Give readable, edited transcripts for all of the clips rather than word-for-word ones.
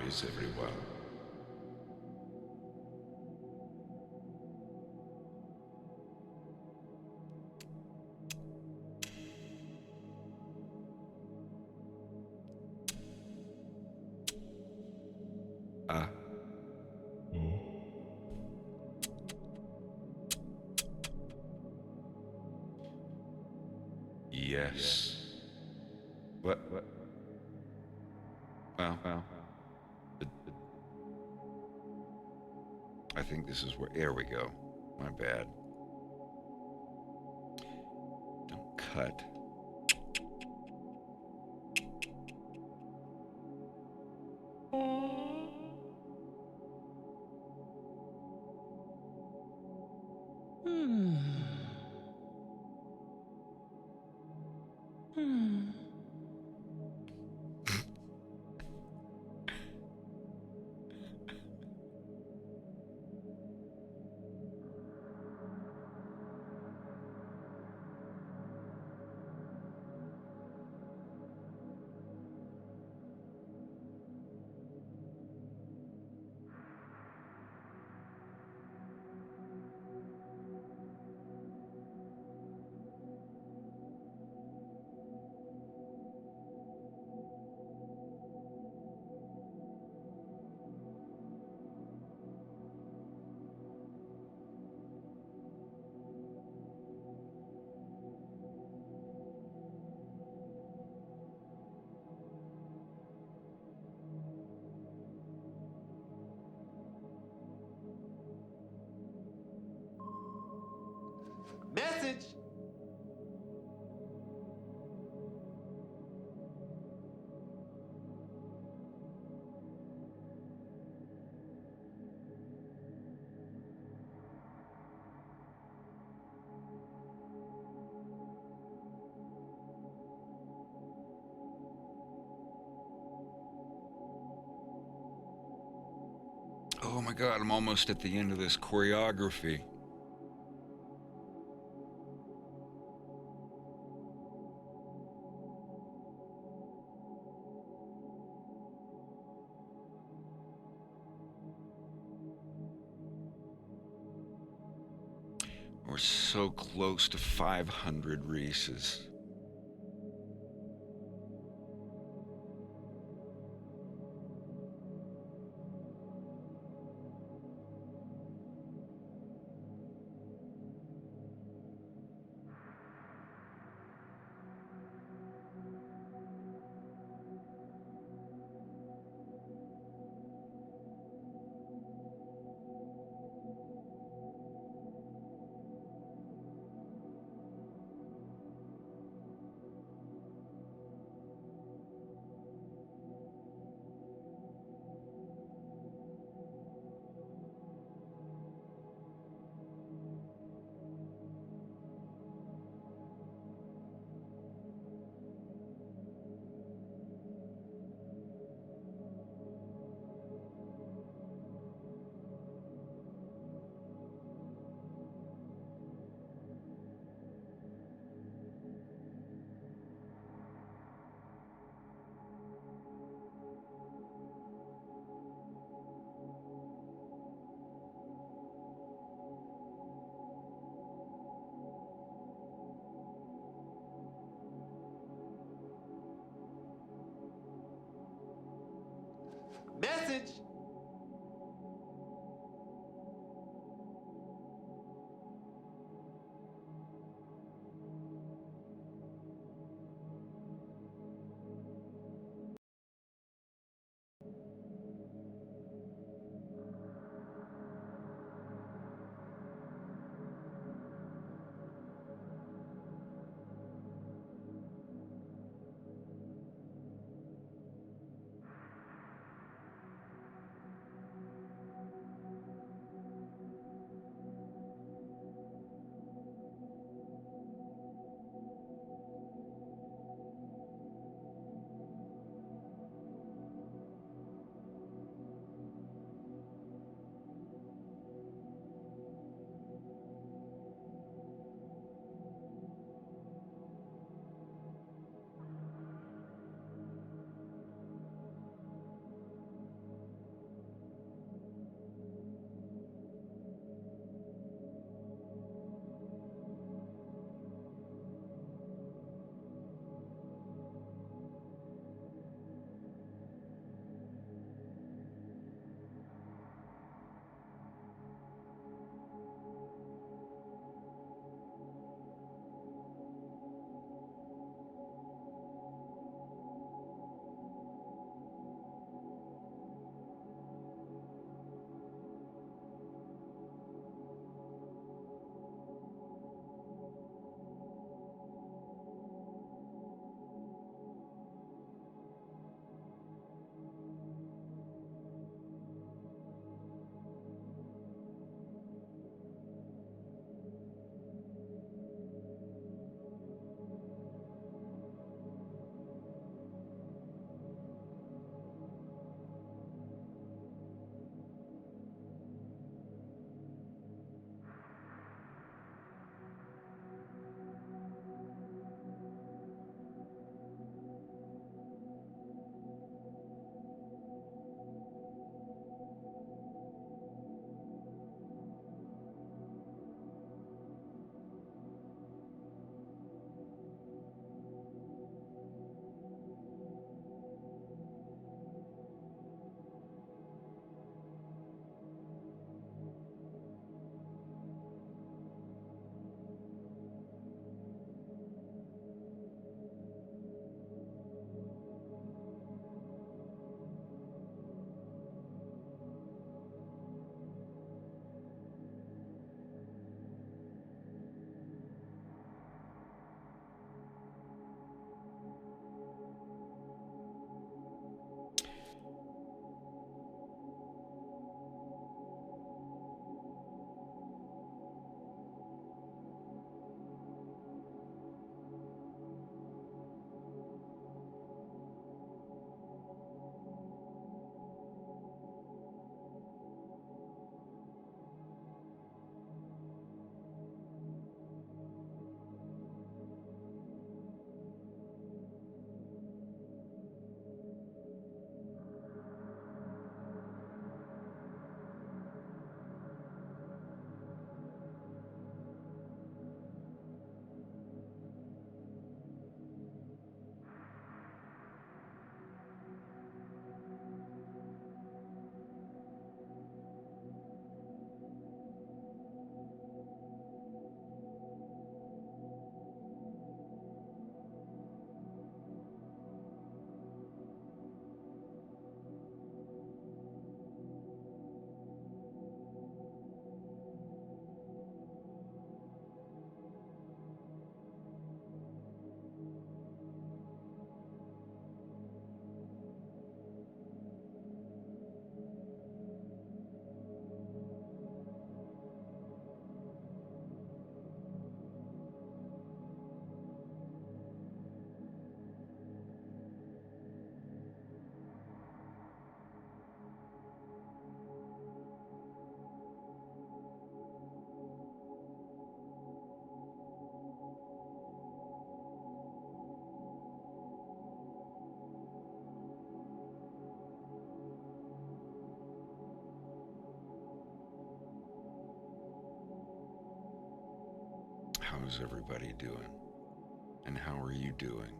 is everyone. Ah. Yes. What? Well. I think this is where. There we go. My bad. Don't cut. Message! Oh my God, I'm almost at the end of this choreography. We're so close to 500 Reeses. Message! How's everybody doing? And how are you doing?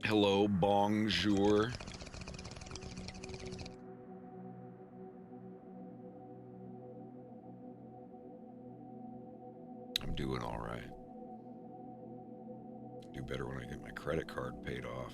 Hello, bonjour. I'm doing all right. Do better when I get my credit card paid off.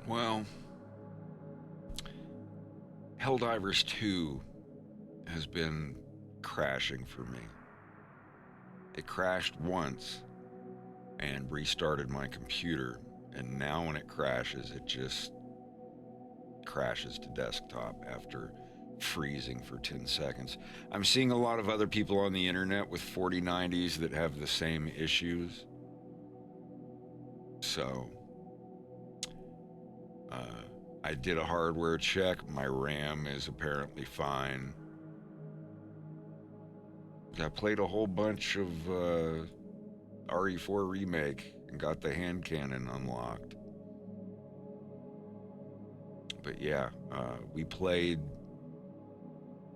Well, Helldivers 2 has been crashing for me. It crashed once and restarted my computer, and now when it crashes, it just crashes to desktop after freezing for 10 seconds. I'm seeing a lot of other people on the internet with 4090s that have the same issues. So, I did a hardware check. My RAM is apparently fine. I played a whole bunch of RE4 Remake and got the hand cannon unlocked. But yeah, we played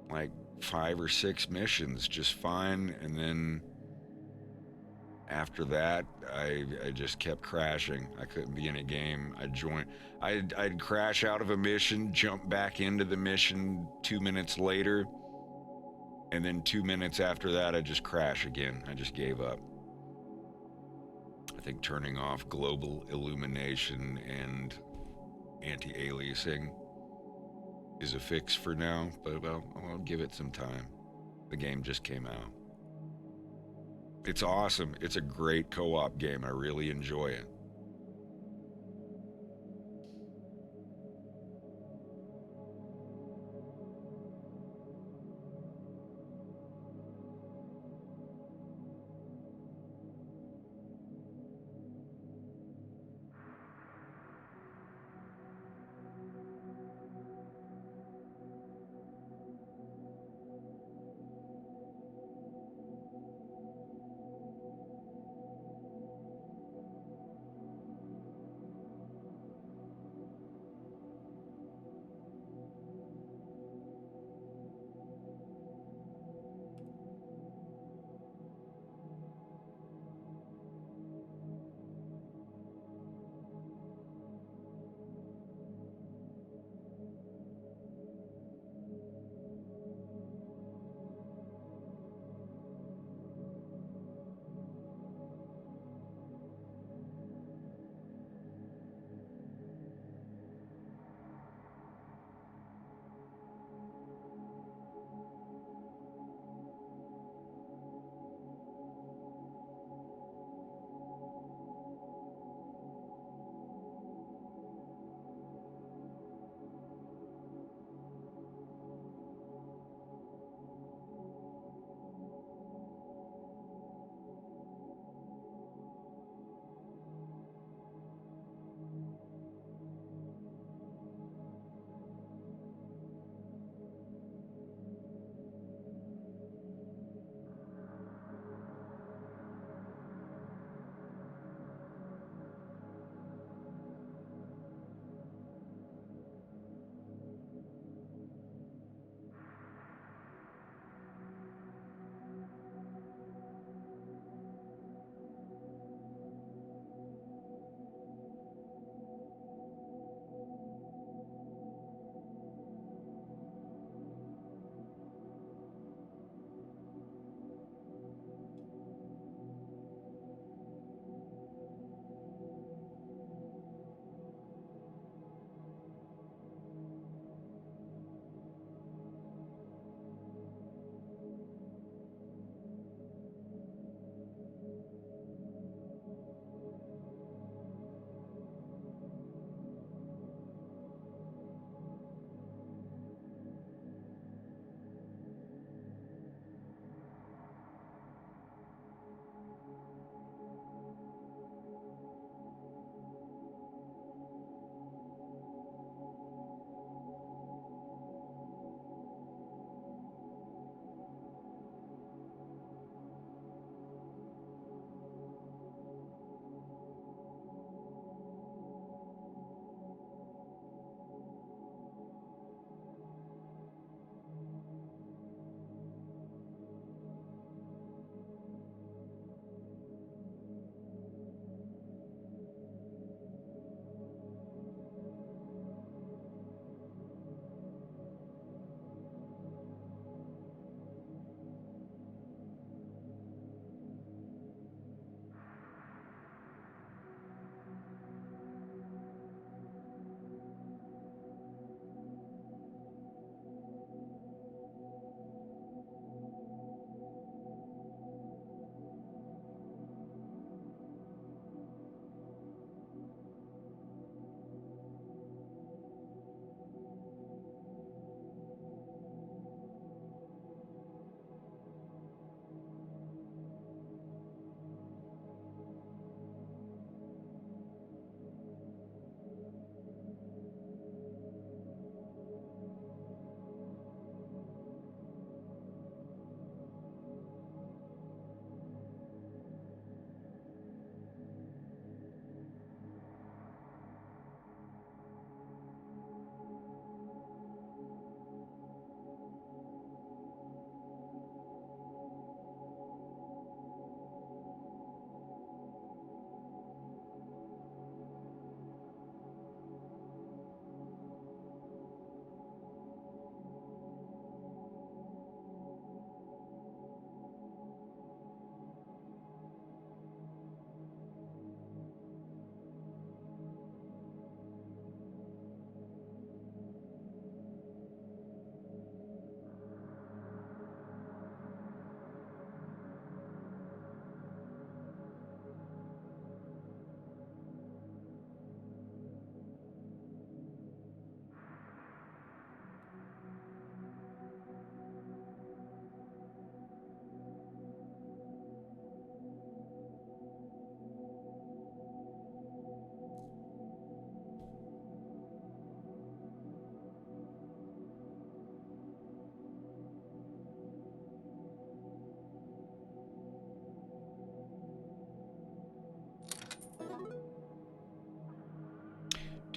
like 5 or 6 missions just fine, and then after that, I just kept crashing. I couldn't be in a game. I'd crash out of a mission, jump back into the mission 2 minutes later, and then 2 minutes after that, I'd just crash again. I just gave up. I think turning off global illumination and anti-aliasing is a fix for now, but I'll give it some time. The game just came out. It's awesome. It's a great co-op game. I really enjoy it.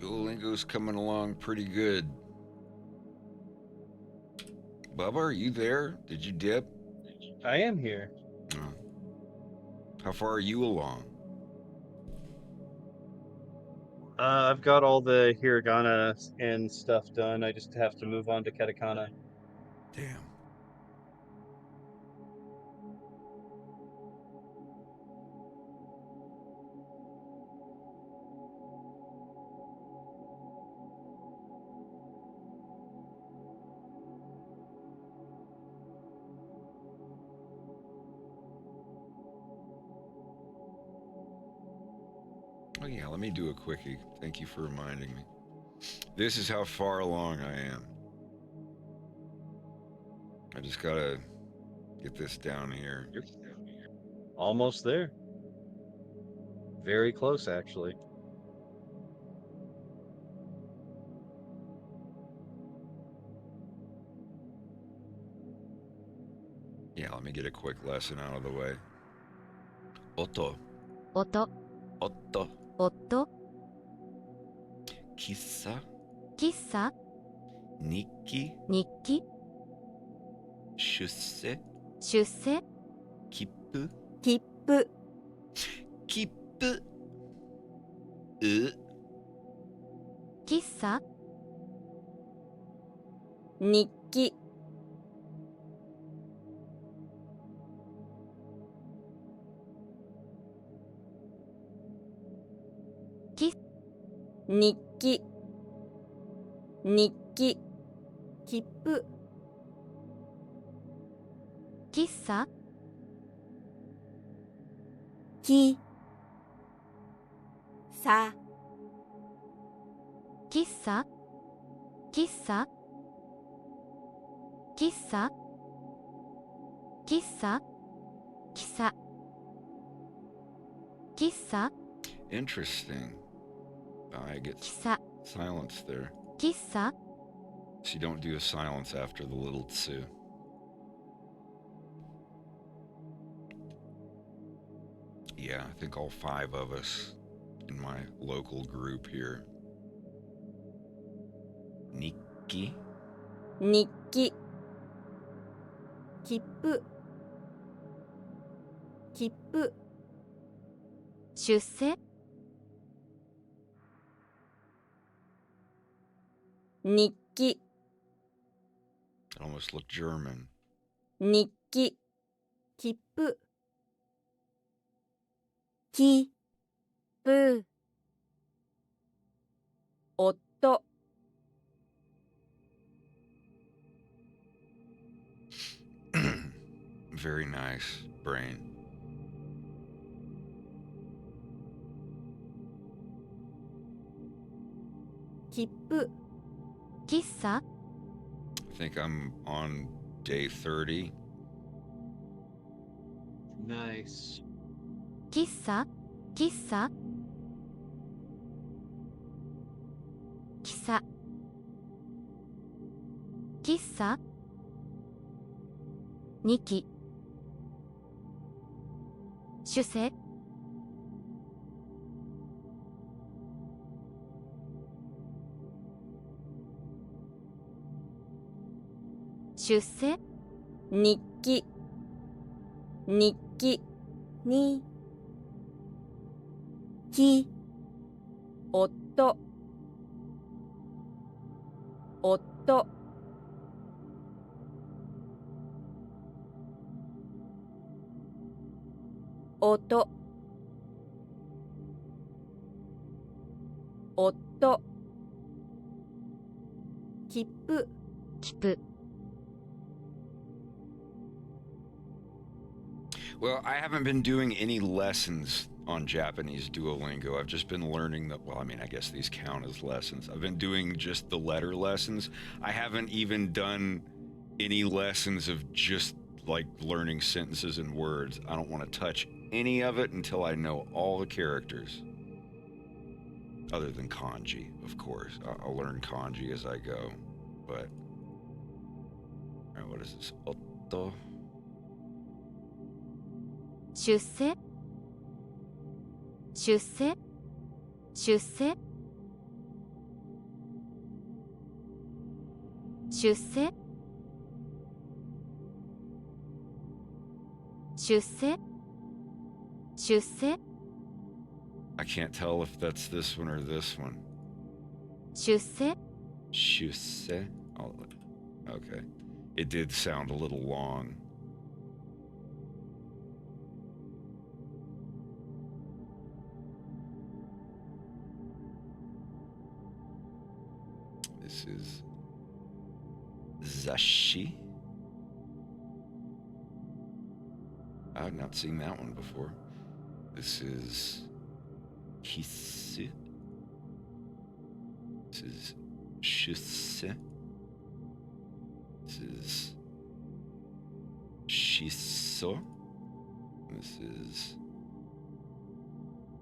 Duolingo's coming along pretty good. Bubba, are you there? Did you dip? I am here. Oh. How far are you along? I've got all the hiragana and stuff done. I just have to move on to katakana. Damn. Oh yeah, let me do a quickie. Thank you for reminding me. This is how far along I am. I just gotta get this down here. You're almost there. Very close, actually. Yeah, let me get a quick lesson out of the way. Otto. 音、 Otto. 夫、 Kissa. 喫茶、 Nikki. 日記、 Shusse. 出世、 Kippu. 切符、 Kippu. 喫茶、日記、日記、日記、切符、喫茶、き、さ、喫茶、喫茶、喫茶、喫茶、喫茶、喫茶、 Interesting. I get 喫茶、 silence there. 喫茶、 So you don't do a silence after the little tsu. Yeah, I think all 5 of us in my local group here. Nikki. 日記、切符、切符、出世、日記、 It almost looked German. 日記、切符、切符、夫、 Very nice, brain. 切符、喫茶、 I think I'm on day 30. Nice. 喫茶、喫茶、喫茶、喫茶、日記、出世、出世、日記、日記、に、き、夫、夫、音、夫、切符、切符。 Well, I haven't been doing any lessons on Japanese Duolingo. I've just been learning that, well, I mean, I guess these count as lessons. I've been doing just the letter lessons. I haven't even done any lessons of just like learning sentences and words. I don't want to touch any of it until I know all the characters. Other than kanji, of course. I'll learn kanji as I go. But, all right, what is this? Otto. 出世、出世、出世、出世出世出世 I can't tell if that's this one or this one. 出世 Shuse? Oh, okay. It did sound a little long. This is Zashi. I've not seen that one before. This is Kisu. This is Shuse. This is Shiso. This is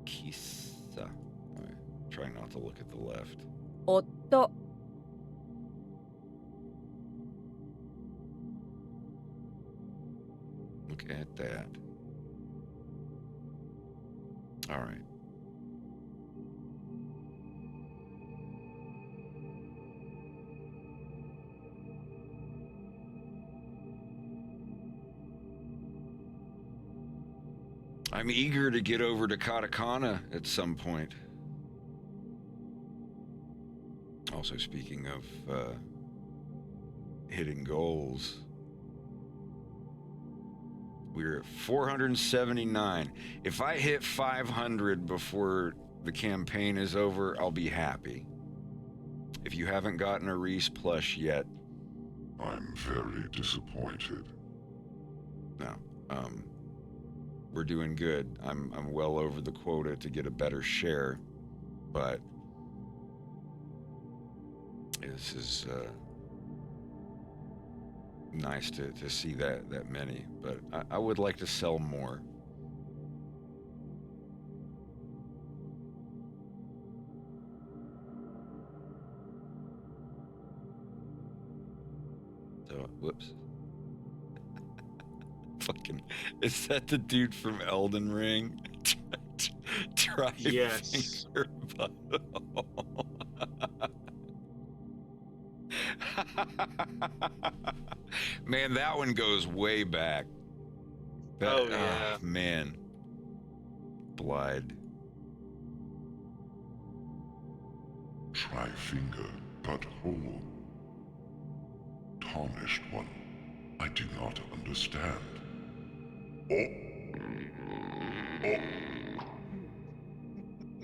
Kisa. Right. Try not to look at the left. 夫 Look at that. All right. I'm eager to get over to katakana at some point. Also, speaking of hitting goals, we're at 479. If I hit 500 before the campaign is over, I'll be happy. If you haven't gotten a Reese plush yet, I'm very disappointed. no. We're doing good. I'm well over the quota to get a better share, but this is nice to see that many. But I would like to sell more. So, whoops. Fucking, is that the dude from Elden Ring? Try Yes. finger butthole. Man, that one goes way back. Oh, yeah. Man. Blide. Try finger, but whole. Tarnished one, I do not understand. Oh.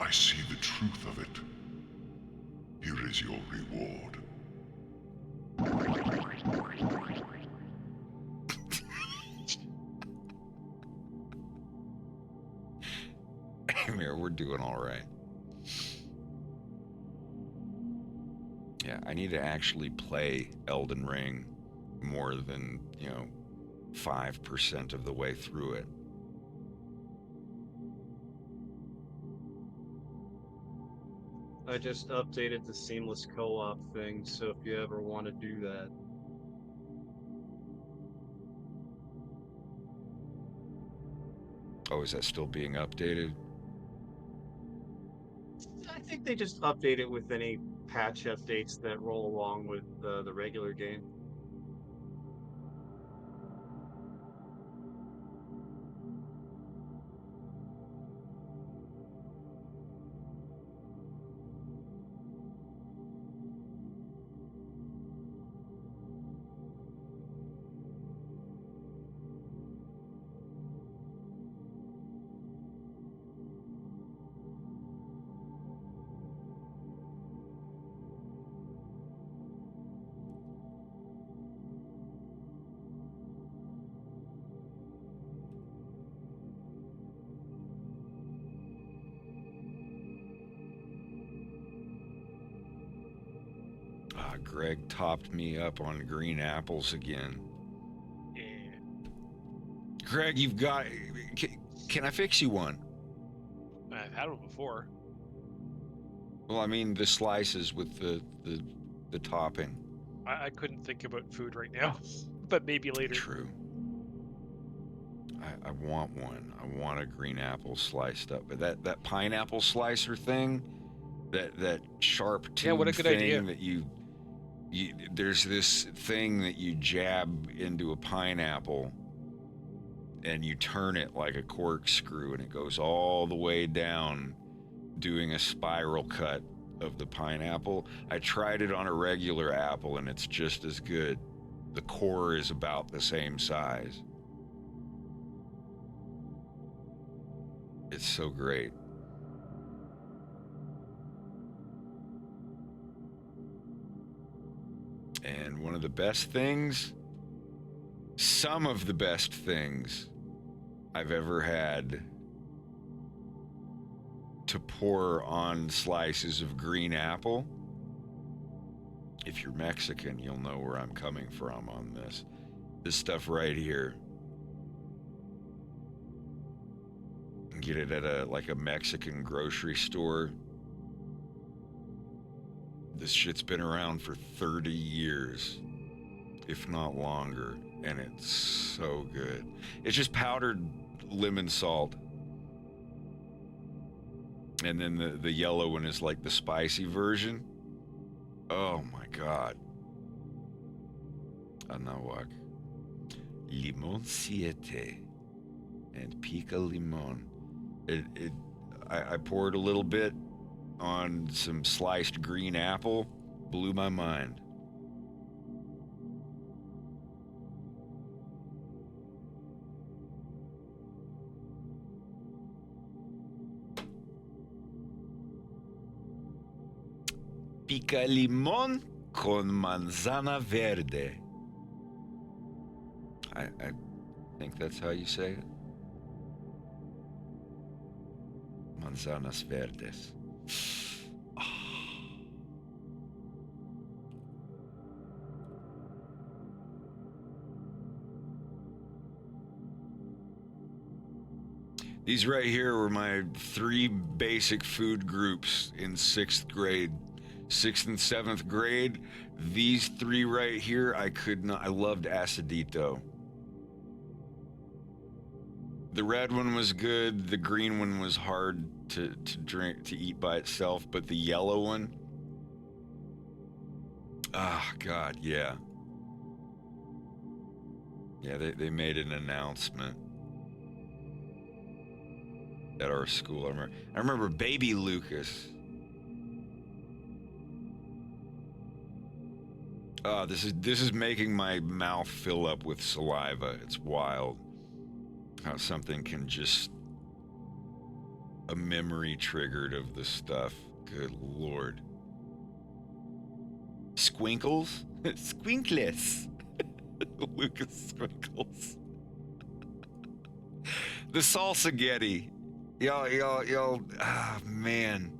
I see the truth of it. Here is your reward. Here, we're doing all right. Yeah, I need to actually play Elden Ring more than, 5% of the way through it. I just updated the seamless co-op thing, so if you ever want to do that. Oh, is that still being updated? I think they just update it with any patch updates that roll along with the regular game. Greg topped me up on green apples again. Yeah. Greg, you've got... Can I fix you one? I've had one before. Well, I mean the slices with the topping. I couldn't think about food right now, but maybe later. True. I want one. I want a green apple sliced up. But that pineapple slicer thing, that sharp tube Yeah, what a good thing idea. that you there's this thing that you jab into a pineapple and you turn it like a corkscrew and it goes all the way down, doing a spiral cut of the pineapple. I tried it on a regular apple and it's just as good. The core is about the same size. It's so great. And one of the best things, some of the best things I've ever had to pour on slices of green apple. If you're Mexican, you'll know where I'm coming from on this. This stuff right here. Get it at a Mexican grocery store. This shit's been around for 30 years, if not longer, and it's so good. It's just powdered lemon salt. And then the yellow one is like the spicy version. Oh my God. Anahuac. Limon siete. And pica limon. I poured a little bit on some sliced green apple. Blew my mind. Pica limón con manzana verde. I think that's how you say it. Manzanas verdes. These right here were my 3 basic food groups in 6th grade. 6th and 7th grade, these 3 right here, I loved acidito. The red one was good, the green one was hard to eat by itself, but the yellow one, God, yeah. Yeah, they made an announcement at our school. I remember baby Lucas. This is making my mouth fill up with saliva. It's wild how something can just a memory triggered of the stuff. Good Lord. Squinkles? Squinkles. Lucas Squinkles. The salsa getty. Y'all, man.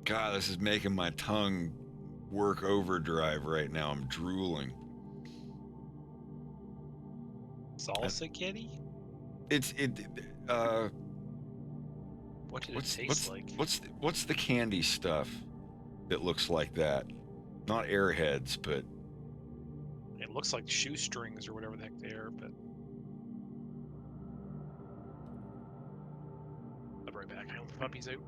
God, this is making my tongue work overdrive right now. I'm drooling. Salsa kitty? What did it taste like? What's the candy stuff that looks like that? Not Airheads, but It looks like shoestrings or whatever the heck they are, but I'll be right back. I hope the puppy's out.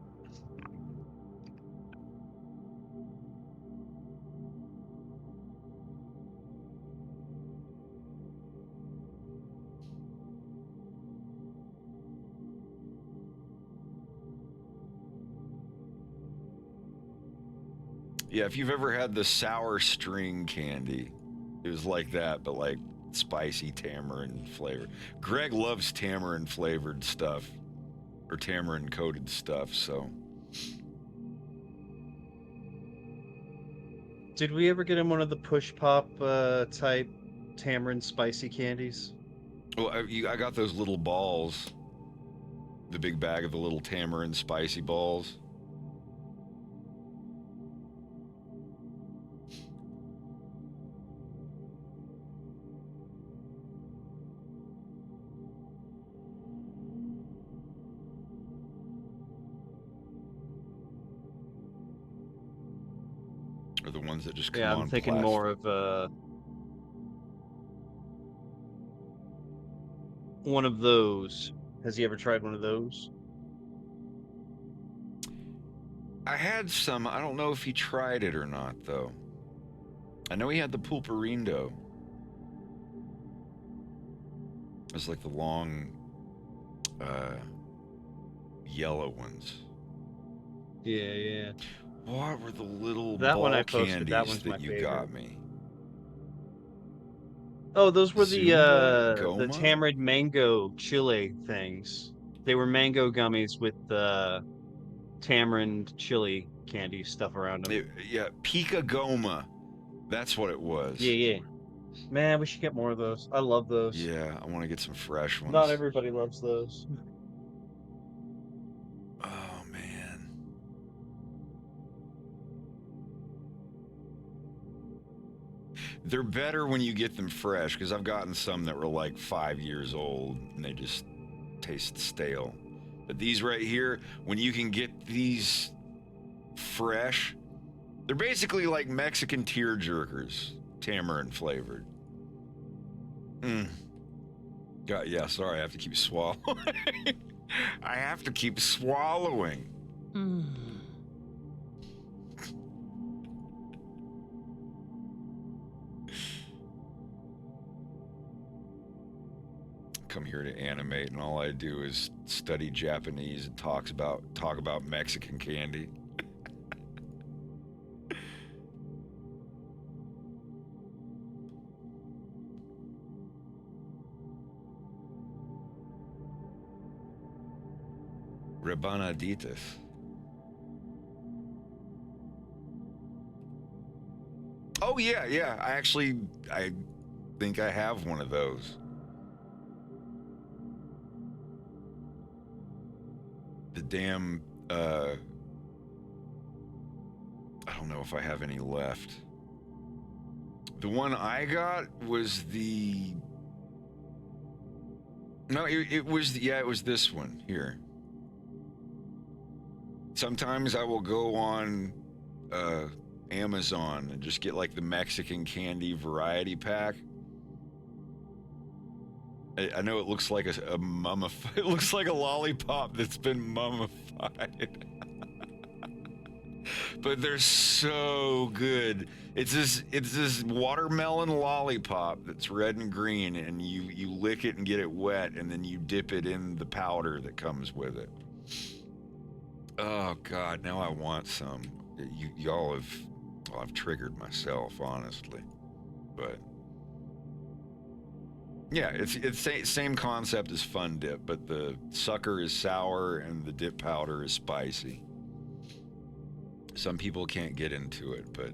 yeah, if you've ever had the sour string candy, it was like that, but like spicy tamarind flavor. Greg loves tamarind flavored stuff, or tamarind coated stuff, so. Did we ever get him one of the push pop type tamarind spicy candies? Well, I got those little balls, the big bag of the little tamarind spicy balls. Or the ones that just come on I'm thinking plastic. more of one of those. Has he ever tried one of those? I had some. I don't know if he tried it or not, though. I know he had the pulparindo. It was like the long, yellow ones. Yeah, yeah. What were the little That one I ball posted. That candies one's my that you favorite. got me? Oh, those were Zumba the Goma? tamarind mango chili things. They were mango gummies with tamarind chili candy stuff around them. Yeah, Pika Goma. That's what it was. Yeah, yeah. Man, we should get more of those. I love those. Yeah, I want to get some fresh ones. Not everybody loves those. Oh, man. They're better when you get them fresh, because I've gotten some that were like 5 years old and they just taste stale. But these right here, when you can get these fresh, they're basically like Mexican tear jerkers, tamarind flavored. God, yeah, sorry, I have to keep swallowing. I have to keep swallowing. Come here to animate, and all I do is study Japanese and talk about Mexican candy. Rebanaditas. Oh yeah, yeah. I think I have one of those. The damn, I don't know if I have any left. The one I got was the... No, it was this one here. Sometimes I will go on Amazon and just get like the Mexican candy variety pack. I know it looks like a mummified. It looks like a lollipop that's been mummified. But they're so good. It's this watermelon lollipop that's red and green, and you lick it and get it wet, and then you dip it in the powder that comes with it. Oh God, now I want some. Y'all have, well, I've triggered myself, honestly, but yeah, it's same concept as Fun Dip, but the sucker is sour and the dip powder is spicy. Some people can't get into it, but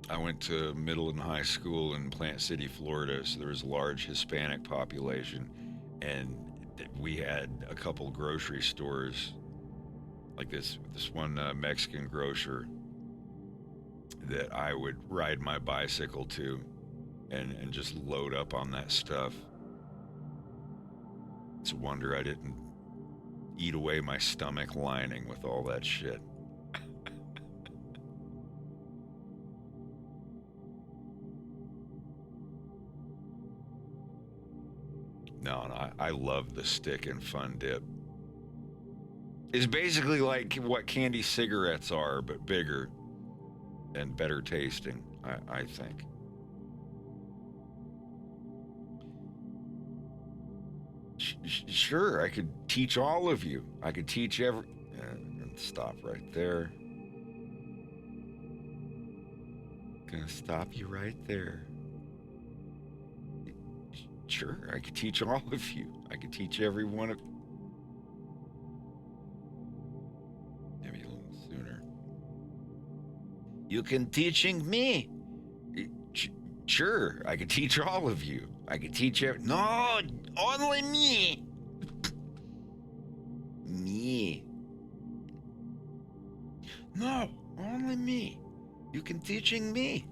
I went to middle and high school in Plant City, Florida, so there was a large Hispanic population, and we had a couple grocery stores, like this one Mexican grocer that I would ride my bicycle to and just load up on that stuff. It's a wonder I didn't eat away my stomach lining with all that shit. No, I love the stick and Fun Dip. It's basically like what candy cigarettes are, but bigger and better tasting, I think. Sure, I could teach all of you. I could teach stop right there. Gonna stop you right there. Sure, I could teach all of you. I could teach every one of... Maybe a little sooner. You can teaching me. Sure, I could teach all of you. I could teach No, only me. Me. No, only me. You can teaching me.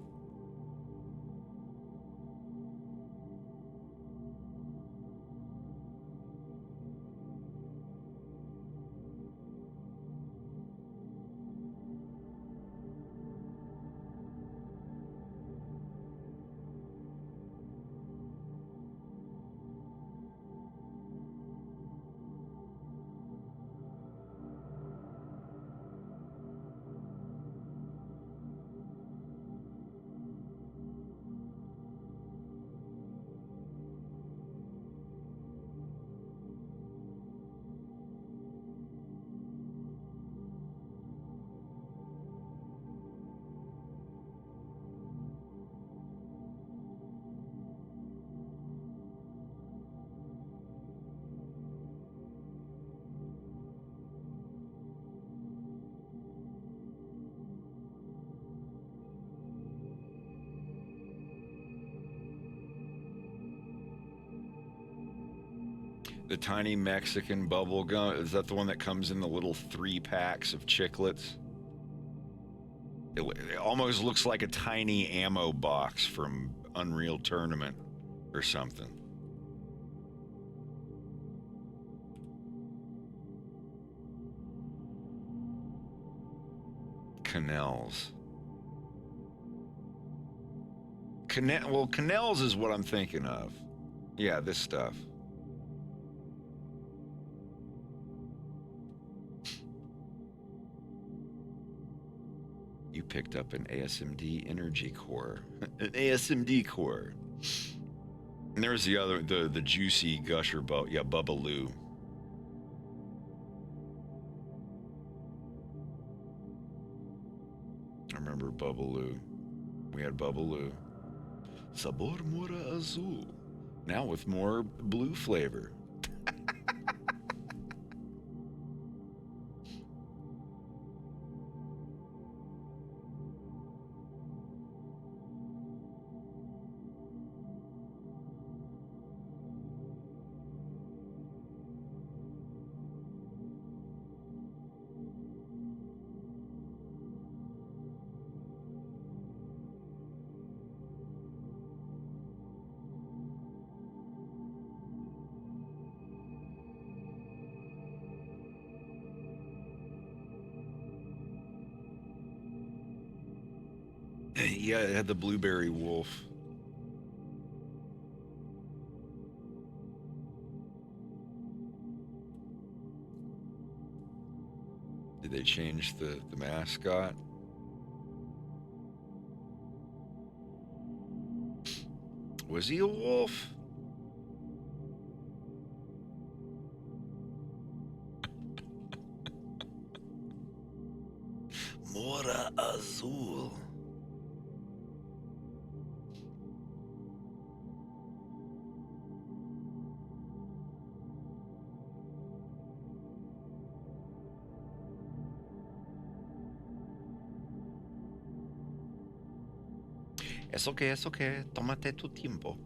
The tiny Mexican bubble gum. Is that the one that comes in the little 3 packs of chiclets? It almost looks like a tiny ammo box from Unreal Tournament or something. Canals. Well, canals is what I'm thinking of. Yeah, this stuff. You picked up an ASMD energy core. An ASMD core. And there's the other, the juicy gusher bubble. Yeah, Bubbaloo. I remember Bubbaloo. We had Bubbaloo. Sabor Mora Azul. Now with more blue flavor. Yeah, it had the blueberry wolf. Did they change the mascot? Was he a wolf? Mora Azul. Es okay, tómate tu tiempo.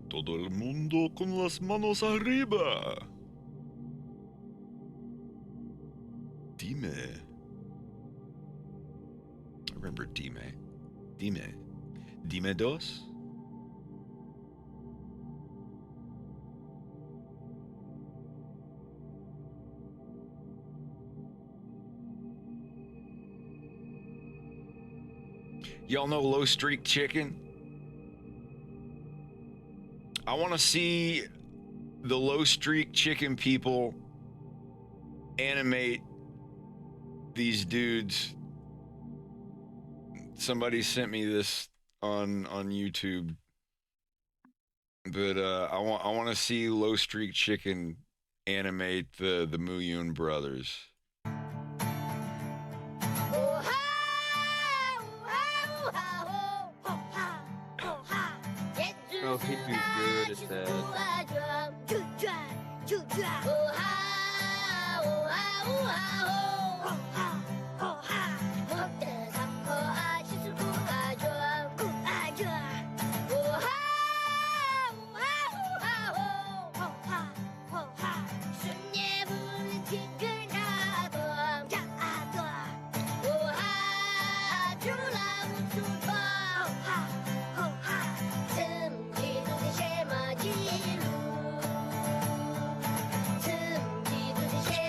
Todo el mundo con las manos arriba. Dime. I remember Dime. Dime. Dime dos? Y'all know Low Streak Chicken? I want to see the Low Streak Chicken people animate these dudes. Somebody sent me this on YouTube, but I want to see Low Streak Chicken animate the Muyun brothers. Oh, he'd be good at that.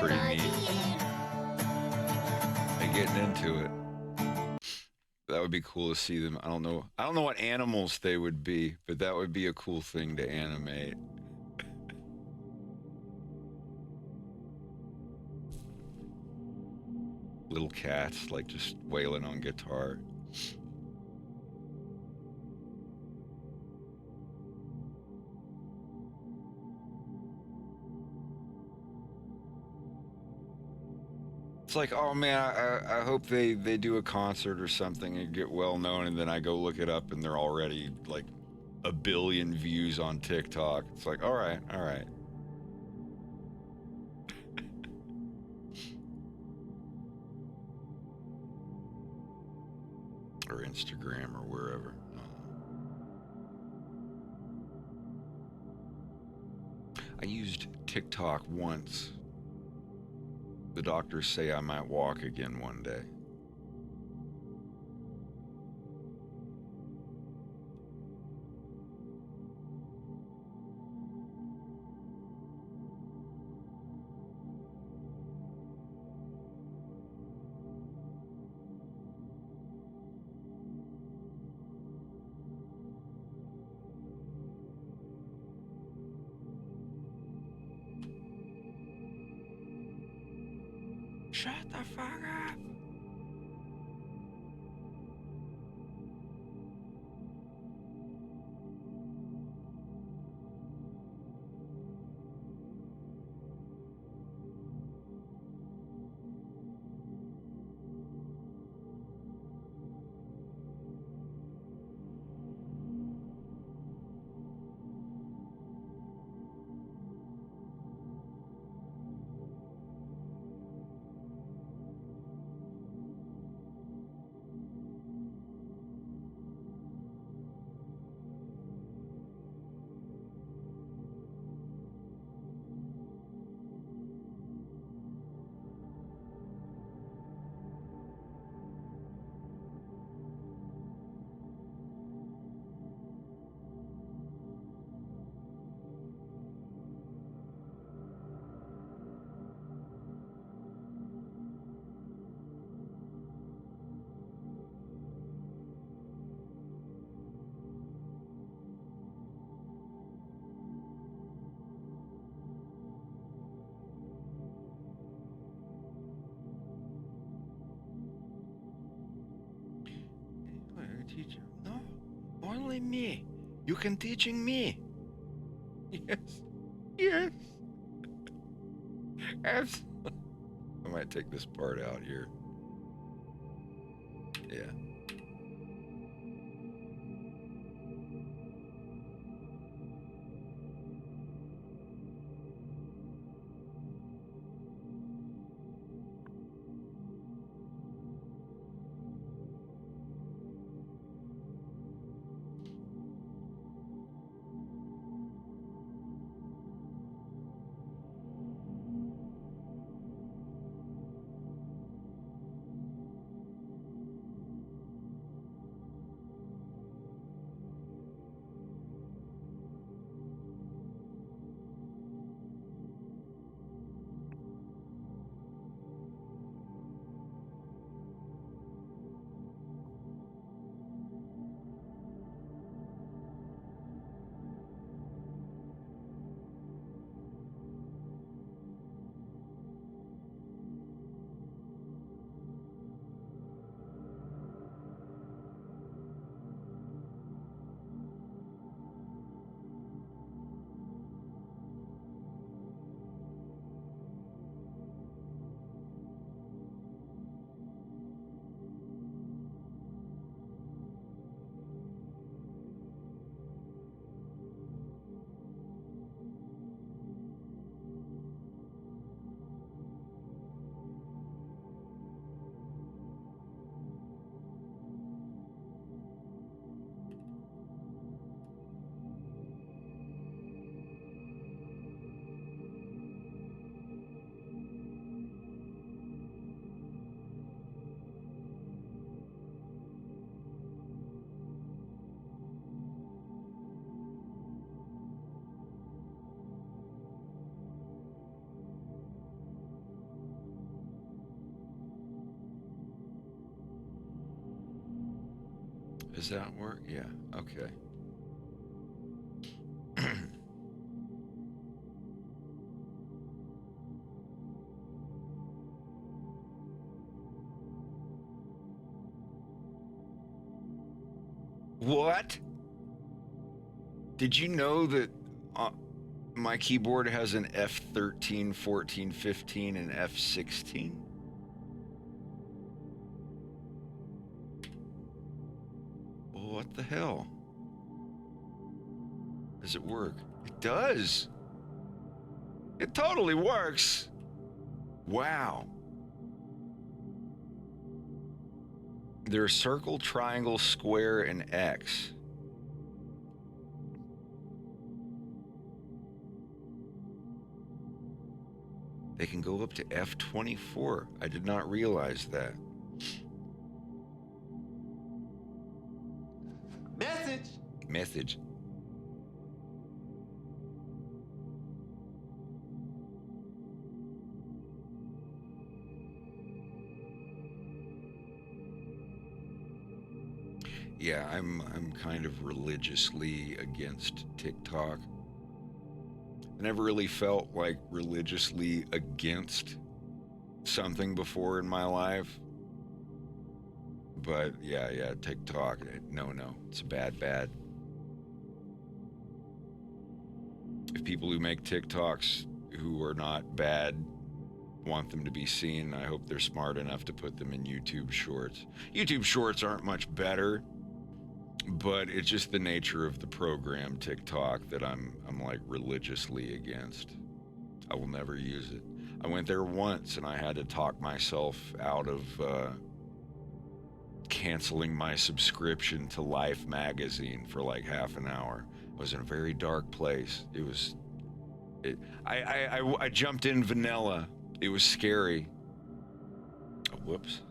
Pretty neat. They're getting into it. That would be cool to see them. I don't know what animals they would be, but that would be a cool thing to animate. Little cats like just wailing on guitar. It's like, oh man, I hope they do a concert or something and get well known, and then I go look it up and they're already like a billion views on TikTok. It's like, all right. Or Instagram or wherever. I used TikTok once. The doctors say I might walk again one day. Shut the fuck up. Teacher, no, only me. You can teaching me. Yes. Absolutely. I might take this part out here. Yeah. Does that work? Yeah. Okay. What? Did you know that my keyboard has an F13, 14, 15, and F16? What the hell? Does it work? It does. It totally works. Wow. There's circle, triangle, square, and X. They can go up to F24. I did not realize that. Message. Message. Yeah, I'm kind of religiously against TikTok. I never really felt like religiously against something before in my life. But yeah, TikTok, no, it's bad. If people who make TikToks who are not bad want them to be seen, I hope they're smart enough to put them in YouTube Shorts. YouTube Shorts aren't much better, but it's just the nature of the program TikTok that I'm like religiously against. I will never use it. I went there once and I had to talk myself out of canceling my subscription to Life magazine for like half an hour. I was in a very dark place. I jumped in vanilla. It was scary. Oh, whoops.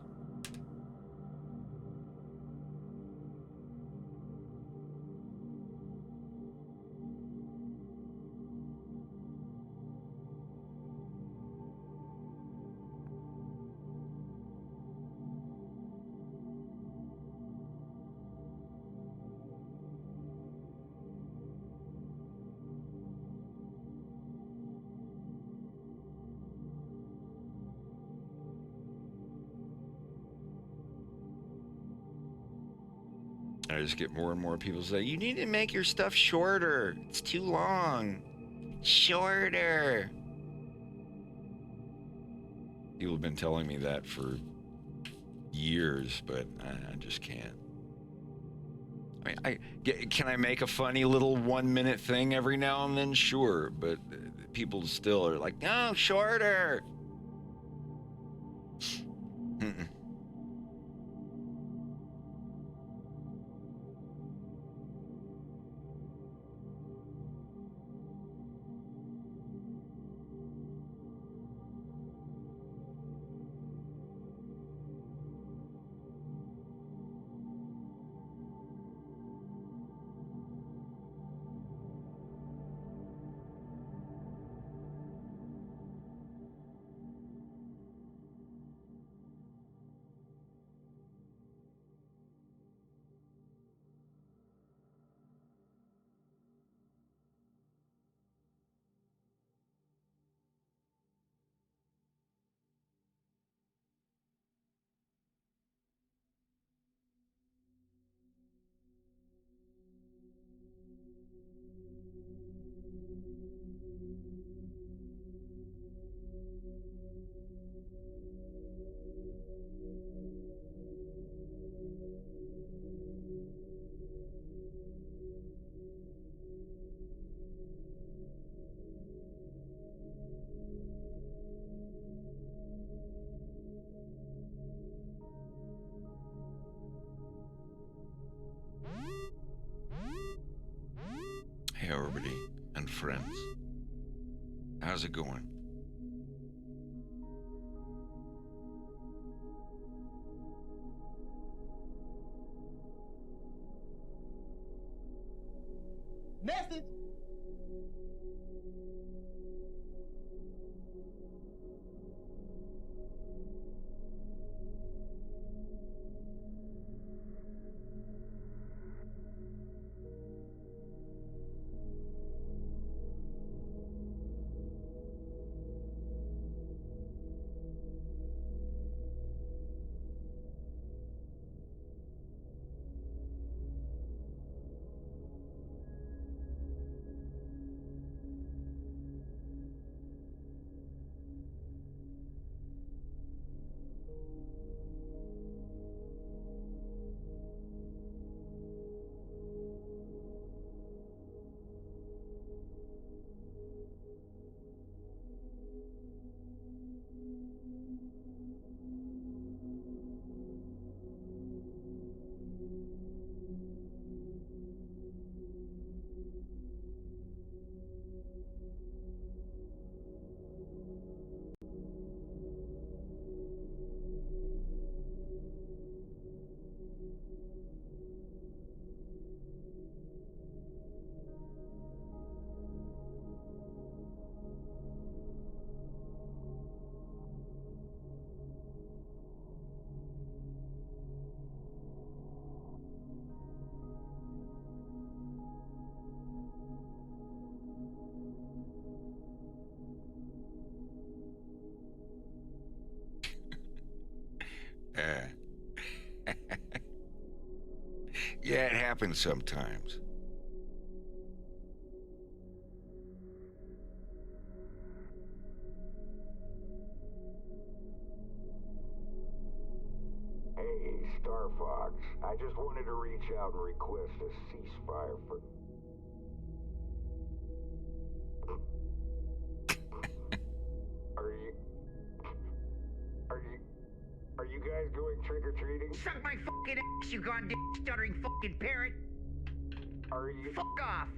I just get more and more people say, you need to make your stuff shorter. It's too long. Shorter. People have been telling me that for years, but I just can't. I mean, can I make a funny little 1 minute thing every now and then? Sure, but people still are like, no, shorter. Hey, everybody and friends. How's it going? Message. Yeah, it happens sometimes. Hey, Star Fox. I just wanted to reach out and request a ceasefire for... Are you guys going trick-or-treating? Suck my fucking ass, you goddamn stuttering fucking parrot! Are you... Fuck off!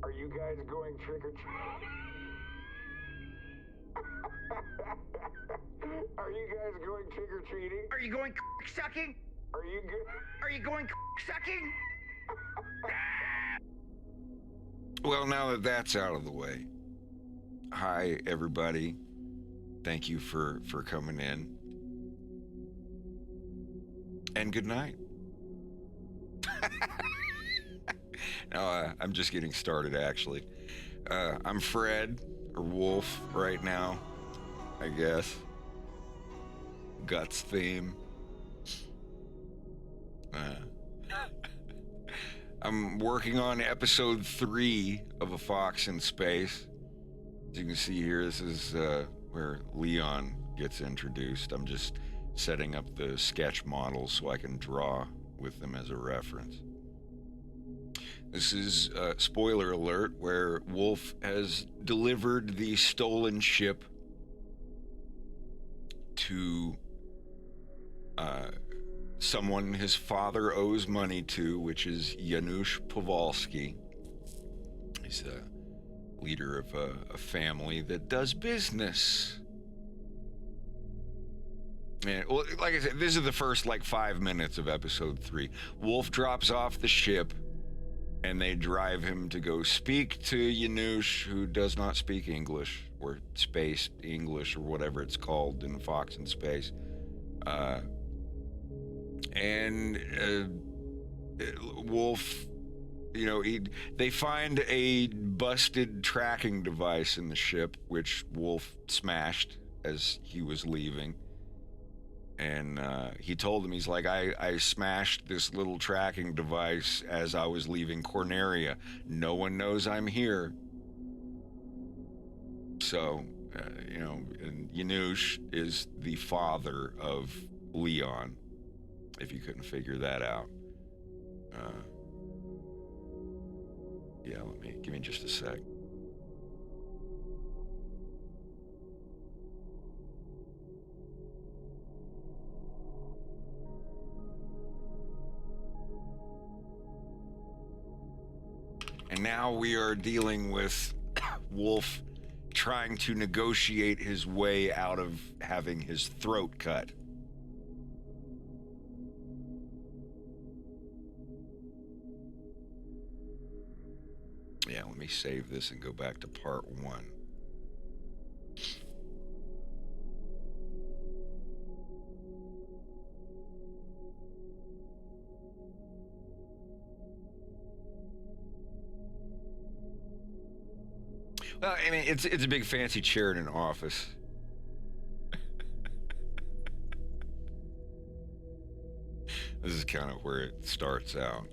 Are you guys going trick-or-treating? Are you guys going trick-or-treating? Are you going sucking? Are you good? Are you going sucking? Well, now that that's out of the way, hi everybody. Thank you for coming in, and good night. No, I'm just getting started actually. I'm Fred or Wolf right now, I guess. Guts theme. I'm working on episode 3 of A Fox in Space. As you can see here, this is where Leon gets introduced. I'm just setting up the sketch models so I can draw with them as a reference. This is, spoiler alert, where Wolf has delivered the stolen ship to someone his father owes money to, which is Janusz Powalski. He's the leader of a family that does business. And, well, like I said, this is the first, 5 minutes of episode 3. Wolf drops off the ship, and they drive him to go speak to Janusz, who does not speak English, or space English, or whatever it's called in Fox in Space. Wolf, they find a busted tracking device in the ship, which Wolf smashed as he was leaving. And he told them, he's like, I smashed this little tracking device as I was leaving Corneria. No one knows I'm here. So, and Janusz is the father of Leon, if you couldn't figure that out. Yeah, give me just a sec. And now we are dealing with Wolf trying to negotiate his way out of having his throat cut. Yeah, let me save this and go back to part 1. Well, I mean, it's a big fancy chair in an office. This is kind of where it starts out.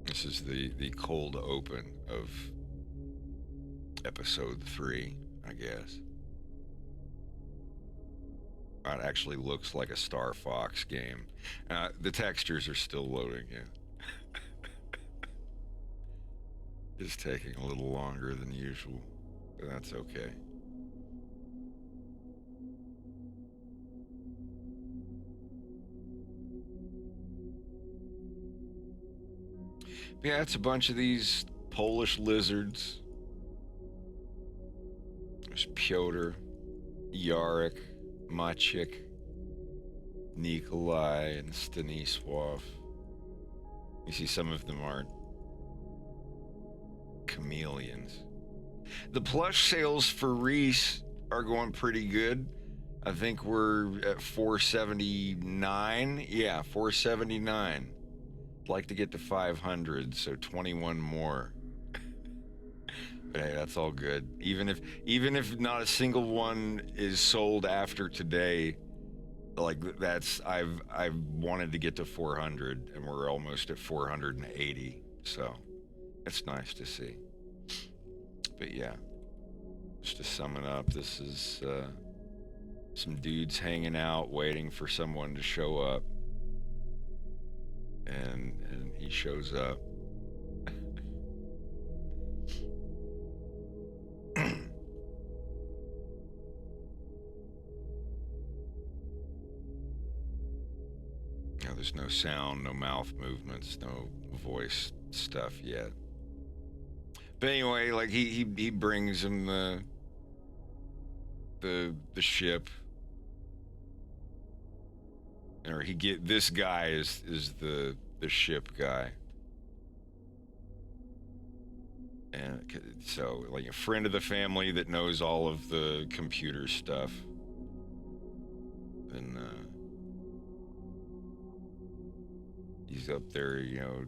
This is the cold open of episode 3, I guess. It actually looks like a Star Fox game. The textures are still loading, yeah. It's taking a little longer than usual, but that's okay. Yeah, it's a bunch of these Polish lizards. There's Piotr, Yarek, Maciek, Nikolai, and Stanisław. You see some of them are chameleons. The plush sales for Reese are going pretty good. I think we're at 479. Yeah, 479. I'd like to get to 500, so 21 more. But hey, that's all good. Even if not a single one is sold after today, like that's I've wanted to get to 400 and we're almost at 480. So it's nice to see. But yeah, just to sum it up, this is some dudes hanging out waiting for someone to show up. And he shows up. You know, there's no sound, no mouth movements, no voice stuff yet. But anyway, like he brings him the ship, or this guy is the ship guy, and so like a friend of the family that knows all of the computer stuff, and he's up there, you know,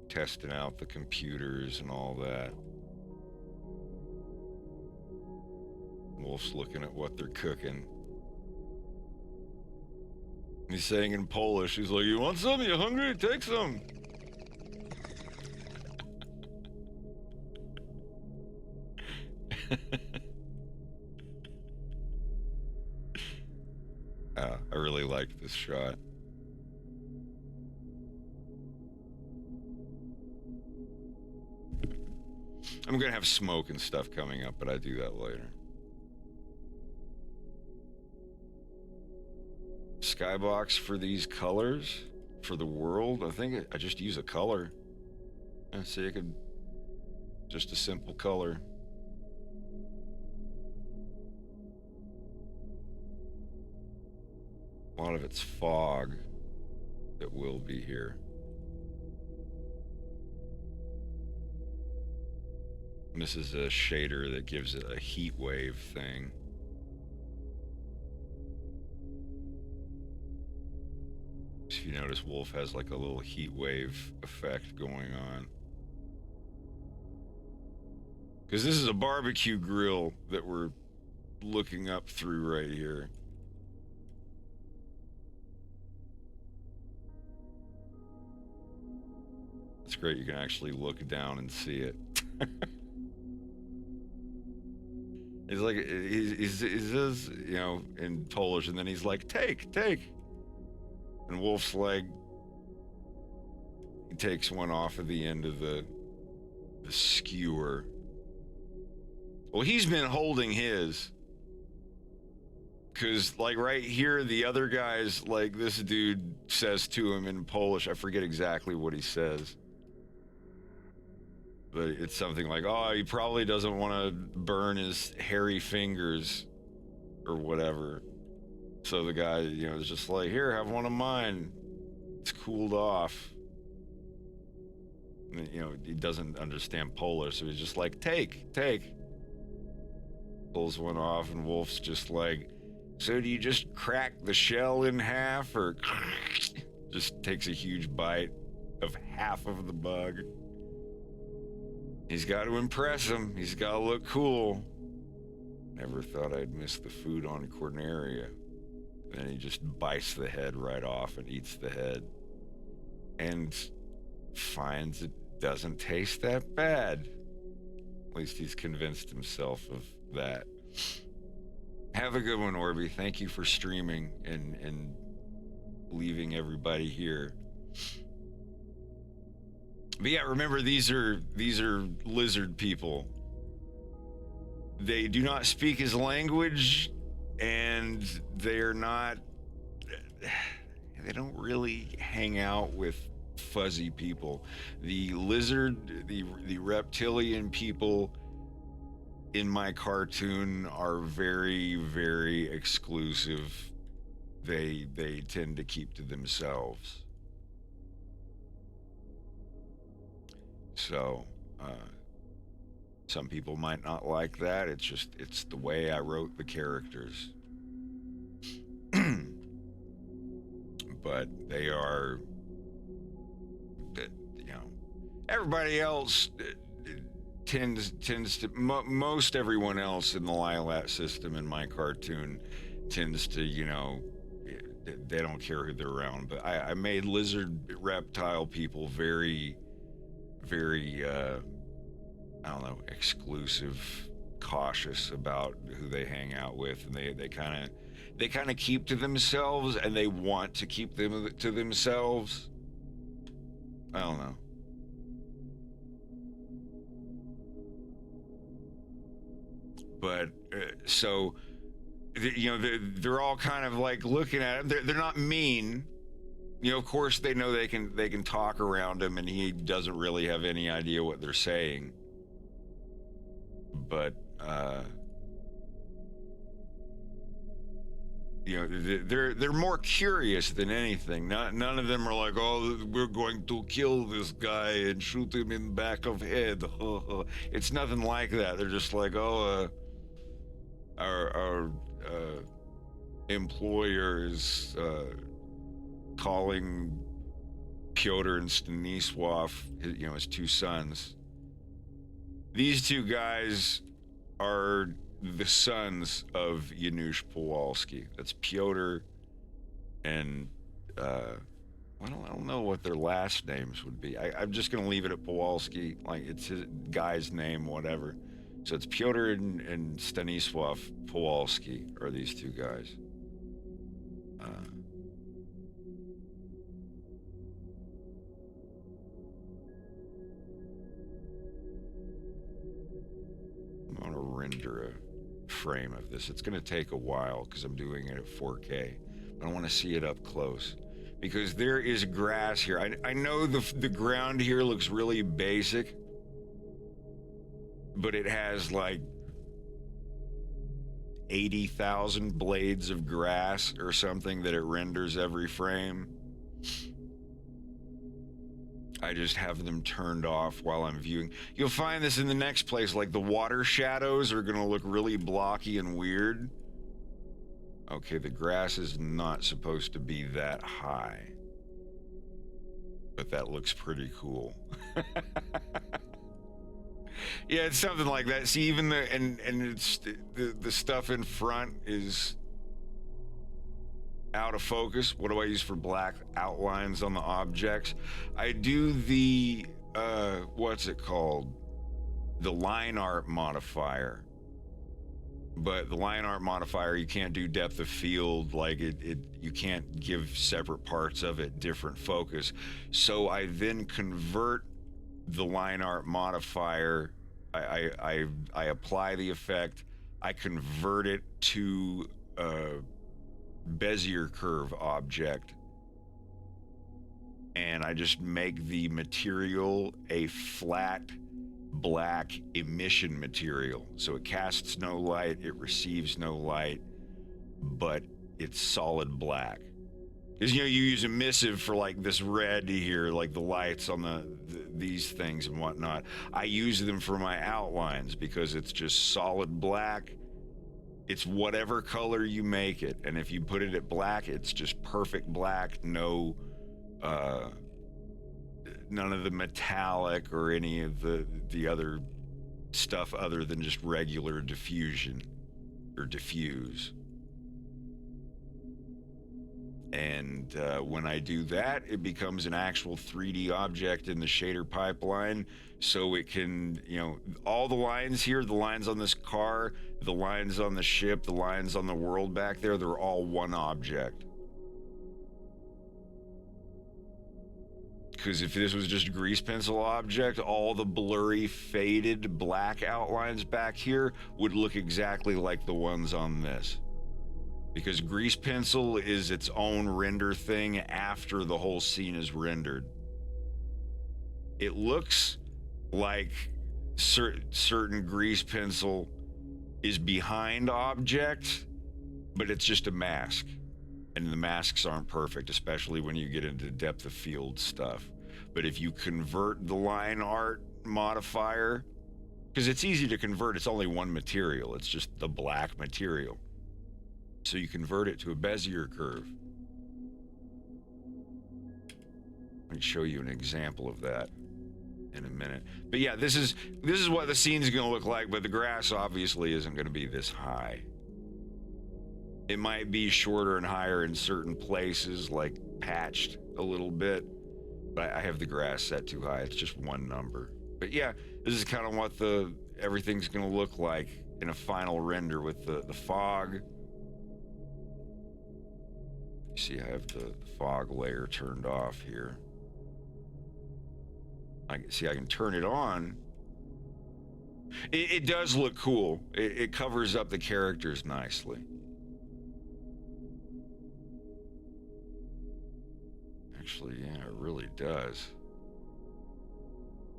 testing out the computers and all that. Wolf's looking at what they're cooking. He's saying in Polish, he's like, "You want some? You hungry? Take some." I really liked this shot. I'm gonna have smoke and stuff coming up, but I do that later. Skybox for these colors for the world. I think I just use a color. And see, I could just a simple color. A lot of it's fog that will be here. And this is a shader that gives it a heat wave thing. If you notice, Wolf has like a little heat wave effect going on. Because this is a barbecue grill that we're looking up through right here. It's great, you can actually look down and see it. He's like, he says, you know, in Polish, and then he's like, take. And Wolf's like, he takes one off of the end of the skewer. Well, he's been holding his. Because, like, right here, the other guy's, like, this dude says to him in Polish, I forget exactly what he says. But it's something like, oh, he probably doesn't want to burn his hairy fingers or whatever. So the guy, you know, is just like, here, have one of mine. It's cooled off. And, you know, he doesn't understand Polish, so he's just like, take. Pulls one off, and Wolf's just like, so do you just crack the shell in half, or just takes a huge bite of half of the bug? He's got to impress him. He's got to look cool. Never thought I'd miss the food on Corneria. And he just bites the head right off and eats the head. And finds it doesn't taste that bad. At least he's convinced himself of that. Have a good one, Orby. Thank you for streaming and leaving everybody here. But yeah, remember, these are lizard people. They do not speak his language, and they don't really hang out with fuzzy people. The lizard, the reptilian people in my cartoon are very, very exclusive. They tend to keep to themselves. So, some people might not like that. It's the way I wrote the characters. But they are, you know, everybody else tends to most everyone else in the Lilat system in my cartoon tends to, you know, they don't care who they're around. But I made lizard reptile people very, very I don't know, exclusive, cautious about who they hang out with, and they kind of keep to themselves, and they want to keep them to themselves. I don't know. But so, you know, they're all kind of like looking at him. They're not mean. You know, of course, they know they can talk around him, and he doesn't really have any idea what they're saying. But you know, they're more curious than anything. None of them are like, oh, we're going to kill this guy and shoot him in the back of head. It's nothing like that. They're just like, oh, our employer is calling Pyotr and Stanisław, you know, his two sons. These two guys are the sons of Janusz Kowalski. That's Pyotr and I don't know what their last names would be. I'm just gonna leave it at Kowalski, like it's his guy's name, whatever. So it's Pyotr and Stanisław Kowalski are these two guys. I'm gonna render a frame of this. It's gonna take a while because I'm doing it at 4K, but I want to see it up close because there is grass here. I know the ground here looks really basic, but it has like 80,000 blades of grass or something that it renders every frame. I just have them turned off while I'm viewing. You'll find this in the next place, like the water shadows are gonna look really blocky and weird. Okay, the grass is not supposed to be that high, but that looks pretty cool. Yeah, it's something like that. See, even it's the stuff in front is out of focus. What do I use for black outlines on the objects? I do the what's it called? The line art modifier. But the line art modifier, you can't do depth of field, like you can't give separate parts of it different focus. So I then convert the line art modifier. I apply the effect. I convert it to Bezier curve object, and I just make the material a flat black emission material, so it casts no light, it receives no light, but it's solid black. Because, you know, you use emissive for like this red here, like the lights on these things and whatnot. I use them for my outlines because it's just solid black. It's whatever color you make it, and if you put it at black, it's just perfect black. No, none of the metallic or any of the other stuff other than just regular diffusion or diffuse. And when I do that, it becomes an actual 3D object in the shader pipeline. So it can, you know, all the lines here, the lines on this car, the lines on the ship, the lines on the world back there, they're all one object. Because if this was just a grease pencil object, all the blurry, faded black outlines back here would look exactly like the ones on this. Because grease pencil is its own render thing after the whole scene is rendered. It looks like certain grease pencil is behind objects, but it's just a mask. And the masks aren't perfect, especially when you get into depth of field stuff. But if you convert the line art modifier, because it's easy to convert, it's only one material, it's just the black material. So you convert it to a Bezier curve. Let me show you an example of that. in a minute. But yeah, this is what the scene's going to look like, but the grass obviously isn't going to be this high. It might be shorter and higher in certain places, like patched a little bit, but I have the grass set too high. It's just one number. But yeah, this is kind of what everything's going to look like in a final render with the fog. You see, I have the fog layer turned off here. I can turn it on. It does look cool. It covers up the characters nicely. Actually, yeah, it really does.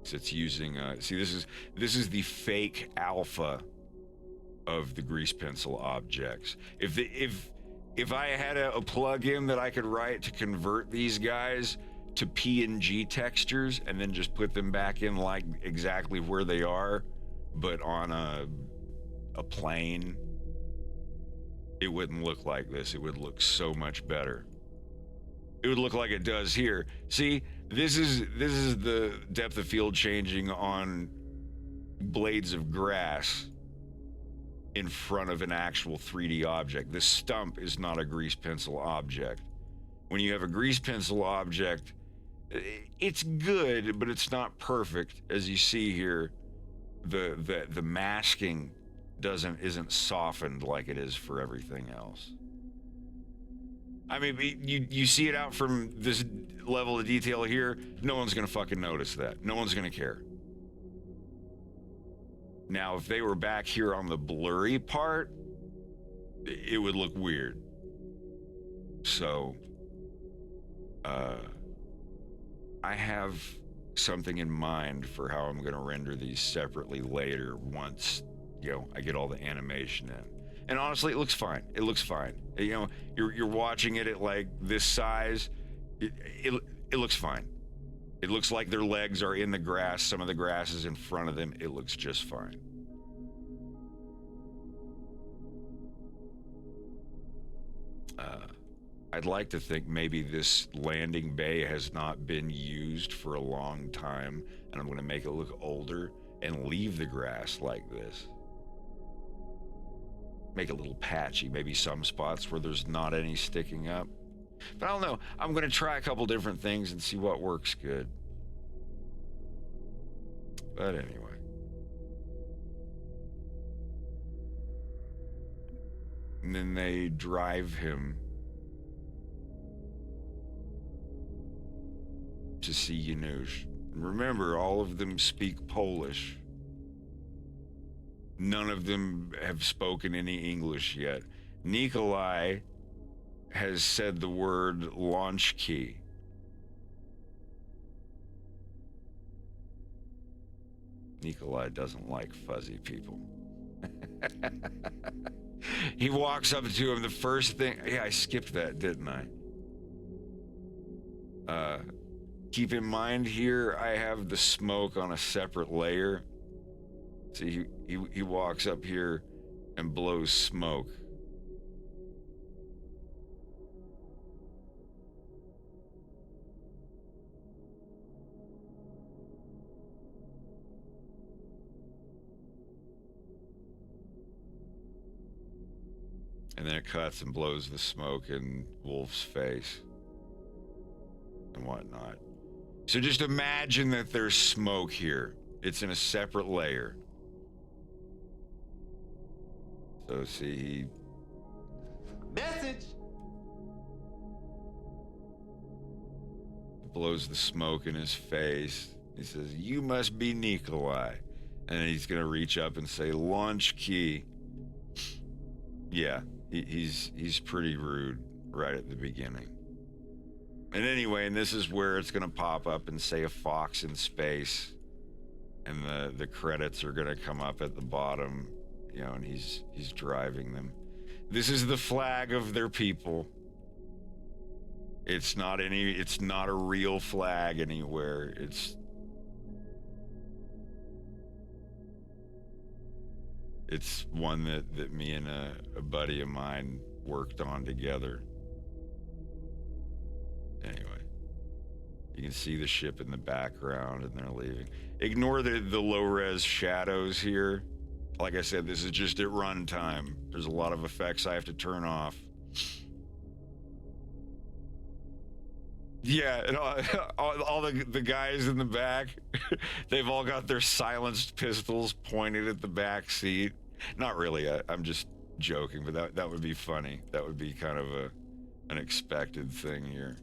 So it's using see, this is the fake alpha of the grease pencil objects. If I had a plugin that I could write to convert these guys to PNG textures and then just put them back in like exactly where they are, but on a plane, it wouldn't look like this. It would look so much better. It would look like it does here. See, this is the depth of field changing on blades of grass in front of an actual 3D object. This stump is not a grease pencil object. When you have a grease pencil object, it's good, but it's not perfect. As you see here, the masking isn't softened like it is for everything else. I mean, you see it out from this level of detail here, no one's gonna fucking notice that. No one's gonna care. Now, if they were back here on the blurry part, it would look weird. So, I have something in mind for how I'm gonna render these separately later once, I get all the animation in. And honestly, it looks fine. It looks fine. You're watching it at like this size. It looks fine. It looks like their legs are in the grass. Some of the grass is in front of them. It looks just fine. I'd like to think maybe this landing bay has not been used for a long time, and I'm going to make it look older and leave the grass like this. Make it a little patchy, maybe some spots where there's not any sticking up. But I don't know. I'm going to try a couple different things and see what works good. But anyway. And then they drive him to see Janusz. Remember, all of them speak Polish. None of them have spoken any English yet. Nikolai has said the word launch key. Nikolai doesn't like fuzzy people. He walks up to him, the first thing... Yeah, I skipped that, didn't I? Keep in mind here, I have the smoke on a separate layer. See, he walks up here and blows smoke. And then it cuts and blows the smoke in Wolf's face and whatnot. So just imagine that there's smoke here. It's in a separate layer. So see, he Message. blows the smoke in his face. He says, "You must be Nikolai." And then he's gonna reach up and say, "Launch key." Yeah, he's pretty rude right at the beginning. And anyway, and this is where it's gonna pop up and say a fox in space, and the credits are gonna come up at the bottom, and he's driving them. This is the flag of their people. It's not a real flag anywhere. It's one that me and a buddy of mine worked on together. Anyway, You can see the ship in the background, and they're leaving. Ignore the low-res shadows here. Like I said, this is just at runtime. There's a lot of effects I have to turn off. Yeah, and all the guys in the back, they've all got their silenced pistols pointed at the back seat. Not really, I'm just joking, but that would be funny. That would be kind of an expected thing here.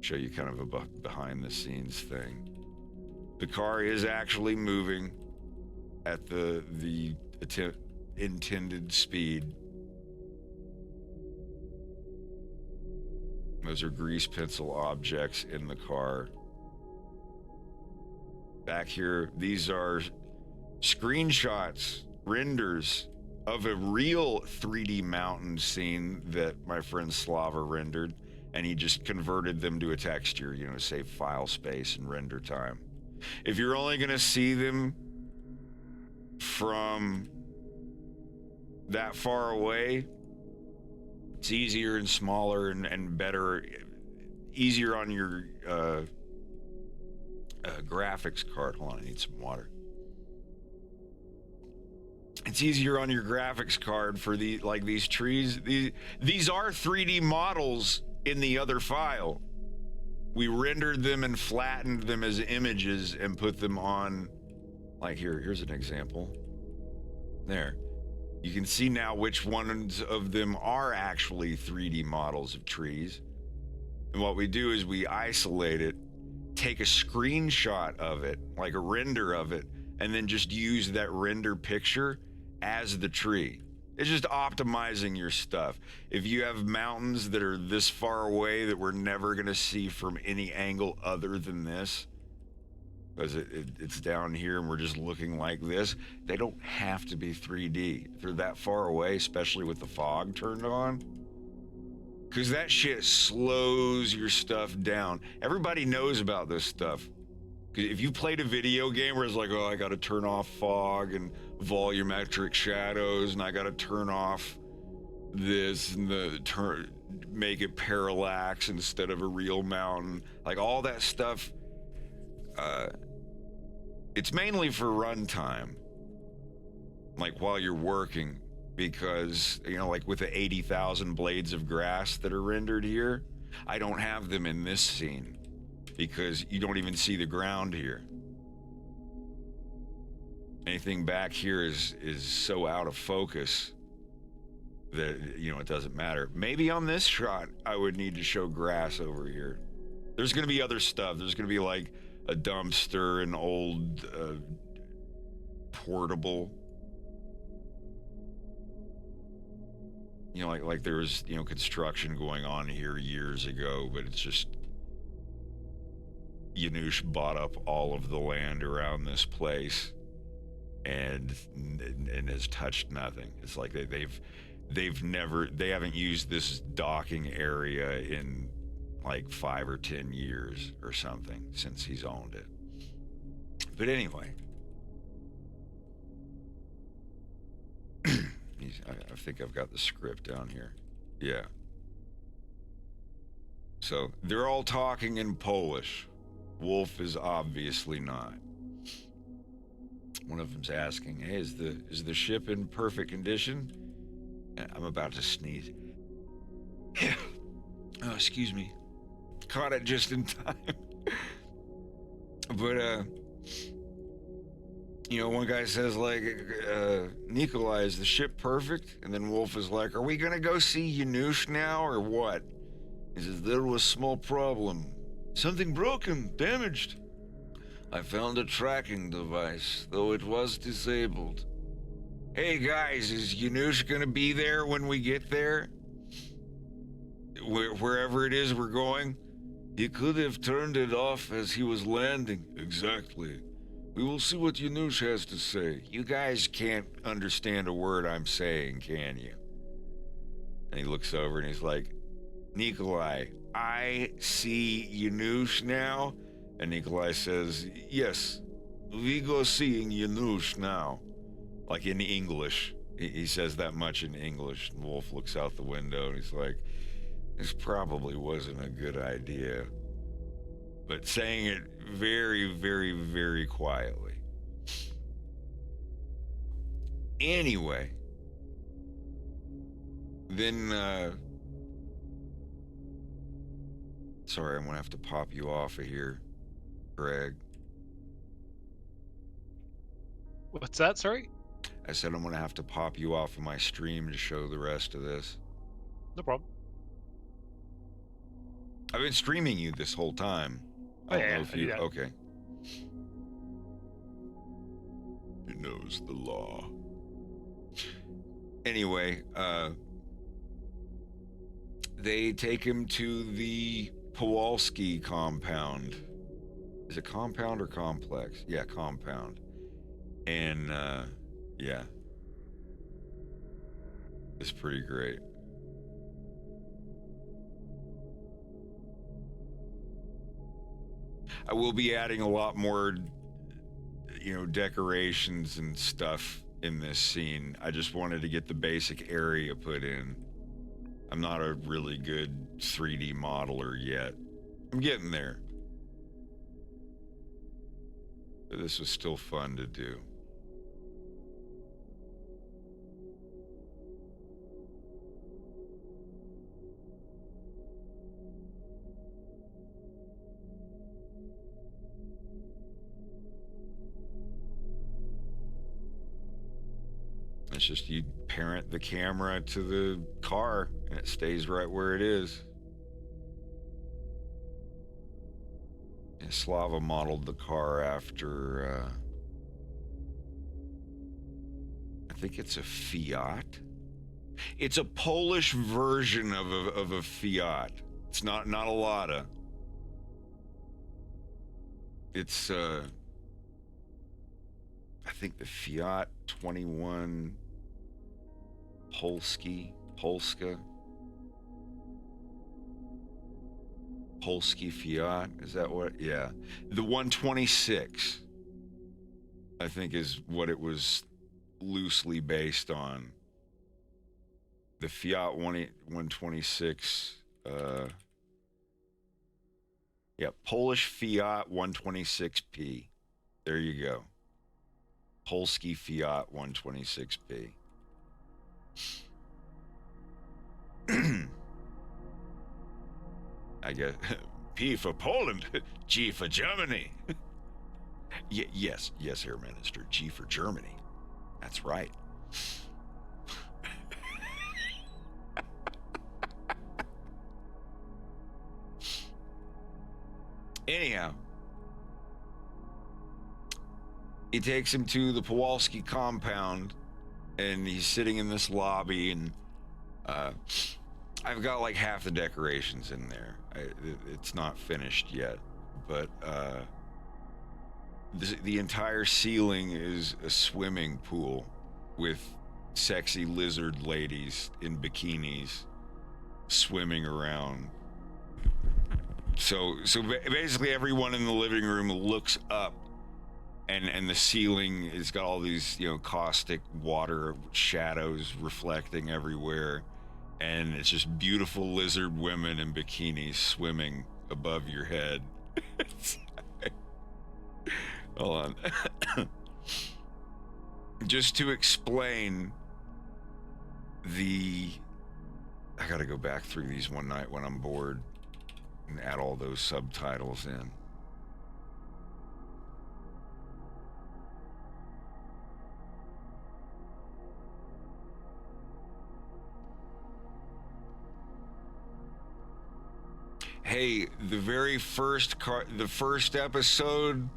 Show you kind of a behind the scenes thing. The car is actually moving at the intended speed. Those are grease pencil objects in the car. Back here, these are screenshots, renders of a real 3D mountain scene that my friend Slava rendered, and he just converted them to a texture, you know, to save file space and render time. If you're only gonna see them from that far away, it's easier and smaller and better, easier on your graphics card. Hold on, I need some water. It's easier on your graphics card for these trees. These are 3D models in the other file. We rendered them and flattened them as images and put them on, like here's an example. There. You can see now which ones of them are actually 3D models of trees. And what we do is we isolate it, take a screenshot of it, like a render of it, and then just use that render picture as the tree. It's just optimizing your stuff. If you have mountains that are this far away that we're never gonna see from any angle other than this, because it's down here and we're just looking like this, they don't have to be 3D. If they're that far away, especially with the fog turned on, because that shit slows your stuff down. Everybody knows about this stuff. If you played a video game where it's like, oh, I gotta turn off fog and volumetric shadows, and I gotta turn off this and make it parallax instead of a real mountain, like all that stuff, it's mainly for runtime, like while you're working, because, you know, like with the 80,000 blades of grass that are rendered here, I don't have them in this scene because you don't even see the ground here. Anything back here is so out of focus that, you know, it doesn't matter. Maybe on this shot, I would need to show grass over here. There's gonna be other stuff. There's gonna be like a dumpster, an old portable, you know, like there was, you know, construction going on here years ago, but it's just Yanush bought up all of the land around this place and has touched nothing. It's like they haven't used this docking area in like 5 or 10 years or something since he's owned it. But anyway, I think I've got the script down here. Yeah. So they're all talking in Polish. Wolf is obviously not. One of them's asking, hey, is the ship in perfect condition? I'm about to sneeze. Yeah. Oh, excuse me. Caught it just in time. But, you know, one guy says, like, Nikolai, is the ship perfect? And then Wolf is like, are we gonna go see Yanush now, or what? He says, there was a small problem. Something broken, damaged. I found a tracking device, though it was disabled. Hey guys, is Yanush gonna be there when we get there? Wherever it is we're going? He could have turned it off as he was landing. Exactly. We will see what Yanush has to say. You guys can't understand a word I'm saying, can you? And he looks over and he's like, Nikolai, I see Yanush now? And Nikolai says, yes, we go seeing Yanush now. Like in English. He says that much in English. And Wolf looks out the window and he's like, This probably wasn't a good idea. But saying it very, very, very quietly. Anyway. Then, sorry, I'm gonna have to pop you off of here, Greg. What's that? Sorry? I said I'm gonna have to pop you off of my stream to show the rest of this. No problem. I've been streaming you this whole time. Oh, I don't yeah, know if I do you. that. Okay. He knows the law. Anyway, they take him to the Kowalski compound. Is it compound or complex? Yeah, compound. And, yeah. It's pretty great. I will be adding a lot more, you know, decorations and stuff in this scene. I just wanted to get the basic area put in. I'm not a really good 3D modeler yet. I'm getting there. But this was still fun to do. It's just you parent the camera to the car and it stays right where it is. And Slava modeled the car after, I think it's a Fiat. It's a Polish version of a Fiat. It's not a Lada. It's, I think the Fiat 21 Polska. Polski Fiat, is that what? Yeah. The 126, I think, is what it was loosely based on. The Fiat 126, yeah, Polish Fiat 126P. There you go. Polski Fiat 126P. I guess P for Poland, G for Germany. Yes, Herr Minister, G for Germany. That's right. Anyhow, he takes him to the Kowalski compound, and he's sitting in this lobby, and I've got like half the decorations in there. It's not finished yet, but the entire ceiling is a swimming pool with sexy lizard ladies in bikinis swimming around. So basically everyone in the living room looks up, and the ceiling has got all these, you know, caustic water shadows reflecting everywhere, and it's just beautiful lizard women in bikinis swimming above your head. Hold on. Just to explain I gotta go back through these one night when I'm bored and add all those subtitles in. Hey, the very first episode,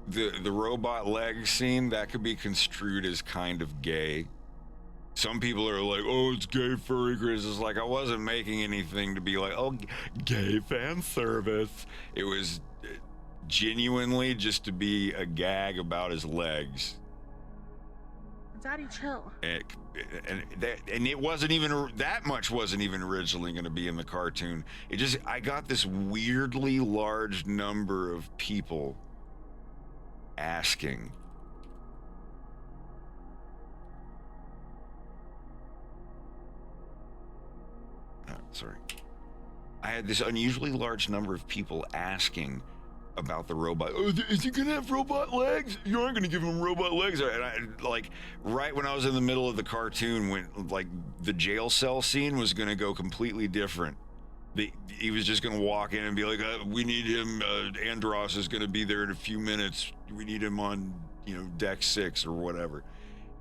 the robot leg scene, that could be construed as kind of gay. Some people are like, oh, it's gay furry Chris. It's like, I wasn't making anything to be like, oh, gay fan service. It was genuinely just to be a gag about his legs. Daddy, chill. And it wasn't even, that much wasn't even originally going to be in the cartoon. I got this weirdly large number of people asking. sorry. I had this unusually large number of people asking about the robot. Oh, is he gonna have robot legs? You aren't gonna give him robot legs. And I, like, right when I was in the middle of the cartoon, when like the jail cell scene was gonna go completely different. He was just gonna walk in and be like, "We need him. Andros is gonna be there in a few minutes. We need him on, deck 6 or whatever."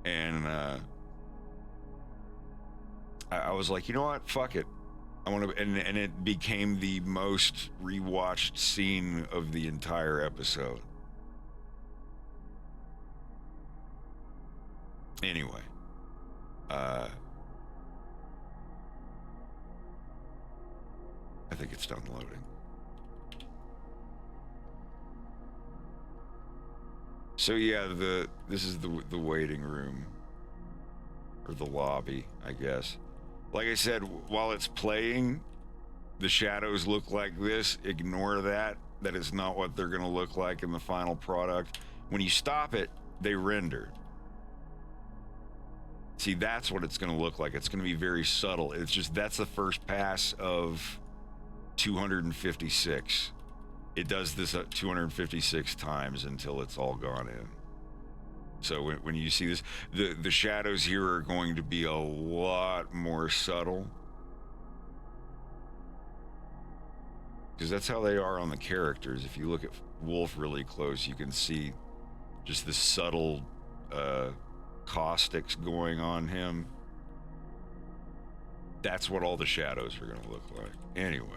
And I was like, you know what? Fuck it. I want to, and it became the most rewatched scene of the entire episode. Anyway, I think it's done loading. So yeah, this is the waiting room, or the lobby, I guess. Like I said, while it's playing, the shadows look like this. Ignore that. That is not what they're going to look like in the final product. When you stop it, they render. See, that's what it's going to look like. It's going to be very subtle. It's just, that's the first pass of 256. It does this 256 times until it's all gone in. So when you see this, the shadows here are going to be a lot more subtle. Because that's how they are on the characters. If you look at Wolf really close, you can see just the subtle caustics going on him. That's what all the shadows are going to look like. Anyway.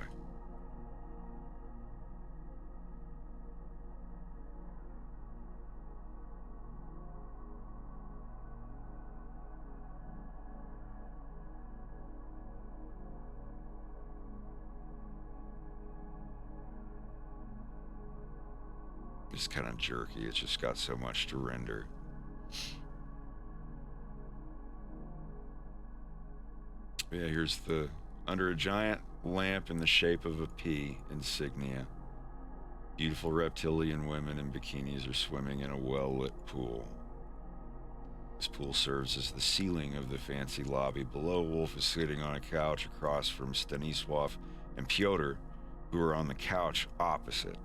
It's kind of jerky. It's just got so much to render. Yeah, here's the under a giant lamp in the shape of a P insignia. Beautiful reptilian women in bikinis are swimming in a well-lit pool. This pool serves as the ceiling of the fancy lobby. Below, Wolf is sitting on a couch across from Stanisław and Piotr, who are on the couch opposite.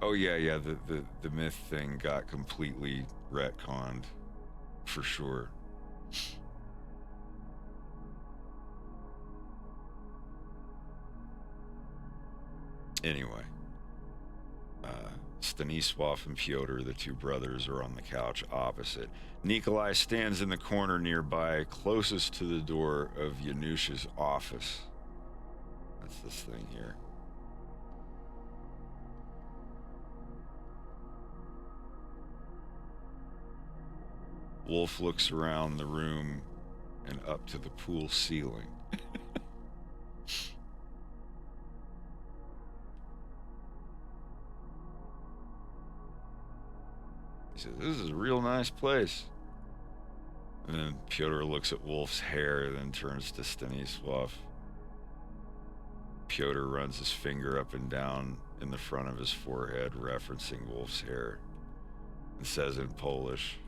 Oh yeah, the myth thing got completely retconned, for sure. Anyway, Stanisław and Piotr, the two brothers, are on the couch opposite. Nikolai stands in the corner nearby, closest to the door of Yanush's office. That's this thing here. Wolf looks around the room and up to the pool ceiling. He says, "This is a real nice place." And then Piotr looks at Wolf's hair, then turns to Stanisław. Piotr runs his finger up and down in the front of his forehead, referencing Wolf's hair, and says in Polish,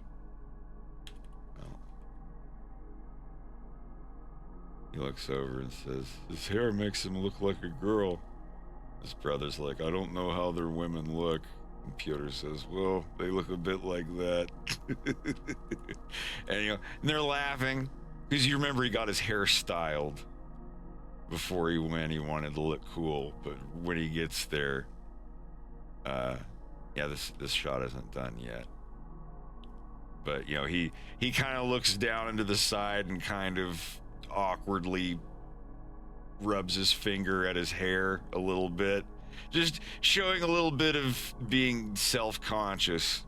he looks over and says, "His hair makes him look like a girl." His brother's like, "I don't know how their women look." And Piotr says, "Well, they look a bit like that." And, and they're laughing because you remember he got his hair styled before he went. He wanted to look cool, but when he gets there, yeah, this shot isn't done yet. But he kind of looks down into the side and kind of awkwardly rubs his finger at his hair a little bit, just showing a little bit of being self-conscious.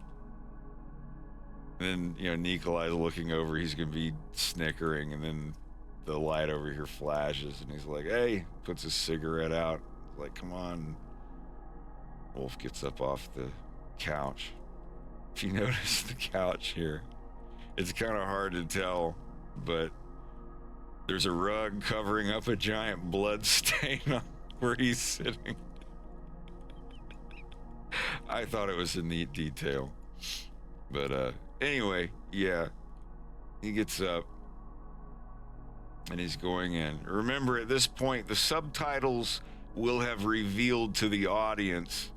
And then Nikolai's looking over, he's gonna be snickering, and then the light over here flashes and he's like, "Hey," puts his cigarette out, like, "Come on." Wolf gets up off the couch. If you notice the couch here, it's kind of hard to tell, but there's a rug covering up a giant blood stain on where he's sitting. I thought it was a neat detail. But anyway, yeah. He gets up and he's going in. Remember, at this point, the subtitles will have revealed to the audience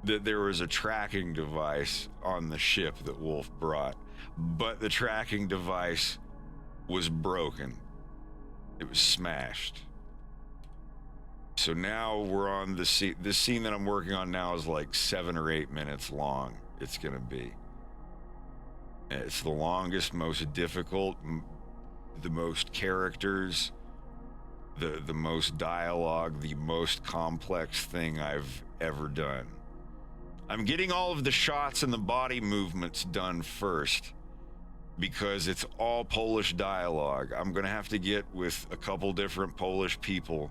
that there was a tracking device on the ship that Wolf brought, but the tracking device was broken. It was smashed. So now we're on the scene. This scene that I'm working on now is like 7 or 8 minutes long. It's gonna be. It's the longest, most difficult, the most characters, the most dialogue, the most complex thing I've ever done. I'm getting all of the shots and the body movements done first because it's all Polish dialogue. I'm gonna have to get with a couple different Polish people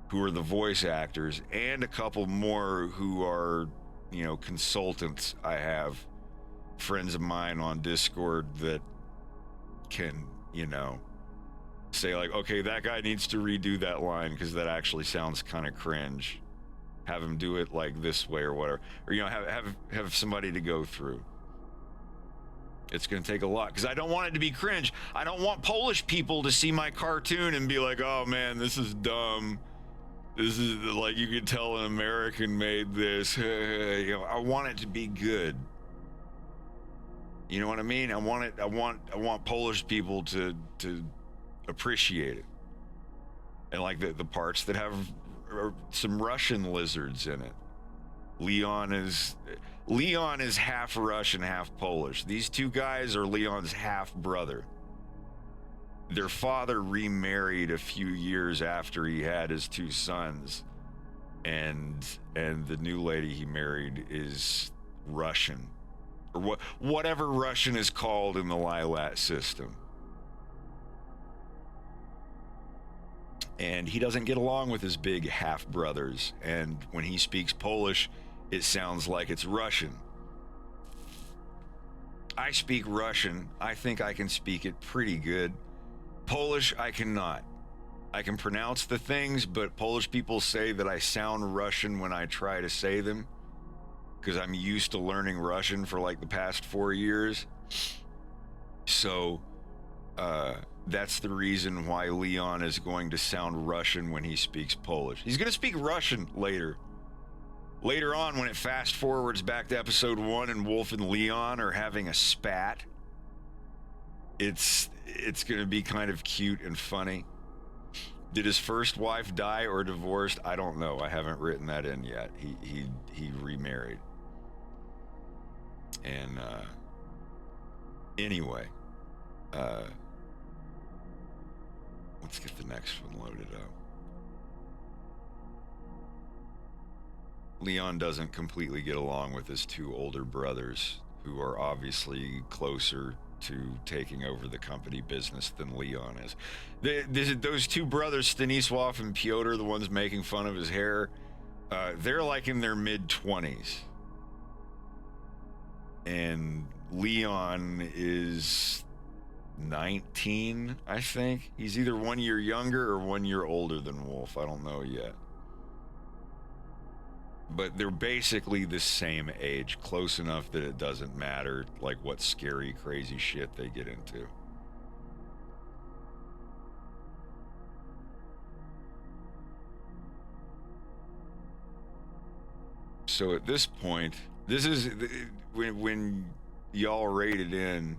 who are the voice actors and a couple more who are, you know, consultants. I have friends of mine on Discord that can, you know, say like, okay, that guy needs to redo that line because that actually sounds kind of cringe. Have him do it like this way or whatever, or, you know, have somebody to go through. It's going to take a lot because I don't want it to be cringe. I don't want Polish people to see my cartoon and be like, oh man, this is dumb. This is like, you can tell an American made this. You know, I want it to be good. You know what I mean? I want Polish people to appreciate it. And like the parts that have some Russian lizards in it. Leon is half Russian, half Polish. These two guys are Leon's half brother. Their father remarried a few years after he had his 2 sons, and the new lady he married is Russian, or whatever Russian is called in the Lilat system. And he doesn't get along with his big half brothers, and when he speaks Polish, it sounds like it's Russian. I speak Russian. I think I can speak it pretty good. Polish, I cannot. I can pronounce the things, but Polish people say that I sound Russian when I try to say them, because I'm used to learning Russian for like the past 4 years. So, that's the reason why Leon is going to sound Russian when he speaks Polish. He's going to speak Russian later. Later on, when it fast forwards back to episode 1 and Wolf and Leon are having a spat, it's going to be kind of cute and funny. Did his first wife die or divorced? I don't know. I haven't written that in yet. He remarried. And anyway, let's get the next one loaded up. Leon doesn't completely get along with his 2 older brothers, who are obviously closer to taking over the company business than Leon is. Those 2 brothers, Stanisław and Piotr, the ones making fun of his hair, they're like in their mid-20s. And Leon is 19, I think. He's either 1 year younger or 1 year older than Wolf. I don't know yet. But they're basically the same age, close enough that it doesn't matter, like, what scary, crazy shit they get into. So at this point, this is when y'all rated in.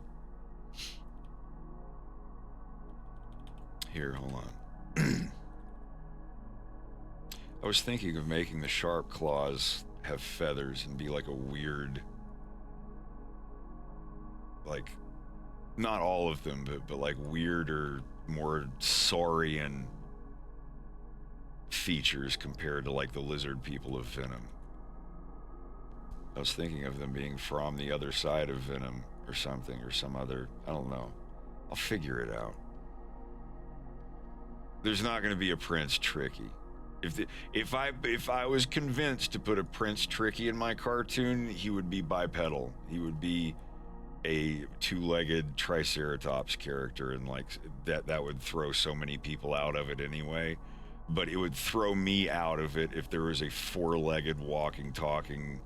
Here, hold on. I was thinking of making the sharp claws have feathers and be like a weird, like, not all of them, but like weirder, more saurian features compared to like the lizard people of Venom. I was thinking of them being from the other side of Venom or something, or some other, I don't know. I'll figure it out. There's not going to be a Prince Tricky. If I was convinced to put a Prince Tricky in my cartoon, he would be bipedal. He would be a 2-legged Triceratops character, and like that would throw so many people out of it anyway. But it would throw me out of it if there was a 4-legged walking, talking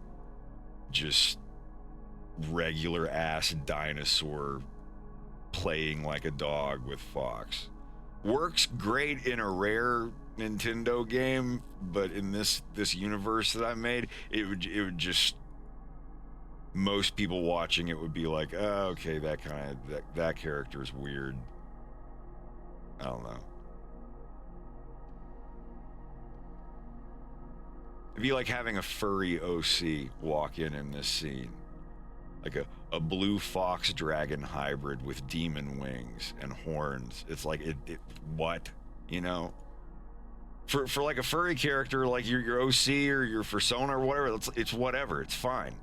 just regular ass dinosaur playing like a dog with Fox. Works great in a rare Nintendo game, but in this universe that I made, it would just, most people watching it would be like, oh, okay, that character is weird. I don't know. It'd be like having a furry OC walk in this scene. Like a blue fox dragon hybrid with demon wings and horns. It's like, what? You know? For like a furry character, like your OC or your persona or whatever, it's whatever. It's fine.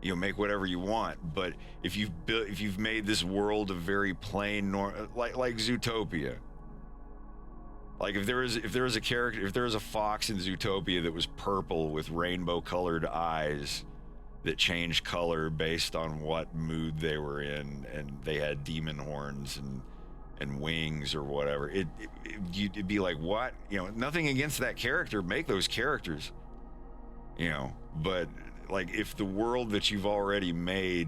You know, make whatever you want. But if you've made this world a very plain, like Zootopia. Like if there was a character, if there was a fox in Zootopia that was purple with rainbow-colored eyes that changed color based on what mood they were in, and they had demon horns and wings or whatever, you'd be like, what? You know, nothing against that character. Make those characters. You know, but like if the world that you've already made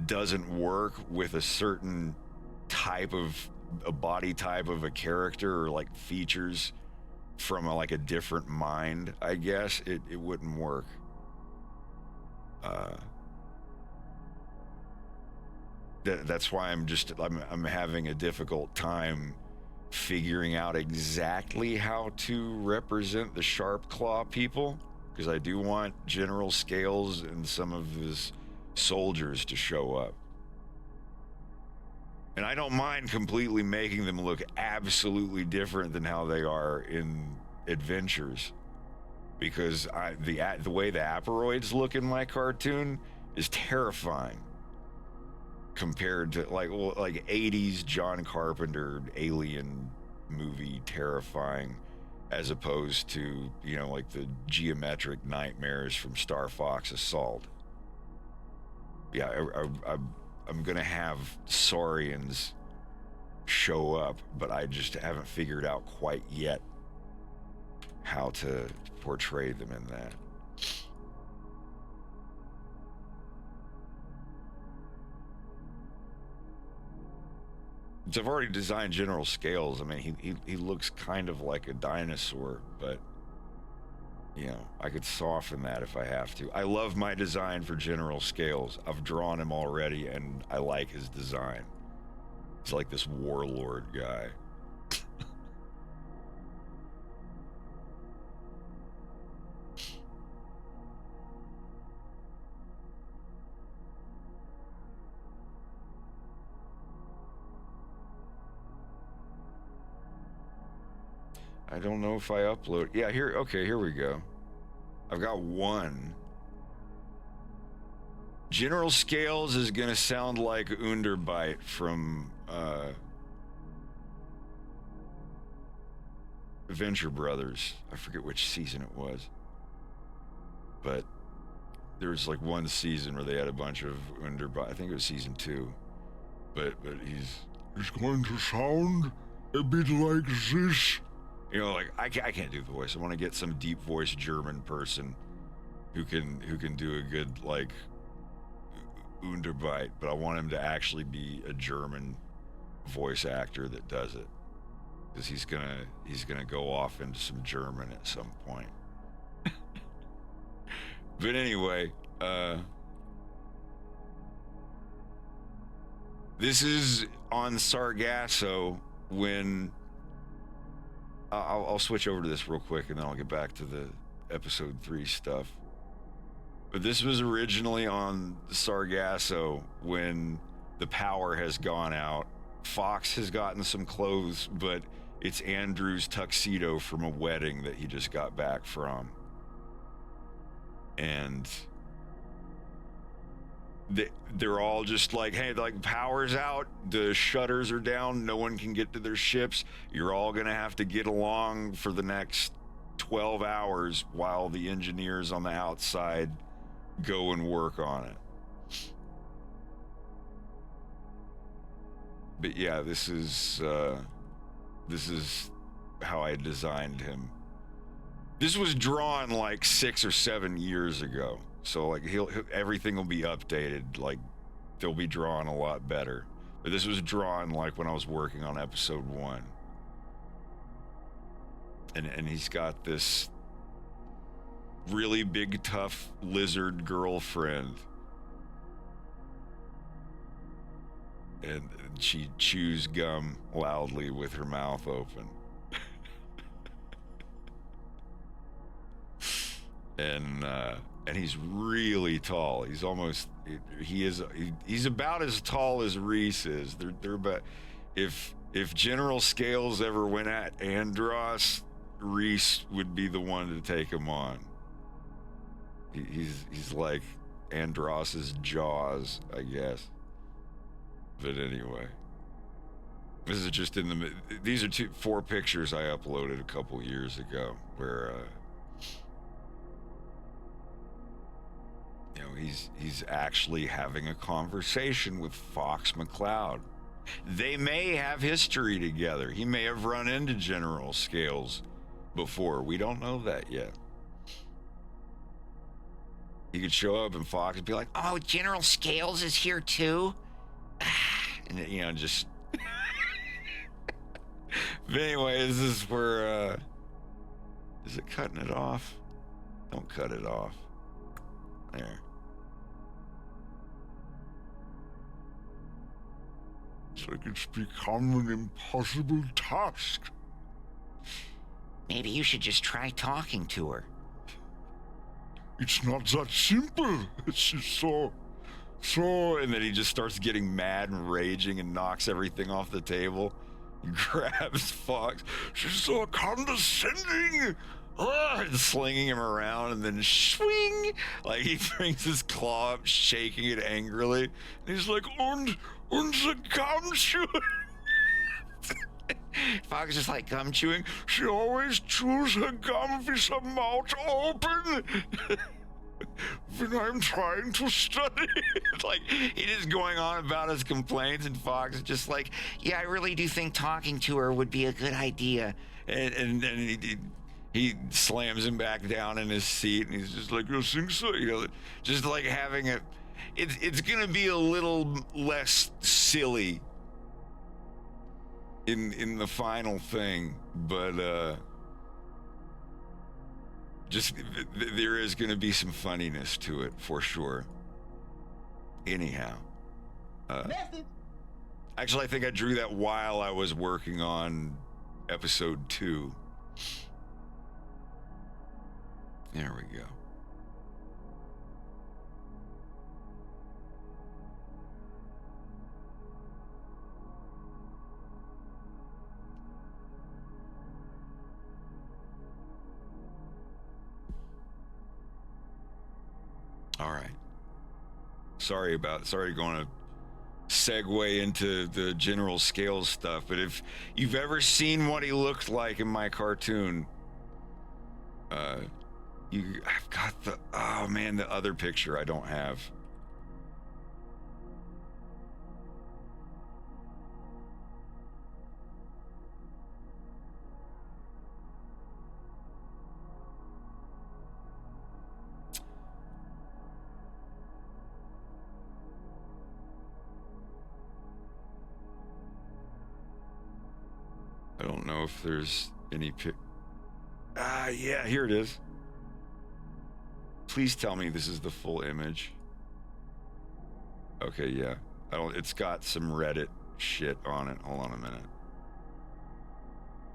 doesn't work with a certain type of a body type of a character or like features from a different mind, I guess it wouldn't work. That's why I'm having a difficult time figuring out exactly how to represent the Sharp Claw people, because I do want General Scales and some of his soldiers to show up. And I don't mind completely making them look absolutely different than how they are in Adventures, because the way the Aperoids look in my cartoon is terrifying compared to like 80s John Carpenter alien movie terrifying, as opposed to, you know, like the geometric nightmares from Star Fox Assault. Yeah, I'm gonna have Saurians show up, but I just haven't figured out quite yet how to portray them in that. So I've already designed General Scales. I mean, he looks kind of like a dinosaur, but you know, I could soften that if I have to. I love my design for General Scales. I've drawn him already, and I like his design. He's like this warlord guy. I don't know if I upload. Yeah, here we go. I've got one. General Scales is gonna sound like Underbite from Venture Brothers. I forget which season it was, but there was like one season where they had a bunch of Underbite. I think it was season 2, but he's going to sound a bit like this. You know, like I can't do the voice. I want to get some deep voice German person who can do a good like Underbite, but I want him to actually be a German voice actor that does it, because he's gonna go off into some German at some point. But anyway, this is on Sargasso when. I'll switch over to this real quick, and then I'll get back to the episode 3 stuff. But this was originally on Sargasso when the power has gone out. Fox has gotten some clothes, but it's Andrew's tuxedo from a wedding that he just got back from. And they're all just like, hey, like, power's out, the shutters are down, no one can get to their ships, you're all gonna have to get along for the next 12 hours while the engineers on the outside go and work on it. But yeah, this is how I designed him. This was drawn like 6 or 7 years ago. So like everything will be updated. Like they'll be drawn a lot better. But this was drawn like when I was working on episode 1. And he's got this really big, tough lizard girlfriend. And she chews gum loudly with her mouth open. And he's really tall. He's almost he's about as tall as Reese is. They're about, if General Scales ever went at Andros, Reese would be the one to take him on. He's like Andros's Jaws, I guess. But anyway, this is just in the. These are 4 pictures I uploaded a couple years ago, where you know, he's actually having a conversation with Fox McCloud. They may have history together. He may have run into General Scales before. We don't know that yet. He could show up and Fox would be like, Oh, General Scales is here too? and you know, just. But anyway, this is where. Is it cutting it off? Don't cut it off. There. It's like it's become an impossible task. Maybe you should just try talking to her. It's not that simple. She's so... And then he just starts getting mad and raging and knocks everything off the table. He grabs Fox. She's so condescending. And slinging him around, and then swing, like he brings his claw up, shaking it angrily. And he's like, und the gum chewing. Fox is just like gum chewing. She always chews her gum with her mouth open. When I'm trying to study. It's like he is going on about his complaints, and Fox is just like, Yeah, I really do think talking to her would be a good idea. and he slams him back down in his seat, and he's just like, you think so? You know, just like having it. It's gonna be a little less silly in the final thing, but just there is gonna be some funniness to it for sure. Anyhow, actually, I think I drew that while I was working on episode 2. There we go. All right. Sorry going to segue into the General Scales stuff, but if you've ever seen what he looked like in my cartoon, I've got the other picture I don't have. I don't know if there's any yeah, here it is. Please tell me this is the full image. Okay, yeah. It's got some Reddit shit on it. Hold on a minute.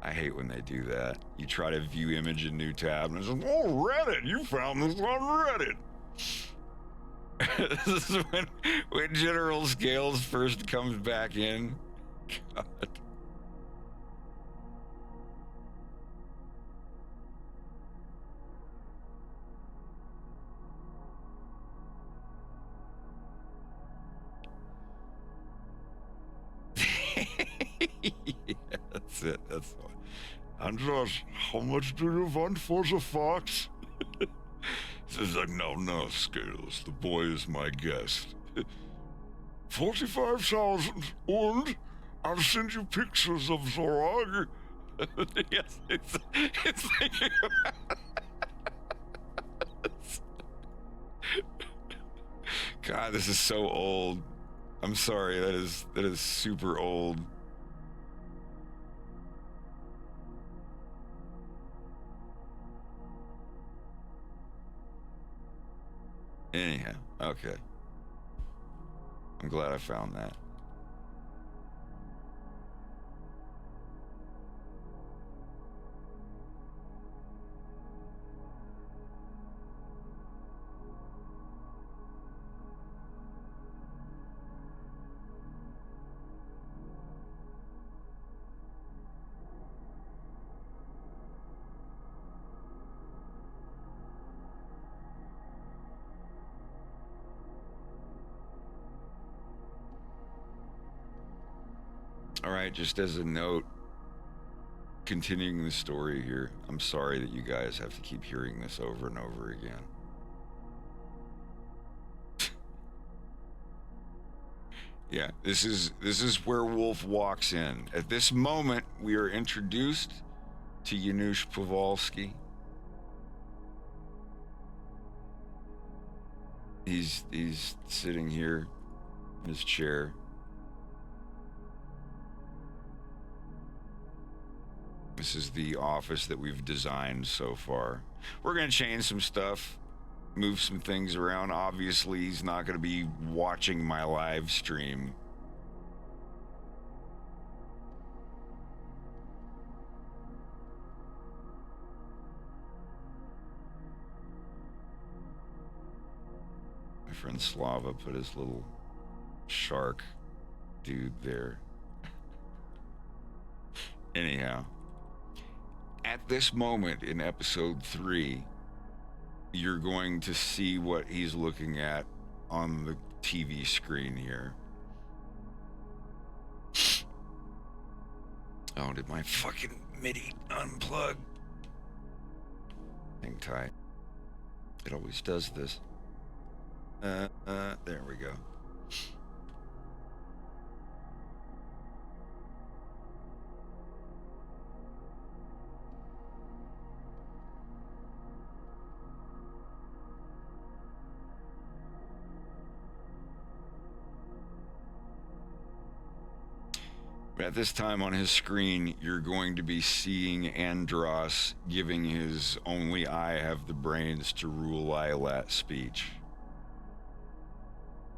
I hate when they do that. You try to view image in new tab and it's like, oh, Reddit, you found this on Reddit. This is when General Scales first comes back in. God. Yeah, that's it. That's what. Andros, how much do you want for the fox? He's like, no, Scales. The boy is my guest. 45,000, and I'll send you pictures of Zorag. Yes, it's thinking about God, this is so old. I'm sorry, that is super old. Anyhow, okay. I'm glad I found that. All right, just as a note, continuing the story here, I'm sorry that you guys have to keep hearing this over and over again. Yeah, this is where Wolf walks in. At this moment, we are introduced to Janusz Powalski. He's sitting here in his chair. This is the office that we've designed so far. We're going to change some stuff, move some things around. Obviously, he's not going to be watching my live stream. My friend Slava put his little shark dude there. Anyhow. At this moment in episode 3, you're going to see what he's looking at on the TV screen here. Oh, did my fucking MIDI unplug? Hang tight. It always does this. There we go. At this time on his screen, you're going to be seeing Andros giving his "only I have the brains to rule Lilat" speech.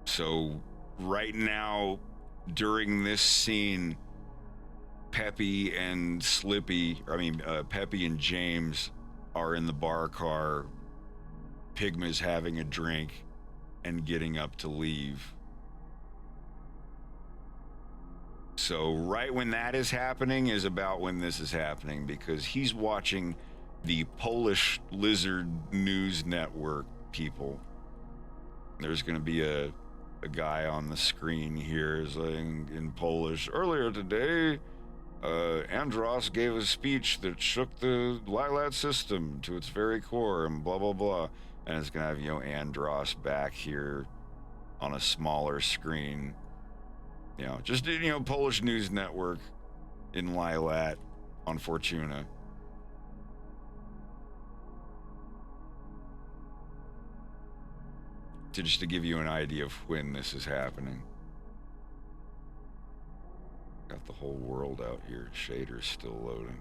So right now, during this scene, Peppy and Peppy and James are in the bar car. Pigma's having a drink and getting up to leave. So right when that is happening is about when this is happening, because he's watching the Polish Lizard News Network people. There's going to be a guy on the screen here saying in Polish, "Earlier today, Andros gave a speech that shook the Lilat system to its very core," and blah, blah, blah. And it's going to have, Andros back here on a smaller screen. Just, Polish News Network in Lilat on Fortuna. Just to give you an idea of when this is happening. Got the whole world out here. Shader's still loading.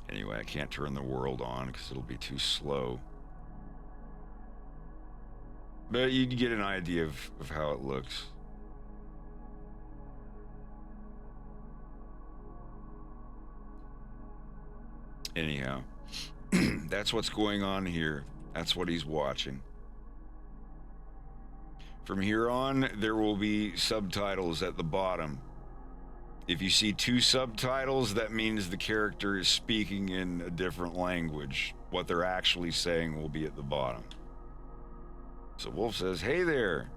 Anyway, I can't turn the world on because it'll be too slow. But you get an idea of how it looks. Anyhow, that's what's going on here. That's what he's watching. From here on, there will be subtitles at the bottom. If you see 2 subtitles, that means the character is speaking in a different language. What they're actually saying will be at the bottom. So Wolf says, "Hey there."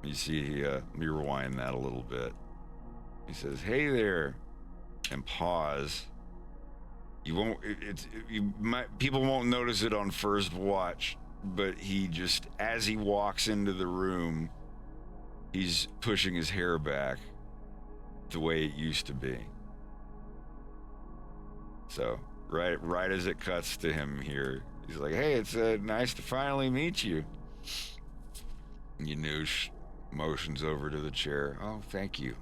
You see, let me rewind that a little bit. He says, "Hey there." and pause. You won't. People won't notice it on first watch, but he just, as he walks into the room, he's pushing his hair back the way it used to be. So right as it cuts to him here, he's like, "Hey, it's nice to finally meet you." Yanush motions over to the chair. "Oh, thank you.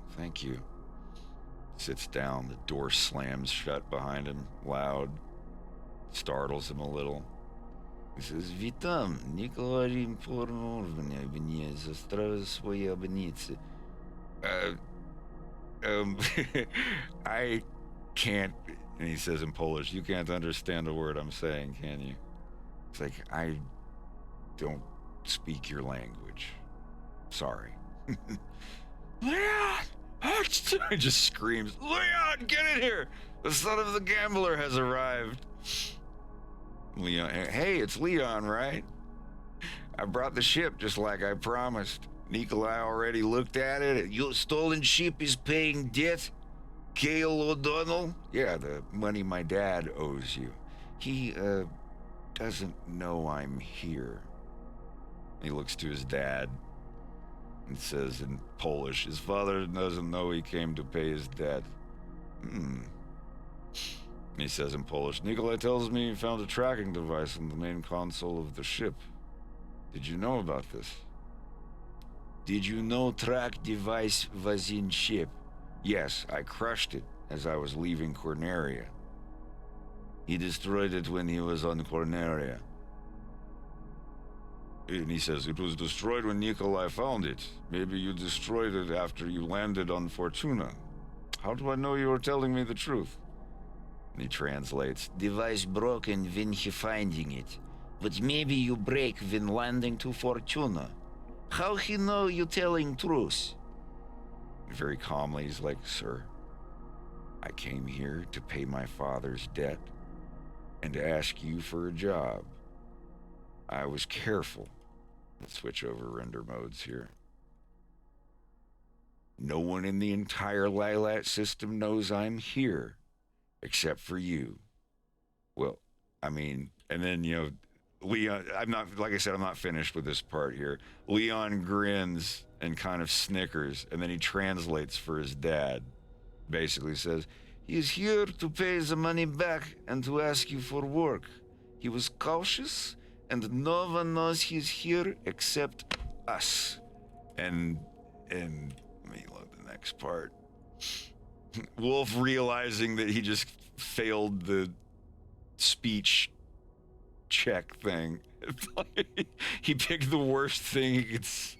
Sits down. The door slams shut behind him, loud. Startles him a little. He says, "Witam, Nikola Rimpornovny, mnie zastrały swoje abonice." I can't, and he says in Polish, "You can't understand a word I'm saying, can you?" It's like, "I don't speak your language. Sorry." "Leon!" He just screams, "Leon, get in here! The son of the gambler has arrived." Leon, "Hey, it's Leon, right? I brought the ship just like I promised. Nikolai already looked at it. Your stolen ship is paying debt? Cale O'Donnell?" "Yeah, the money my dad owes you. He, doesn't know I'm here." He looks to his dad and says in Polish, "His father doesn't know he came to pay his debt." He says in Polish, "Nikolai tells me he found a tracking device in the main console of the ship. Did you know about this?" "Did you know track device was in ship?" "Yes, I crushed it as I was leaving Corneria." "He destroyed it when he was on Corneria." And he says, "It was destroyed when Nikolai found it. Maybe you destroyed it after you landed on Fortuna. How do I know you are telling me the truth?" And he translates, "Device broken when he finding it. But maybe you break when landing to Fortuna. How he know you telling truth?" And very calmly, he's like, "Sir, I came here to pay my father's debt and to ask you for a job. I was careful." Let's switch over render modes here. "No one in the entire Lilat system knows I'm here, except for you." Well, I mean, and then, Leon, I'm not finished with this part here. Leon grins and kind of snickers, and then he translates for his dad. Basically says, "He's here to pay the money back and to ask you for work. He was cautious, and no one knows he's here except us." And let me load the next part. Wolf, realizing that he just failed the speech check thing, he picked the worst thing he could say.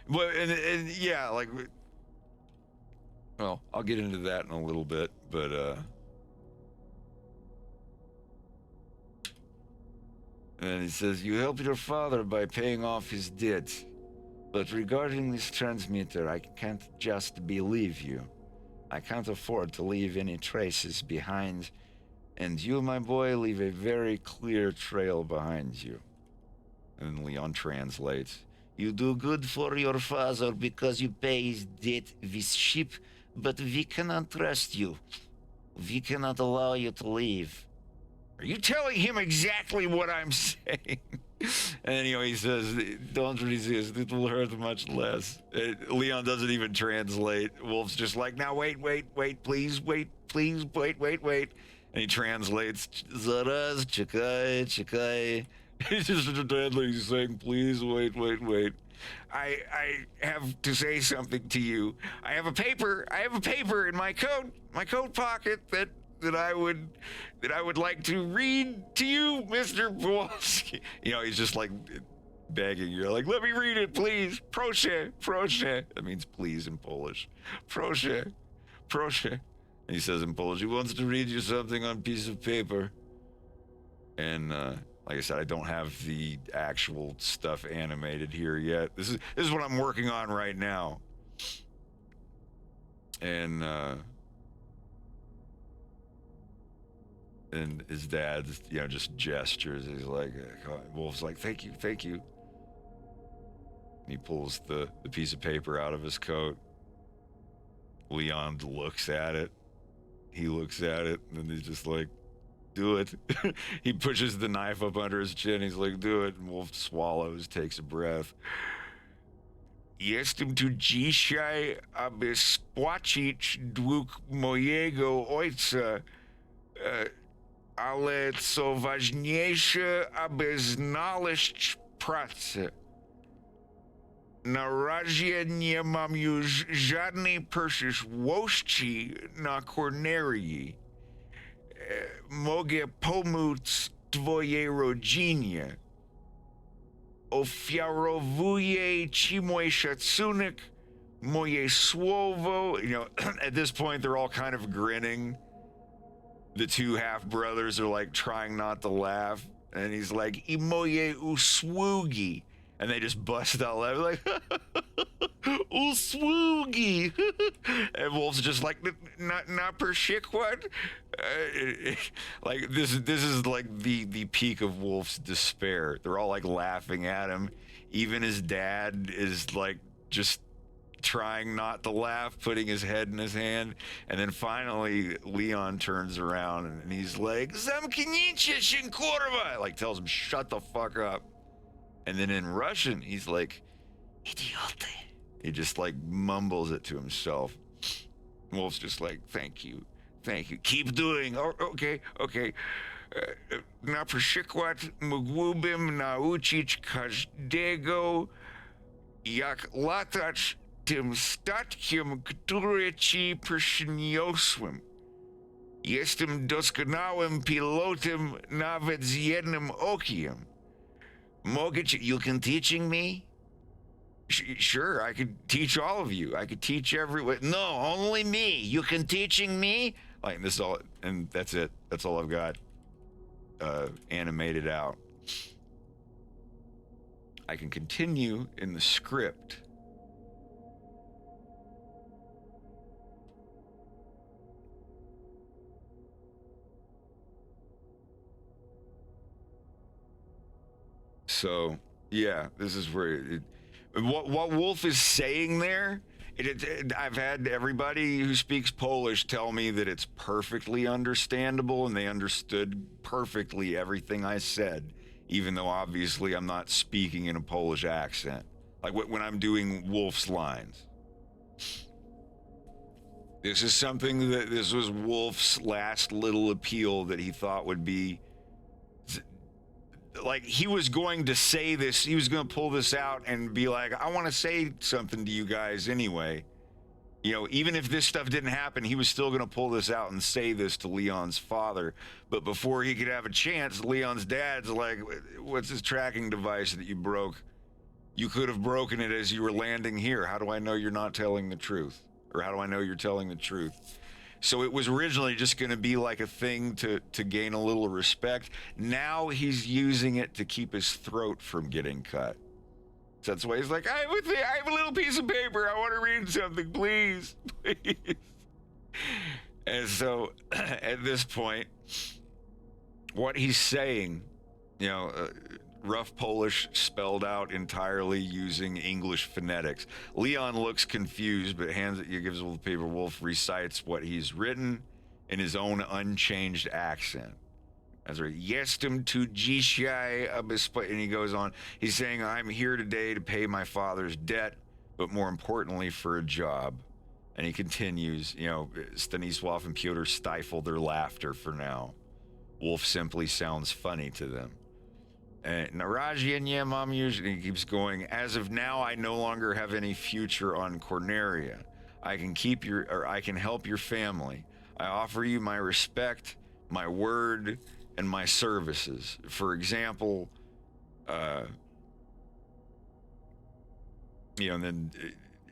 But and yeah, like, well, I'll get into that in a little bit, but and he says, "You helped your father by paying off his debt. But regarding this transmitter, I can't just believe you. I can't afford to leave any traces behind. And you, my boy, leave a very clear trail behind you." And Leon translates, "You do good for your father because you pay his debt with ship, but we cannot trust you. We cannot allow you to leave." "Are you telling him exactly what I'm saying?" And he says, "Don't resist, it will hurt much less." Leon doesn't even translate. Wolf's just like, "Now wait, please, wait. And he translates, "Zaraz, чекай." He's just he's saying, "Please, wait. I have to say something to you. I have a paper in my coat pocket that I would like to read to you, Mr. Kowalski." He's just like begging. You're like, "Let me read it, please. Proszę." That means please in Polish. Proszę. And he says in Polish, he wants to read you something on a piece of paper. And like I said, I don't have the actual stuff animated here yet. This is what I'm working on right now. And his dad, just gestures. He's like, Wolf's like, thank you. And he pulls the piece of paper out of his coat. Leon looks at it. He looks at it, and he's just like, do it. He pushes the knife up under his chin. He's like, do it. And Wolf swallows, takes a breath. Jestem tu dzisiaj, aby spłacić dług mojego ojca, ale co ważniejsze, aby znaleźć pracę. Na razie nie mam już żadnej przyszłości na Kornerii. Mogę pomóc twojej rodzinie. Ofiarowuję ci mój szacunek, moje słowo. You know, at this point, they're all kind of grinning. The two half-brothers are like trying not to laugh. And he's like, I moje usługi. And they just bust out laughing like, usługi. And Wolf's just like, not per shikwa. Like this is like the peak of Wolf's despair. They're all like laughing at him. Even his dad is like just trying not to laugh, putting his head in his hand. And then finally Leon turns around and he's like, Zamknijcie się, kurwa! Like tells him, shut the fuck up. And then in Russian, he's like, idiote. He just like mumbles it to himself. Wolf's just like, thank you. Keep doing. Oh, okay. Na przykład mógłbym nauczyć każdego, jak latać tym statkiem, który ci przyniosłem. Jestem doskonałym pilotem nawet z jednym okiem. You can teaching me? Sure, I could teach all of you. I could teach everyone. No, only me. You can teaching me? Like this all, and that's it. That's all I've got animated out. I can continue in the script. So, yeah, this is where what Wolf is saying there. I've had everybody who speaks Polish tell me that it's perfectly understandable and they understood perfectly everything I said, even though obviously I'm not speaking in a Polish accent. Like when I'm doing Wolf's lines. This is something this was Wolf's last little appeal that he thought would be. Like he was going to say this, he was going to pull this out and be like, I want to say something to you guys anyway. You know, even if this stuff didn't happen, he was still going to pull this out and say this to Leon's father. But before he could have a chance, Leon's dad's like, what's this tracking device that you broke? You could have broken it as you were landing here. How do I know you're not telling the truth? Or how do I know you're telling the truth? So it was originally just going to be like a thing to gain a little respect. Now he's using it to keep his throat from getting cut. So that's why he's like, I have a little piece of paper. I want to read something, please. Please. And so at this point, what he's saying, you know, rough Polish spelled out entirely using English phonetics. Leon looks confused, but gives the paper. Wolf recites what he's written in his own unchanged accent. That's right. Jestem tu dzisiaj, and he goes on. He's saying, I'm here today to pay my father's debt, but more importantly, for a job. And he continues, you know, Stanisław and Pyotr stifle their laughter for now. Wolf simply sounds funny to them. And Narajian Mom usually keeps going. As of now, I no longer have any future on Corneria. I can help your family. I offer you my respect, my word, and my services. For example, you know, and then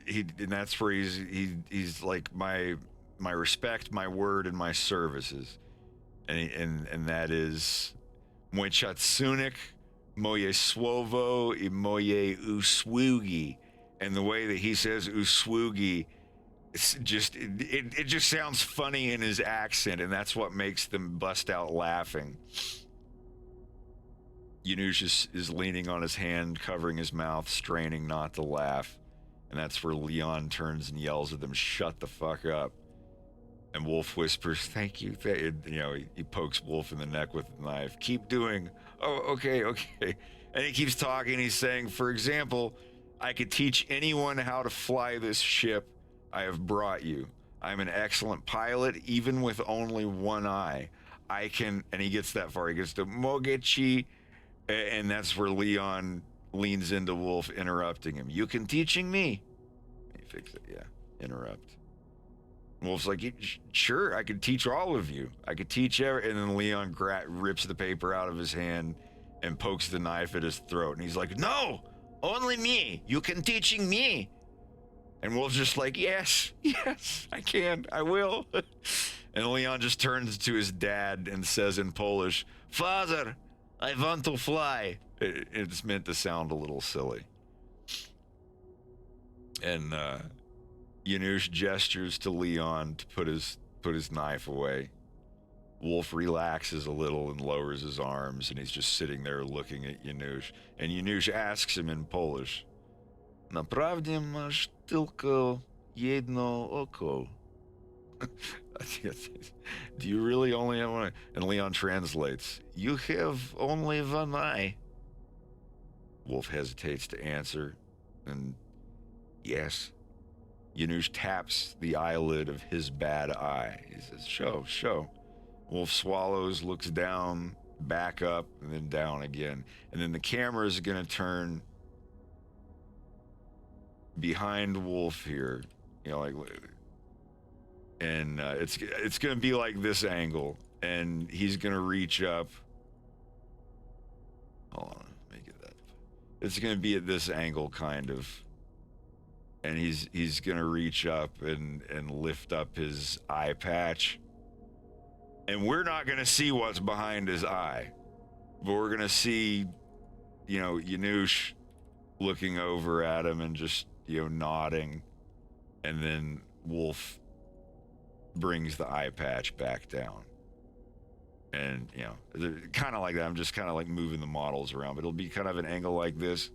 and that's where he's like my respect, my word, and my services, and that is mój szacunek, moje słowo I moje usługi. And the way that he says usługi, it just sounds funny in his accent, and that's what makes them bust out laughing. Janusz is leaning on his hand, covering his mouth, straining not to laugh. And that's where Leon turns and yells at them, "Shut the fuck up." And Wolf whispers, "Thank you." He pokes Wolf in the neck with the knife. "Keep doing." "Oh, okay. And he keeps talking. He's saying, "For example, I could teach anyone how to fly this ship I have brought you. I'm an excellent pilot, even with only one eye. I can," and he gets that far. He gets to Mogechi, and that's where Leon leans into Wolf, interrupting him. "You can teaching me." He fixed it, yeah. Interrupt. Wolf's like, "Sure, I could teach all of you. I could teach and then Leon rips the paper out of his hand and pokes the knife at his throat. And he's like, "No, only me. You can teaching me." And Wolf's just like, yes, I can. I will." And Leon just turns to his dad and says in Polish, "Father, I want to fly." It's meant to sound a little silly. And Yanush gestures to Leon to put his knife away. Wolf relaxes a little and lowers his arms, and he's just sitting there looking at Yanush. And Yanush asks him in Polish, "Naprawdę masz tylko jedno oko?" "Do you really only have one?" And Leon translates, "You have only one eye." Wolf hesitates to answer, and yes. Yanush taps the eyelid of his bad eye. He says, Show. Wolf swallows, looks down, back up, and then down again. And then the camera is going to turn behind Wolf here, and it's going to be like this angle, and he's going to reach up. Hold on, make it that. It's going to be at this angle, kind of. And he's gonna reach up and lift up his eye patch, and we're not gonna see what's behind his eye, but we're gonna see, Yanush looking over at him and just nodding, and then Wolf brings the eye patch back down, and kind of like that. I'm just kind of like moving the models around, but it'll be kind of an angle like this.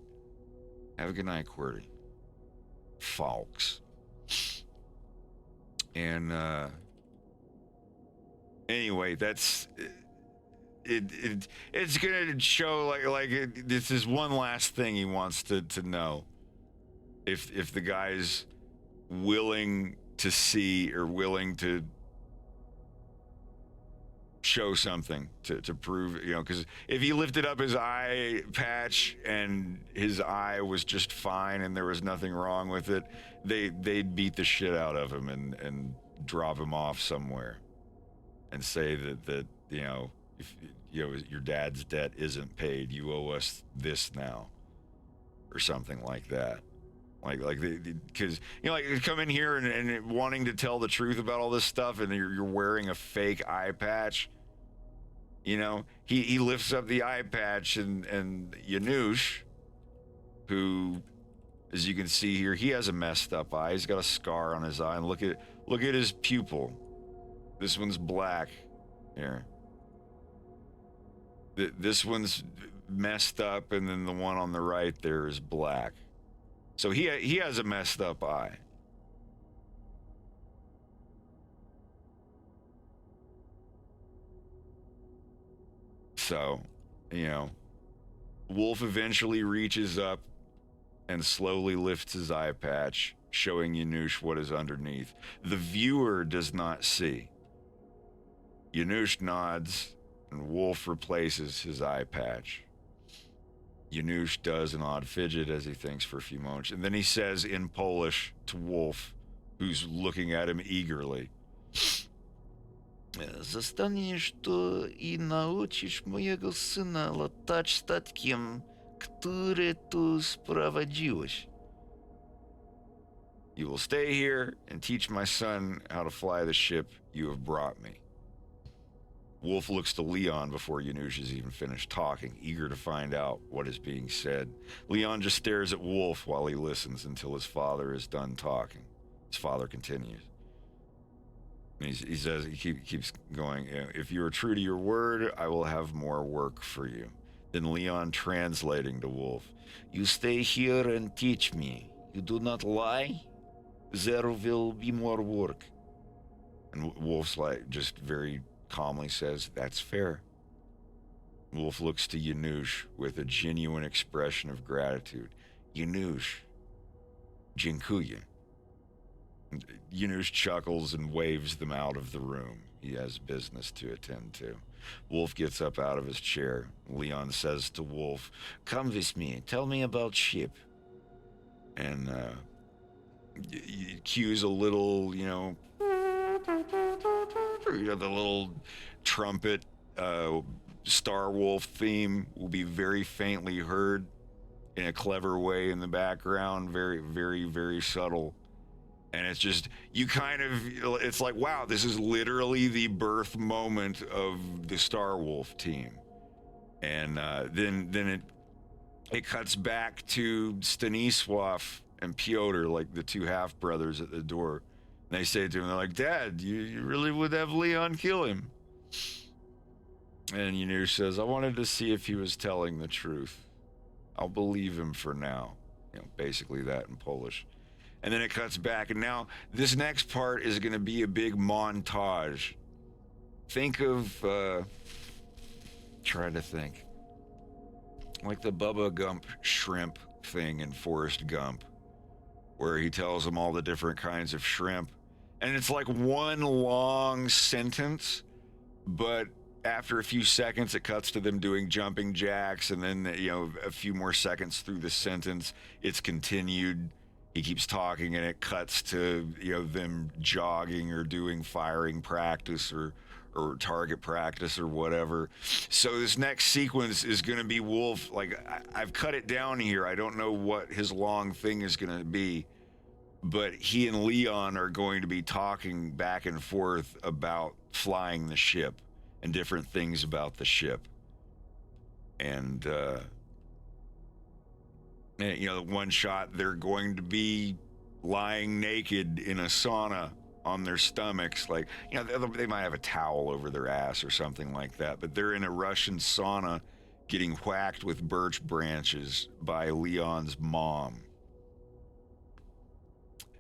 Have a good night, QWERTY. Fox. And anyway, that's it. It's gonna show like this is one last thing he wants to know. If the guy's willing to see or willing to show something to prove, because if he lifted up his eye patch and his eye was just fine and there was nothing wrong with it, they'd beat the shit out of him and drop him off somewhere and say that if your dad's debt isn't paid, you owe us this now, or something like that. Because you come in here and wanting to tell the truth about all this stuff, and you're wearing a fake eye patch. He lifts up the eye patch, and Yanush, who, as you can see here, he has a messed up eye. He's got a scar on his eye, and look at his pupil. This one's black. Here. This one's messed up, and then the one on the right there is black. So he has a messed up eye. So, Wolf eventually reaches up and slowly lifts his eye patch, showing Yanush what is underneath. The viewer does not see. Yanush nods, and Wolf replaces his eye patch. Yanush does an odd fidget as he thinks for a few moments, and then he says in Polish to Wolf, who's looking at him eagerly, Zostaniesz tu I nauczysz mojego syna latać statkiem, który tu sprowadziłeś. You will stay here and teach my son how to fly the ship you have brought me. Wolf looks to Leon before Yanush has even finished talking, eager to find out what is being said. Leon just stares at Wolf while he listens until his father is done talking. His father continues. And he says, he keeps going, if you are true to your word, I will have more work for you. Then Leon translating to Wolf. You stay here and teach me. You do not lie, there will be more work. And Wolf's like, just very calmly says, that's fair. Wolf looks to Yanush with a genuine expression of gratitude. Yanush, dziękuję. Yanush chuckles and waves them out of the room. He has business to attend to. Wolf gets up out of his chair. Leon says to Wolf, come with me, tell me about ship. And cues a little, the little trumpet Star Wolf theme will be very faintly heard in a clever way in the background, very, very, very subtle. And it's just, it's like, wow, this is literally the birth moment of the Star Wolf team. And then it cuts back to Stanisław and Piotr, like the two half-brothers at the door. And they say to him, they're like, Dad, you really would have Leon kill him? And Yanush says, I wanted to see if he was telling the truth. I'll believe him for now. Basically that in Polish. And then it cuts back, and now this next part is going to be a big montage. Think of, try to think, like the Bubba Gump shrimp thing in Forrest Gump, where he tells them all the different kinds of shrimp. And it's like one long sentence, but after a few seconds, it cuts to them doing jumping jacks, and then, a few more seconds through the sentence, it's continued. He keeps talking, and it cuts to, them jogging or doing firing practice or target practice or whatever. So this next sequence is going to be Wolf. Like, I've cut it down here. I don't know what his long thing is going to be, but he and Leon are going to be talking back and forth about flying the ship and different things about the ship. And, one shot, they're going to be lying naked in a sauna on their stomachs. Like, they might have a towel over their ass or something like that, but they're in a Russian sauna getting whacked with birch branches by Leon's mom.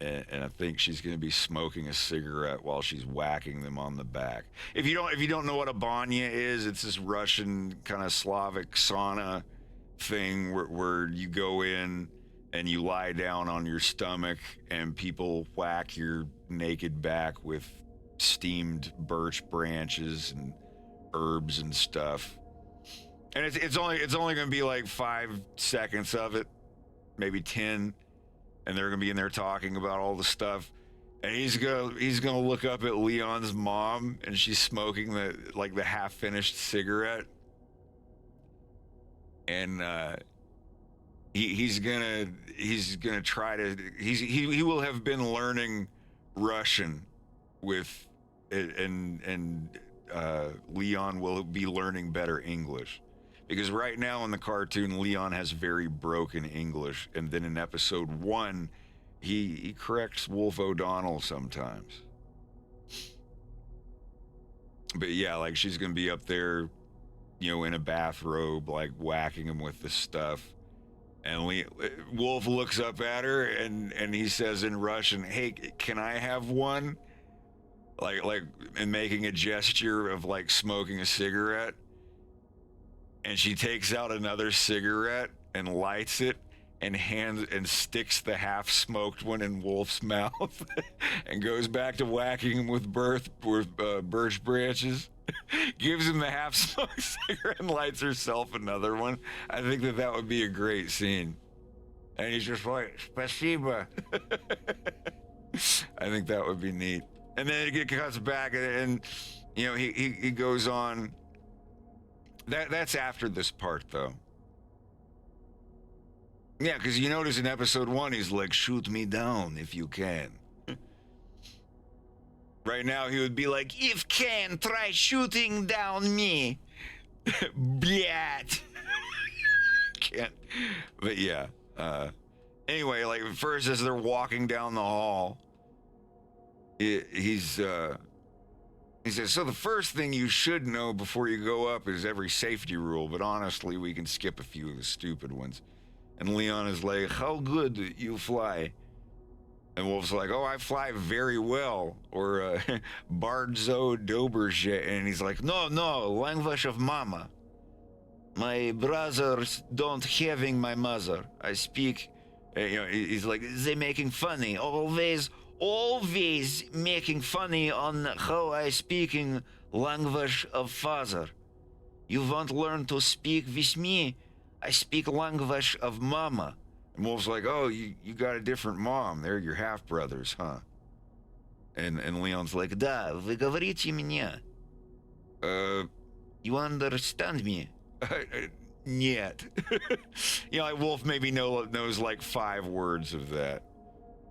And I think she's going to be smoking a cigarette while she's whacking them on the back. If you don't know what a banya is, it's this Russian kind of Slavic sauna thing where you go in and you lie down on your stomach and people whack your naked back with steamed birch branches and herbs and stuff. And it's only going to be like 5 seconds of it, maybe 10. And they're gonna be in there talking about all the stuff, and he's gonna look up at Leon's mom, and she's smoking the half-finished cigarette, and he will have been learning Russian with it, and Leon will be learning better English. Because right now in the cartoon, Leon has very broken English, and then in episode 1, he corrects Wolf O'Donnell sometimes. But yeah, like, she's gonna be up there, in a bathrobe, like whacking him with the stuff. And Wolf looks up at her and he says in Russian, "Hey, can I have one?" Like, and making a gesture of like smoking a cigarette. And she takes out another cigarette and lights it and sticks the half-smoked one in Wolf's mouth and goes back to whacking him with birch branches. Gives him the half-smoked cigarette and lights herself another one. I think that would be a great scene. And he's just like, "Spasiba." I think that would be neat. And then it cuts back and he goes on. That's after this part, though. Yeah, because you notice in episode 1, he's like, "Shoot me down if you can." Right now, he would be like, "If can, try shooting down me." Blять. Can't. But yeah. Anyway, like, first, as they're walking down the hall, he says, "So the first thing you should know before you go up is every safety rule, but honestly, we can skip a few of the stupid ones." And Leon is like, how good you fly? And Wolf's like, oh, I fly very well. Or Bardzo Doberje. And he's like, no, language of mama. My brothers don't having my mother. I speak, he's like, they making funny. Always making funny on how I speaking language of father. You won't learn to speak with me. I speak language of mama. And Wolf's like, oh, you got a different mom. They're your half-brothers, huh? And Leon's like, да, вы говорите меня. You understand me? Нет. Like Wolf maybe knows like 5 words of that.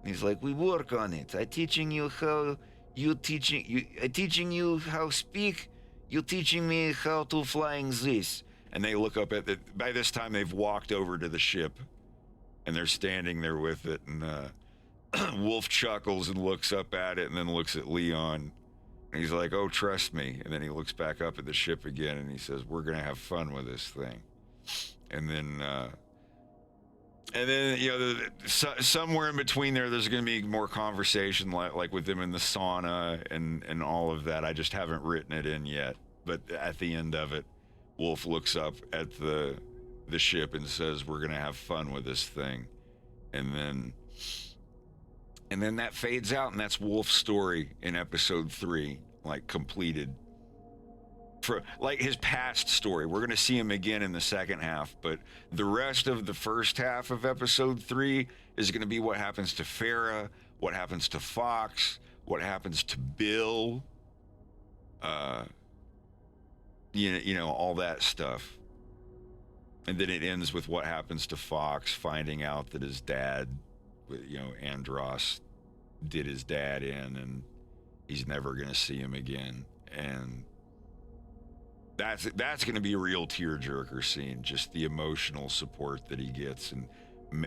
He's like, we work on it. I teaching you how speak. You teaching me how to flying this. And they look up at it. By this time, they've walked over to the ship, and they're standing there with it. And Wolf chuckles and looks up at it, and then looks at Leon. And he's like, oh, trust me. And then he looks back up at the ship again, and he says, we're going to have fun with this thing. And then somewhere in between there's going to be more conversation, like with them in the sauna and all of that. I just haven't written it in yet. But at the end of it, Wolf looks up at the ship and says, we're going to have fun with this thing. And then that fades out, and that's Wolf's story in episode 3, like completed. For like his past story. We're going to see him again in the second half, but the rest of the first half of episode 3 is going to be what happens to Farah, what happens to Fox, what happens to Bill, all that stuff. And then it ends with what happens to Fox finding out that his dad, Andros did his dad in, and he's never going to see him again. And that's going to be a real tearjerker scene, just the emotional support that he gets and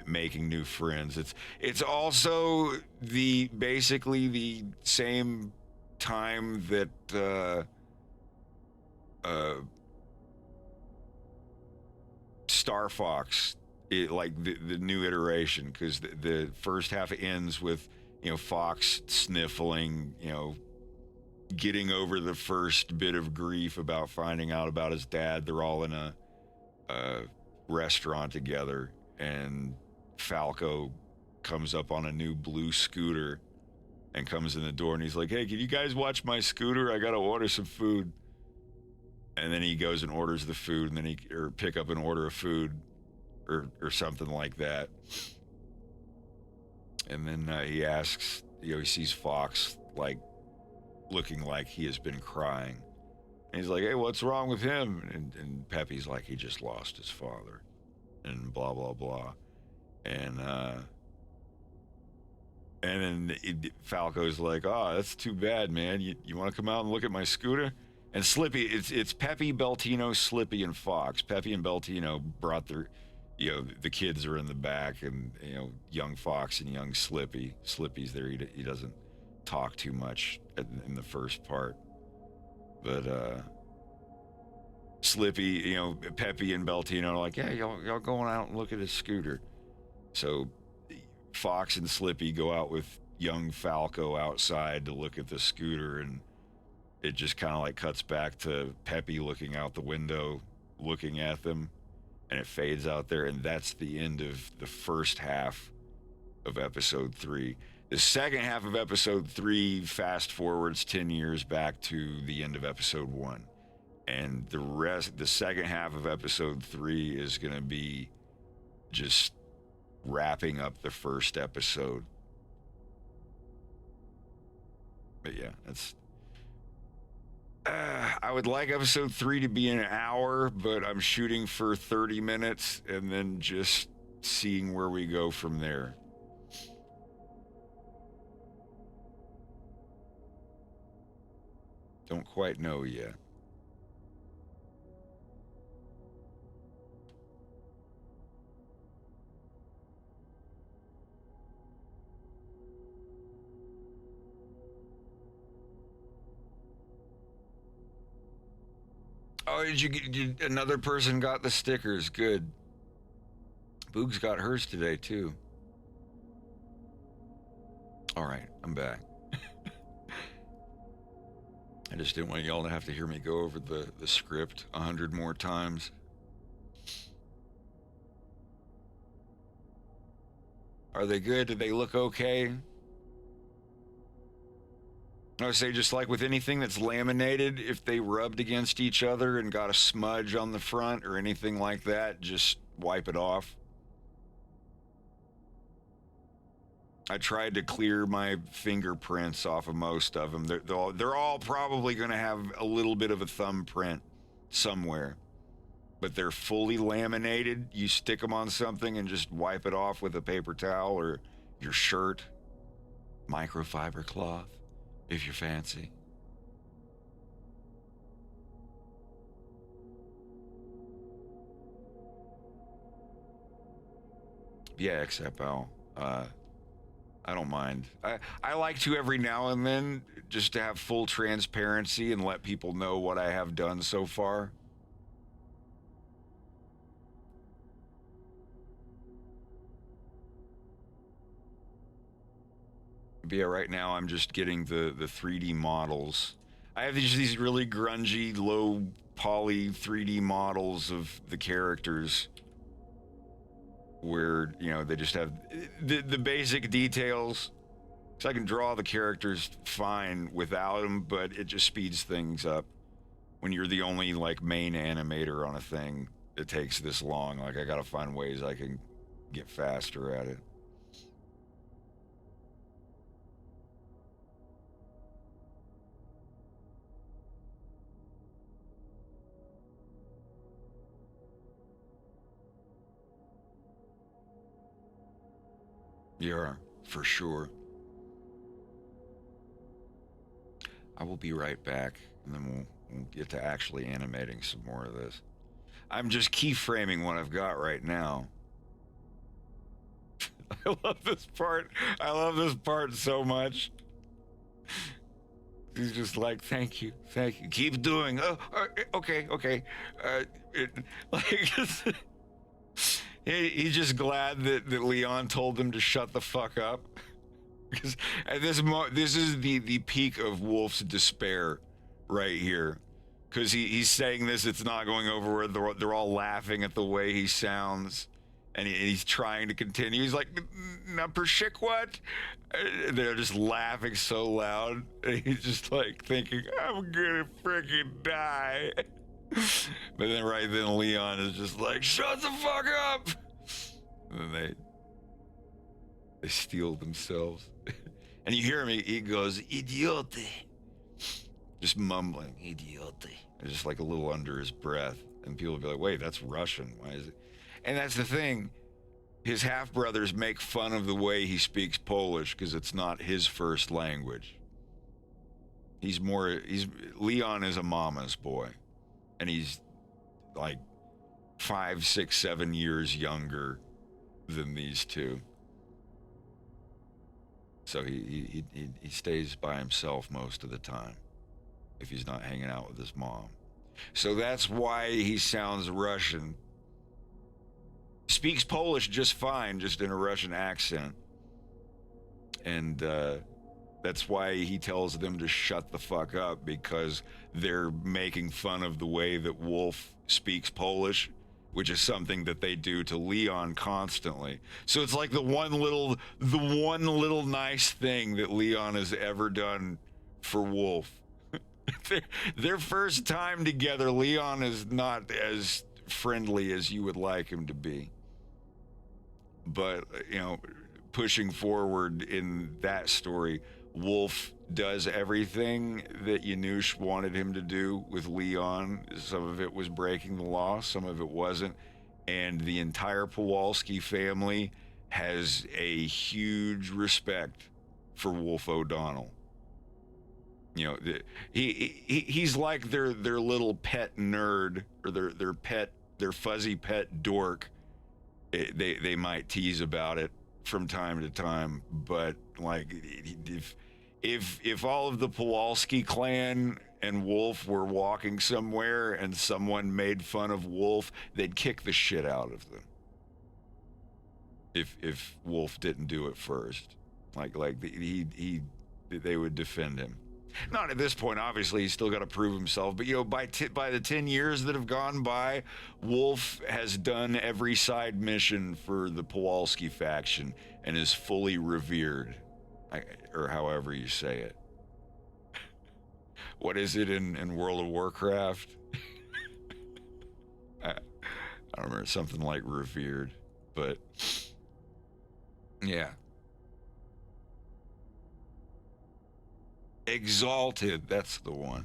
making new friends. It's also basically the same time that Star Fox, the new iteration, because the first half ends with Fox sniffling, getting over the first bit of grief about finding out about his dad. They're all in a restaurant together, and Falco comes up on a new blue scooter and comes in the door, and he's like, hey, can you guys watch my scooter? I gotta order some food. And then he goes and orders the food, and then or pick up an order of food or something like that. And then he asks, he sees Fox looking like he has been crying. And he's like, hey, what's wrong with him? And Pepe's like, he just lost his father, and blah, blah, blah. And then Falco's like, oh, that's too bad, man. You want to come out and look at my scooter? And Slippy, it's Pepe, Beltino, Slippy, and Fox. Pepe and Beltino brought their, the kids are in the back, and, young Fox and young Slippy. Slippy's there. He doesn't talk too much in the first part. But Slippy, Pepe and Beltino are like, yeah, y'all going out and look at his scooter. So Fox and Slippy go out with young Falco outside to look at the scooter, and it just kind of cuts back to Pepe looking out the window, looking at them, and it fades out there. And that's the end of the first half of episode 3. The second half of episode 3 fast forwards 10 years back to the end of episode 1. And the second half of episode 3 is going to be just wrapping up the first episode. But yeah, I would like episode 3 to be an hour, but I'm shooting for 30 minutes and then just seeing where we go from there. Don't quite know yet. Oh, another person got the stickers. Good. Boog's got hers today too. All right, I'm back. I just didn't want y'all to have to hear me go over the script 100 more times. Are they good? Do they look okay? I would say, just like with anything that's laminated, if they rubbed against each other and got a smudge on the front or anything like that, just wipe it off. I tried to clear my fingerprints off of most of them. They're all probably going to have a little bit of a thumbprint somewhere, but they're fully laminated. You stick them on something and just wipe it off with a paper towel or your shirt, microfiber cloth, if you're fancy. Yeah, except I don't mind. I like to every now and then just to have full transparency and let people know what I have done so far. But yeah, right now I'm just getting the 3D models. I have these really grungy, low poly 3D models of the characters where, you know, they just have the basic details. So I can draw the characters fine without them, but it just speeds things up. When you're the only, like, main animator on a thing, it takes this long. Like, I gotta find ways I can get faster at it. Yeah, for sure. I will be right back, and then we'll get to actually animating some more of this. I'm just keyframing what I've got right now. I love this part. I love this part so much. He's just like, thank you, keep doing. Oh, okay. He's just glad that Leon told him to shut the fuck up. Because at this is the peak of Wolf's despair right here. Because he's saying this, it's not going over where they're all laughing at the way he sounds. And he's trying to continue. He's like, "Na pershik what?" They're just laughing so loud. And he's just like thinking, I'm gonna freaking die. But then right then Leon is just like, shut the fuck up. And then they steel themselves. And you hear him, he goes, idiote. Just mumbling, idiote. Just like a little under his breath. And people will be like, wait, that's Russian. Why is it? And that's the thing. His half-brothers make fun of the way he speaks Polish because it's not his first language. Leon is a mama's boy. And he's like 5, 6, 7 years younger than these two. So he stays by himself most of the time if he's not hanging out with his mom. So that's why he sounds Russian. Speaks Polish just fine, just in a Russian accent. And that's why he tells them to shut the fuck up, because they're making fun of the way that Wolf speaks Polish, which is something that they do to Leon constantly. So it's like the one little nice thing that Leon has ever done for Wolf. Their first time together, Leon is not as friendly as you would like him to be. But, you know, pushing forward in that story, Wolf does everything that Yanush wanted him to do with Leon. Some of it was breaking the law, some of it wasn't. And the entire Kowalski family has a huge respect for Wolf O'Donnell. You know, he's like their little pet nerd, or their fuzzy pet dork. They might tease about it from time to time, but like if all of the Kowalski clan and Wolf were walking somewhere and someone made fun of Wolf, they'd kick the shit out of them. if Wolf didn't do it first. They would defend him. Not at this point, obviously, he's still got to prove himself. But, you know, by the 10 years that have gone by, Wolf has done every side mission for the Kowalski faction and is fully revered, or however you say it. What is it in World of Warcraft? I don't remember, something like revered, but yeah. Exalted, that's the one.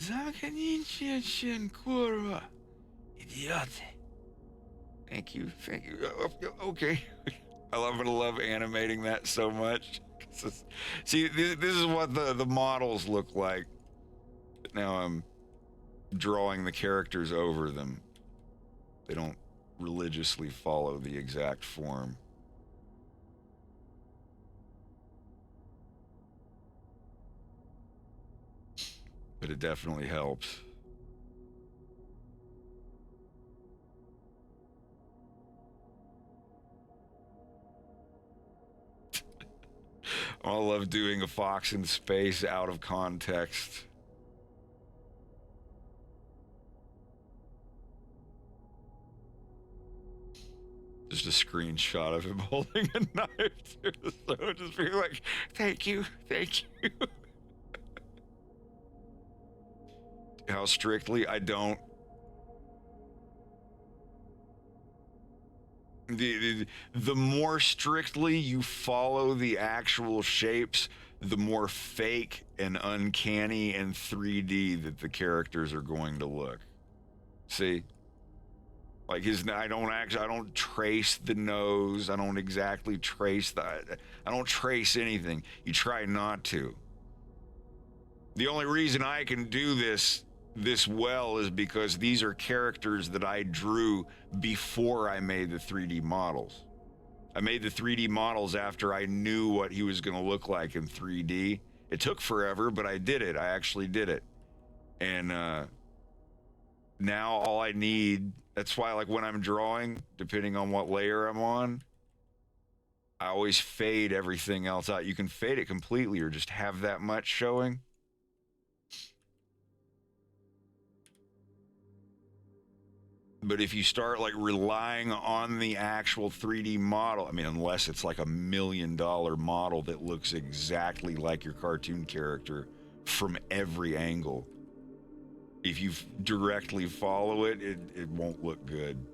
Kurwa. Idiot. Thank you. Okay. I'm gonna love animating that so much. See, this is what the models look like. Now I'm drawing the characters over them. They don't religiously follow the exact form. But it definitely helps. I love doing a Fox in Space out of context. Just a screenshot of him holding a knife to his throat, just being like, thank you. How strictly? I don't. The more strictly you follow the actual shapes, the more fake and uncanny and 3D that the characters are going to look. See? Like I don't trace the nose. I don't exactly trace I don't trace anything. You try not to. The only reason I can do this well is because these are characters that I drew before I made the 3D models. I made the 3D models after I knew what he was going to look like in 3D. It took forever, but I did it. I actually did it. And now all I need, that's why, like, when I'm drawing, depending on what layer I'm on, I always fade everything else out. You can fade it completely or just have that much showing. But if you start like relying on the actual 3D model, I mean, unless it's like $1 million model that looks exactly like your cartoon character from every angle, if you directly follow it, it won't look good.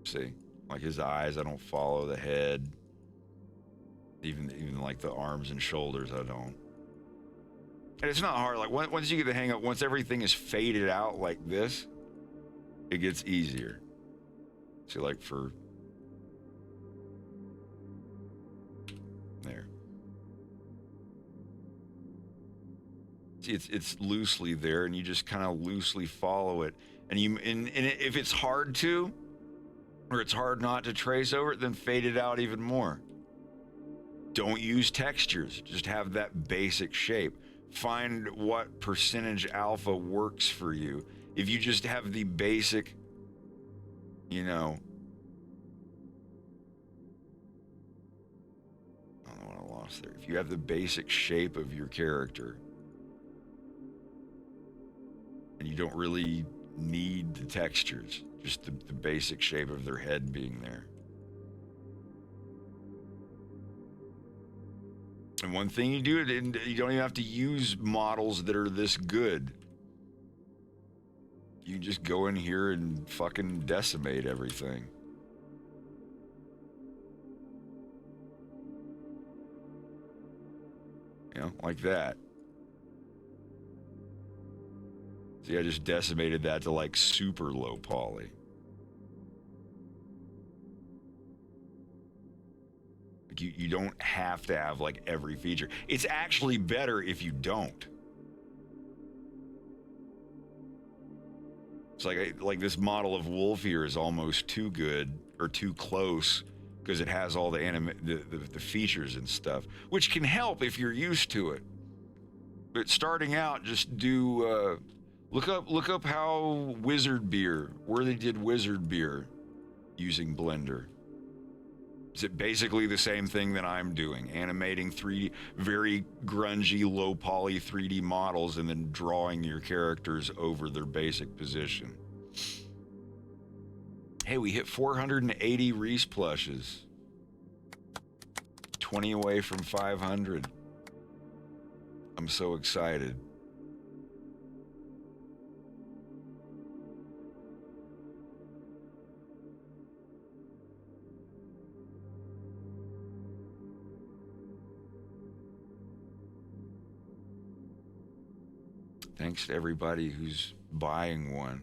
See, like his eyes, I don't follow the head. Even like the arms and shoulders, I don't. And it's not hard. Like once you get the hang of, once everything is faded out like this, it gets easier. See, like for there. See, it's loosely there, and you just kind of loosely follow it. And if it's hard to, or it's hard not to trace over it, then fade it out even more. Don't use textures, just have that basic shape. Find what percentage alpha works for you. If you just have the basic, you know, I don't know what I lost there. If you have the basic shape of your character, and you don't really need the textures, just the basic shape of their head being there. And one thing you do, you don't even have to use models that are this good. You just go in here and fucking decimate everything. You know, like that. See, I just decimated that to like super low poly. You don't have to have like every feature. It's actually better if you don't. It's like this model of Wolf here is almost too good or too close because it has all the features and stuff, which can help if you're used to it. But starting out, just do look up how wizard beer, where they did wizard beer using Blender. Is it basically the same thing that I'm doing, animating very grungy, low poly 3D models and then drawing your characters over their basic position. Hey, we hit 480 Reese plushes. 20 away from 500. I'm so excited. Thanks to everybody who's buying one.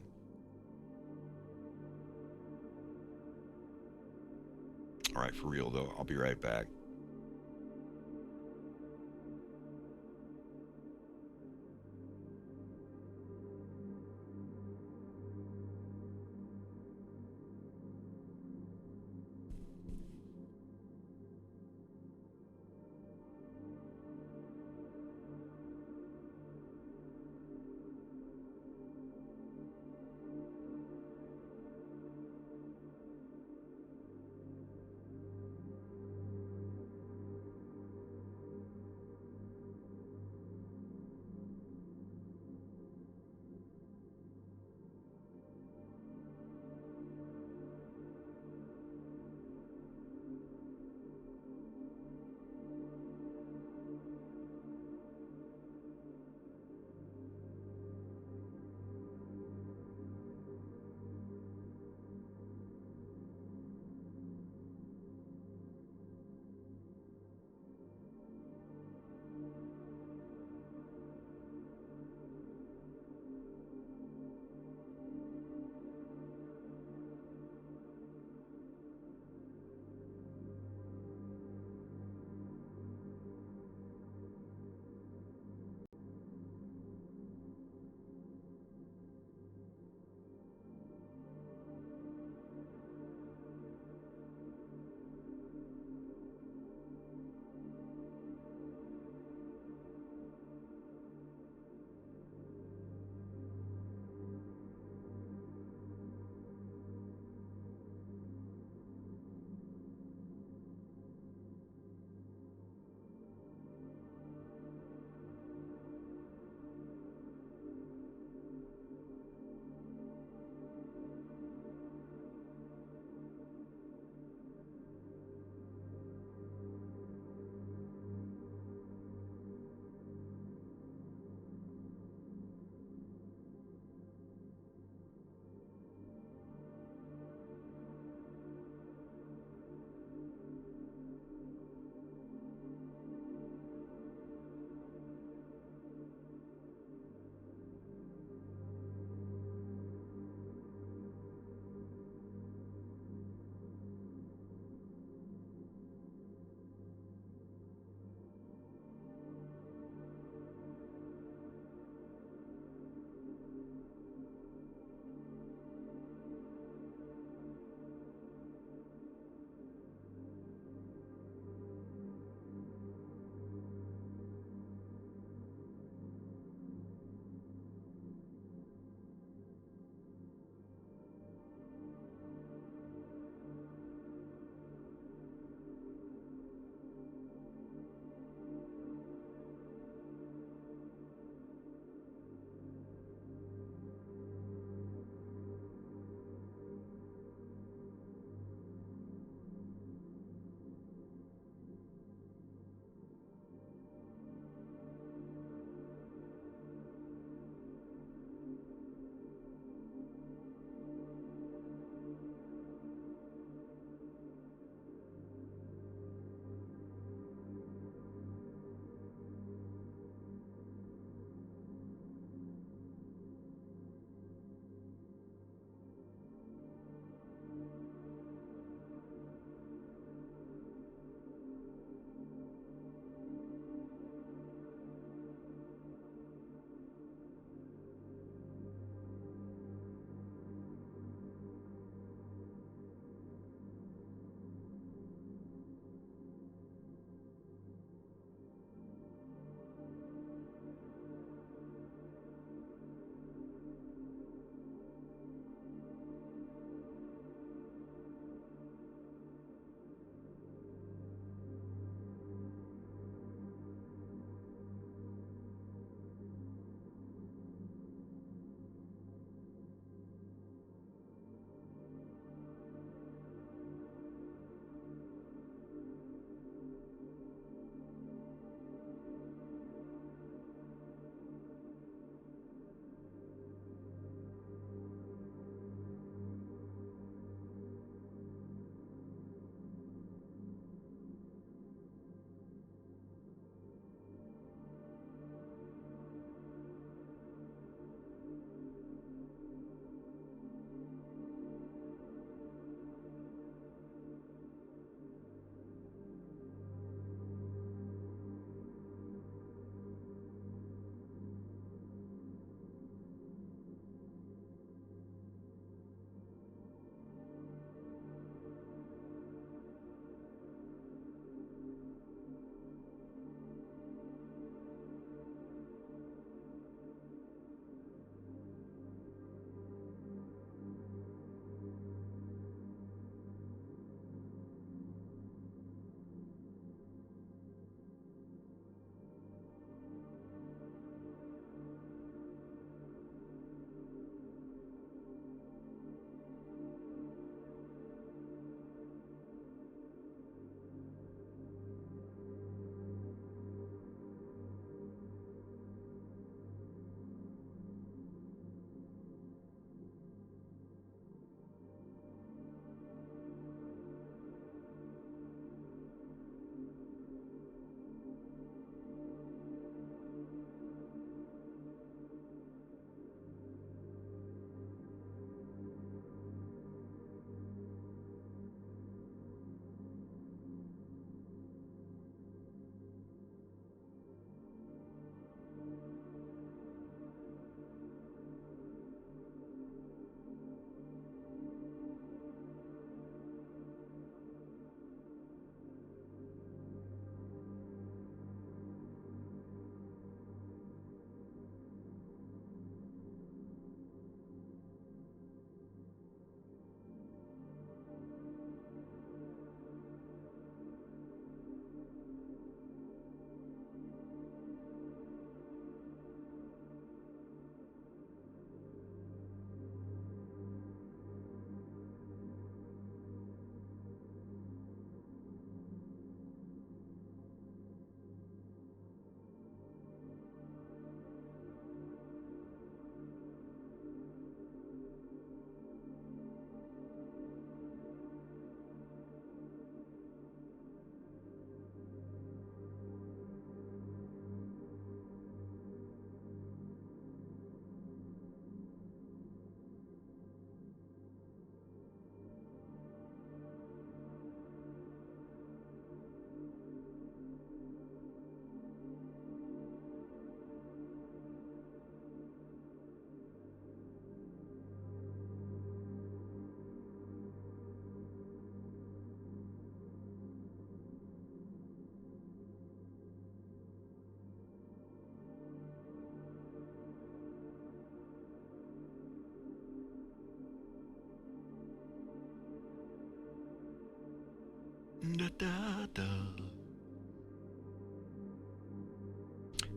All right, for real though, I'll be right back.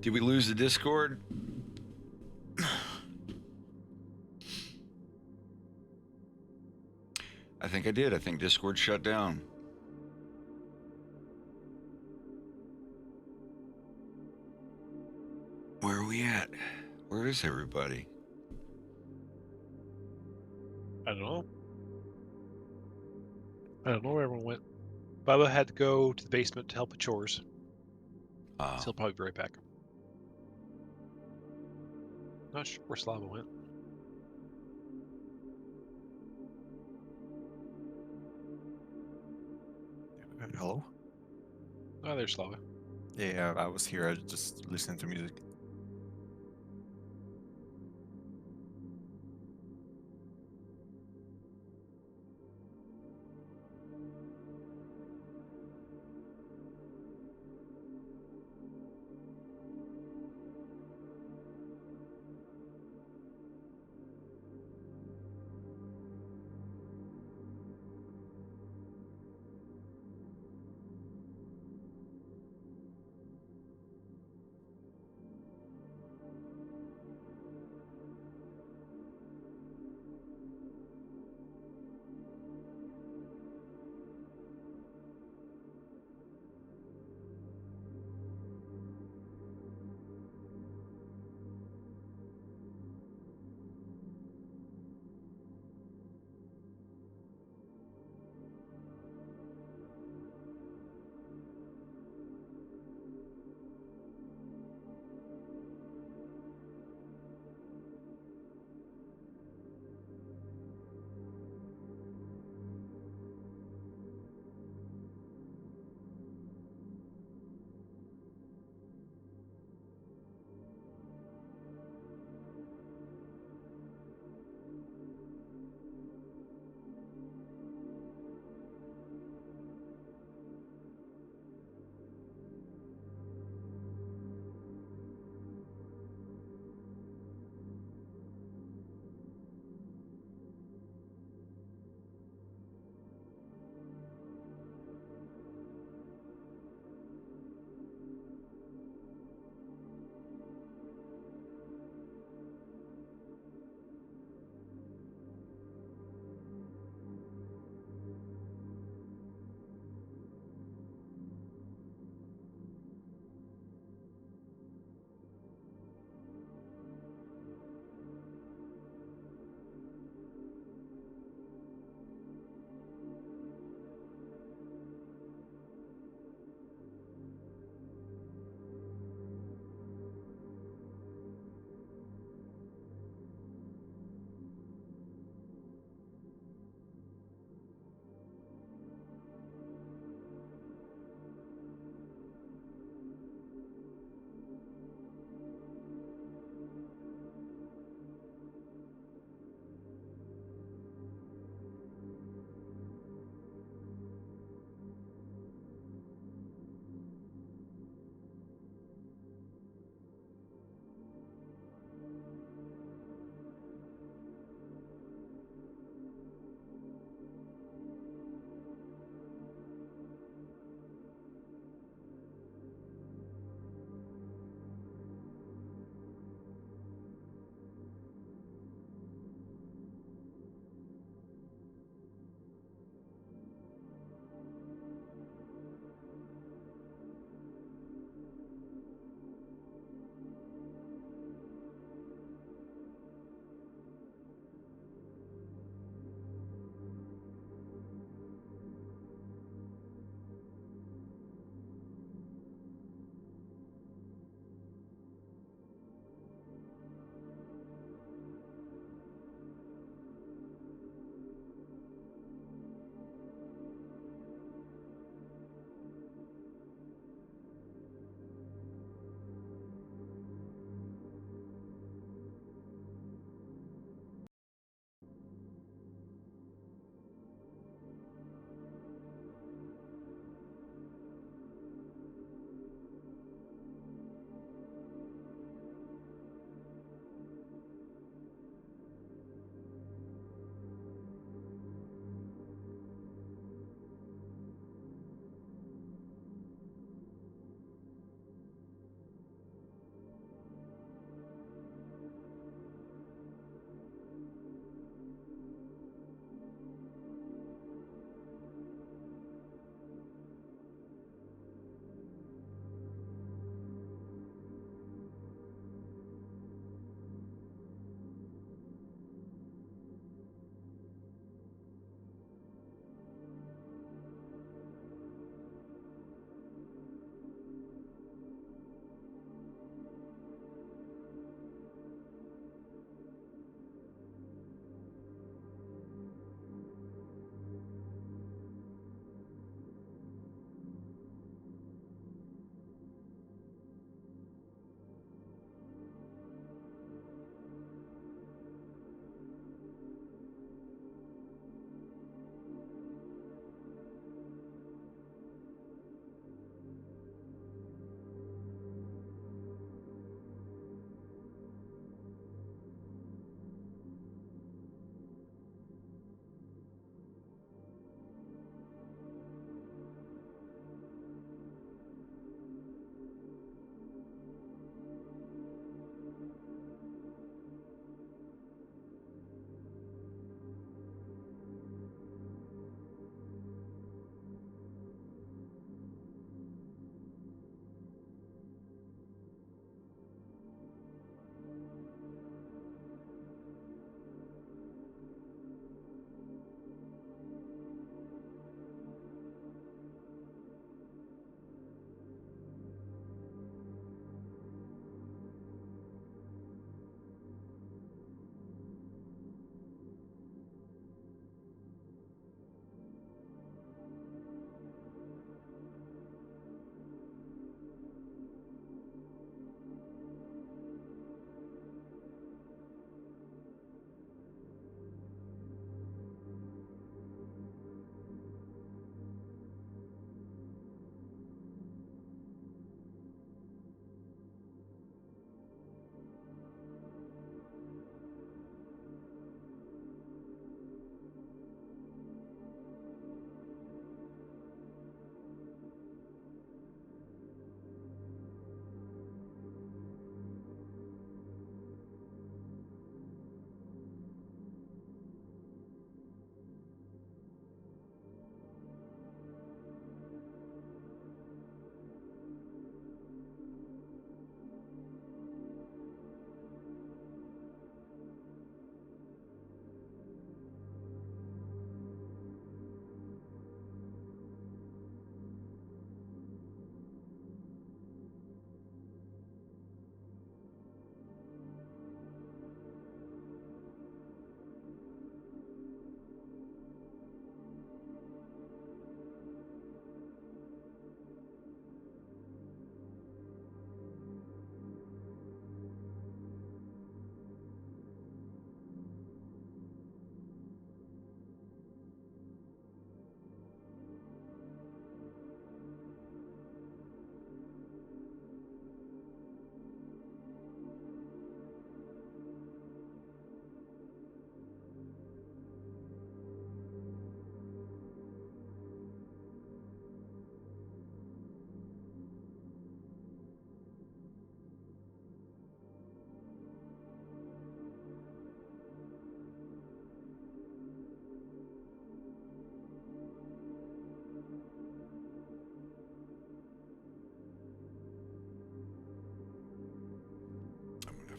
Did we lose the Discord? I think I did. I think Discord shut down. Where are we at? Where is everybody? I don't know. I don't know where everyone went. Bubba had to go to the basement to help with chores. So he'll probably be right back. Not sure where Slava went. Hello? Oh, there's Slava. Yeah, I was here. I just listened to music.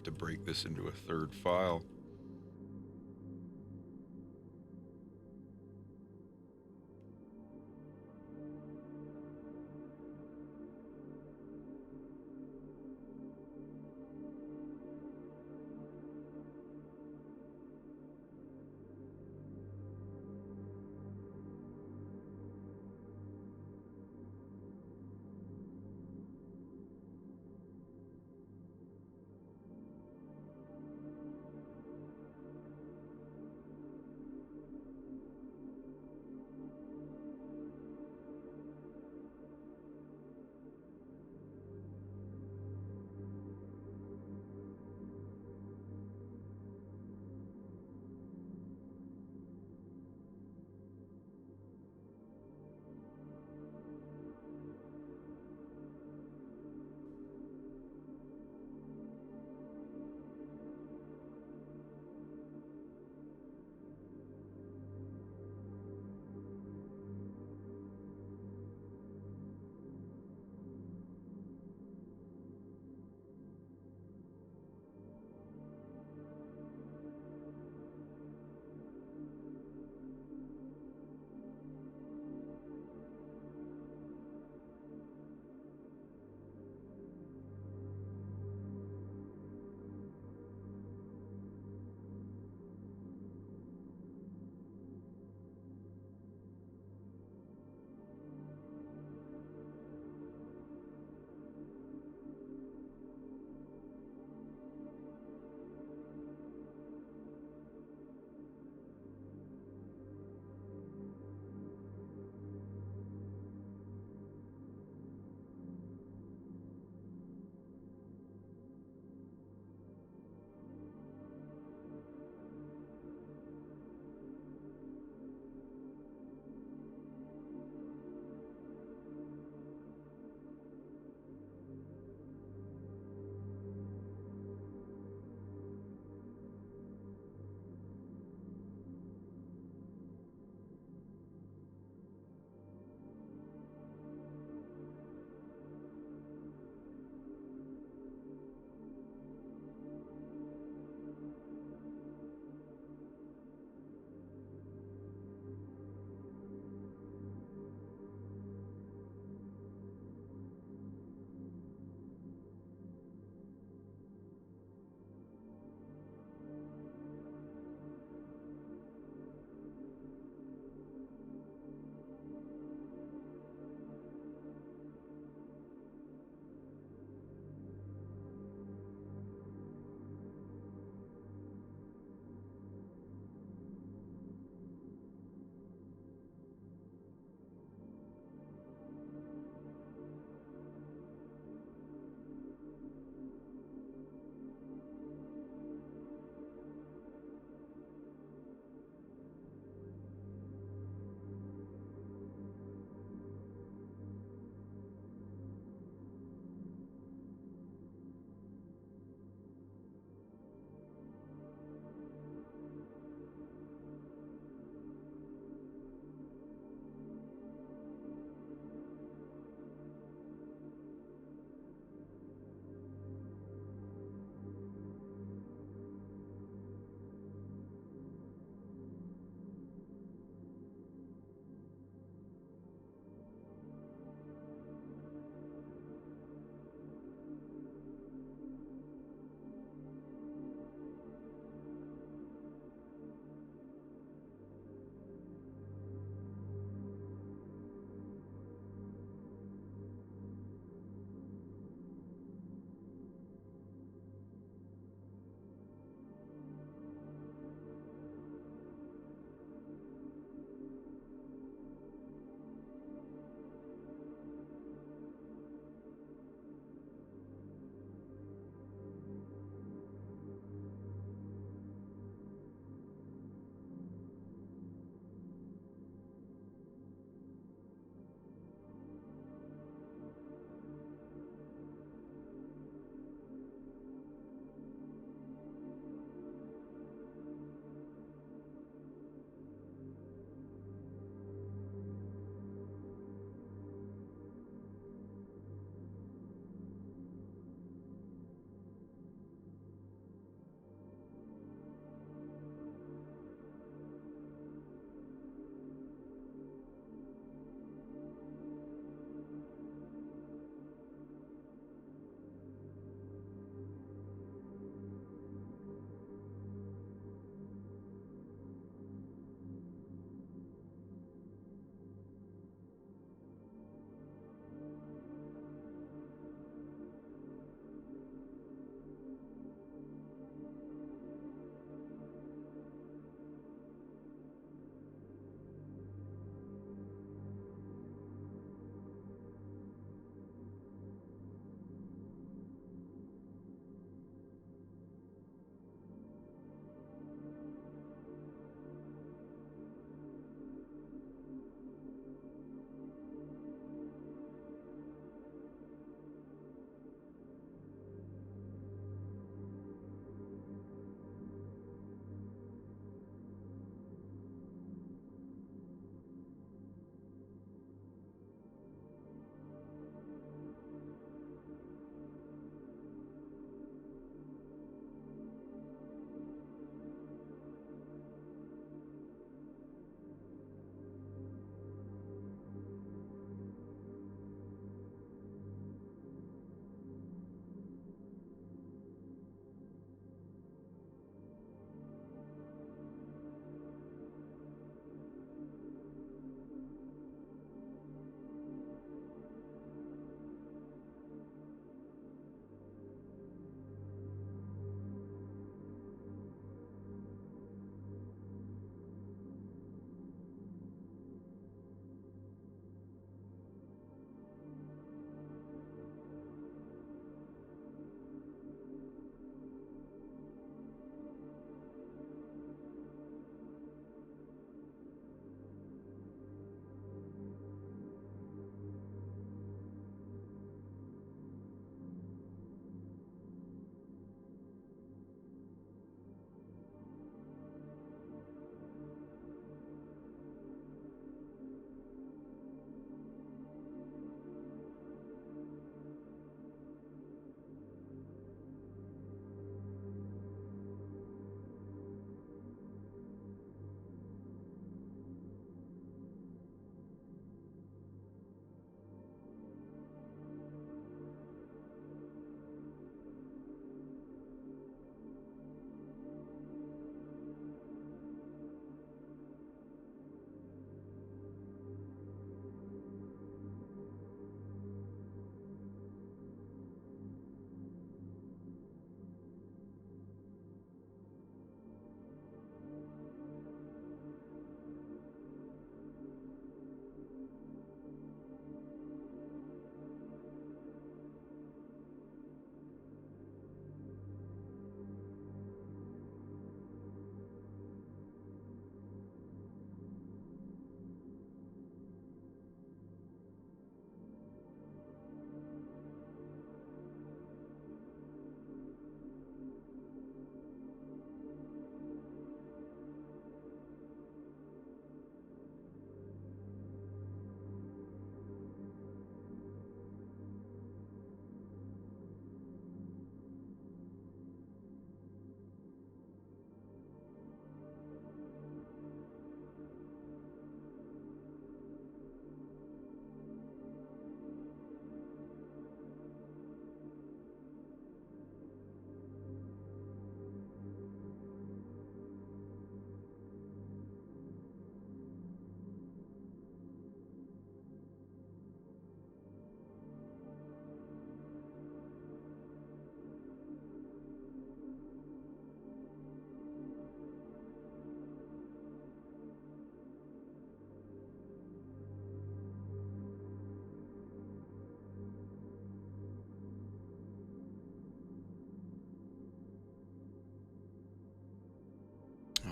to break this into a third file.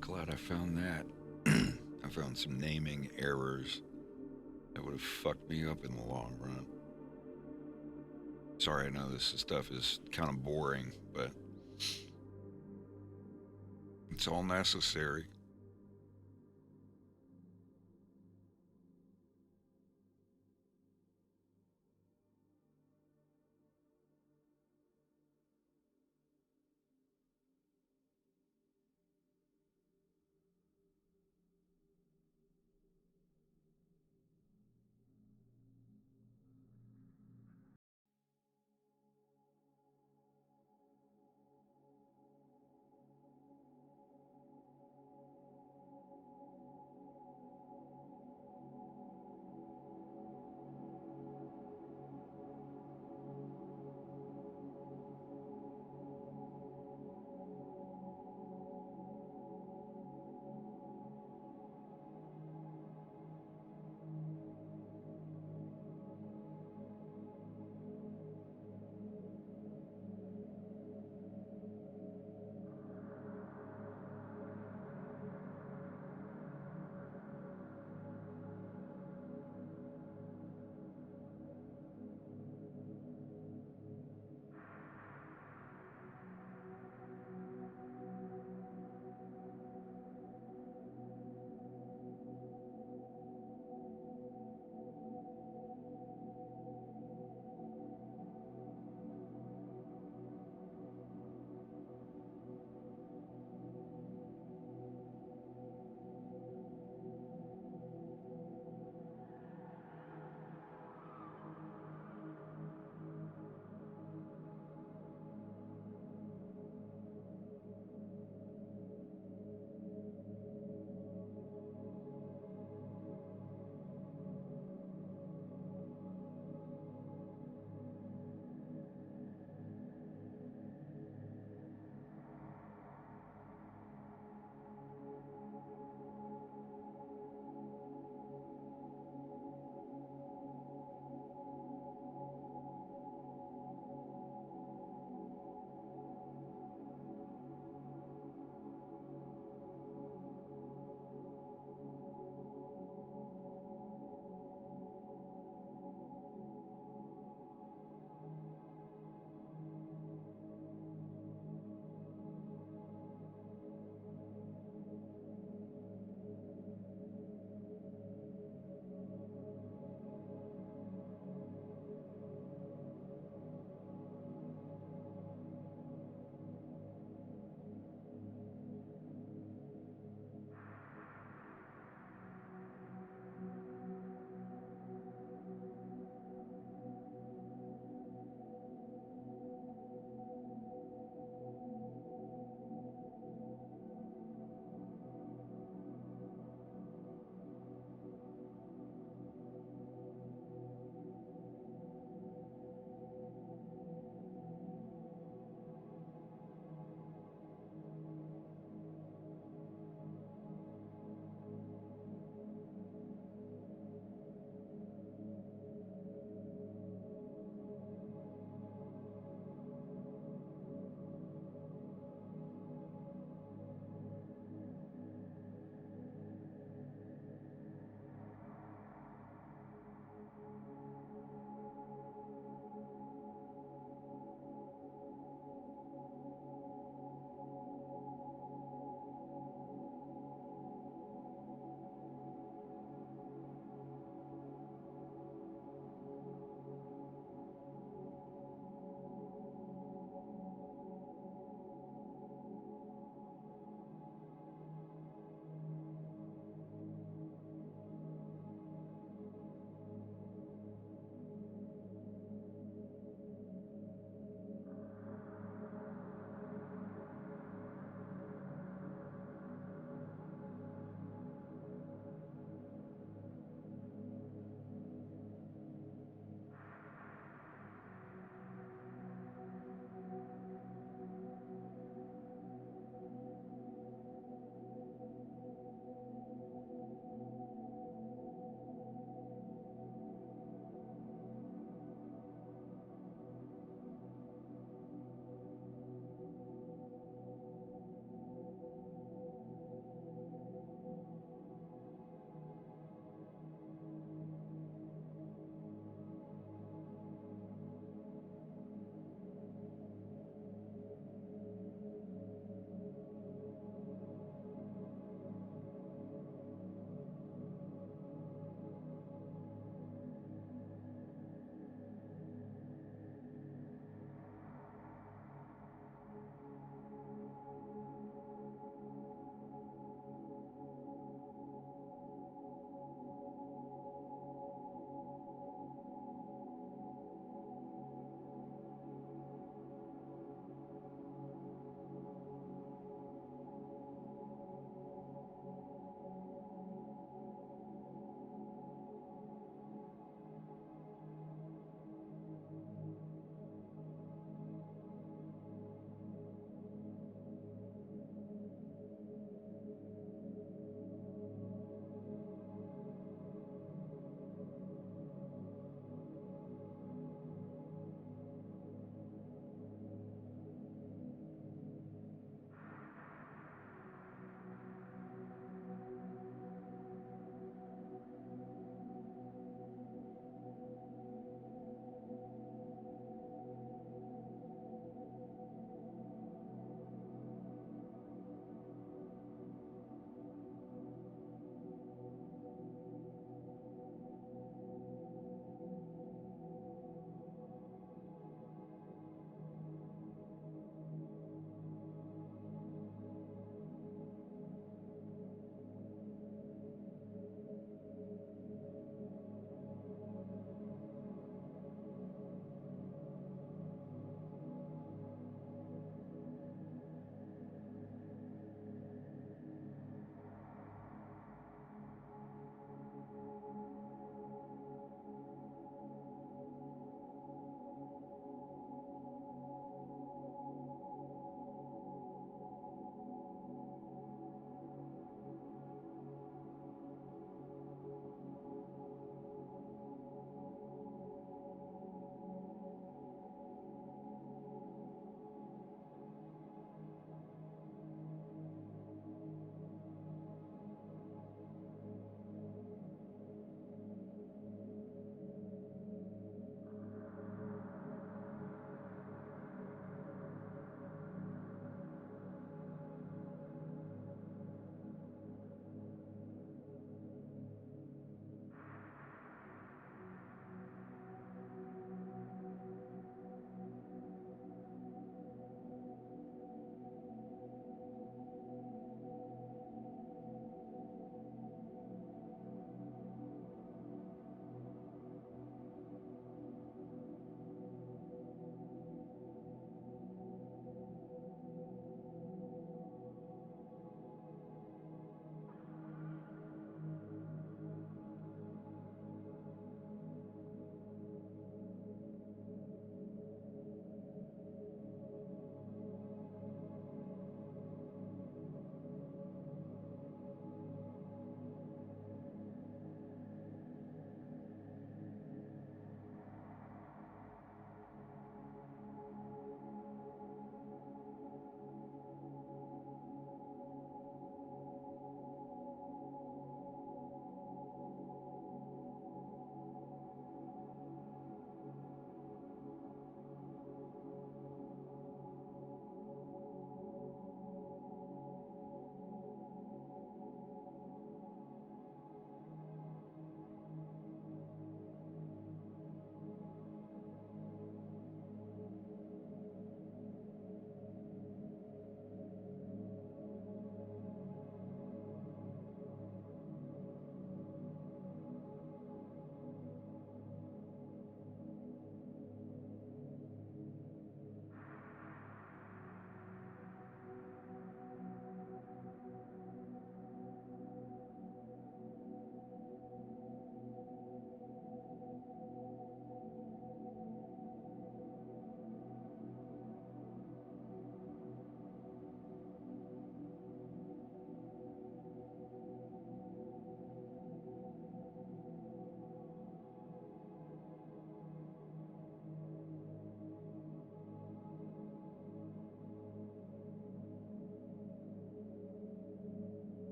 glad I found that. I found some naming errors that would have fucked me up in the long run. Sorry, I know this stuff is kind of boring, but it's all necessary.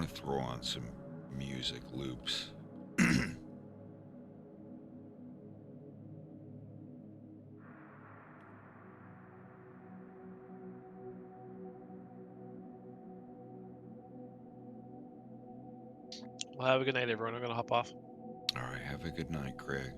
want to throw on some music loops. Well, have a good night, everyone. I'm gonna hop off. All right, have a good night, Craig.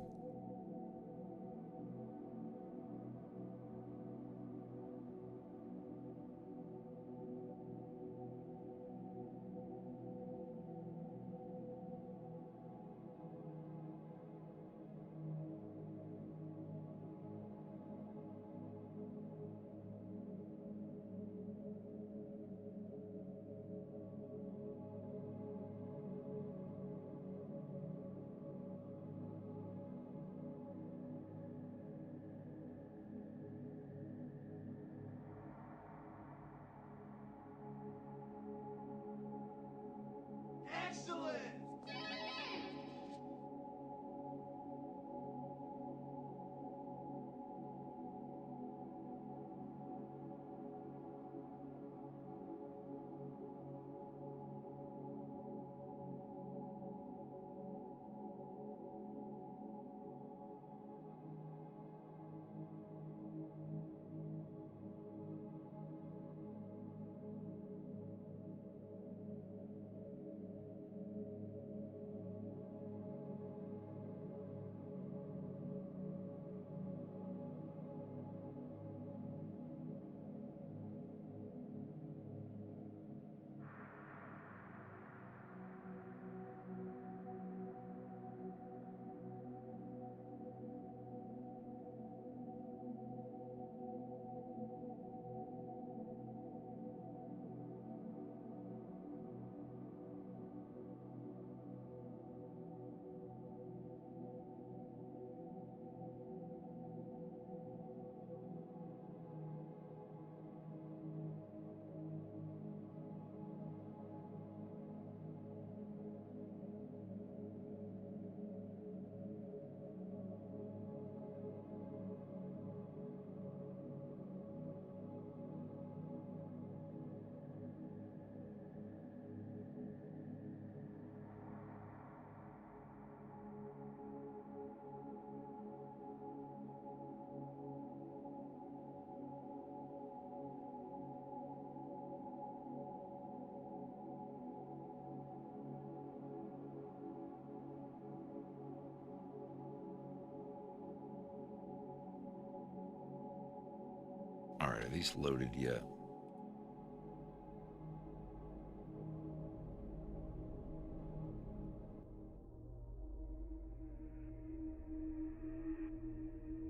All right, are these loaded yet?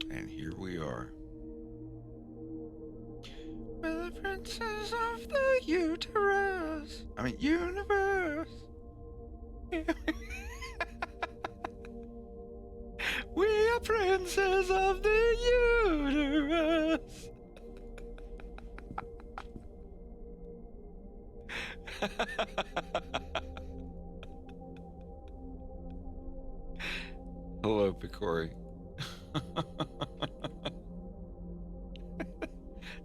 And here we are. We're the princes of the uterus. I mean, universe. We are princes of the uterus. Hello, Picori.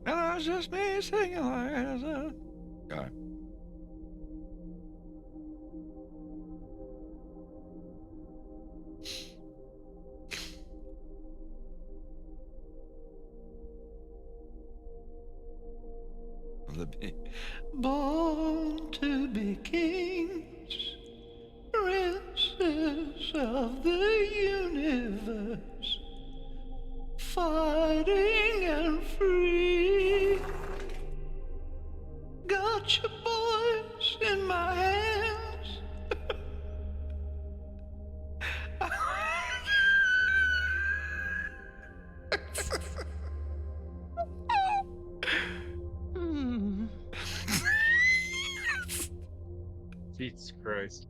No, it's just me singing like that. God. Born to be kings, princes of the universe, fighting and free. Got your boys in my hands. Jesus Christ.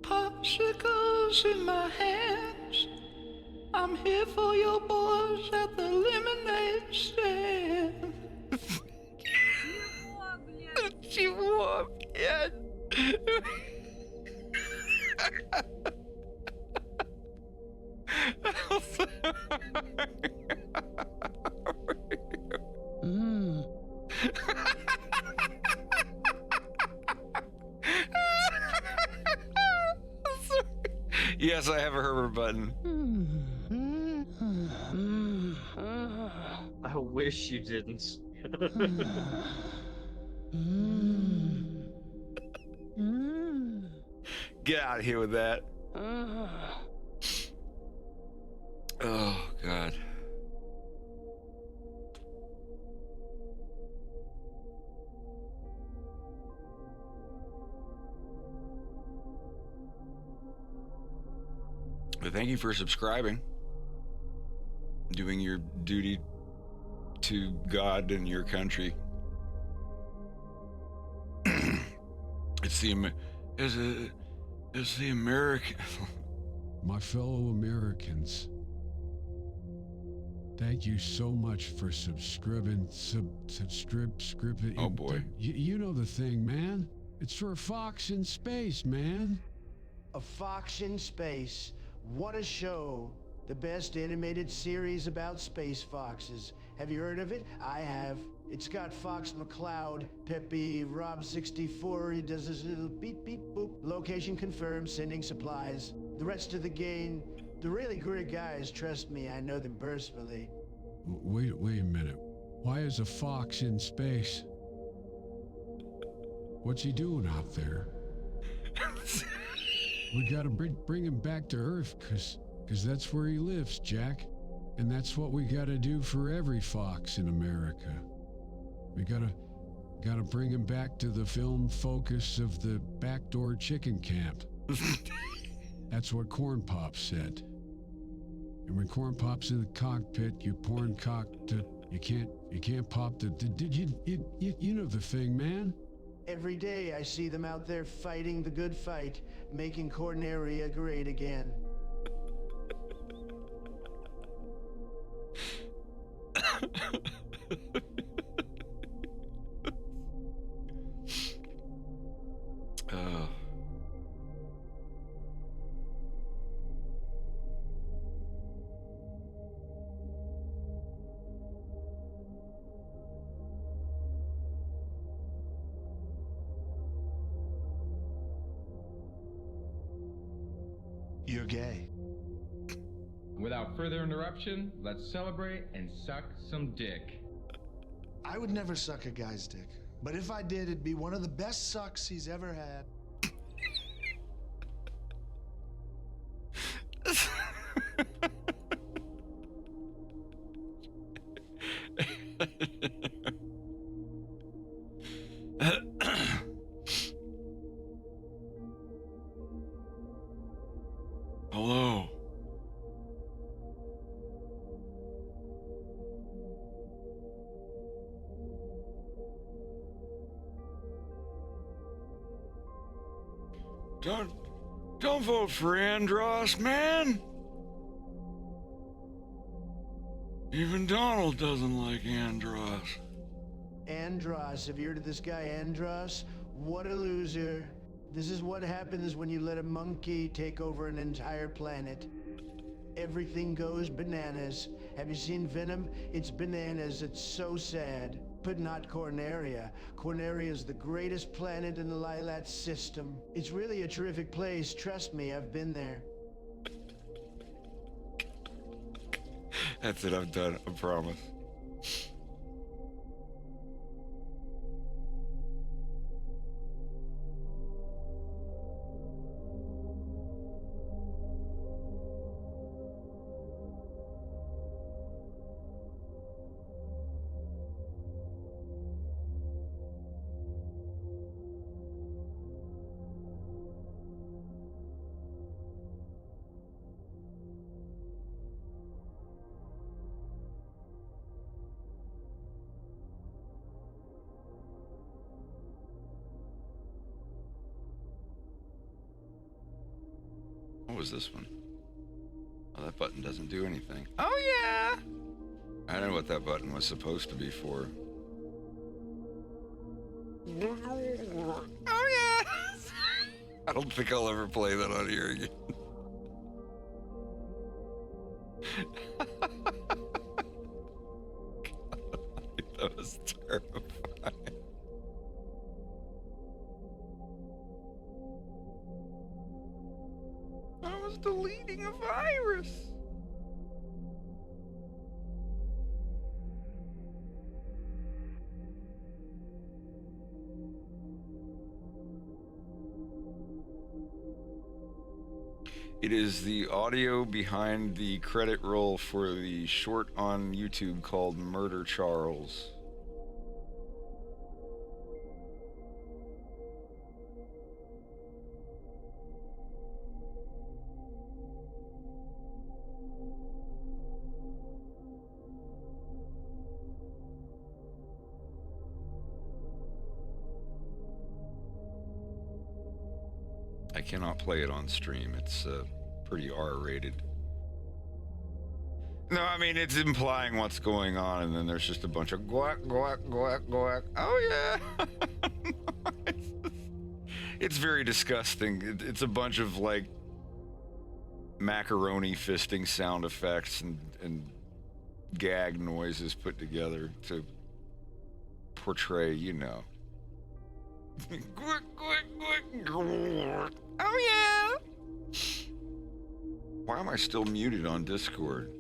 Popsicles in my hands. I'm here for your boys at the lemonade stand. you up, kid. Yes, I have a Herbert button. I wish you didn't. Get out of here with that. Oh, God. But thank you for subscribing. Doing your duty to God and your country. It's the American. My fellow Americans, thank you so much for subscribing. Oh boy. You know the thing, man. It's for Fox in Space, man. A Fox in Space. What a show. The best animated series about space foxes. Have you heard of it? I have. It's got Fox McCloud, Peppy, Rob 64, he does this little beep beep boop. Location confirmed, sending supplies. The rest of the gang, the really great guys, trust me, I know them personally. Wait a minute. Why is a fox in space? What's he doing out there? We gotta bring him back to Earth, cause that's where he lives, Jack. And that's what we gotta do for every fox in America. We gotta bring him back to the film focus of the backdoor chicken camp. That's what Corn Pop said. And when Corn Pop's in the cockpit, you porn cock to, you can't pop the, you know the thing, man. Every day I see them out there fighting the good fight, making Corneria great again. You're gay. Without further interruption, let's celebrate and suck some dick. I would never suck a guy's dick. But if I did, it'd be one of the best sucks he's ever had. Hello. Don't vote for Andros, man. Even Donald doesn't like Andros. Andros, have you heard of this guy Andros? What a loser. This is what happens when you let a monkey take over an entire planet. Everything goes bananas. Have you seen Venom? It's bananas. It's so sad. But not Corneria. Corneria is the greatest planet in the Lilat system. It's really a terrific place. Trust me, I've been there. That's it, I'm done. I promise. What was this one? Oh, that button doesn't do anything. Oh, yeah! I know what that button was supposed to be for. Oh yeah! I don't think I'll ever play that on here again. That was terrifying. I was deleting a virus. It is the audio behind the credit roll for the short on YouTube called Murder Charles. I cannot play it on stream. It's pretty R-rated. No, I mean, it's implying what's going on, and then there's just a bunch of guac, guac, guac, guac. Oh, yeah! It's very disgusting. It's a bunch of, like, macaroni fisting sound effects and gag noises put together to portray, you know. Oh, yeah! Why am I still muted on Discord?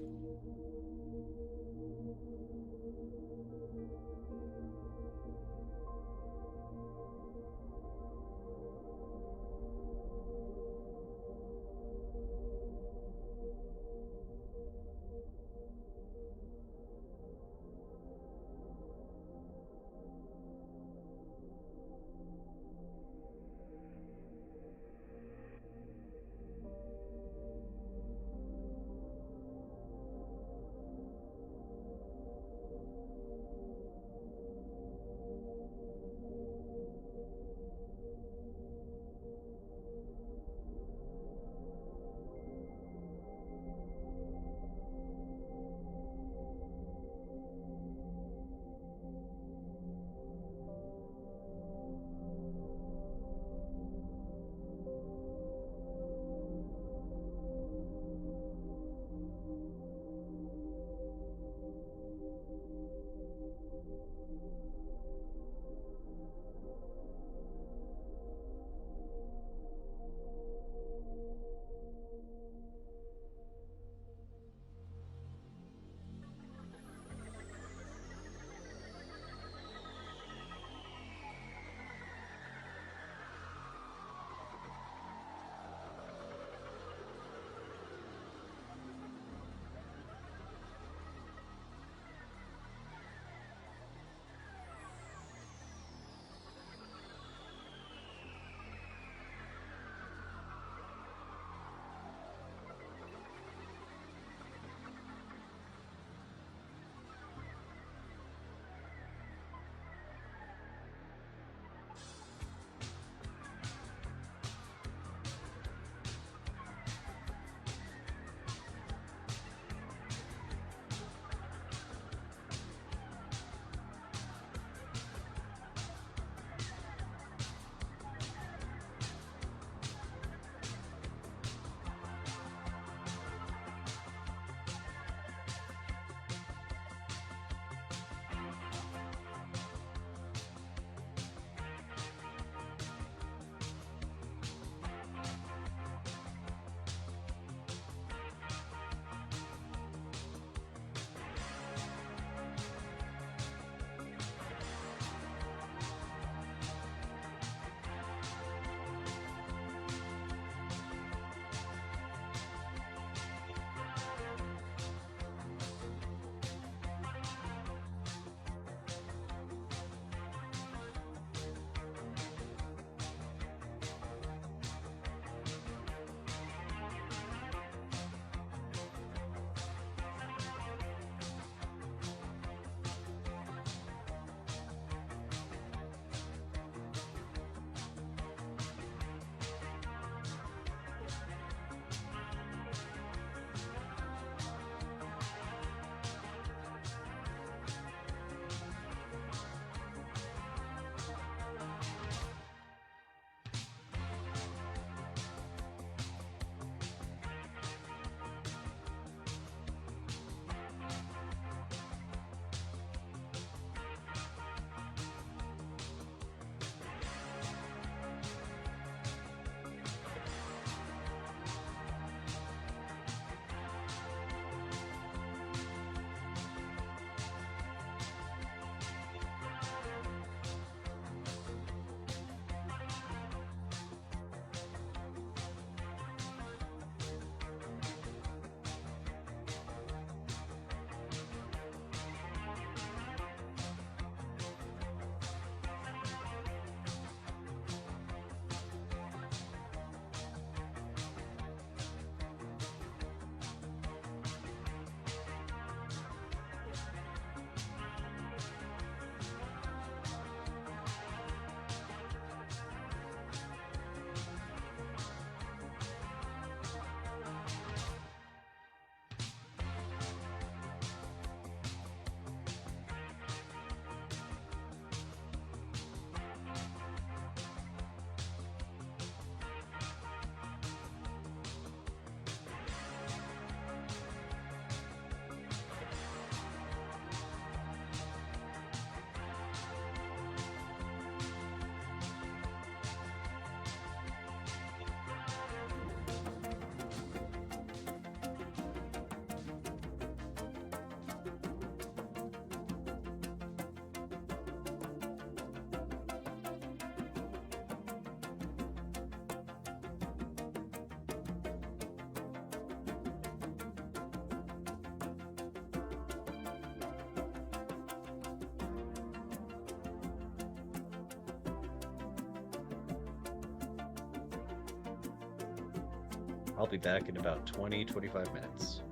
I'll be back in about 20-25 minutes.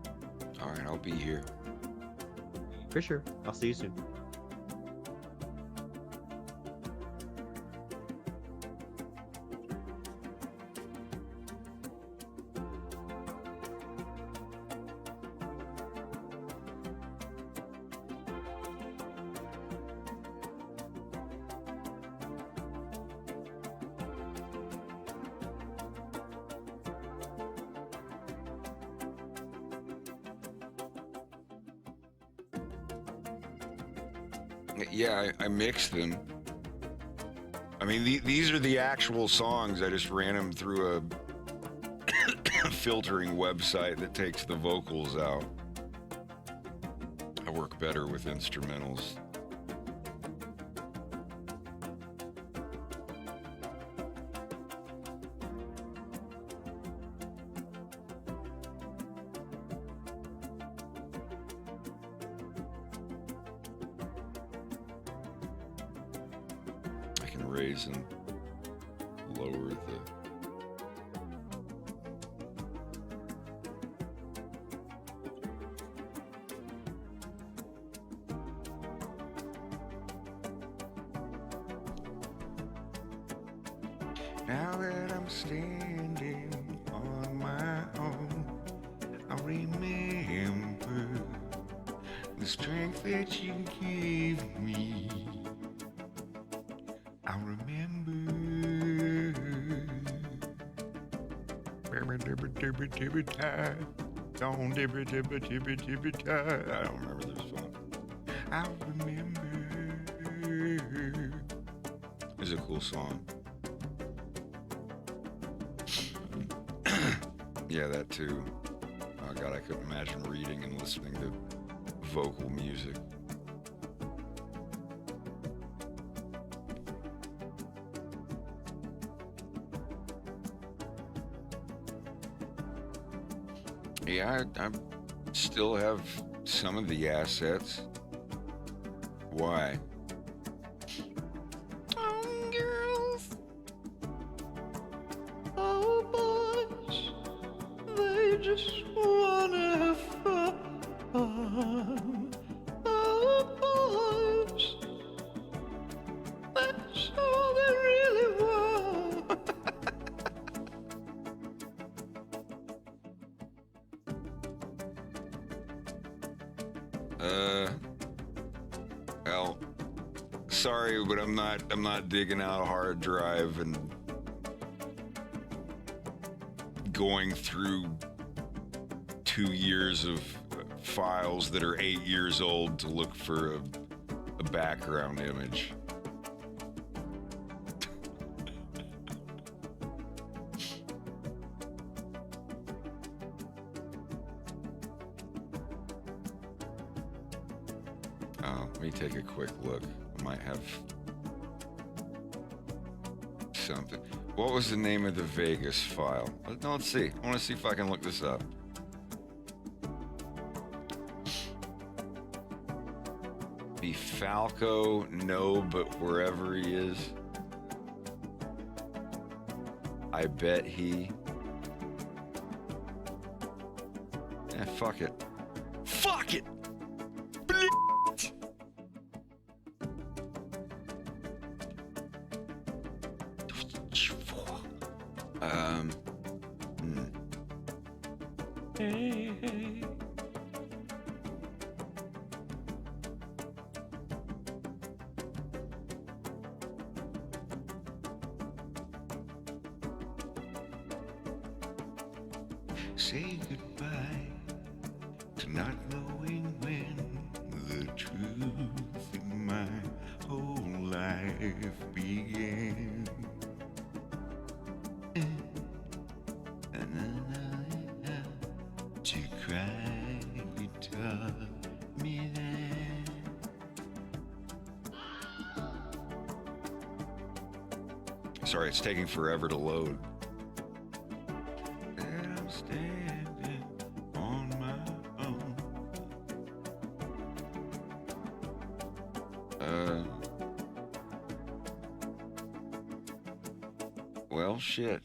All right, I'll be here. For sure. I'll see you soon. Yeah, I mixed them. I mean, these are the actual songs. I just ran them through a filtering website that takes the vocals out. I work better with instrumentals. Raise and lower the now that I'm standing on my own, I remember the strength that you gave me. I remember. I don't remember this song. I remember. It's a cool song. Yeah, that too. Oh God, I couldn't imagine reading and listening to vocal music. Yeah, I still have some of the assets. Why? Oh, girls. Oh, boys. They just wanna have fun. Oh, boys. That's all they really want. Well, sorry, but I'm not digging out a hard drive and going through 2 years of files that are 8 years old to look for a background image. Let me take a quick look. I might have something. What was the name of the Vegas file? No, let's see. I want to see if I can look this up. Be Falco, no, but wherever he is. I bet he. Yeah, fuck it. Fuck it! Hey, hey. Say goodbye to not knowing when the truth in my whole life began. To cry, you taught me that. Sorry, it's taking forever to load. And I'm standing on my own. Well, shit.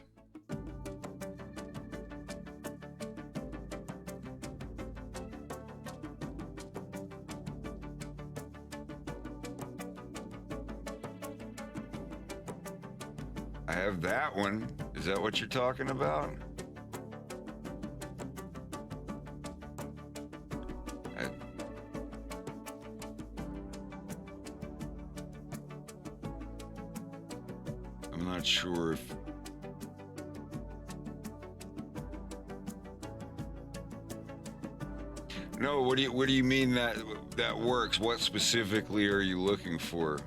I have that one. Is that what you're talking about? I'm not sure if... No, what do you mean that works? What specifically are you looking for?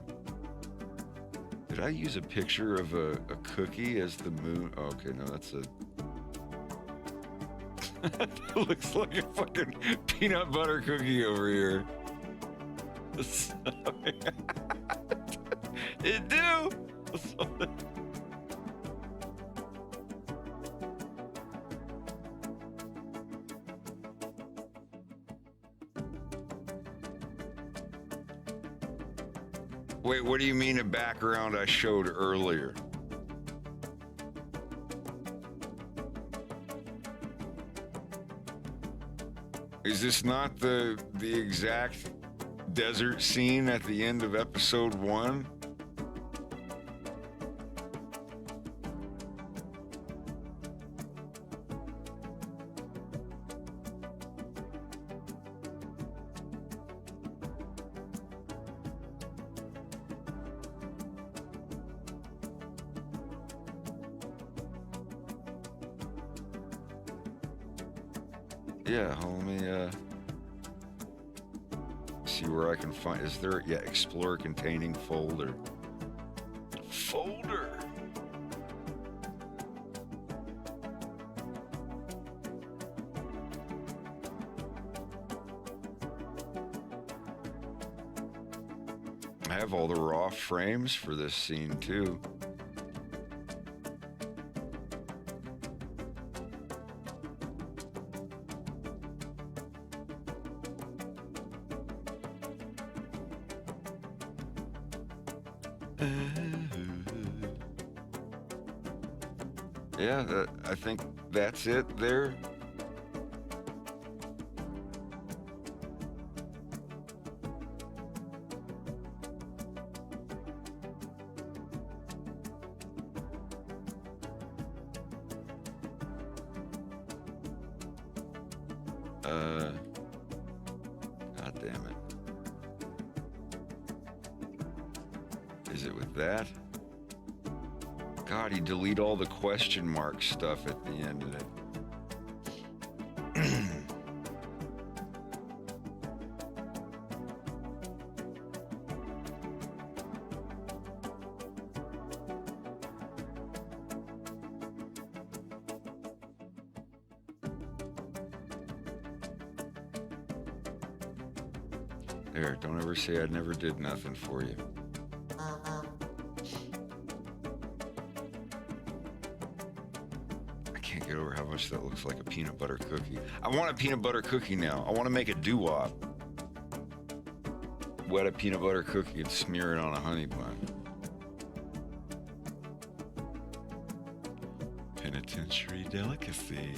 Did I use a picture of a cookie as the moon? Oh, okay, no, that's a... That looks like a fucking peanut butter cookie over here. It do! Wait, what do you mean a background I showed earlier? Is this not the exact desert scene at the end of episode 1? Yeah, let me see where I can find. Is there? Yeah, explore containing folder. Folder. I have all the raw frames for this scene too. Yeah, I think that's it there. God damn it. Is it with that? God, he delete all the question mark stuff at the end of it. There, don't ever say I never did nothing for you. Get over how much that looks like a peanut butter cookie. I want a peanut butter cookie now. I want to make a doo-wop. Wet a peanut butter cookie and smear it on a honey bun. Penitentiary delicacy.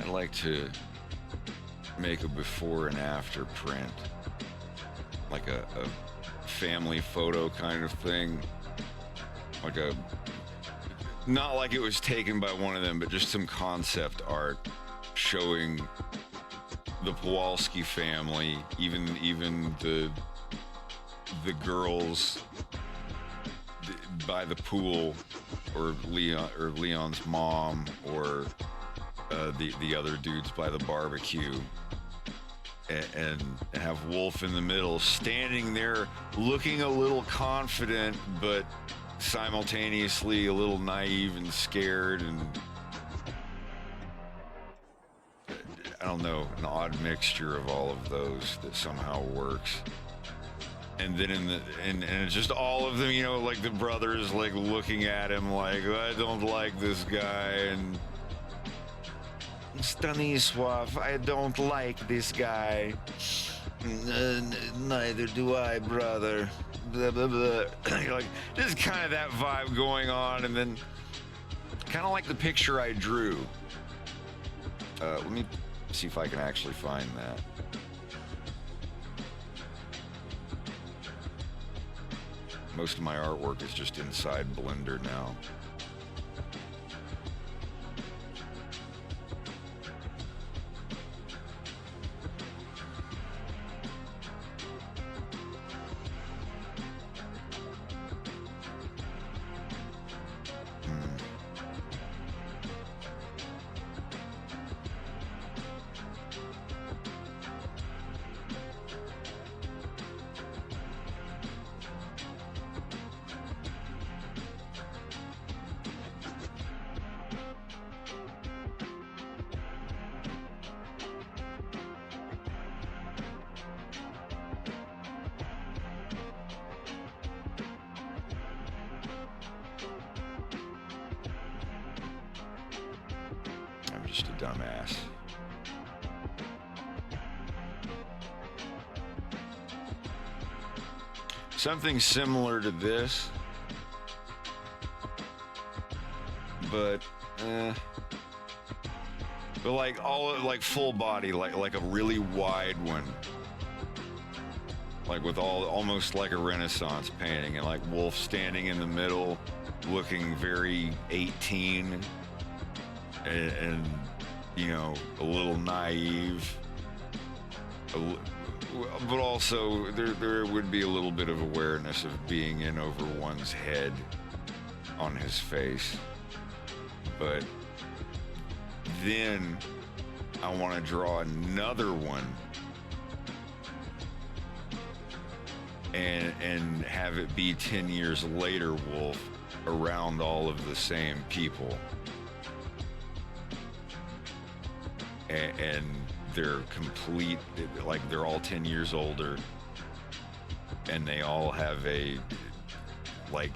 I'd like to make a before and after print, like a family photo kind of thing, like not like it was taken by one of them, but just some concept art showing the Kowalski family, even the girls by the pool, or Leon's mom, or the other dudes by the barbecue, and have Wolf in the middle, standing there looking a little confident, but simultaneously a little naive and scared, and I don't know, an odd mixture of all of those that somehow works. And then and it's just all of them, you know, like the brothers like looking at him like, I don't like this guy, and Stanisław, I don't like this guy. Neither do I, brother. Blah, blah, blah. Like, just kind of that vibe going on, and then kind of like the picture I drew. Let me see if I can actually find that. Most of my artwork is just inside Blender now. I'm just a dumbass. Something similar to this, but like like full body, like a really wide one, like with almost like a Renaissance painting, and like Wolf standing in the middle, looking very 18. And you know, a little naive, but also there would be a little bit of awareness of being in over one's head on his face. But then I want to draw another one and have it be 10 years later Wolf around all of the same people. And they're complete, like they're all 10 years older, and they all have like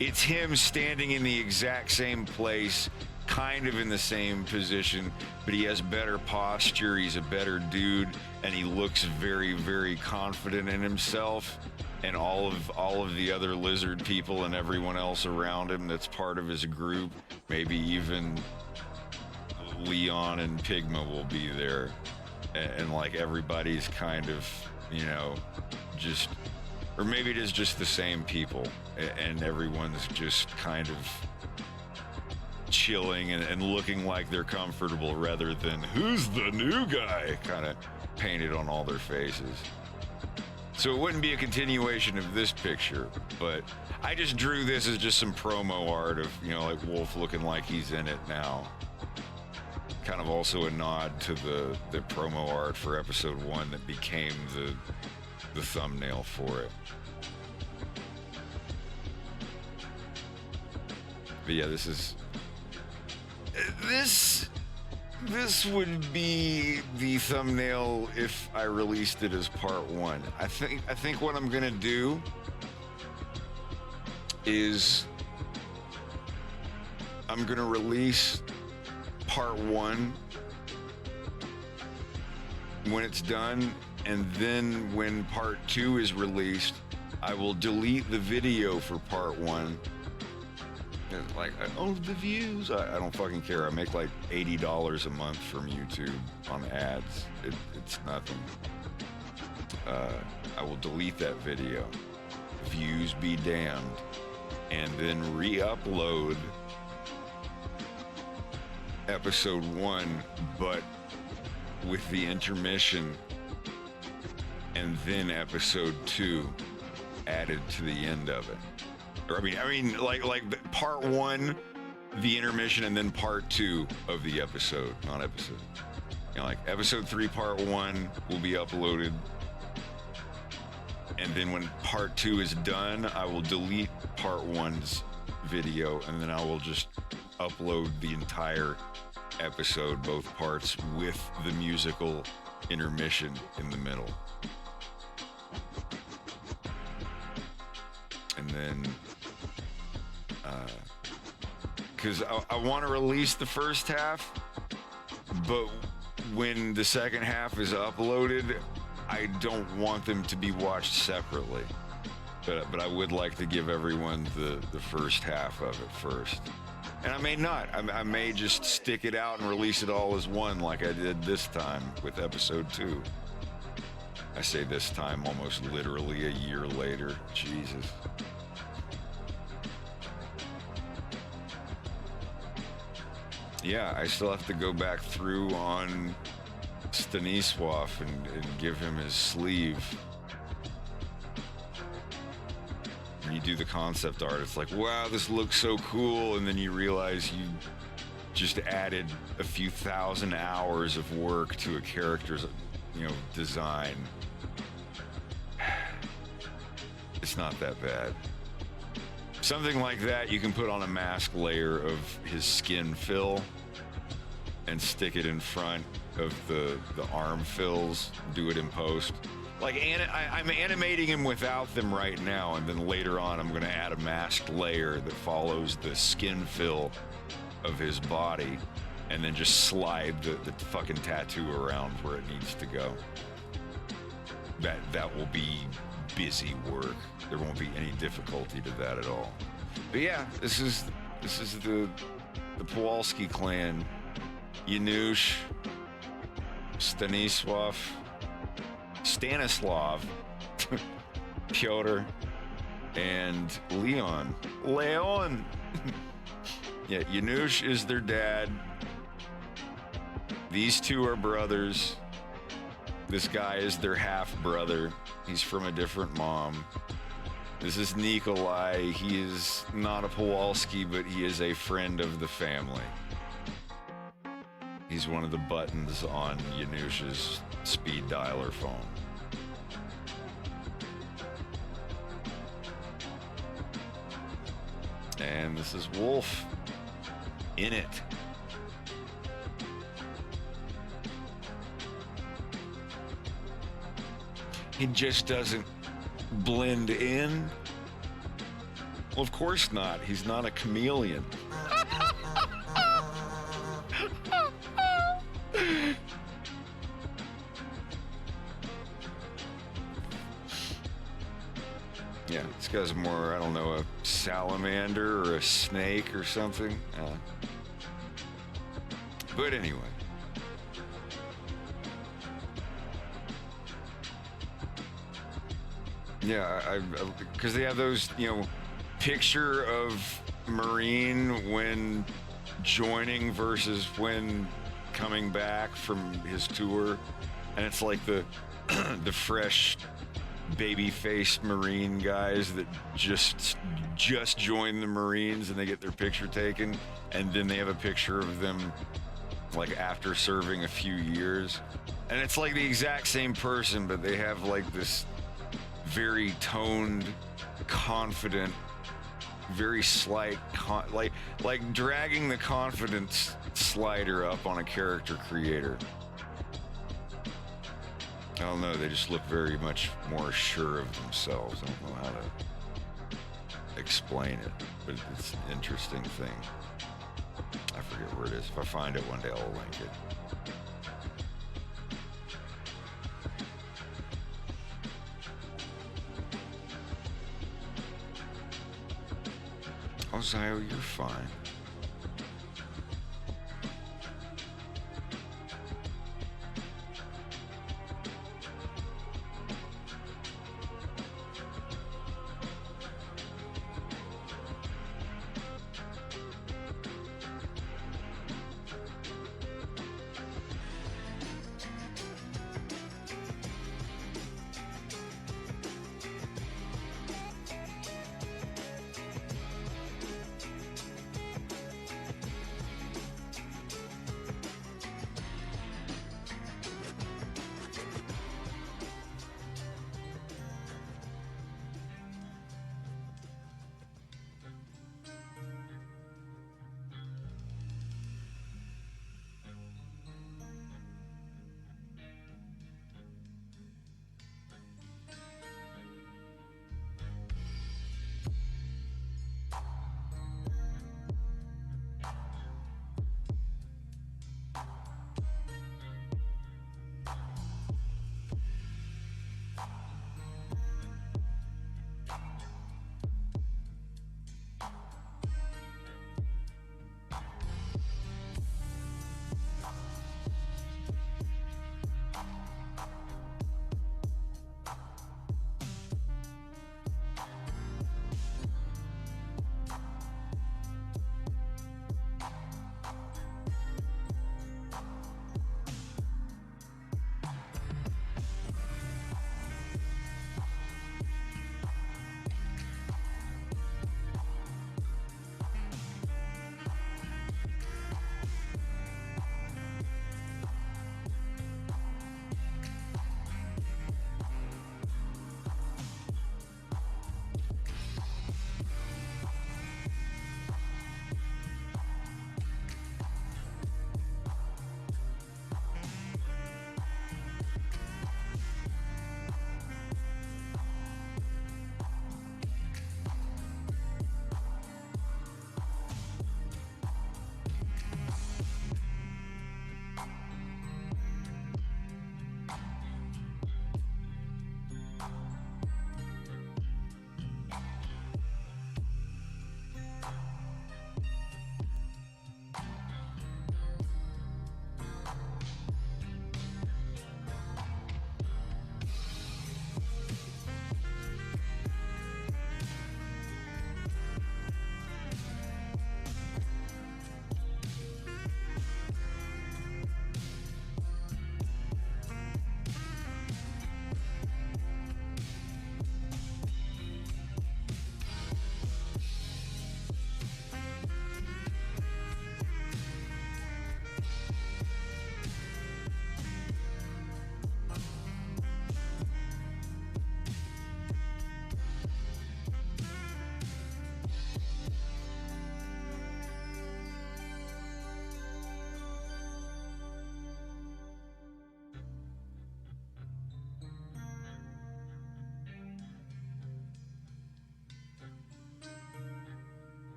it's him standing in the exact same place, kind of in the same position, but he has better posture, he's a better dude, and he looks very, very confident in himself, and all of the other lizard people and everyone else around him that's part of his group, maybe even Leon and Pigma will be there, and like everybody's kind of, you know, just, or maybe it is just the same people, and everyone's just kind of chilling and looking like they're comfortable, rather than who's the new guy kind of painted on all their faces. So it wouldn't be a continuation of this picture, but I just drew this as just some promo art of, you know, like Wolf looking like he's in it now. Kind of also a nod to the promo art for episode 1 that became the thumbnail for it. But yeah, this would be the thumbnail if I released it as part 1. I think what I'm gonna do is I'm gonna release part 1 when it's done, and then when part 2 is released, I will delete the video for part 1 Like, oh, the views. I don't fucking care. I make like $80 a month from YouTube on ads. It's nothing. I will delete that video. Views be damned. And then re-upload episode 1, but with the intermission, and then episode 2 added to the end of it. Or I mean, like part 1, the intermission, and then part 2 of the episode, not episode. You know, like episode 3, part 1 will be uploaded, and then when part 2 is done, I will delete part 1's video, and then I will just upload the entire episode, both parts, with the musical intermission in the middle. And then because I want to release the first half, but when the second half is uploaded, I don't want them to be watched separately. But I would like to give everyone the first half of it first. And I may not. I may just stick it out and release it all as one, like I did this time with episode 2. I say this time almost literally a year later. Jesus. Yeah, I still have to go back through on Stanisław and give him his sleeve. When you do the concept art, it's like, wow, this looks so cool, and then you realize you just added a few thousand hours of work to a character's, design. It's not that bad. Something like that you can put on a mask layer of his skin fill and stick it in front of the arm fills, do it in post. Like, I'm animating him without them right now, and then later on I'm going to add a masked layer that follows the skin fill of his body, and then just slide the fucking tattoo around where it needs to go. That will be busy work. There won't be any difficulty to that at all. But yeah, this is the Kowalski clan. Janusz, Stanislav, Pyotr, and Leon. Leon! Yeah, Janusz is their dad. These two are brothers. This guy is their half-brother. He's from a different mom. This is Nikolai. He is not a Kowalski, but he is a friend of the family. He's one of the buttons on Janusz's speed dialer phone. And this is Wolf in it. He just doesn't blend in. Well, of course not. He's not a chameleon. Yeah, this guy's more, I don't know, a salamander or a snake or something. But anyway. Yeah, because they have those, picture of Marine when joining versus when coming back from his tour, and it's like the fresh baby-faced Marine guys that just joined the Marines, and they get their picture taken, and then they have a picture of them like after serving a few years, and it's like the exact same person, but they have like this very toned, confident, very slight, like dragging the confidence slider up on a character creator. I don't know, they just look very much more sure of themselves. I don't know how to explain it, but it's an interesting thing. I forget where it is. If I find it one day, I'll link it. Zio, you're fine.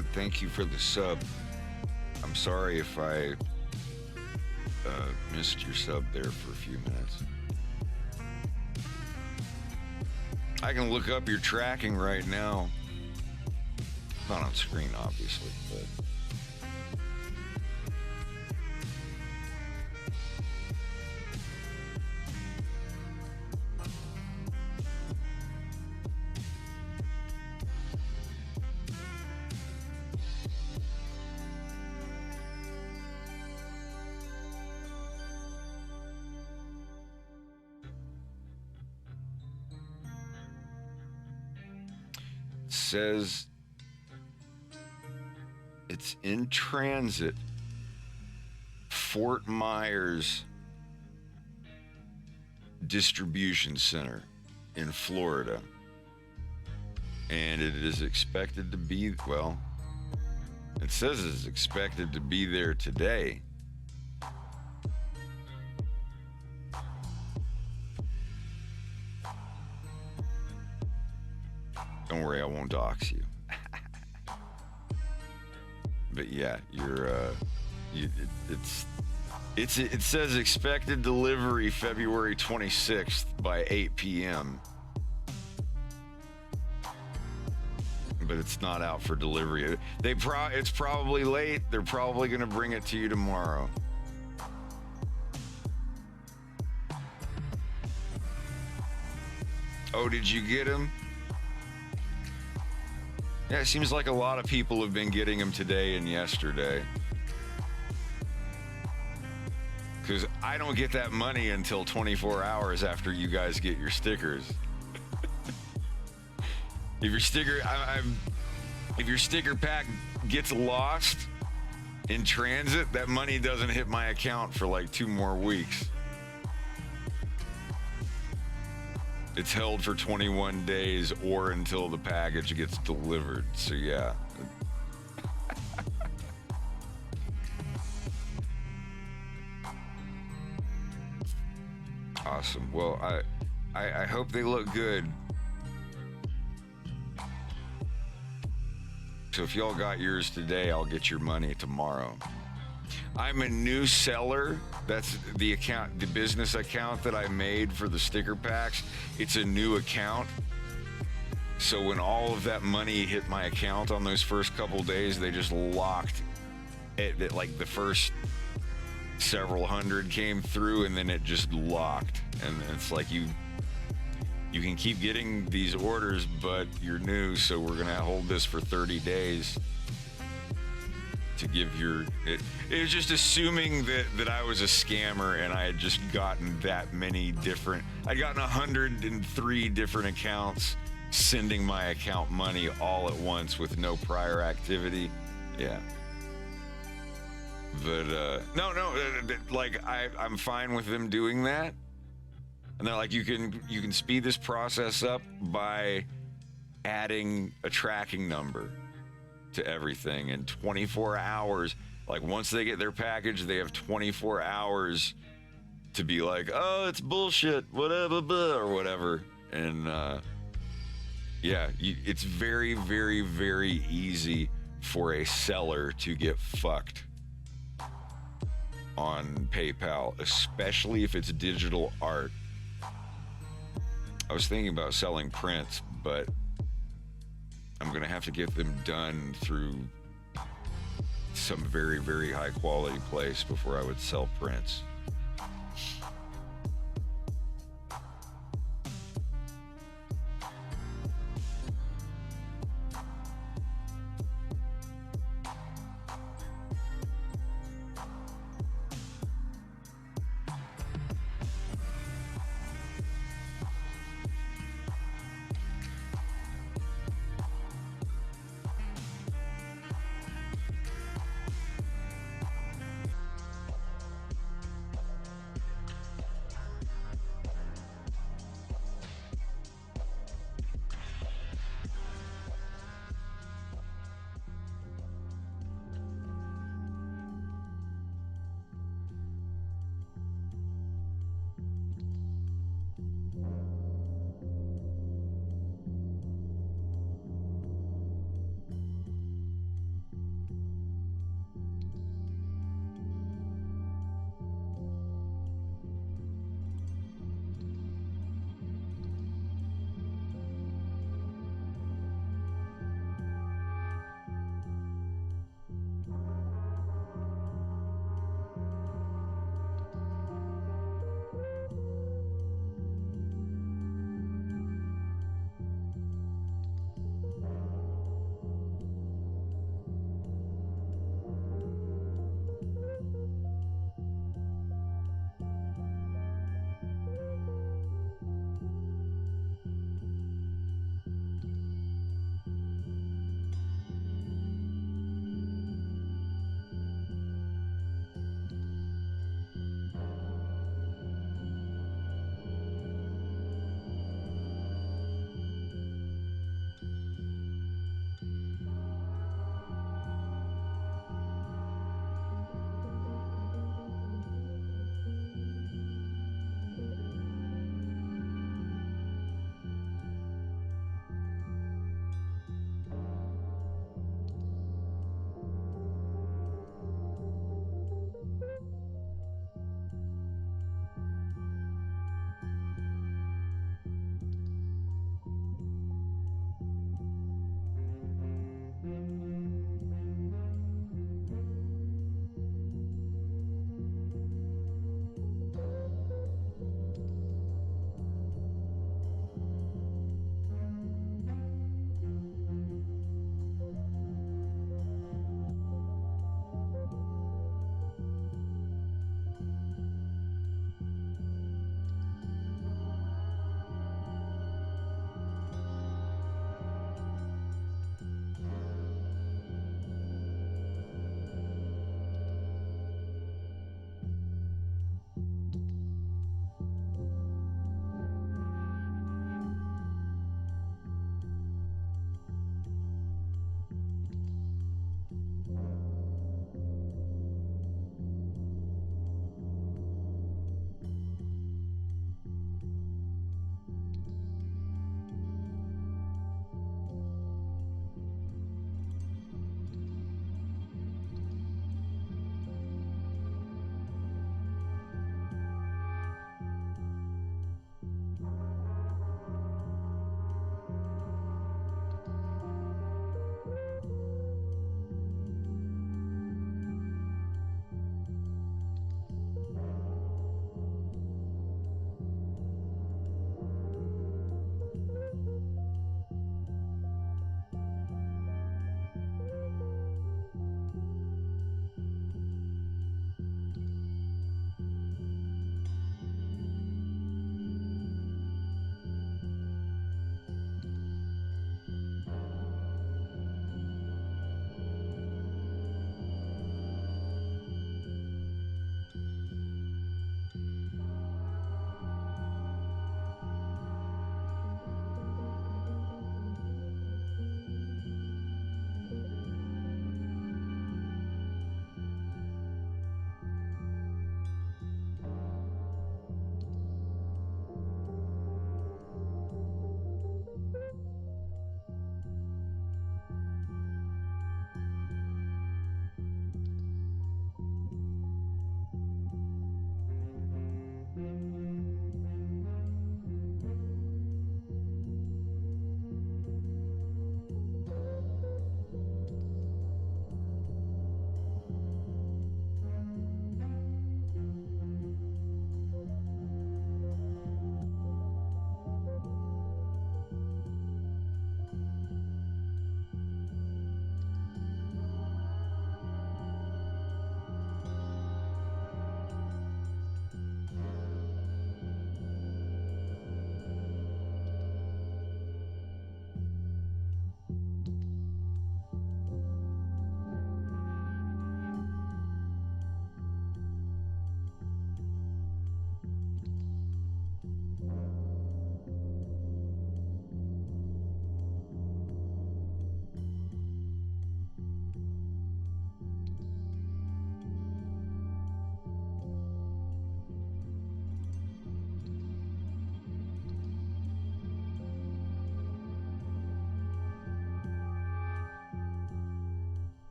thank you for the sub. I'm sorry if I missed your sub there for a few minutes. I can look up your tracking right now. Not on screen, obviously, but... says it's in transit, Fort Myers Distribution Center in Florida, and it is expected to be, well, it says it's expected to be there today. Don't worry, I won't dox you. But yeah, it says expected delivery February 26th by 8 p.m. But it's not out for delivery. It's probably late. They're probably going to bring it to you tomorrow. Oh, did you get him? Yeah, it seems like a lot of people have been getting them today and yesterday. Because I don't get that money until 24 hours after you guys get your stickers. If your sticker, if your sticker pack gets lost in transit, that money doesn't hit my account for like 2 more weeks. It's held for 21 days or until the package gets delivered. So yeah. Awesome. Well, I hope they look good. So if y'all got yours today, I'll get your money tomorrow. I'm a new seller. That's the account, the business account that I made for the sticker packs. It's a new account. So when all of that money hit my account on those first couple days, they just locked it. Like the first several hundred came through and then it just locked. And it's like you can keep getting these orders, but you're new, so we're gonna hold this for 30 days. To give your it was just assuming that I was a scammer and I had just gotten that many different, I'd gotten 103 different accounts sending my account money all at once with no prior activity. Yeah, but no, like I'm fine with them doing that, and they're like, you can speed this process up by adding a tracking number to everything in 24 hours. Like once they get their package, they have 24 hours to be like, oh, it's bullshit, whatever, or whatever. And yeah, it's very, very, very easy for a seller to get fucked on PayPal, especially if it's digital art. I was thinking about selling prints, but I'm gonna have to get them done through some very, very high quality place before I would sell prints.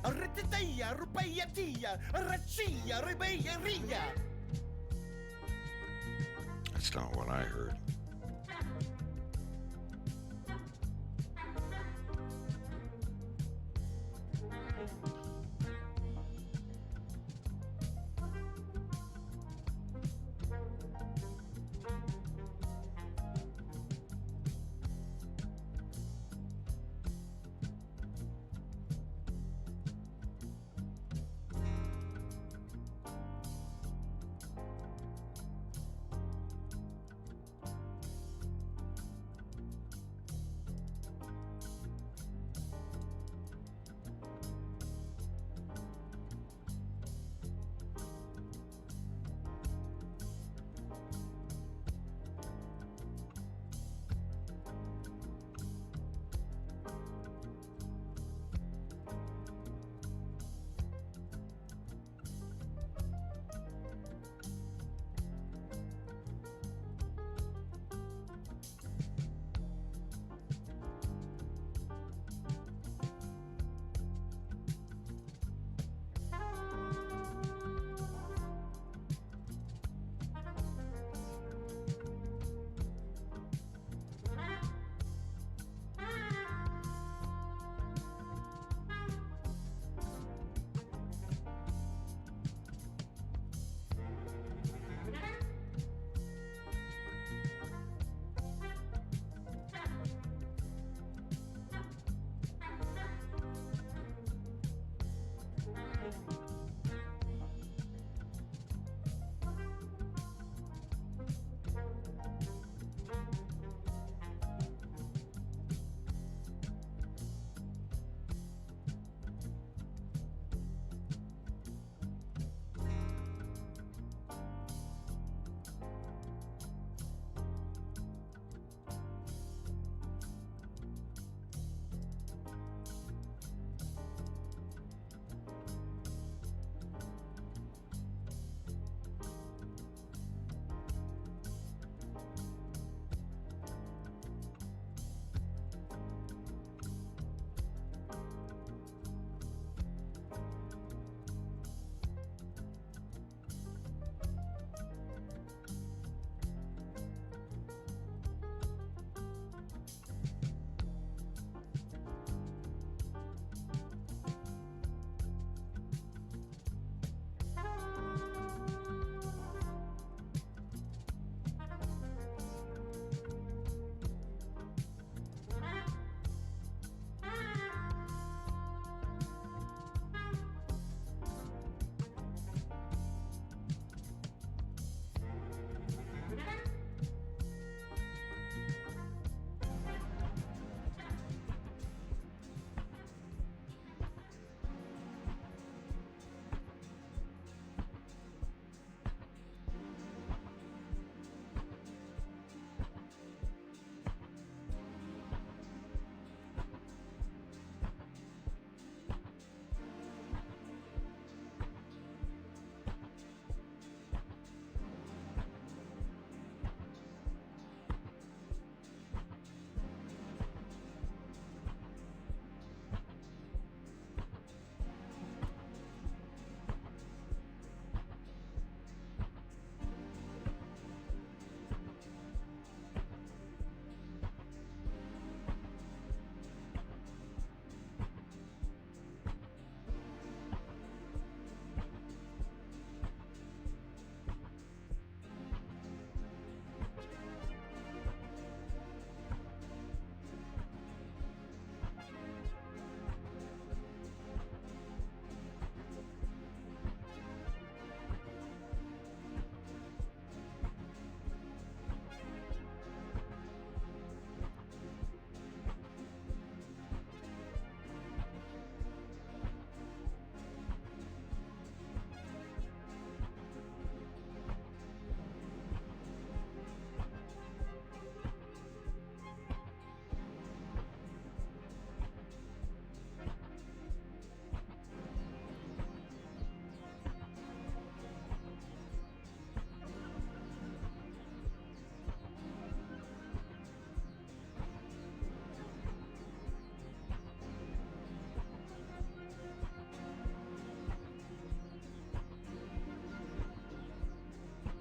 Ritaya, Rupayatia, Rachia, Ribeya. That's not what I heard.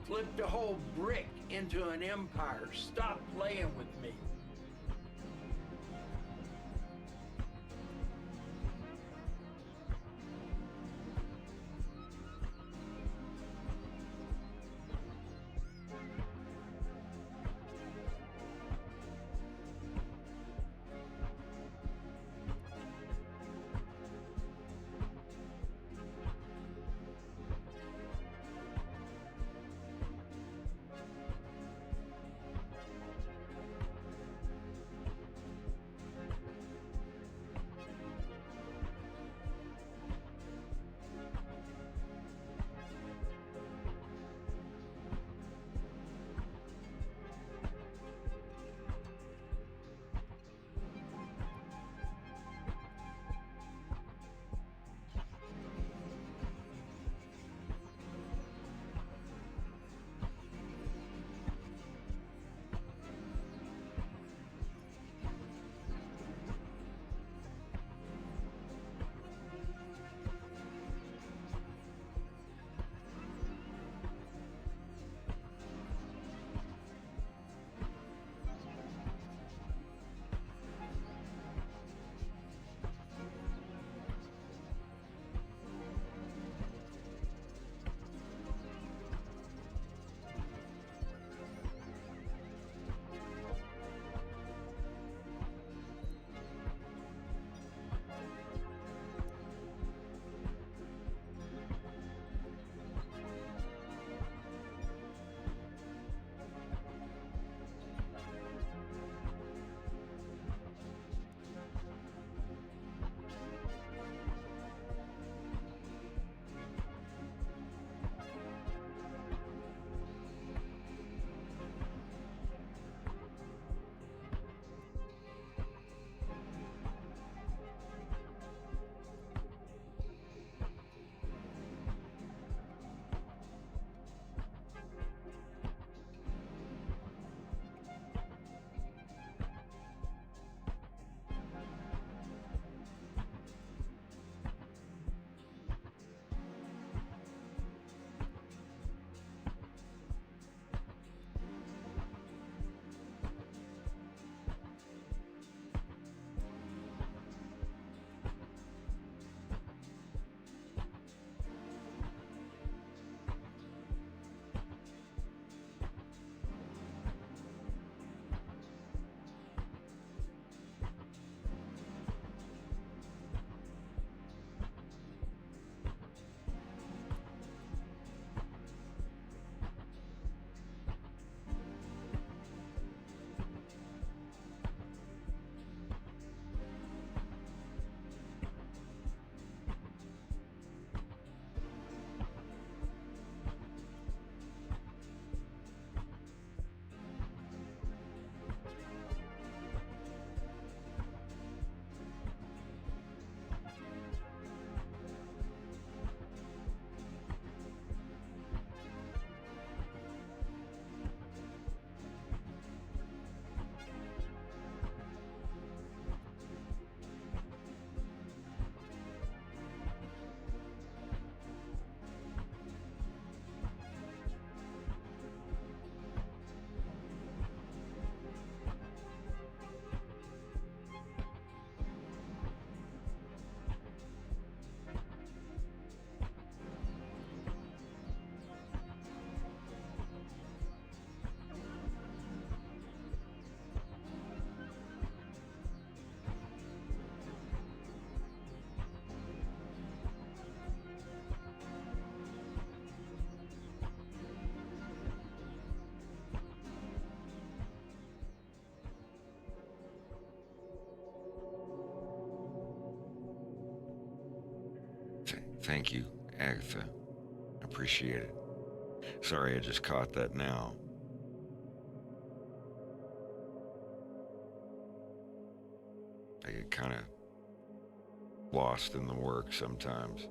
flipped a whole brick into an empire. Stop playing with me. Thank you, Agatha. Appreciate it. Sorry, I just caught that now. I get kind of lost in the work sometimes.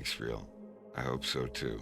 Thanks, real. I hope so too.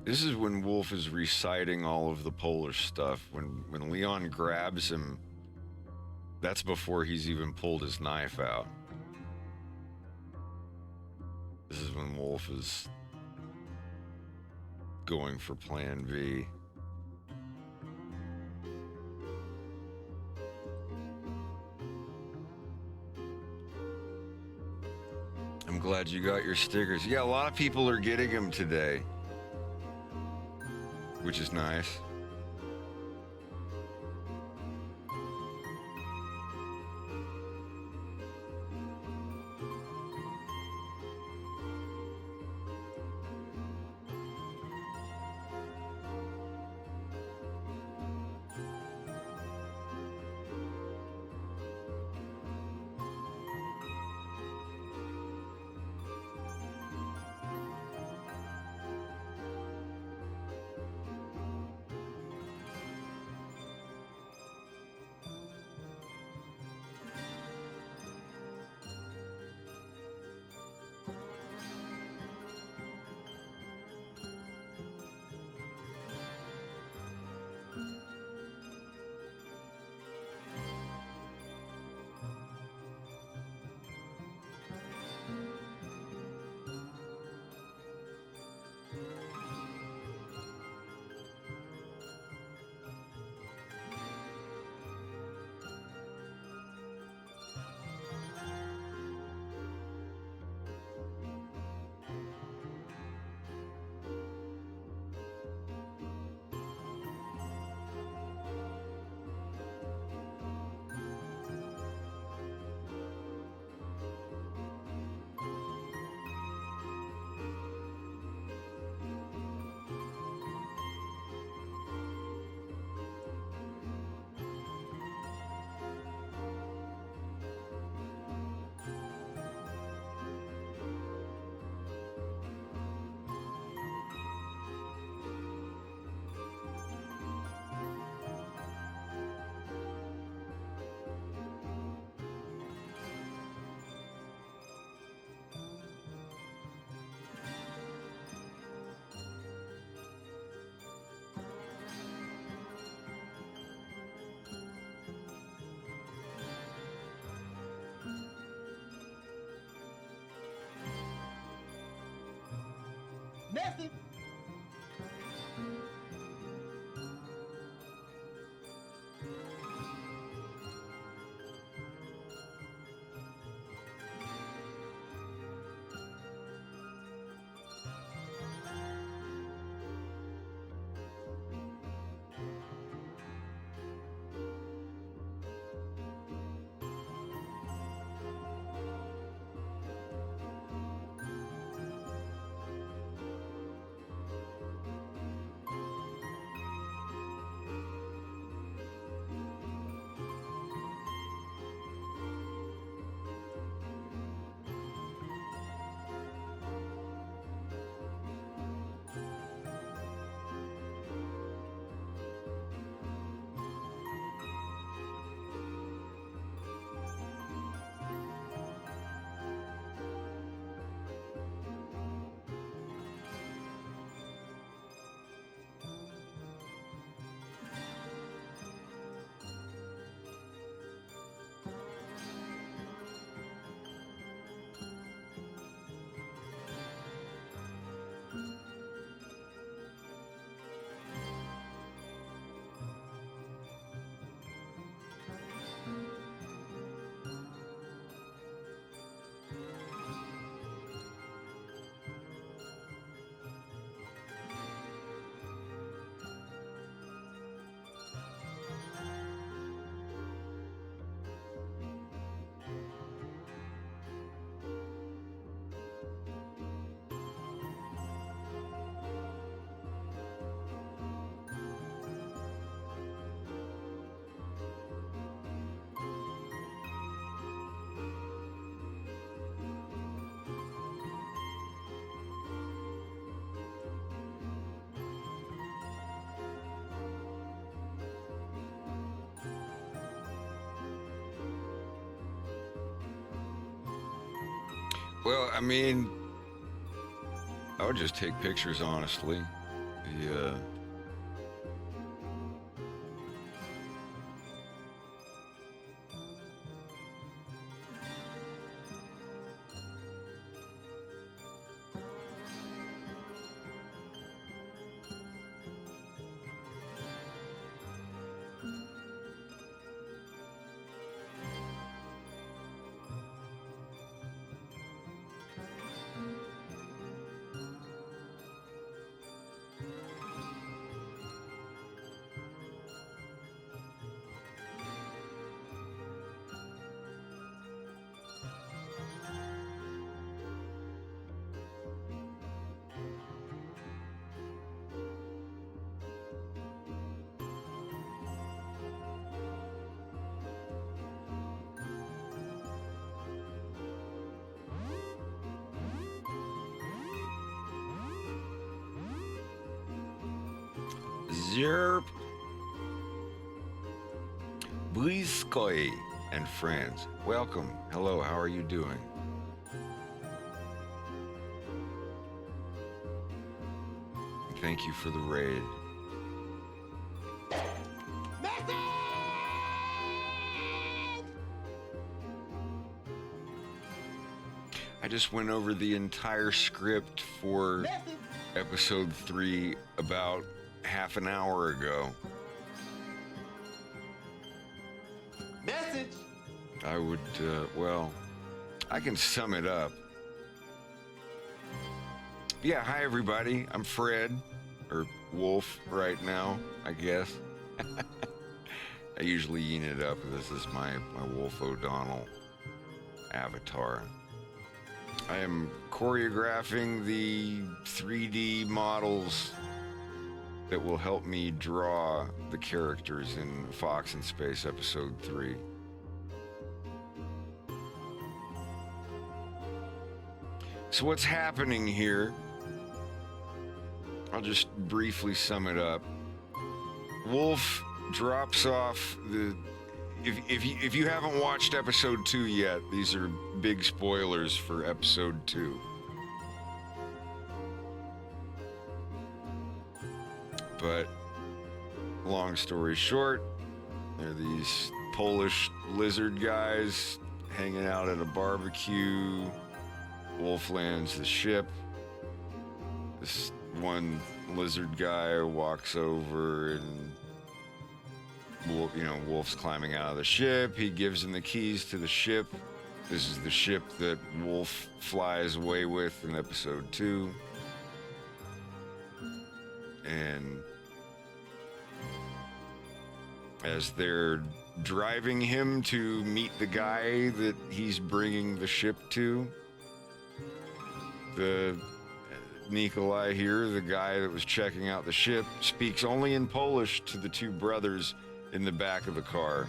This is when Wolf is reciting all of the polar stuff. When Leon grabs him, that's before he's even pulled his knife out. This is when Wolf is going for Plan V. I'm glad you got your stickers. Yeah, a lot of people are getting them today, which is nice. Message. Well, I mean, I would just take pictures, honestly. Yeah. Zerp. Bliskoy and friends, welcome. Hello, how are you doing? Thank you for the raid. I just went over the entire script for episode 3 about half an hour ago. Message. I would, well, I can sum it up. Yeah, hi everybody. I'm Fred, or Wolf right now, I guess. I usually yin it up. This is my Wolf O'Donnell avatar. I am choreographing the 3D models that will help me draw the characters in Fox in Space episode 3. So what's happening here? I'll just briefly sum it up. Wolf drops off the... If you haven't watched episode 2 yet, these are big spoilers for episode 2. But long story short, there are these Polish lizard guys hanging out at a barbecue. Wolf lands the ship. This one lizard guy walks over and Wolf's climbing out of the ship. He gives him the keys to the ship. This is the ship that Wolf flies away with in episode 2. And as they're driving him to meet the guy that he's bringing the ship to, the Nikolai here, the guy that was checking out the ship, speaks only in Polish to the two brothers in the back of the car,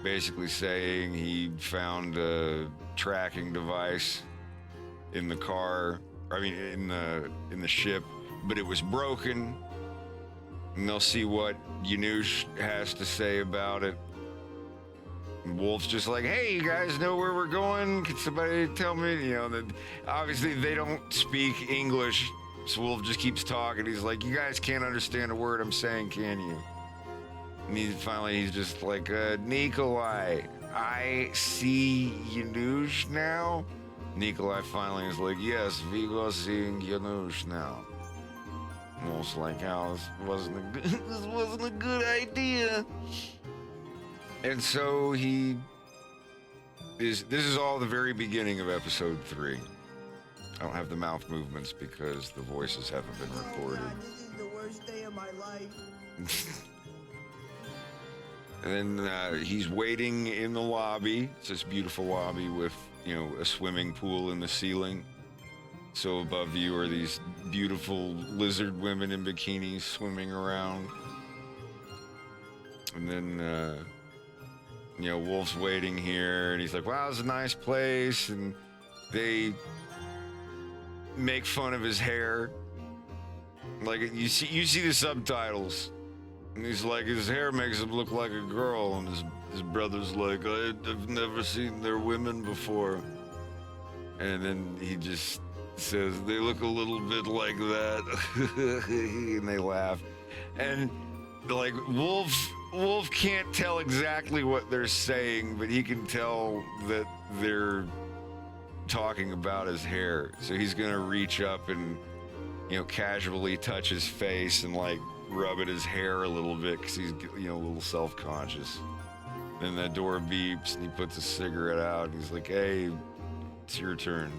basically saying he found a tracking device in the car, in the ship, but it was broken, and they'll see what Yanush has to say about it. And Wolf's just like, hey, you guys know where we're going? Can somebody tell me? Obviously they don't speak English, so Wolf just keeps talking. He's like, you guys can't understand a word I'm saying, can you? And he's just like, Nikolai, I see Yanush now? Nikolai finally is like, yes, we go seeing Yanush now. Almost like how this wasn't a good idea. And so this is all the very beginning of episode 3. I don't have the mouth movements because the voices haven't been recorded. God, this is the worst day of my life. And then he's waiting in the lobby. It's this beautiful lobby with, a swimming pool in the ceiling. So above you are these beautiful lizard women in bikinis swimming around. And then, Wolf's waiting here, and he's like, wow, it's a nice place. And they make fun of his hair. Like, you see the subtitles. And he's like, his hair makes him look like a girl. And his brother's like, I've never seen their women before. And then he just says, they look a little bit like that. And they laugh. And like Wolf can't tell exactly what they're saying, but he can tell that they're talking about his hair. So he's gonna reach up and, you know, casually touch his face and like rub at his hair a little bit because he's, you know, a little self-conscious. Then the door beeps and he puts a cigarette out and he's like, hey, it's your turn.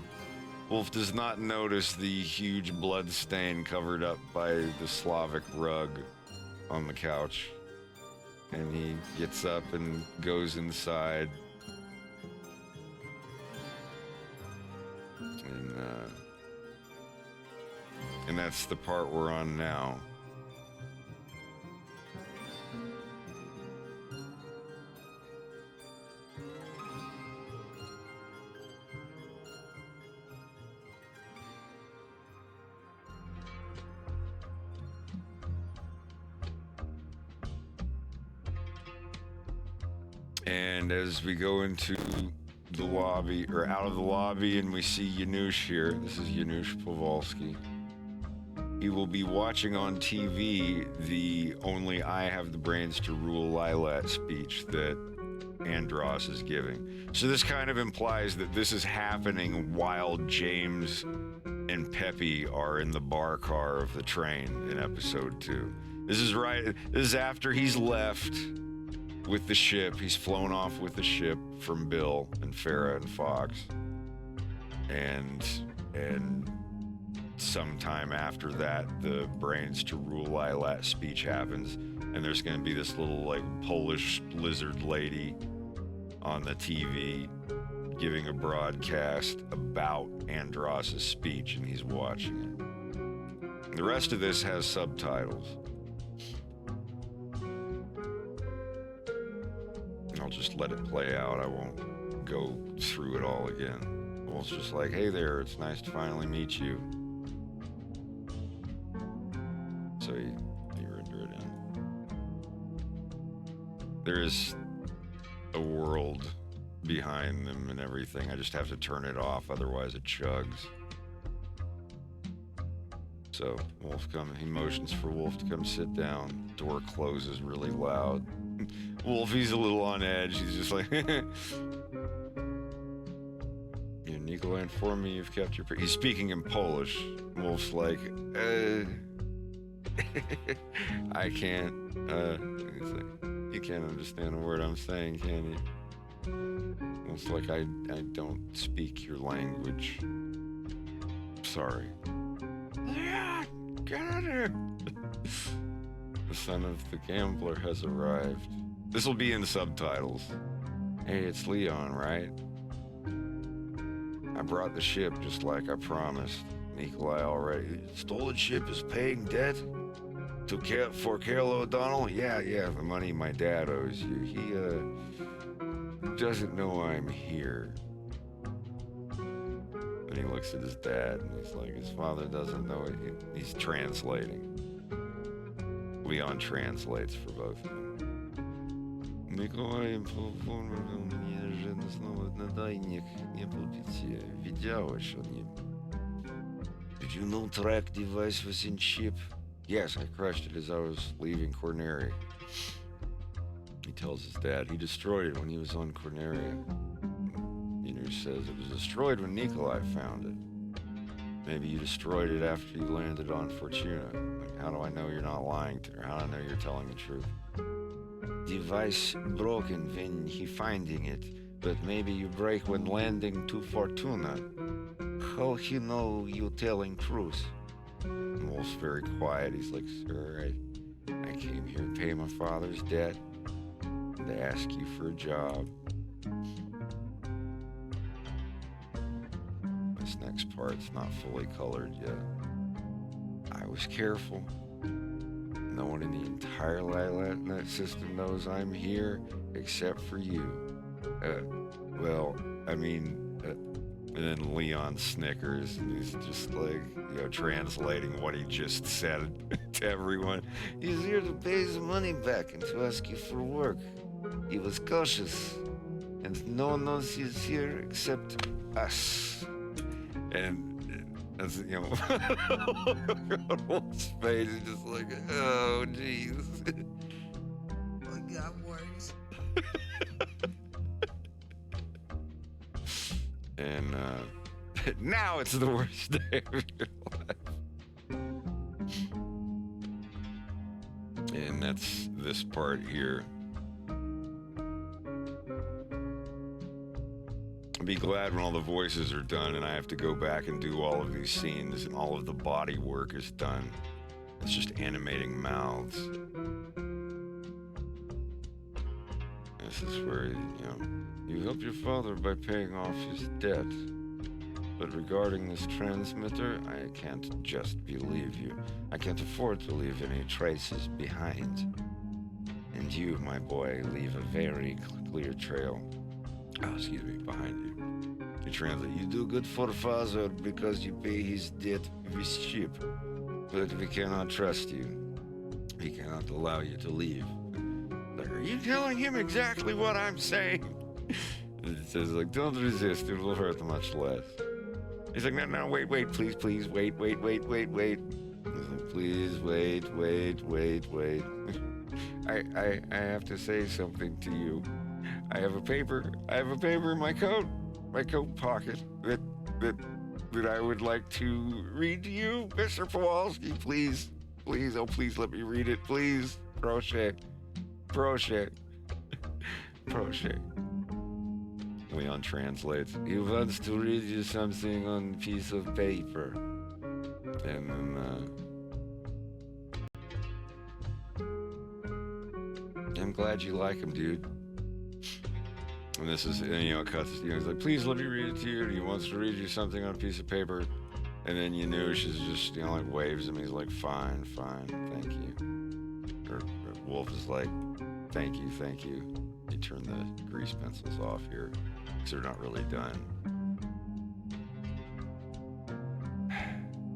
Wolf does not notice the huge blood stain covered up by the Slavic rug on the couch. And he gets up and goes inside. And that's the part we're on now. And as we go into the lobby, or out of the lobby, and we see Janusz here. This is Janusz Powalski. He will be watching on TV the only I have the brains to rule Lilat speech that Andros is giving. So this kind of implies that this is happening while James and Peppy are in the bar car of the train in episode 2. This is after he's left with the ship. He's flown off with the ship from Bill and Farah and Fox. And sometime after that, the brains to rule Lilat speech happens, and there's going to be this little like Polish lizard lady on the TV giving a broadcast about Andros's speech, and he's watching it. The rest of this has subtitles. I'll just let it play out. I won't go through it all again. Well, it's just like, hey there, it's nice to finally meet you. So you render it in. There is a world behind them and everything. I just have to turn it off, otherwise it chugs. So Wolf he motions for Wolf to come sit down. Door closes really loud. Wolf, he's a little on edge. He's just like, Nikolai informed me you've kept your... He's speaking in Polish. Wolf's like, I can't, he's like, you can't understand a word I'm saying, can you? It's like, I don't speak your language. Sorry. Yeah, get out of here. The son of the gambler has arrived. This will be in subtitles. Hey, it's Leon, right? I brought the ship just like I promised. Nikolai already. Stolen ship is paying debt? For Carol O'Donnell? Yeah, the money my dad owes you. He, doesn't know I'm here. And he looks at his dad and he's like, his father doesn't know it. He's translating. Leon translates for both of them. Nikolai informed mnie, że znowu nadajnik nie budете. Widziałeś o nim. Did you know track device was in ship? Yes, I crushed it as I was leaving Corneria. He tells his dad he destroyed it when he was on Corneria. Janusz says it was destroyed when Nikolai found it. Maybe you destroyed it after you landed on Fortuna. Like, how do I know you're not lying to her? How do I know you're telling the truth? Device broken when he finding it, but maybe you break when landing to Fortuna. How he know you telling truth? Wolf's very quiet. He's like, sir, I came here to pay my father's debt and to ask you for a job. This next part's not fully colored yet. I was careful. No one in the entire Lilat system knows I'm here except for you. Well, I mean, and then Leon snickers, and he's just like, translating what he just said to everyone. He's here to pay his money back and to ask you for work. He was cautious, and no one knows he's here except us. And That's, you know, Wolf's face is just like, oh, jeez. Oh, God works. And now it's the worst day of your life. And that's this part here. I'll be glad when all the voices are done and I have to go back and do all of these scenes and all of the body work is done. It's just animating mouths. This is where, you know, you helped your father by paying off his debt. But regarding this transmitter, I can't just believe you. I can't afford to leave any traces behind. And you, my boy, leave a very clear trail. Oh, excuse me, behind you. You translate, you do good for father because you pay his debt with ship. But we cannot trust you. He cannot allow you to leave. Like, are you telling him exactly what I'm saying? It says, like, don't resist, it will hurt much less. He's like, no, wait, please, wait. He's like, please, wait. I have to say something to you. I have a paper in my coat pocket that I would like to read to you, Mr. Kowalski. Please, oh, please let me read it, please. Proszę. Leon translates. He wants to read you something on a piece of paper. And then, I'm glad you like him, dude. And this is, and, you know, it cuts, you know, he's like, please let me read it to you. And he wants to read you something on a piece of paper. And then Yanush is just, you know, like waves him. He's like, fine, thank you. Or Wolf is like, thank you. He turned the grease pencils off here because they're not really done.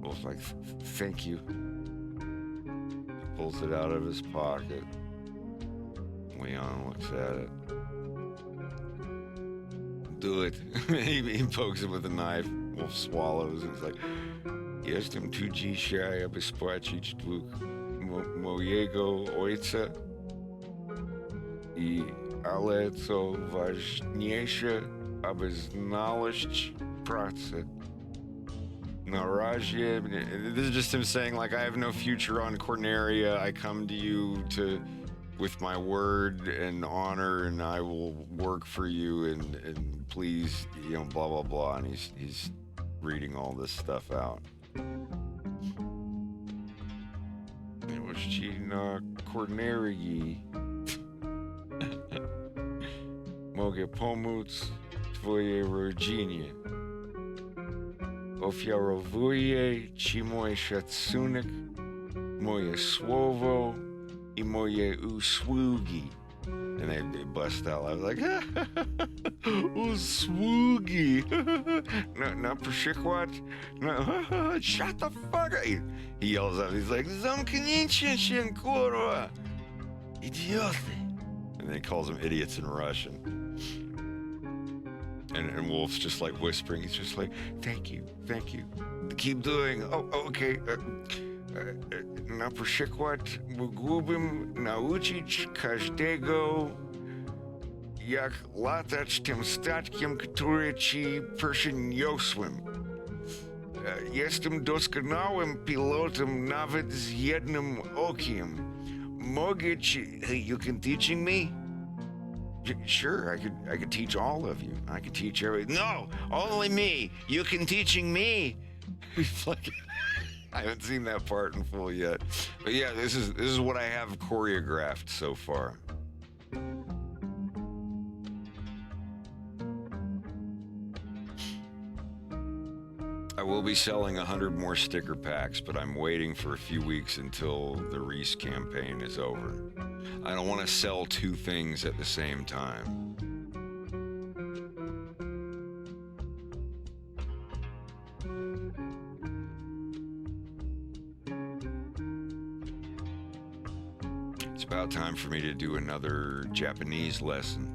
Wolf's like, thank you. He pulls it out of his pocket. Leon looks at it. Do it. He pokes him with a knife. Wolf swallows and he's like, jestem tu dzisiaj, aby spłacić dług mojego ojca. Ale co ważniejsze, aby znaleźć pracę. Na razie, this is just him saying, like, I have no future on Corneria. I come to you with my word and honor, and I will work for you, and please, you know, blah, blah, blah. And he's reading all this stuff out. Na Cornerii mogę pomóc twojej rodzinie. Ofiarowuję ci mój szacunek, moje słowo i moje usługi. And they bust out. I was like, usługi. Na przykład, shut the fuck up. He yells out, he's like, zamknijcie się, kurwa, idioty. And then he calls them idiots in Russian. And Wolf's just like whispering, he's just like, thank you. Keep doing, okay. Na przykład mógłbym nauczyć każdego, jak latać tym statkiem, który ci przyniosłem. Jestem doskonałym pilotem nawet z jednym okiem. Mogę ci... Hey, you can teaching me? Sure, I could teach all of you. I could teach everybody. No, only me. You can teaching me. Like, I haven't seen that part in full yet. But yeah, this is what I have choreographed so far. I will be selling 100 more sticker packs, but I'm waiting for a few weeks until the Reese campaign is over. I don't want to sell two things at the same time. It's about time for me to do another Japanese lesson.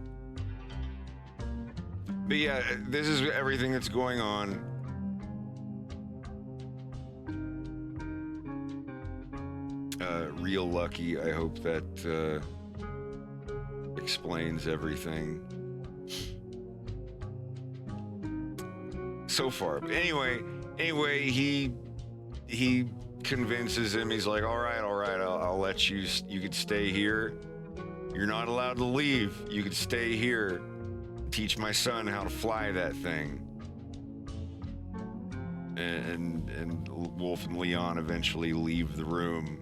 But yeah, this is everything that's going on. real lucky. I hope that explains everything so far. But anyway, he convinces him. He's like, all right, I'll let you. You could stay here. You're not allowed to leave. You could stay here. Teach my son how to fly that thing. And Wolf and Leon eventually leave the room.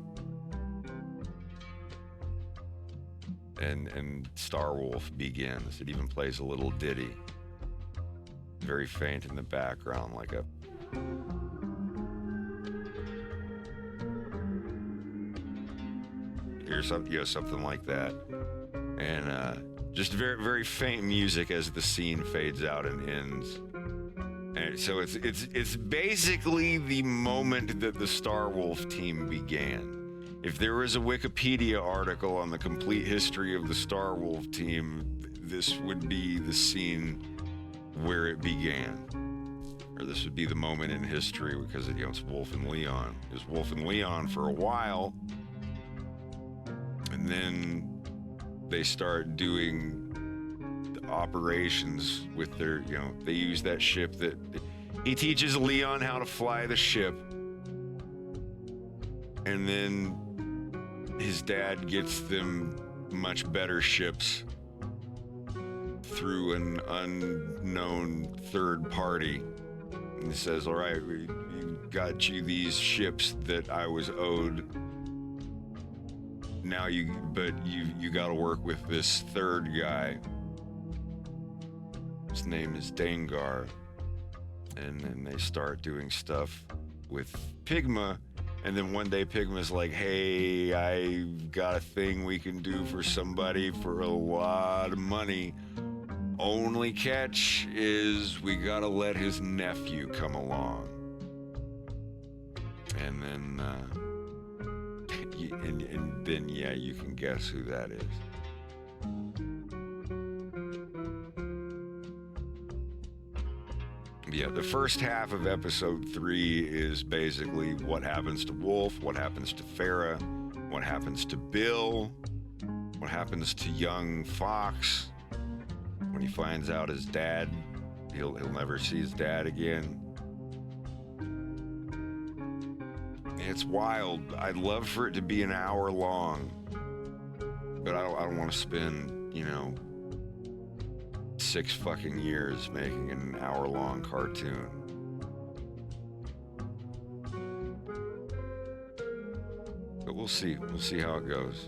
And Star Wolf begins. It even plays a little ditty. Very faint in the background, like a... something like that. And just very, very faint music as the scene fades out and ends. And so it's basically the moment that the Star Wolf team began. If there was a Wikipedia article on the complete history of the Star Wolf team, this would be the scene where it began. Or this would be the moment in history because it's Wolf and Leon. It was Wolf and Leon for a while. And then they start doing operations with their, they use that ship that he teaches Leon how to fly the ship. And then his dad gets them much better ships through an unknown third party. And he says, all right, we got you these ships that I was owed. Now you got to work with this third guy. His name is Dengar. And then they start doing stuff with Pigma. And then one day Pigma's like, hey, I got a thing we can do for somebody for a lot of money. Only catch is we gotta let his nephew come along. And then, and then you can guess who that is. Yeah, the first half of episode 3 is basically what happens to Wolf, what happens to Farah, what happens to Bill, what happens to young Fox when he finds out his dad, he'll never see his dad again. It's wild. I'd love for it to be an hour long, but I don't want to spend, 6 fucking years making an hour-long cartoon. But we'll see. We'll see how it goes.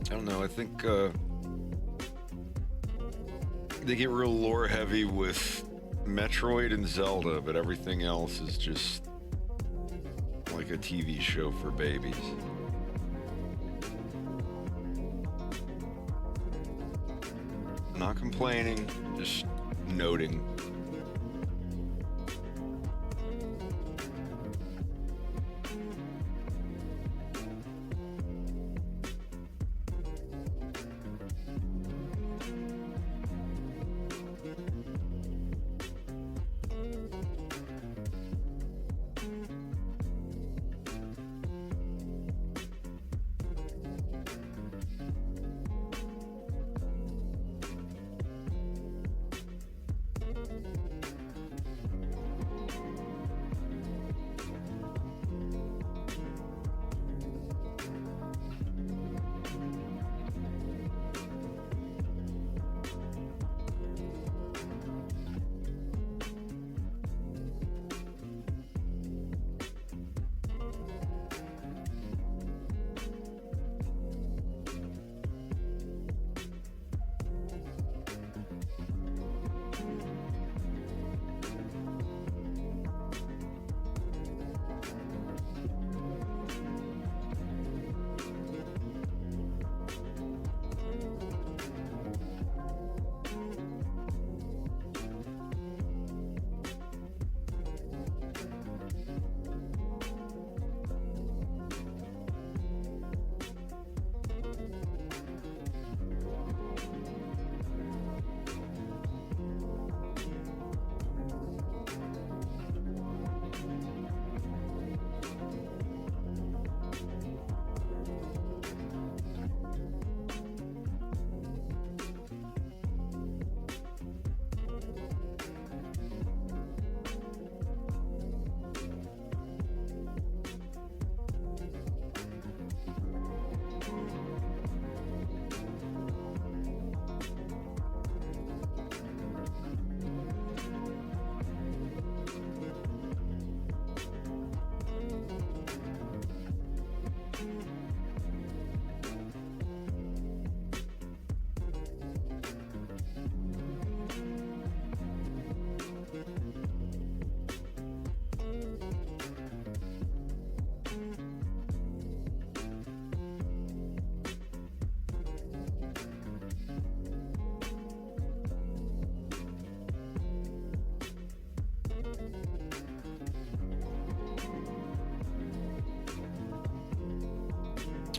I don't know. I think they get real lore heavy with Metroid and Zelda, but everything else is just like a TV show for babies. Not complaining, just noting.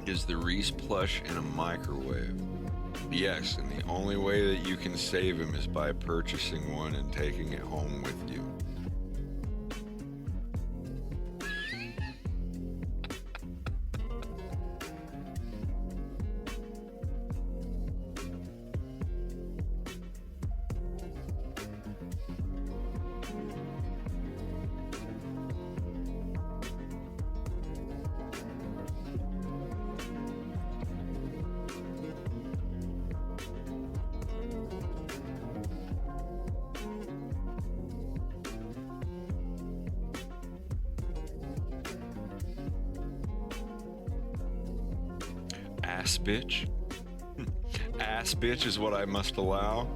Is the Reese plush in a microwave? Yes, and the only way that you can save him is by purchasing one and taking it home with you. Ass bitch? Ass bitch is what I must allow?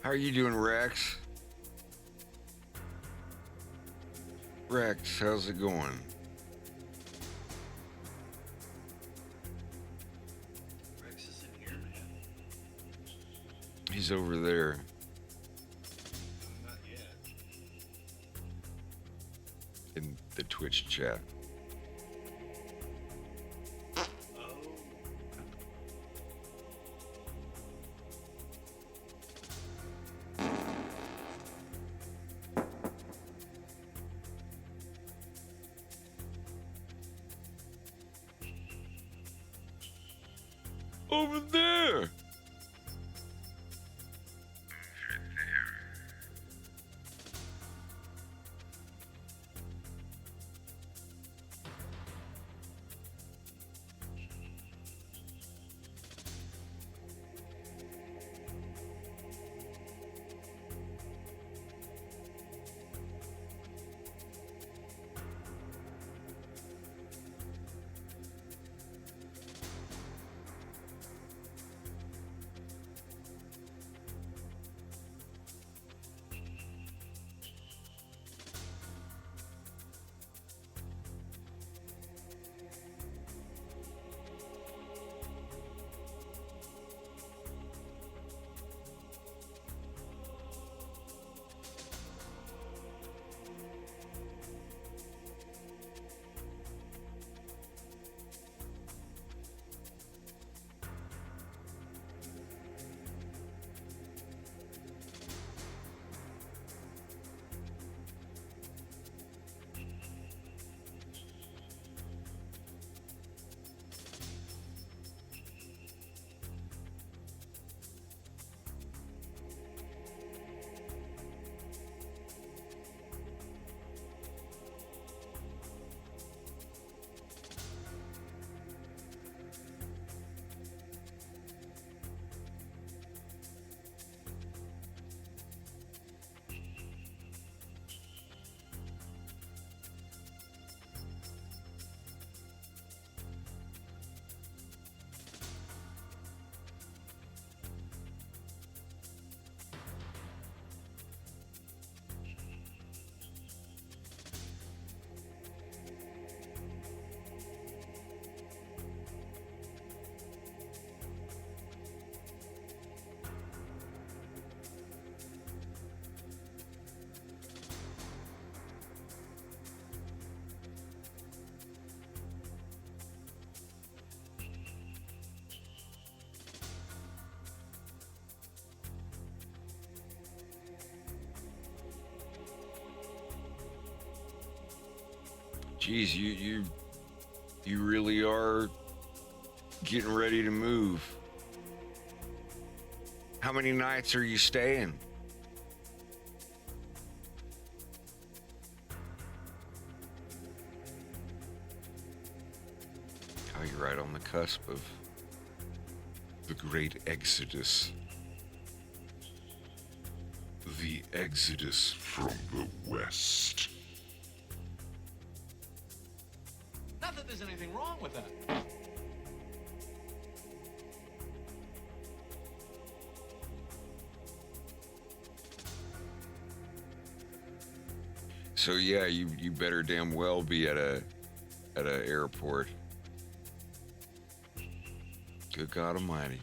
How are you doing, Rex? Rex, how's it going? Rex isn't here, man. He's over there. Not yet. In the Twitch chat. Over there. Geez, you really are getting ready to move. How many nights are you staying? Oh, you're right on the cusp of the great exodus. The exodus from the west. Not that there's anything wrong with that. So yeah, you better damn well be at a airport. Good God Almighty.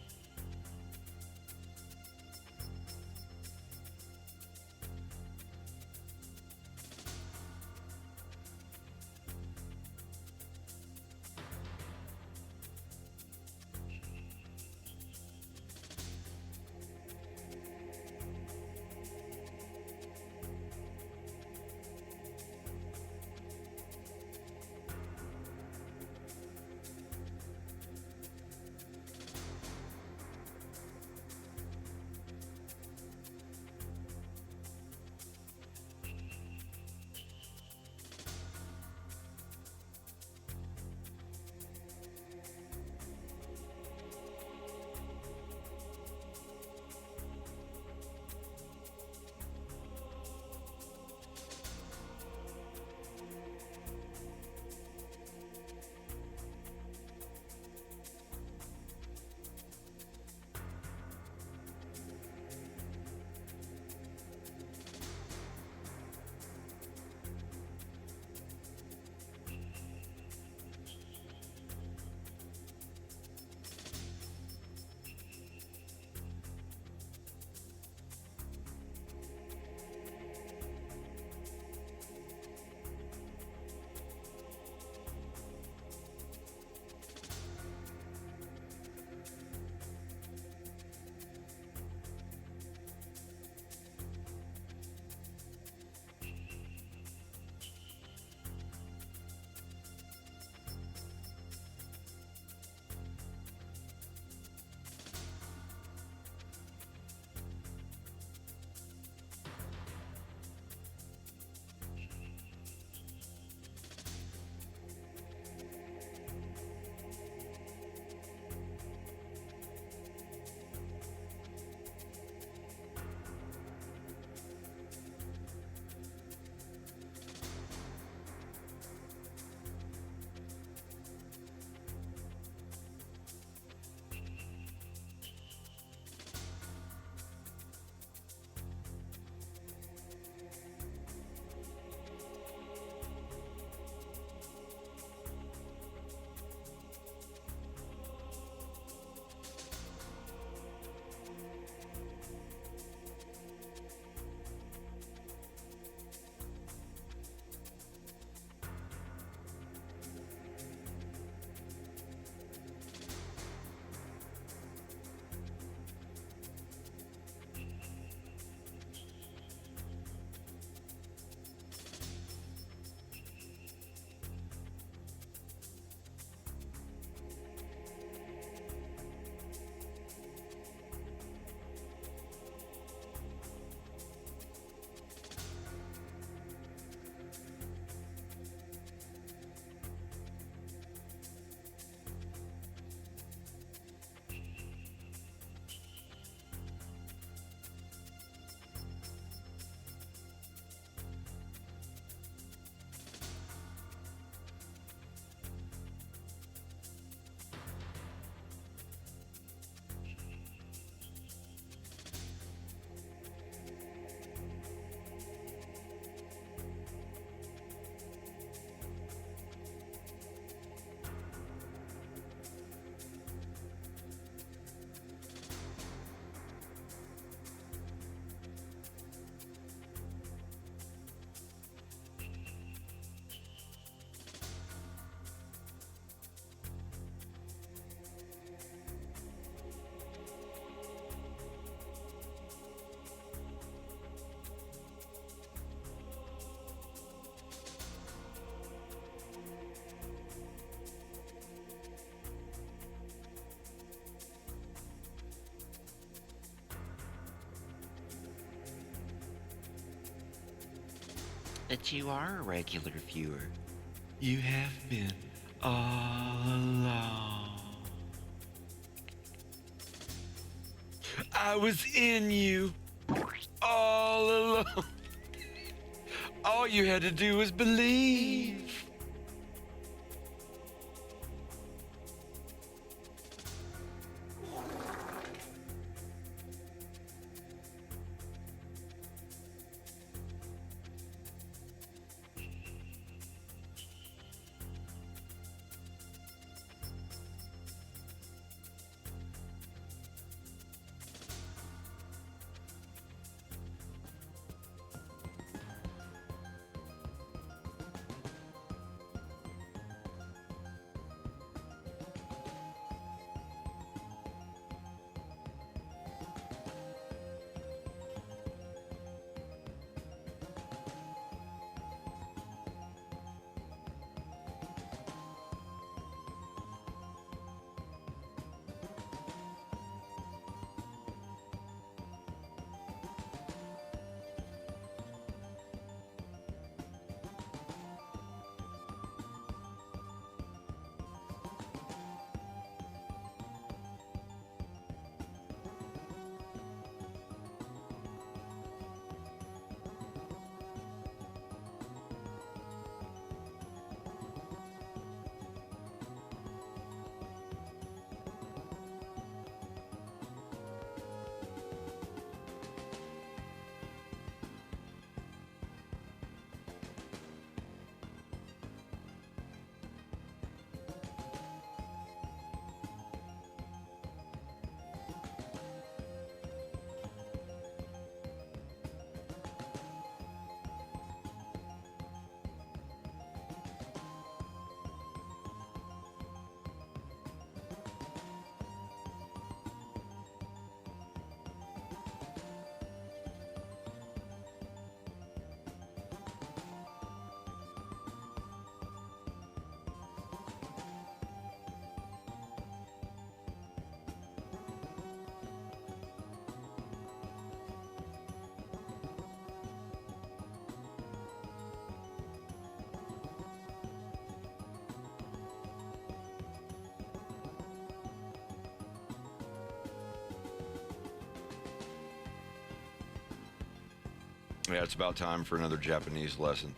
that you are a regular viewer. You have been all along. I was in you all along. All you had to do was believe. Yeah, it's about time for another Japanese lesson.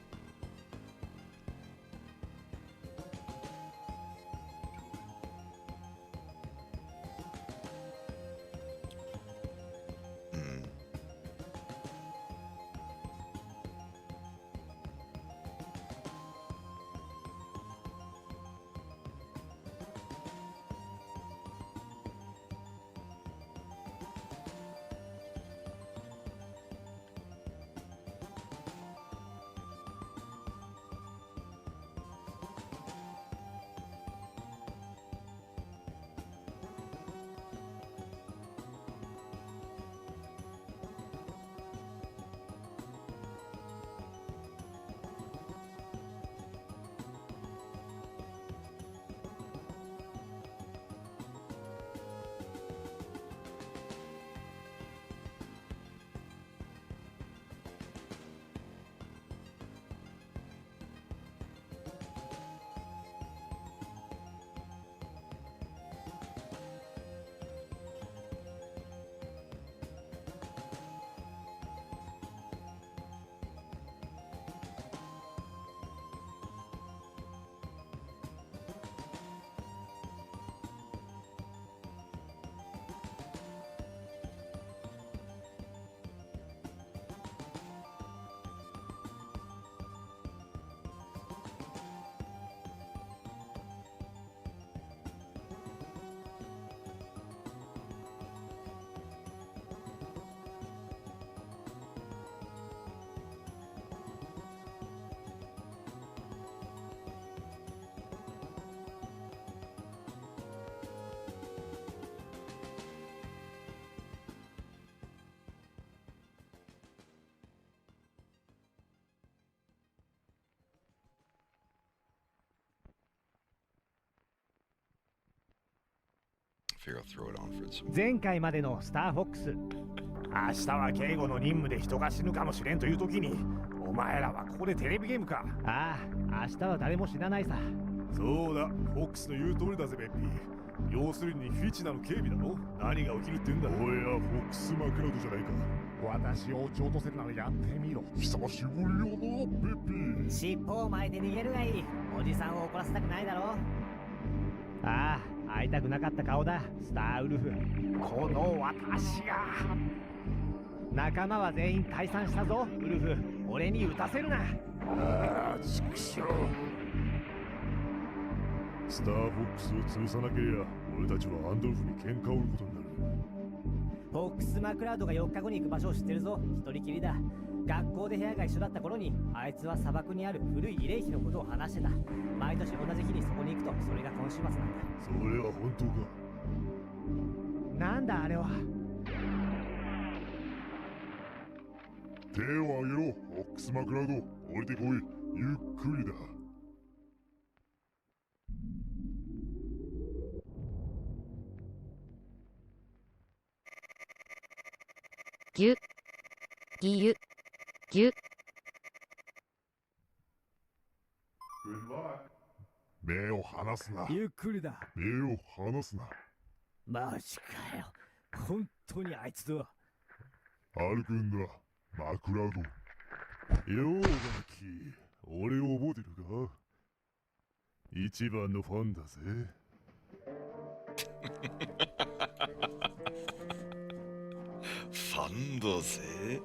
Figure I'll throw it on for some. 前回までのスターフォックス。明日は警護の任務で人が死ぬかもしれんという時に、お前らはここでテレビゲームか。ああ、明日は誰も知らないさ。そうだ、フォックスの言う通りだぜ、ベッピー。要するにフィチナの警備だろ。何が起きるってんだ。おや、フォックスマクラウドじゃないか。私を撃ち落とせるならやってみろ。久しぶりよな、ベッピー。尻尾を巻いて逃げるがいい。おじさんを怒らせたくないだろ。ああ、会いたくなかった顔だ、スターウルフ。この私が。仲間は全員退散したぞ、ウルフ。俺に撃たせるな。ああ、ちくしょう。スターフォックスを潰さなければ俺たちはアンドルフに喧嘩を売ることになる。フォックスマクラウドが4日後に行く場所を知ってるぞ。一人きりだ。学校で部屋が一緒だった頃にあいつは砂漠にある古い慰霊碑のことを話してた。毎年同じ日にそこに行くとそれが今週末なんだ。それは本当か。なんだあれは。手を挙げろ、フォックスマクラウド。降りてこい、ゆっくりだ。ぎゅぎゅぎゅ。目を離すな。ゆっくりだ。目を離すな。マジかよ。本当にあいつだ。歩くんだ、マクラウド。ようガキ、俺を覚えてるか？一番のファンだぜ。ファンだぜ。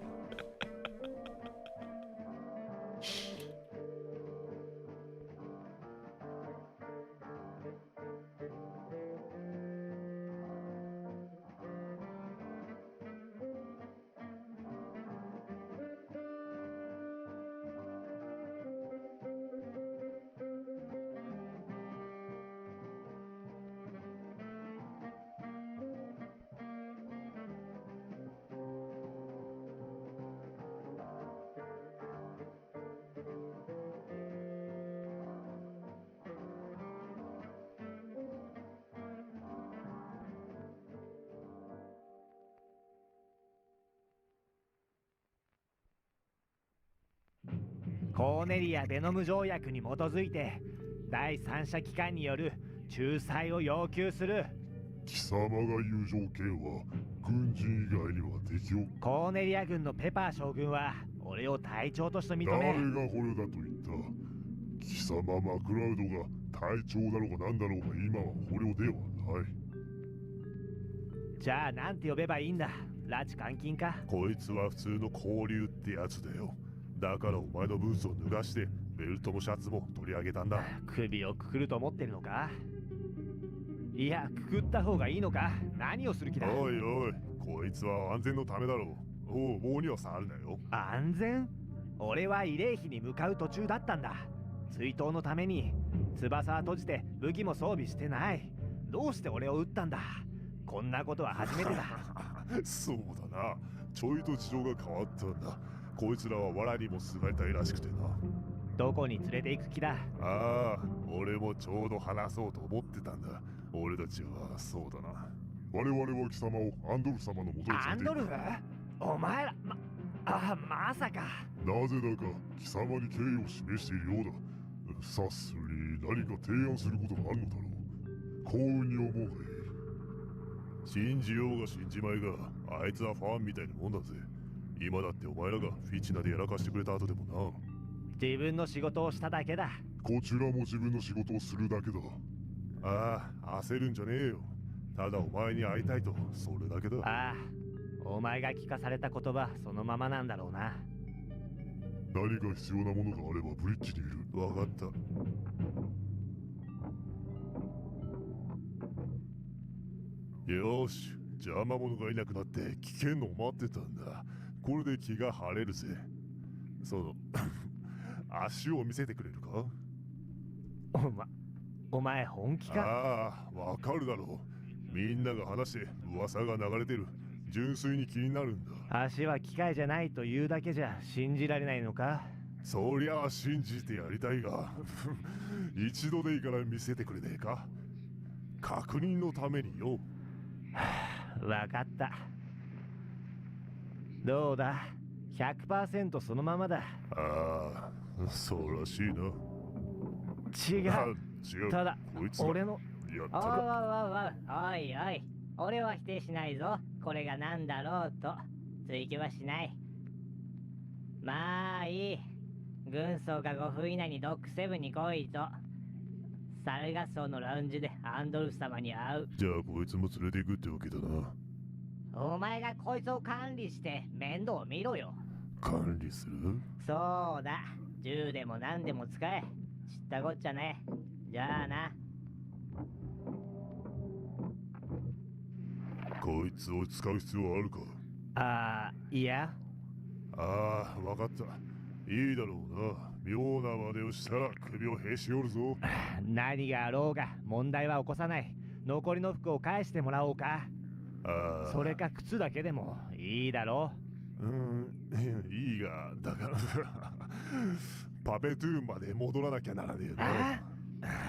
コーネリア・ベノム条約に基づいて第三者機関による仲裁を要求する。貴様が言う条件は軍人以外には適用。コーネリア軍のペパー将軍は俺を隊長として認め。誰が捕虜だと言った？貴様マクラウドが隊長だろうが何だろうが今は捕虜ではない。じゃあなんて呼べばいいんだ？拉致監禁か？こいつは普通の交流ってやつだよ。だからお前のブーツを脱がしてベルトもシャツも取り上げたんだ。首をくくると思ってるのか？いや、くくった方がいいのか？何をする気だ？おいおい、こいつは安全のためだろう。おう、棒には触るなよ。安全？俺は慰霊碑に向かう途中だったんだ。追悼のために翼は閉じて武器も装備してない。どうして俺を撃ったんだ？こんなことは初めてだ。そうだな、ちょいと事情が変わったんだ。こいつらは藁にもすがりたいらしくてな。どこに連れて行く気だ？ああ、俺もちょうど話そうと思ってたんだ。俺たちはそうだな。我々は貴様をアンドルフ様のもとに連れて行く。アンドルフ？お前ら、まさか。なぜだか貴様に敬意を示しているようだ。察するに何か提案することがあるのだろう。幸運に思うがいい。信じようが信じまいが、あいつはファンみたいなもんだぜ。今だってお前らがフィチナでやらかしてくれた後でもな。自分の仕事をしただけだ。こちらも自分の仕事をするだけだ。ああ、焦るんじゃねえよ。ただお前に会いたいと、それだけだ。ああ、お前が聞かされた言葉そのままなんだろうな。何か必要なものがあればブリッジにいる。わかった。よし、邪魔者がいなくなって危険のを待ってたんだ。これで気が晴れるぜ。その足を見せてくれるか？お前本気か？ああ、わかるだろう。みんなが話して噂が流れてる。純粋に気になるんだ。足は機械じゃないというだけじゃ信じられないのか？そりゃあ信じてやりたいが一度でいいから見せてくれねえか？確認のためによ。わかった。どうだ、100% そのままだ。ああ、そうらしいな。違あう。違う。ただこいつが俺のやっおいたら。おいおい、俺は否定しないぞ。これが何だろうと追求はしない。まあいい。軍曹が5分以内にドック7に来いと。サルガソのラウンジでアンドルフ様に会う。じゃあこいつも連れて行くってわけだな。お前がこいつを管理して面倒を見ろよ。管理する？そうだ。銃でも何でも使え。知ったこっちゃね。じゃあな。こいつを使う必要あるか？いや。ああ、わかった。いいだろうな。妙な真似をしたら首をへし折るぞ。何があろうが問題は起こさない。残りの服を返してもらおうか。ああ。それか靴だけでもいいだろう。いいが、だからパペトゥーンまで戻らなきゃならねえな。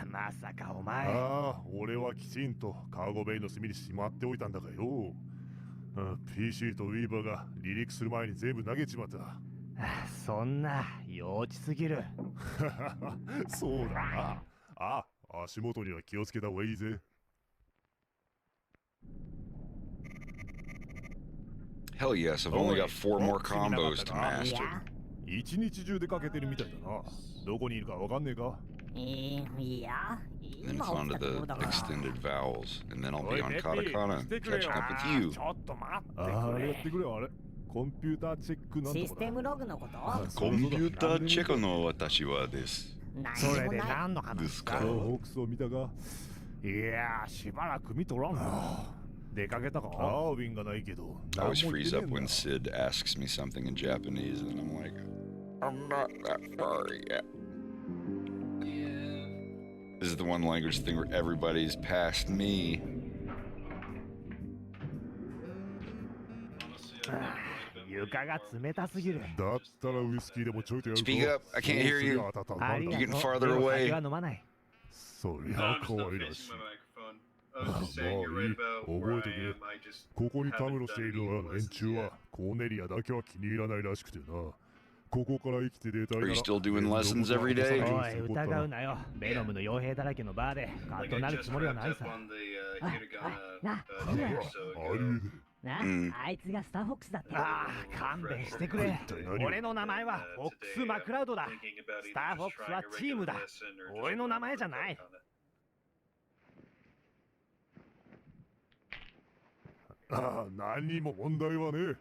まさかお前。ああ、俺はきちんとカーゴベイの隅にしまっておいたんだがよ。PC とウィーバーが離陸する前に全部投げちまった。そんな幼稚すぎる。そうだな。あ、足元には気をつけた方がいいぜ。Hell yes, I've only got 4 more combos to master. 一日中出かけてるみたいだな。どこにいるかわかんねえか？And then onto the extended vowels, and then I'll be on katakana, catching up with you. ちょっと待ってくれ。あれやってくれあれ。コンピューターチェックなんとかだ。システムログのこと？コンピューターチェックの私はです。それで何の話ですか？ホークスを見たが。いやー、しばらく見とらんな。出かけたか？アーウィンがないけど。I always freeze up when Sid asks me something in Japanese, and I'm like, I'm not that far yet. This is the one language thing where everybody's past me. Speak up, I can't hear you. You're getting farther away. そりゃ可愛らしい。まあいい、覚えてくれ。ここにたむろしている連中はコーネリアだけは気に入らないらしくてな。ここから生きて出たいなら。Are you still doing lessons every day? おい、疑うなよ。ベノムの傭兵だらけのバーでカッとなるつもりはないさ。あいつがスターフォックスだった。ああ、勘弁してくれ。俺の名前はフォックス・マクラウドだ。スターフォックスはチームだ。俺の名前じゃない。ああ、何にも問題はねえ。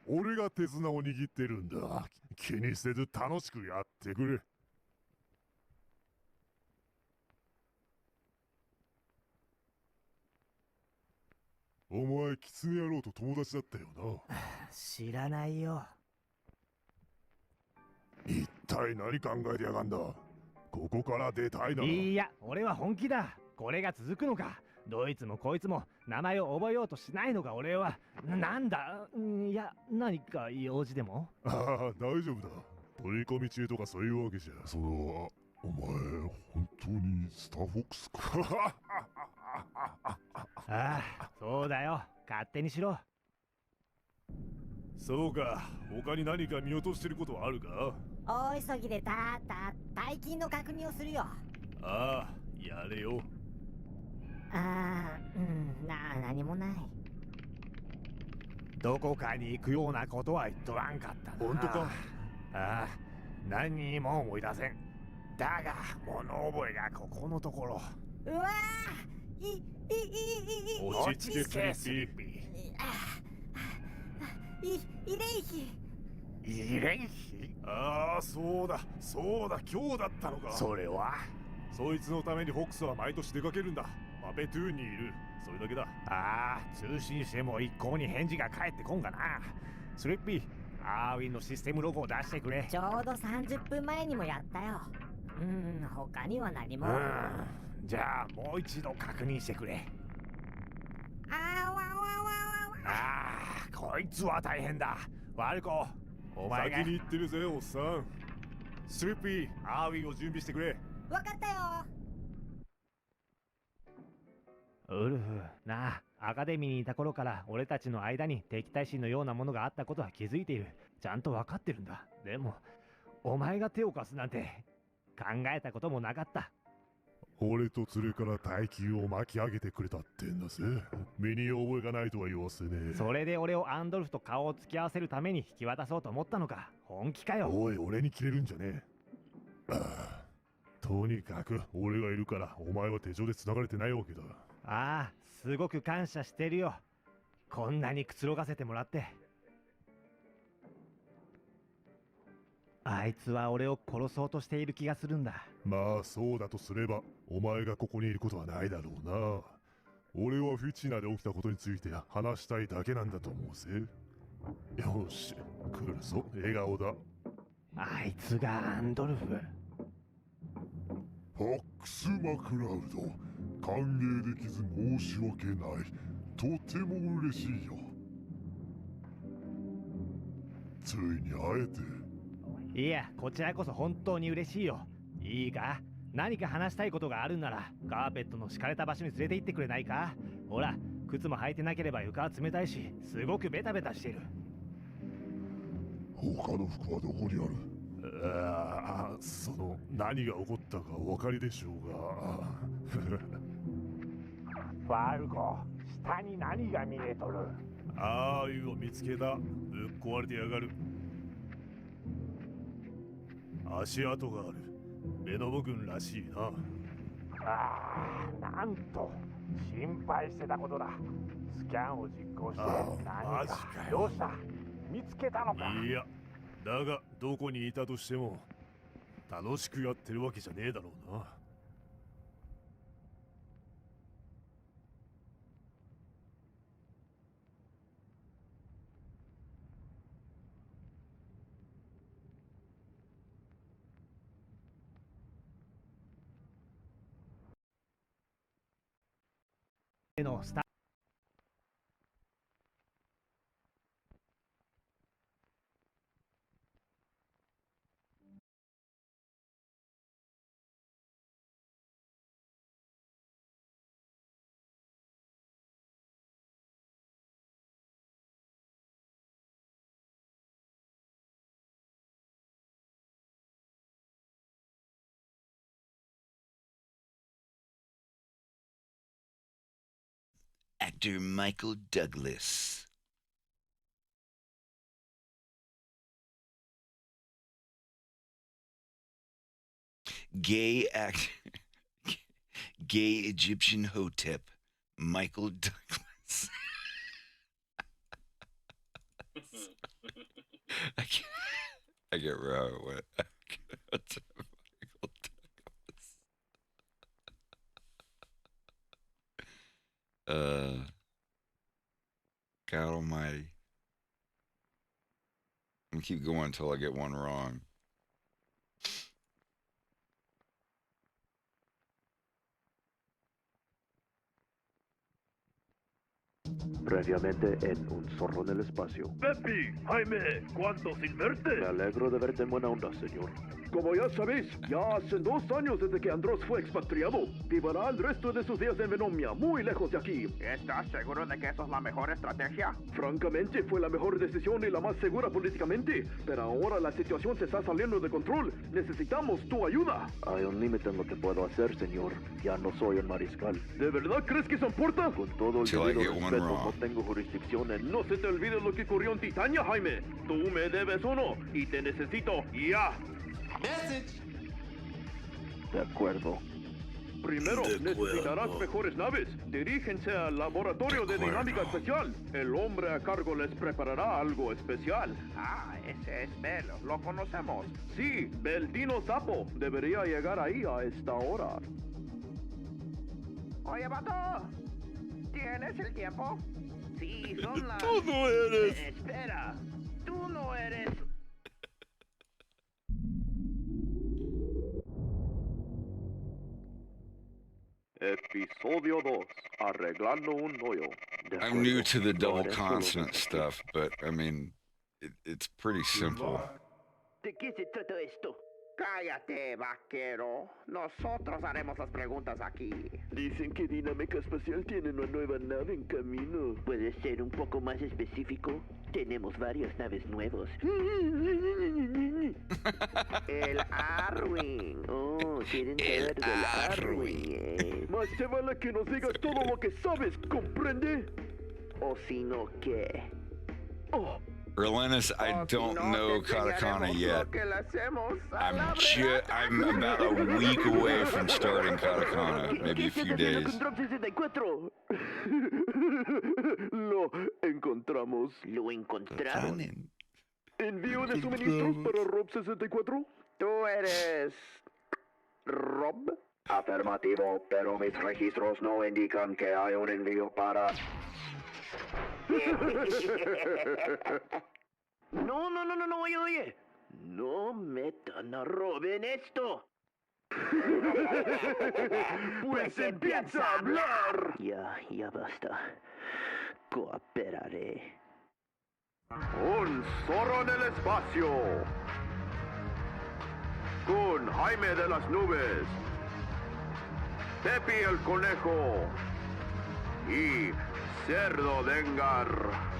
俺が手綱を握ってるんだ。気にせず楽しくやってくれ。お前、キツネ野郎と友達だったよな。知らないよ。一体何考えてやがんだ。ここから出たいな。いや、俺は本気だ。これが続くのか。どいつもこいつも名前を覚えようとしないのが俺は。なんだ、いや、何か用事でも？ああ、大丈夫だ。取り込み中とかそういうわけじゃ。それは、お前、本当にスターフォックスか？ああ、そうだよ。勝手にしろ。そうか。他に何か見落としてることはあるか？大急ぎで大金の確認をするよ。ああ、やれよ。何もない。どこかに行くようなことは言っとらんかったな。本当か？ああ、何にも思い出せん。だが、物覚えがここのところ。うわ落ち着け、スリッピー。慰霊碑。慰霊碑？ああ、そうだ、今日だったのか。それはそいつのためにフォックスは毎年出かけるんだ。パペトゥーンにいる。それだけだ。ああ、通信しても一向に返事が返ってこんかな。スリッピー、アーウィンのシステムロゴを出してくれ。ちょうど30分前にもやったよ。他には何も。じゃあもう一度確認してくれ。こいつは大変だ。ワルコ、お前が先に行ってるぜ、おっさん。スリッピー、アーウィンを準備してくれ。わかったよ。ウルフ、なあ、アカデミーにいた頃から俺たちの間に敵対心のようなものがあったことは気づいている。ちゃんと分かってるんだ。でもお前が手を貸すなんて考えたこともなかった。俺と連れから大金を巻き上げてくれたってんだぜ。身に覚えがないとは言わせねえ。それで俺をアンドルフと顔を突き合わせるために引き渡そうと思ったのか。本気かよ。おい、俺に切れるんじゃねえ。とにかく俺がいるからお前は手錠で繋がれてないわけだ。ああ、すごく感謝してるよ。こんなにくつろがせてもらって。あいつは俺を殺そうとしている気がするんだ。まあそうだとすればお前がここにいることはないだろうな。俺はフィチナで起きたことについて話したいだけなんだと思うぜ。よし、来るぞ、笑顔だ。あいつがアンドルフ。フォックス・マクラウド、歓迎できず申し訳ない。とても嬉しいよ。ついに会えて。いや、こちらこそ本当に嬉しいよ。いいか、何か話したいことがあるんならカーペットの敷かれた場所に連れて行ってくれないか。ほら、靴も履いてなければ床は冷たいし、すごくベタベタしている。他の服はどこにある？何が起こったかお分かりでしょうが。ファルコ、下に何が見えとる？ああいうの見つけた。ぶっ壊れてやがる。足跡がある。ベノボ軍らしいな。ああ、なんと心配してたことだ。スキャンを実行して何かどうした？見つけたのか？いや、だがどこにいたとしても楽しくやってるわけじゃねえだろうな。のスタActor Michael Douglas. Gay Egyptian Hotep, Michael Douglas. I get where I went. Michael Douglas. God almighty. I'm gonna keep going until I get one wrong. Previamente en Un Zorro en el Espacio. Pepi, Jaime, ¿cuánto sin verte? Me alegro de verte en buena onda, señor. Como ya sabéis, ya hace 2 años desde que Andros fue expatriado. Vivirá el resto de sus días en Venomia, muy lejos de aquí. ¿Estás seguro de que eso es la mejor estrategia? Francamente, fue la mejor decisión y la más segura políticamente. Pero ahora la situación se está saliendo de control. Necesitamos tu ayuda. Hay un límite en lo que puedo hacer, señor. Ya no soy el mariscal. ¿De verdad crees que eso importa? Con todo el debido respeto, no tengo jurisdicción en... No se te olvide lo que ocurrió en Titania, Jaime. Tú me debes uno y te necesito ya. Message. De acuerdo. Primero, necesitarás mejores naves. Diríjense al laboratorio de dinámica especial. El hombre a cargo les preparará algo especial. Ah, ese es Bell. Lo conocemos. Sí, Beldino Sapo. Debería llegar ahí a esta hora. Oye, vato. ¿Tienes el tiempo? Sí, son las... Tú no eres. Espera. Tú no eres... Episodio 2. Arreglando un hoyo. I'm new to the double consonant stuff, but I mean, it's pretty simple. ¿De qué se trata esto? Cállate, vaquero. Nosotros haremos las preguntas aquí. Dicen que Dinámica Espacial tiene una nueva nave en camino. ¿Puedes ser un poco más específico? Tenemos varias naves nuevas. El Arwing. Oh, quieren saber del Arwing. Más se vale que nos digas todo lo que sabes, ¿comprende? O si no, ¿qué? Oh. Relentis, I don't know Katakana yet. I'm about a week away from starting Katakana, maybe a few days. Lo encontramos. ¿Lo encontraron? ¿Envío de suministros para Rob 64? ¿Tú eres Rob? Afirmativo, pero mis registros no indican que hay un envío para... No, oye. No metan a Rob en esto. Pues empieza a hablar. Ya basta. Cooperaré. Un zorro en el espacio. Con Jaime de las Nubes. Pepi el Conejo. Y Cerdo Dengar.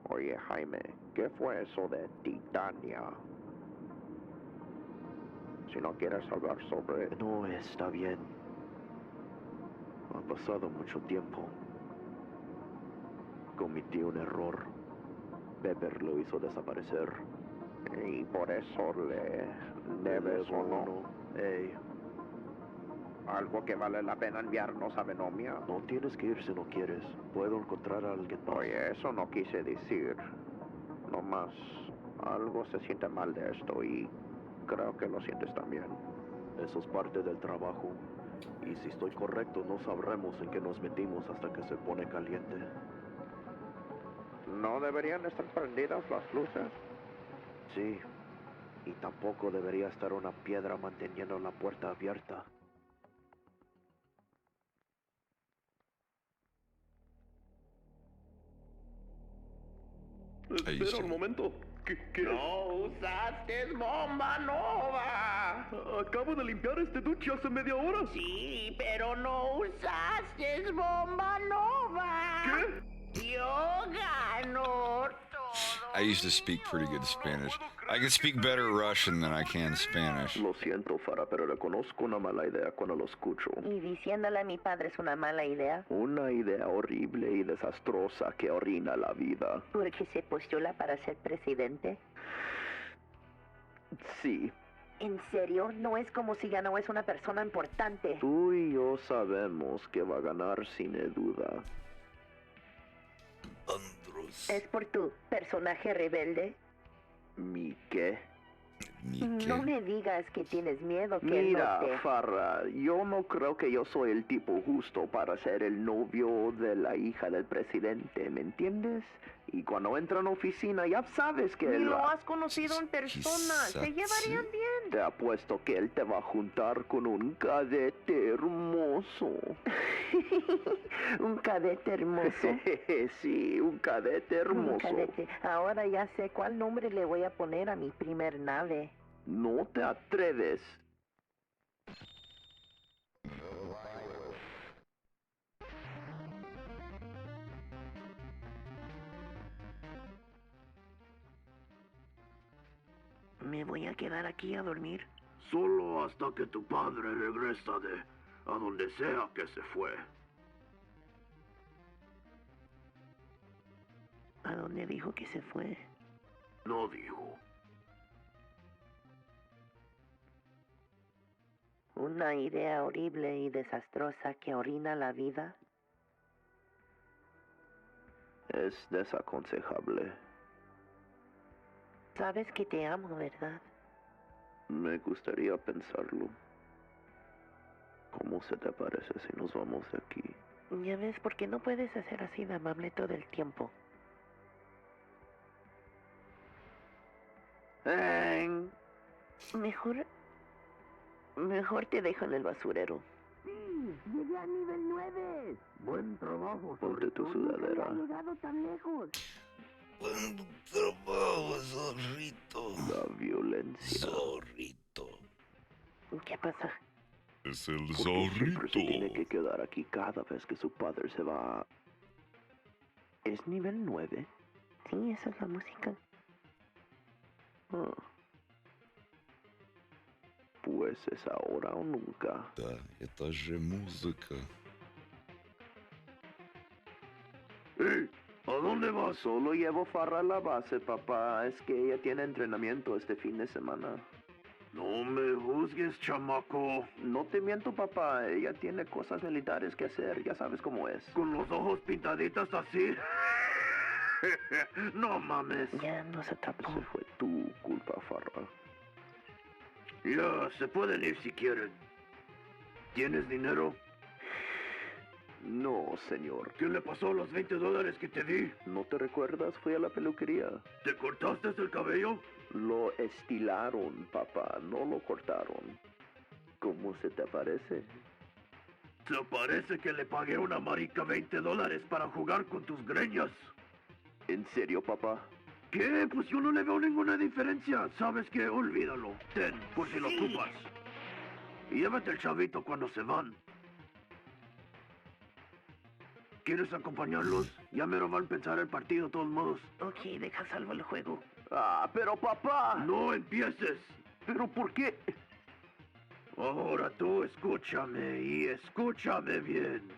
Oye, Jaime, ¿qué fue eso de Titania? Si no quieres hablar sobre... No, está bien. Ha pasado mucho tiempo. Cometí un error. Pepper lo hizo desaparecer. Y por eso le debes o no. Algo que vale la pena enviarnos a Venomia. No tienes que ir si no quieres. Puedo encontrar a alguien más. Oye, eso no quise decir. Nomás, algo se siente mal de esto y creo que lo sientes también. Eso es parte del trabajo. Y si estoy correcto, no sabremos en qué nos metimos hasta que se pone caliente. ¿No deberían estar prendidas las luces? Sí. Y tampoco debería estar una piedra manteniendo la puerta abierta. Espera un momento. ¿Qué? ¡No usaste bomba nova! Acabo de limpiar este duche hace media hora. Sí, pero no usaste bomba nova. ¿Qué? Yo gano todo. I used to speak pretty good Spanish. I can speak better Russian than I can Spanish. Lo siento, Farah, pero reconozco una mala idea cuando lo escucho. ¿Y diciéndole a mi padre es una mala idea? Una idea horrible y desastrosa que orina la vida. ¿Porque se postula para ser presidente? Sí. ¿En serio? No es como si ganó, es una persona importante. Tú y yo sabemos que va a ganar sin duda. ¿Es por tu personaje rebelde? ¿Mi qué? No me digas que tienes miedo, que Mira, no te... Farrah, yo no creo que yo soy el tipo justo para ser el novio de la hija del presidente, ¿me entiendes? Y cuando entra en oficina ya sabes que Ni él... lo has conocido en persona, se llevarían bien. Te apuesto que él te va a juntar con un cadete hermoso. ¿Un cadete hermoso? Sí, un cadete hermoso. Un cadete. Ahora ya sé cuál nombre le voy a poner a mi primer nave. No te atreves. ¿Me voy a quedar aquí a dormir? Solo hasta que tu padre regresa de a donde sea que se fue. ¿A dónde dijo que se fue? No dijo. Una idea horrible y desastrosa que orina la vida. Es desaconsejable. Sabes que te amo, ¿verdad? Me gustaría pensarlo. ¿Cómo se te parece si nos vamos de aquí? Ya ves, ¿por qué no puedes hacer así de amable todo el tiempo? Mejor te dejo en el basurero. ¡Sí! ¡Llegué a nivel 9! Buen trabajo, Ponte tu sudadera. ¡No he llegado tan lejos! Buen trabajo, zorrito. La violencia. Zorrito. ¿Qué pasa? Es el ¿Por qué siempre zorrito. se tiene que quedar aquí cada vez que su padre se va? ¿Es nivel 9? Sí, esa es la música. Pues es ahora o nunca. Да, это же música. ¿A dónde vas? Solo llevo Farrah a la base, papá. Es que ella tiene entrenamiento este fin de semana. No me juzgues, chamaco. No te miento, papá. Ella tiene cosas militares que hacer. Ya sabes cómo es. Con los ojos pintaditos así. No mames. Ya no se tapó. Esa fue tu culpa, Farrah. Ya, se pueden ir si quieren. ¿Tienes dinero? No, señor. ¿Qué le pasó a los $20 que te di? ¿No te recuerdas? Fui a la peluquería. ¿Te cortaste el cabello? Lo estilaron, papá. No lo cortaron. ¿Cómo se te parece? ¿Te parece que le pagué a una marica $20 para jugar con tus greñas? ¿En serio, papá? ¿Qué? Pues yo no le veo ninguna diferencia. ¿Sabes qué? Olvídalo. Ten, por si lo ocupas. Y llévate el chavito cuando se van. ¿Quieres acompañarlos? Ya mero va a empezar el partido de todos modos. Ok, deja salvo el juego. Ah, pero papá. No empieces. ¿Pero por qué? Ahora tú escúchame y escúchame bien.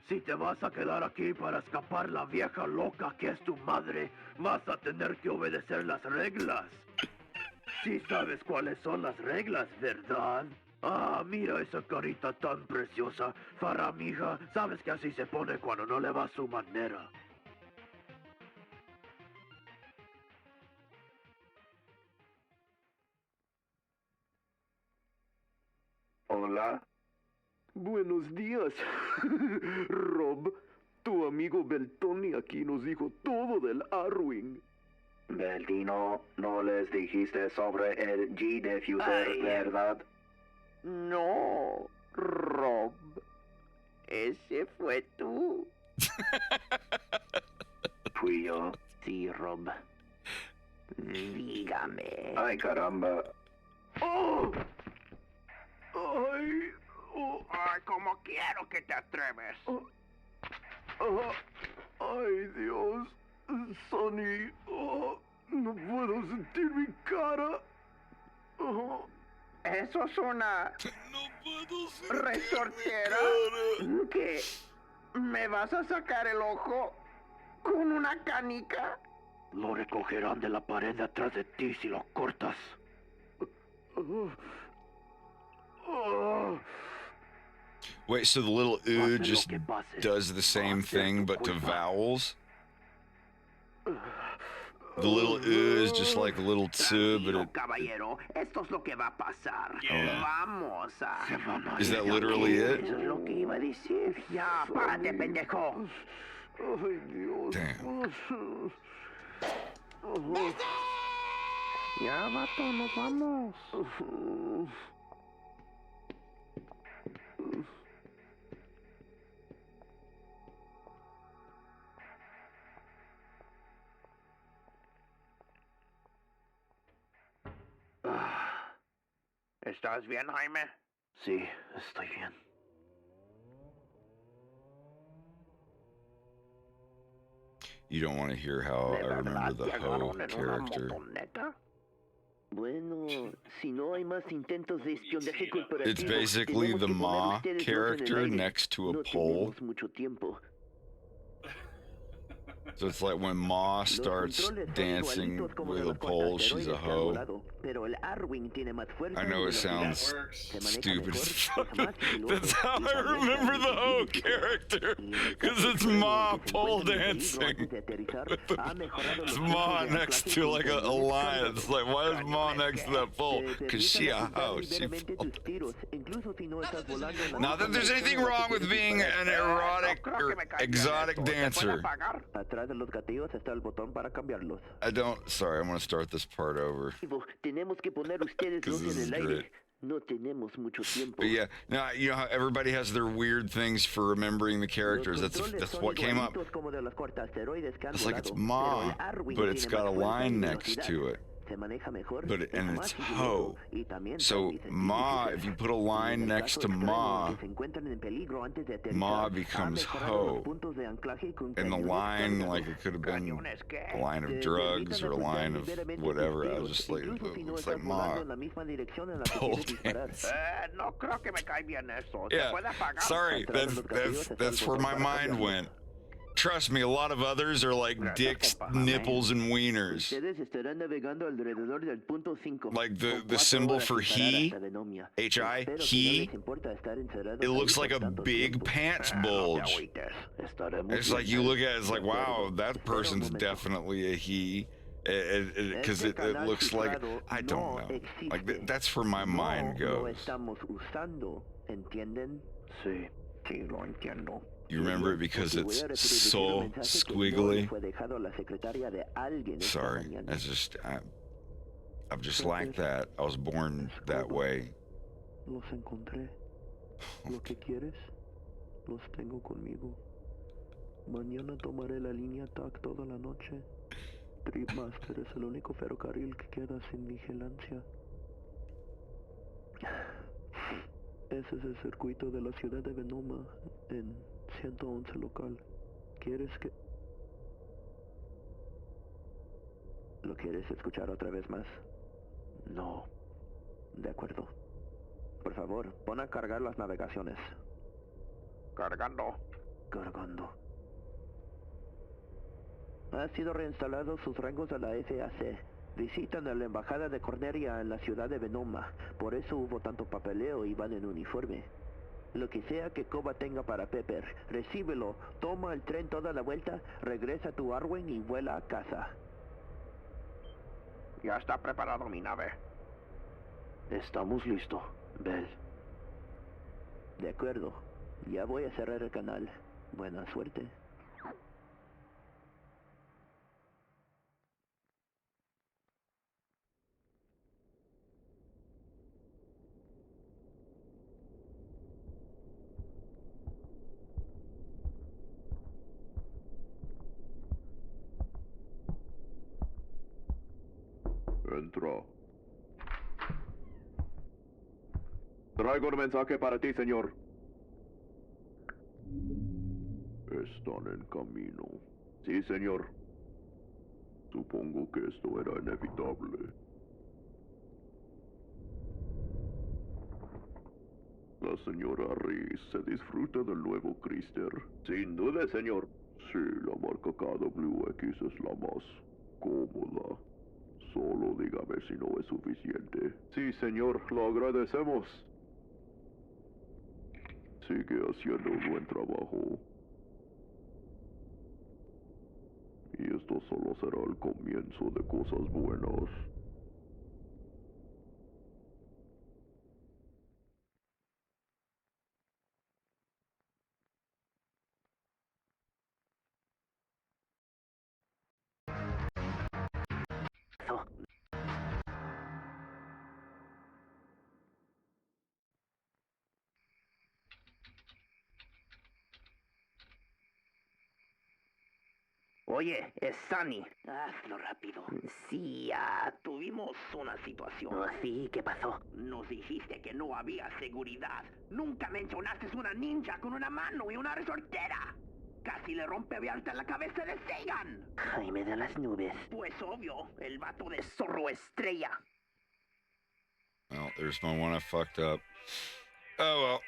Si te vas a quedar aquí para escapar la vieja loca que es tu madre, vas a tener que obedecer las reglas. Sí sabes cuáles son las reglas, ¿verdad? Ah, mira esa carita tan preciosa. Farrah, mija, sabes que así se pone cuando no le va a su manera. Hola. Buenos días. Rob, tu amigo Beltoni aquí nos dijo todo del Arwing. Beltino, no les dijiste sobre el G-Diffuser, ¿verdad? No, Rob. Ese fue tú. Fui yo. Sí, Rob. Dígame. Ay, caramba. ¡Oh! ¡Ay! Oh. Ay, como quiero que te atreves. ¡Ay, Dios! Sonny, no puedo sentir mi cara. Eso es una... No puedo ser ¿resortera? ¿Qué? ¿Me vas a sacar el ojo con una canica? Lo recogerán de la pared de atrás de ti si lo cortas. Wait, so the little just does the same thing but to vowels? The little is just like a little t, but it... Caballero, esto es lo que va a pasar. Yeah. Vamos a... Is that literally it? Eso es lo que iba a decir. Ya, párate, pendejo. Ay, Dios. Damn. Ya, vato, nos vamos. ¿Estás bien, Jaime? Sí, estoy bien. You don't want to hear how I remember the Ho character. Bueno, si no hay más intentos de espionaje corporativo, It's basically the Ma character next to a pole. Mucho tiempo. So it's like when Ma starts dancing with a pole, she's a hoe. I know it sounds stupid as fuck. That's how I remember the hoe character. Because it's Ma pole dancing. It's Ma next to like a lion. It's like, why is Ma next to that pole? Because she a hoe. She Not that there's anything wrong with being an erotic or exotic dancer. I don't. Sorry, I'm gonna start this part over. Because this is great. But yeah, now you know how everybody has their weird things for remembering the characters. That's what came up. It's like it's Ma, but it's got a line next to it. And it's ho. So Ma, if you put a line next to Ma, Ma becomes ho. And the line, like it could have been a line of drugs or a line of whatever. I was just like, it's like Ma. Pole dance. Yeah, sorry, that's where my mind went. Trust me, a lot of others are like dicks, nipples, and wieners. Like the symbol for he, H-I, he, it looks like a big pants bulge. It's like you look at it, it's like, wow, that person's definitely a he. Because it looks like, I don't know. Like, that's where my mind goes. You remember it because it's so squiggly. Sorry, that's just I'm just like that. I was born that way. Los encontré. Lo que quieres, los tengo conmigo. Mañana tomaré la línea TAC toda la noche. Tripmaster es el único ferrocarril que queda sin vigilancia. Ese es el circuito de la ciudad de Venoma en 111 local. ¿Quieres que...? ¿Lo quieres escuchar otra vez más? No. De acuerdo. Por favor, pon a cargar las navegaciones. Cargando. Cargando. Ha sido reinstalado sus rangos a la FAC. Visitan a la embajada de Corneria en la ciudad de Venoma. Por eso hubo tanto papeleo y van en uniforme. Lo que sea que Koba tenga para Pepper, recíbelo, toma el tren toda la vuelta, regresa a tu Arwen y vuela a casa. Ya está preparado mi nave. Estamos listos, Bell. De acuerdo. Ya voy a cerrar el canal. Buena suerte. Entra. Traigo un mensaje para ti, señor. Están en camino. Sí, señor. Supongo que esto era inevitable. La señora Reese se disfruta del nuevo Crister. Sin duda, señor. Sí, la marca KWX es la más cómoda. Solo dígame si no es suficiente. Sí, señor, lo agradecemos. Sigue haciendo un buen trabajo. Y esto solo será el comienzo de cosas buenas. Oye, es Sunny. Hazlo rápido. Sí, tuvimos una situación. Oh, sí, ¿qué pasó? Nos dijiste que no había seguridad. Nunca mencionaste una ninja con una mano y una resortera. Casi le rompe abierta la cabeza de Sagan. Jaime de las nubes. Pues obvio, el vato de zorro estrella. Well, there's my one I fucked up. Oh well.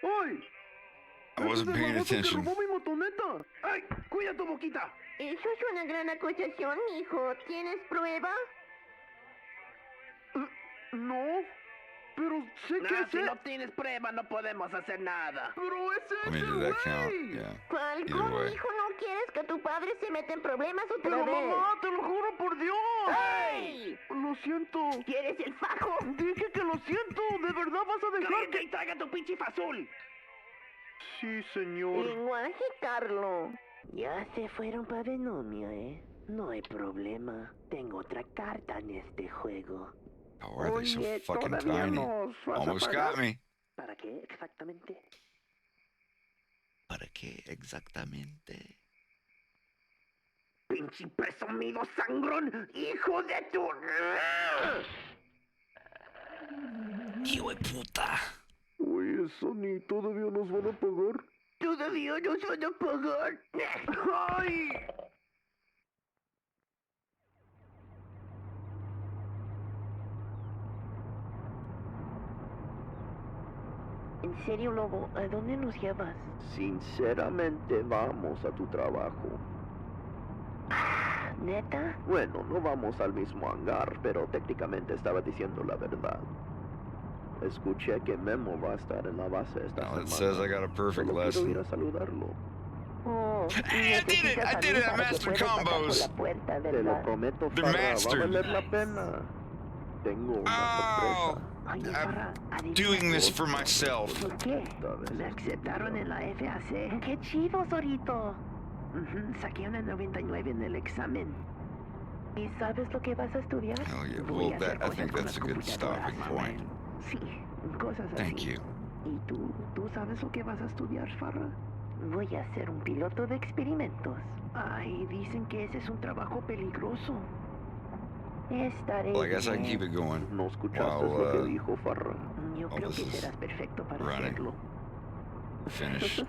¡Uy! I wasn't paying attention. ¡Robó mi motoneta! ¡Ay! ¡Cuida tu boquita! Eso es una gran acusación, mijo. ¿Tienes prueba? No, pero sé que Si no tienes prueba, no podemos hacer nada. Pero ese I mean, did that count? Yeah. Either Falcon, way. hijo, ¿no quieres que tu padre se meta en problemas otra Pero vez? mamá, te lo juro por Dios. ¡Ey! Lo siento. ¿Quieres el fajo? Dije que lo siento. ¿De verdad vas a dejar ¡Cállate y traiga tu pinche azul! Sí, señor. Lenguaje, Carlo. Ya se fueron para Venomia, ¿eh? No hay problema. Tengo otra carta en este juego. Oh, why are they so Oye, fucking ¿todavía tiny? nos vas a Almost pagar? got me. ¿Para qué exactamente? ¿Para qué exactamente? ¡Pinche presumido sangrón! ¡Hijo de tu... ¡Hijo de puta! Oye, Sonny, ¿todavía nos van a pagar? ¿Todavía nos van a pagar? ¡Ay! En serio, Lobo, ¿a dónde nos llevas? Sinceramente, vamos a tu trabajo. ¿Neta? Bueno, no vamos al mismo hangar, pero técnicamente estaba diciendo la verdad. Escuché que Memo va a estar en la base esta Well, it semana. says I got a perfect Solo quiero ir lesson. a saludarlo. Oh, Hey, I did it! I did it! I mastered combos! Te lo prometo, They're Farrah, va a mastered. valer la pena. Tengo una Oh! sorpresa. I'm doing this for myself. ¿Por qué? Me aceptaron en la FAC. ¡Qué chido, Zorito! Saqué una 99 en el examen. ¿Y sabes lo que vas a estudiar? Hell yeah. Voy Well, a hacer I think cosas con that's a las good stopping computadoras, point. Sí, cosas así. Thank you. ¿Y tú sabes lo que vas a estudiar, Farrah? Voy a ser un piloto de experimentos. Ay, dicen que ese es un trabajo peligroso. Estaré Well, I guess I can bien. keep it going No escuchaste while lo que dijo Farrah. Yo while creo que this is serás perfecto para running. hacerlo. Finish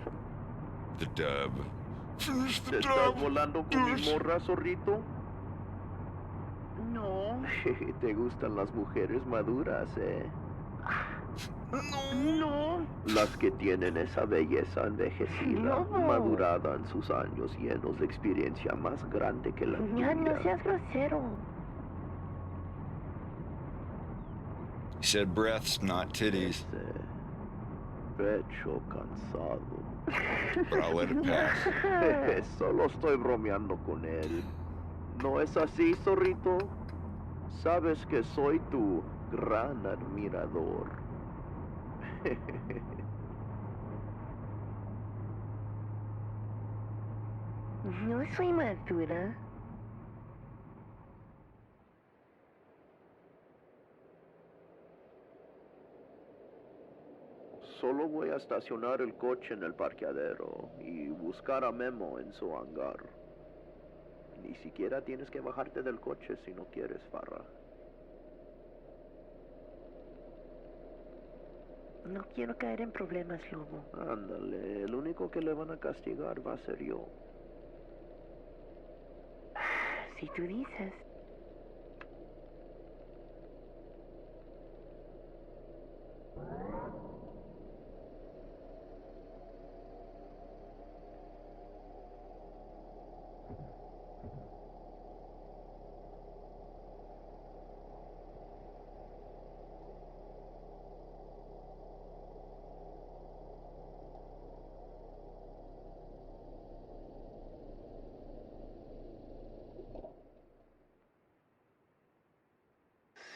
the dub. Finish the ¿Te estás dub. volando con mi morra, zorrito? No. Te gustan las mujeres maduras, ¿eh? No. Las que tienen esa belleza envejecida, No. madurada en sus años llenos de experiencia más grande que la Ya tuya. no seas grosero. He said breaths, not titties. Ese pecho cansado. But I'll let it pass. Solo estoy bromeando con él. ¿No es así, zorrito? Sabes que soy tu gran admirador. No soy madura. Solo voy a estacionar el coche en el parqueadero y buscar a Memo en su hangar. Ni siquiera tienes que bajarte del coche si no quieres, Farrah. No quiero caer en problemas, Lobo. Ándale, el único que le van a castigar va a ser yo. Si tú dices.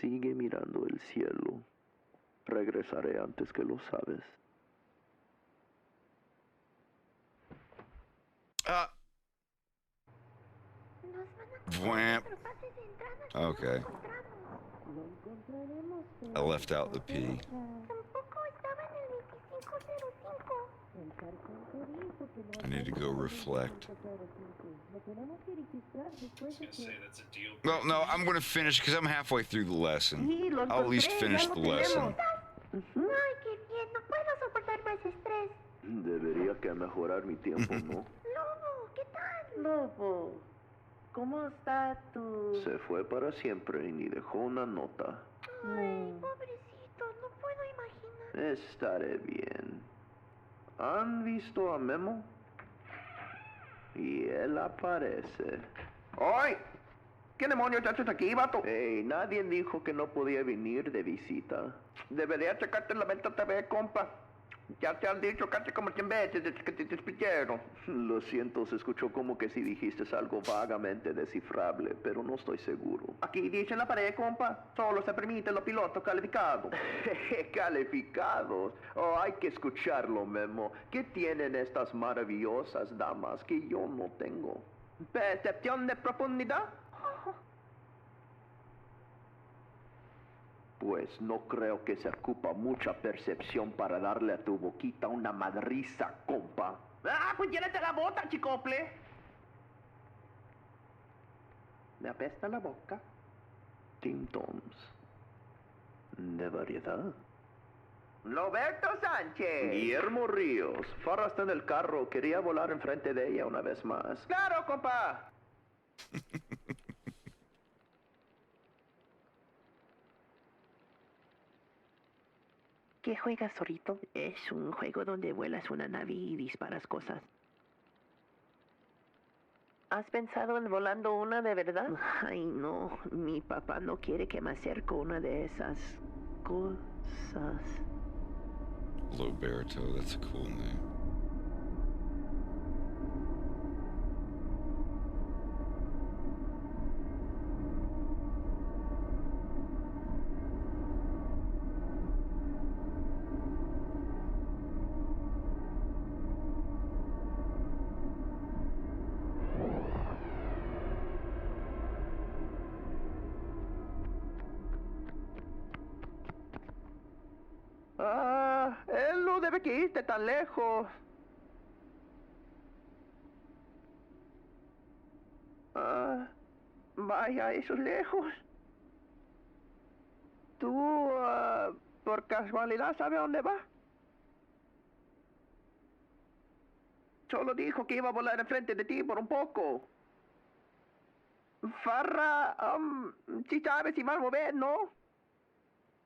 Sigue mirando el cielo. Regresaré antes que lo sabes. Whamp. Okay. I left out the P. I need to go reflect. Well, no, I'm going to finish because I'm halfway through the lesson. I'll at least finish the lesson. Ay, qué bien, no puedo soportar más estrés. Debería que mejorar mi tiempo, ¿no? Lobo, ¿qué tal? Lobo, ¿cómo está tu...? Se fue para siempre y ni dejó una nota. Ay, pobrecito, no puedo imaginar. Estaré bien. ¿Han visto a Memo? Y él aparece. ¡Ay! ¿Qué demonios haces aquí, vato? Hey, nadie dijo que no podía venir de visita. Debería checarte la venta TV, compa. Ya te han dicho casi como 100 veces desde que te despidieron. Lo siento, se escuchó como que si dijiste algo vagamente descifrable, pero no estoy seguro. Aquí dice en la pared, compa, solo se permiten los pilotos calificados. ¿Calificados? Oh, hay que escucharlo, Memo. ¿Qué tienen estas maravillosas damas que yo no tengo? ¿Percepción de profundidad? Pues no creo que se ocupa mucha percepción para darle a tu boquita una madriza, compa. Ah, pues llénate la bota, chicople. Me apesta la boca. Tim Toms. De variedad. Roberto Sánchez. Guillermo Ríos. Farra está en el carro. Quería volar enfrente de ella una vez más. ¡Claro, compa! ¿Qué juegas, zorrito? Es un juego donde vuelas una nave y disparas cosas. ¿Has pensado en volando una de verdad? Ay, no. Mi papá no quiere que me acerque a una de esas cosas. Loberto, that's a cool name. Él no debe que irte tan lejos. Vaya, eso es lejos. ¿Tú, por casualidad, sabes a dónde va? Solo dijo que iba a volar enfrente de ti por un poco. Farra, si sabes si va a mover, ¿no?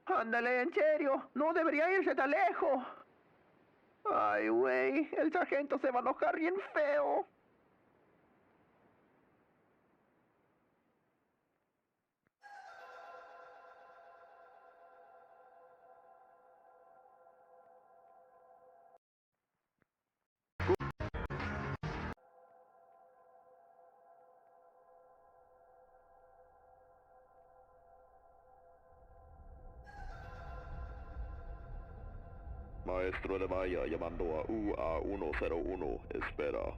Ándale, en serio, no debería irse tan lejos. Ay, güey, el sargento se va a enojar bien feo. Maestro de Maya llamando a UA-101, espera.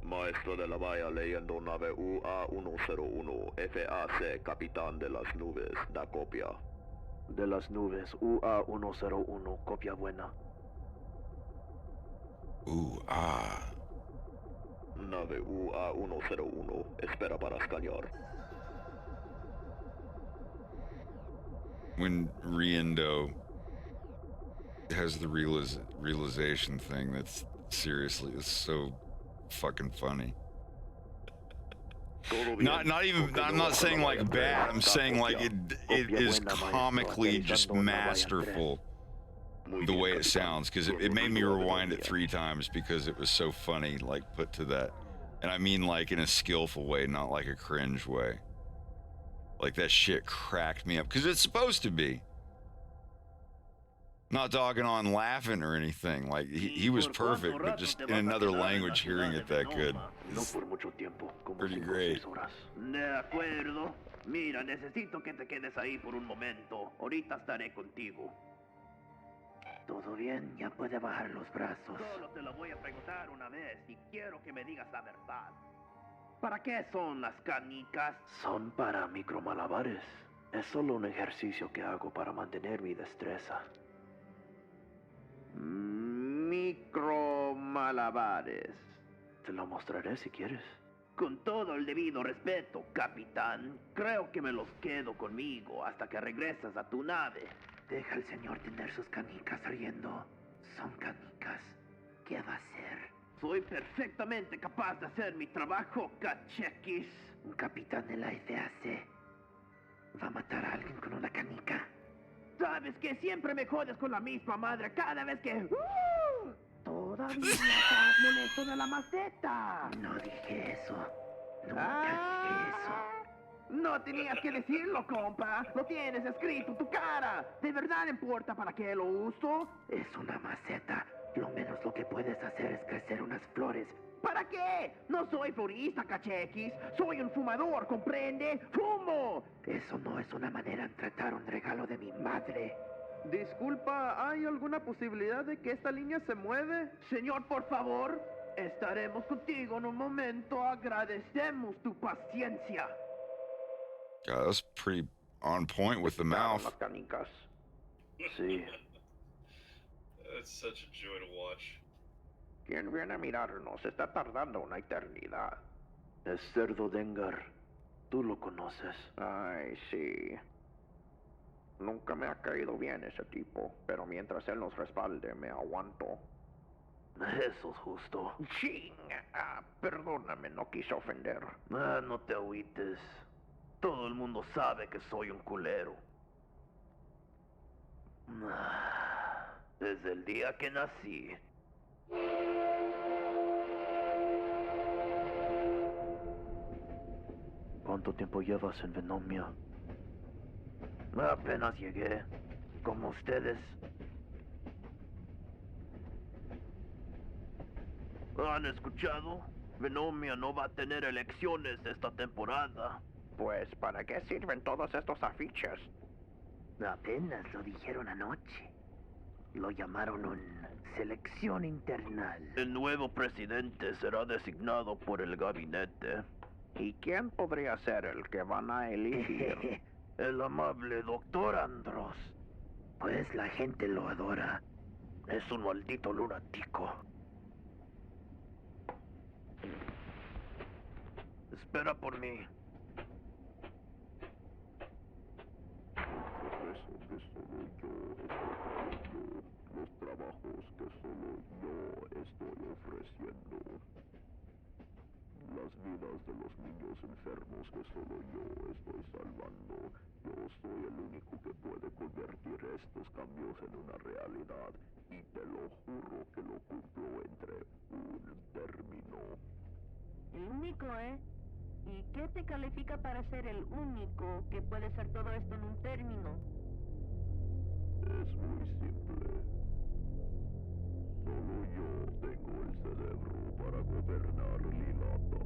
Maestro de la Maya leyendo nave UA-101, FAC, capitán de las nubes, da copia. De las nubes, UA-101, copia buena. Nave UA-101, espera para escanear. When Riendo has the realization thing, that's seriously, it's so fucking funny. Not even, I'm not saying like bad, I'm saying like it is comically just masterful the way it sounds, because it made me rewind it 3 times because it was so funny, like put to that. And I mean like in a skillful way, not like a cringe way. Like that shit cracked me up, because it's supposed to be. Not dogging on laughing or anything, like he was perfect, but just in another language hearing it that good is pretty great. De acuerdo. Mira, necesito que te quedes ahí por un momento. Ahorita estaré contigo. Todo bien, ya puede bajar los brazos. Solo te lo voy a preguntar una vez y quiero que me digas la verdad. ¿Para qué son las canicas? Son para micromalabares. Es solo un ejercicio que hago para mantener mi destreza. Micromalabares. Te lo mostraré si quieres. Con todo el debido respeto, capitán, creo que me los quedo conmigo hasta que regresas a tu nave. Deja al señor tener sus canicas riendo. Son canicas. ¿Qué va a hacer? Soy perfectamente capaz de hacer mi trabajo, cachequis. Un capitán de la FAC va a matar a alguien con una canica. Sabes que siempre me jodes con la misma madre cada vez que... Todavía estás molesto de la maceta. No dije eso. Nunca dije eso. No tenías que decirlo, compa. Lo tienes escrito en tu cara. ¿De verdad importa para qué lo uso? Es una maceta. Lo menos lo que puedes hacer es crecer unas flores. ¿Para qué? No soy florista, cachequis. Soy un fumador, ¿comprende? ¡Fumo! Eso no es una manera de tratar un regalo de mi madre. Disculpa, ¿hay alguna posibilidad de que esta línea se mueve? Señor, por favor. Estaremos contigo en un momento. Agradecemos tu paciencia. God, that's pretty on point with the mouth. Sí. That's such a joy to watch. ¿Quién viene a mirarnos? Está tardando una eternidad. Es Cerdo Dengar. Tú lo conoces. Ay, sí. Nunca me ha caído bien ese tipo, pero mientras él nos respalde, me aguanto. Eso es justo. Chinga. Perdóname, no quise ofender. No te agüites. Todo el mundo sabe que soy un culero. Desde el día que nací. ¿Cuánto tiempo llevas en Venomia? Apenas llegué. Como ustedes. ¿Han escuchado? Venomia no va a tener elecciones esta temporada. Pues, ¿para qué sirven todos estos afiches? Apenas lo dijeron anoche. Lo llamaron un selección internal. El nuevo presidente será designado por el gabinete. ¿Y quién podría ser el que van a elegir? El amable doctor Andros. Pues la gente lo adora. Es un maldito lunático. Espera por mí. Los trabajos que solo yo estoy ofreciendo. Las vidas de los niños enfermos que solo yo estoy salvando. Yo soy el único que puede convertir estos cambios en una realidad. Y te lo juro que lo cumplo entre un término. El único, ¿eh? ¿Y qué te califica para ser el único que puede hacer todo esto en un término? Es muy simple. Solo yo tengo el cerebro para gobernar Lilata.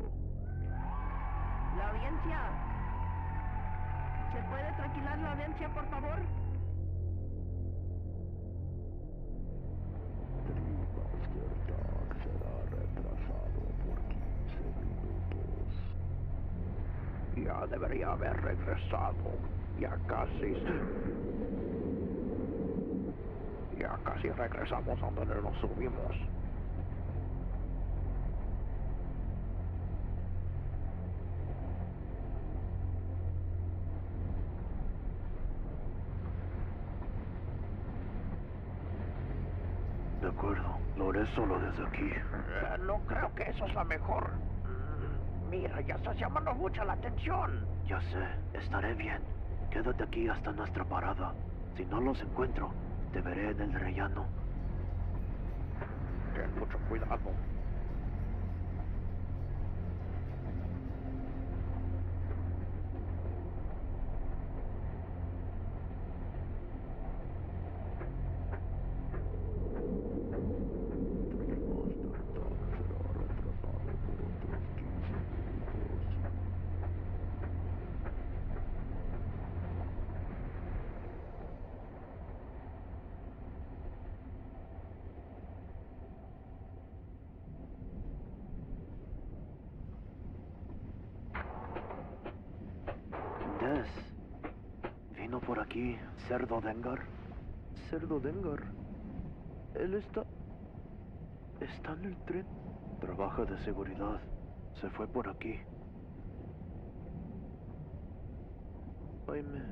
La audiencia. ¿Se puede tranquilar la audiencia, por favor? Será retrasado por 15 minutos. Ya debería haber regresado. Ya casi regresamos a donde nos subimos. De acuerdo, lo haré solo desde aquí. No creo que eso es la mejor. Mira, ya estás llamando mucho la atención. Ya sé, estaré bien. Quédate aquí hasta nuestra parada. Si no los encuentro, te veré en el rellano. Ten mucho cuidado. ¿Vino por aquí Cerdo Dengar? ¿Cerdo Dengar? Él está en el tren. Trabaja de seguridad. Se fue por aquí. Jaime,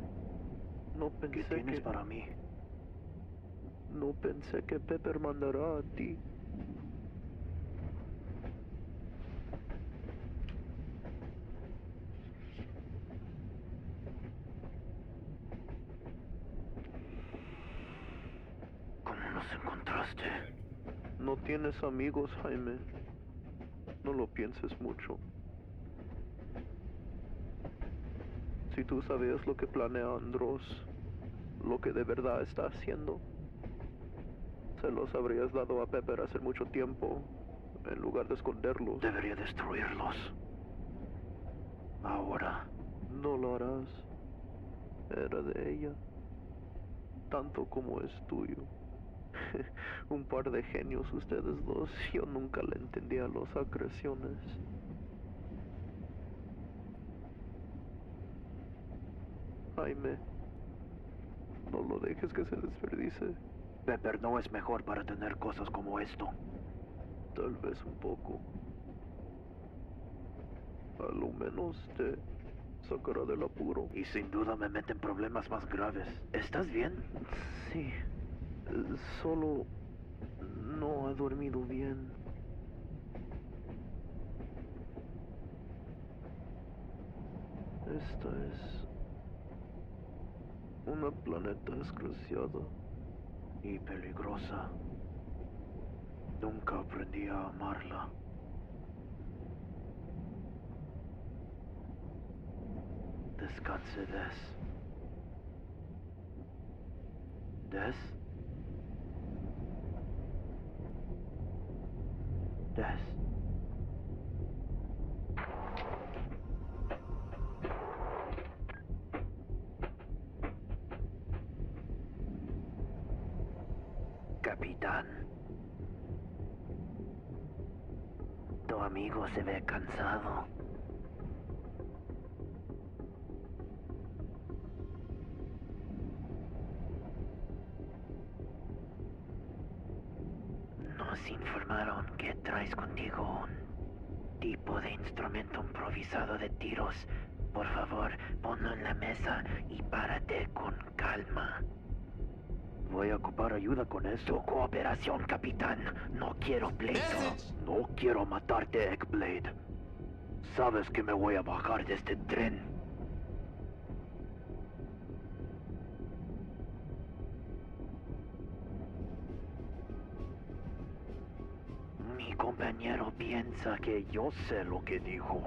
no pensé ¿Qué tienes para mí? No pensé que Pepper mandará a ti. encontraste? No tienes amigos, Jaime. No lo pienses mucho. Si tú sabías lo que planea Andros, lo que de verdad está haciendo, se los habrías dado a Pepper hace mucho tiempo, en lugar de esconderlos. Debería destruirlos. Ahora. No lo harás. Era de ella. Tanto como es tuyo. Un par de genios ustedes dos. Yo nunca le entendía las agresiones. Jaime, no lo dejes que se desperdice. Pepper no es mejor para tener cosas como esto. Tal vez un poco. A lo menos te sacará del apuro. Y sin duda me mete en problemas más graves. ¿Estás bien? Sí. Solo no he dormido bien. Esta es una planeta desgraciada y peligrosa. Nunca aprendí a amarla. Descanse, Des. ¿Des? Des. Capitán. Tu amigo se ve cansado. Nos informaron que traes contigo un tipo de instrumento improvisado de tiros. Por favor, ponlo en la mesa y párate con calma. Voy a ocupar ayuda con eso. Tu cooperación, capitán. No quiero pleito. No quiero matarte, Eggblade. Sabes que me voy a bajar de este tren. Mi compañero piensa que yo sé lo que dijo.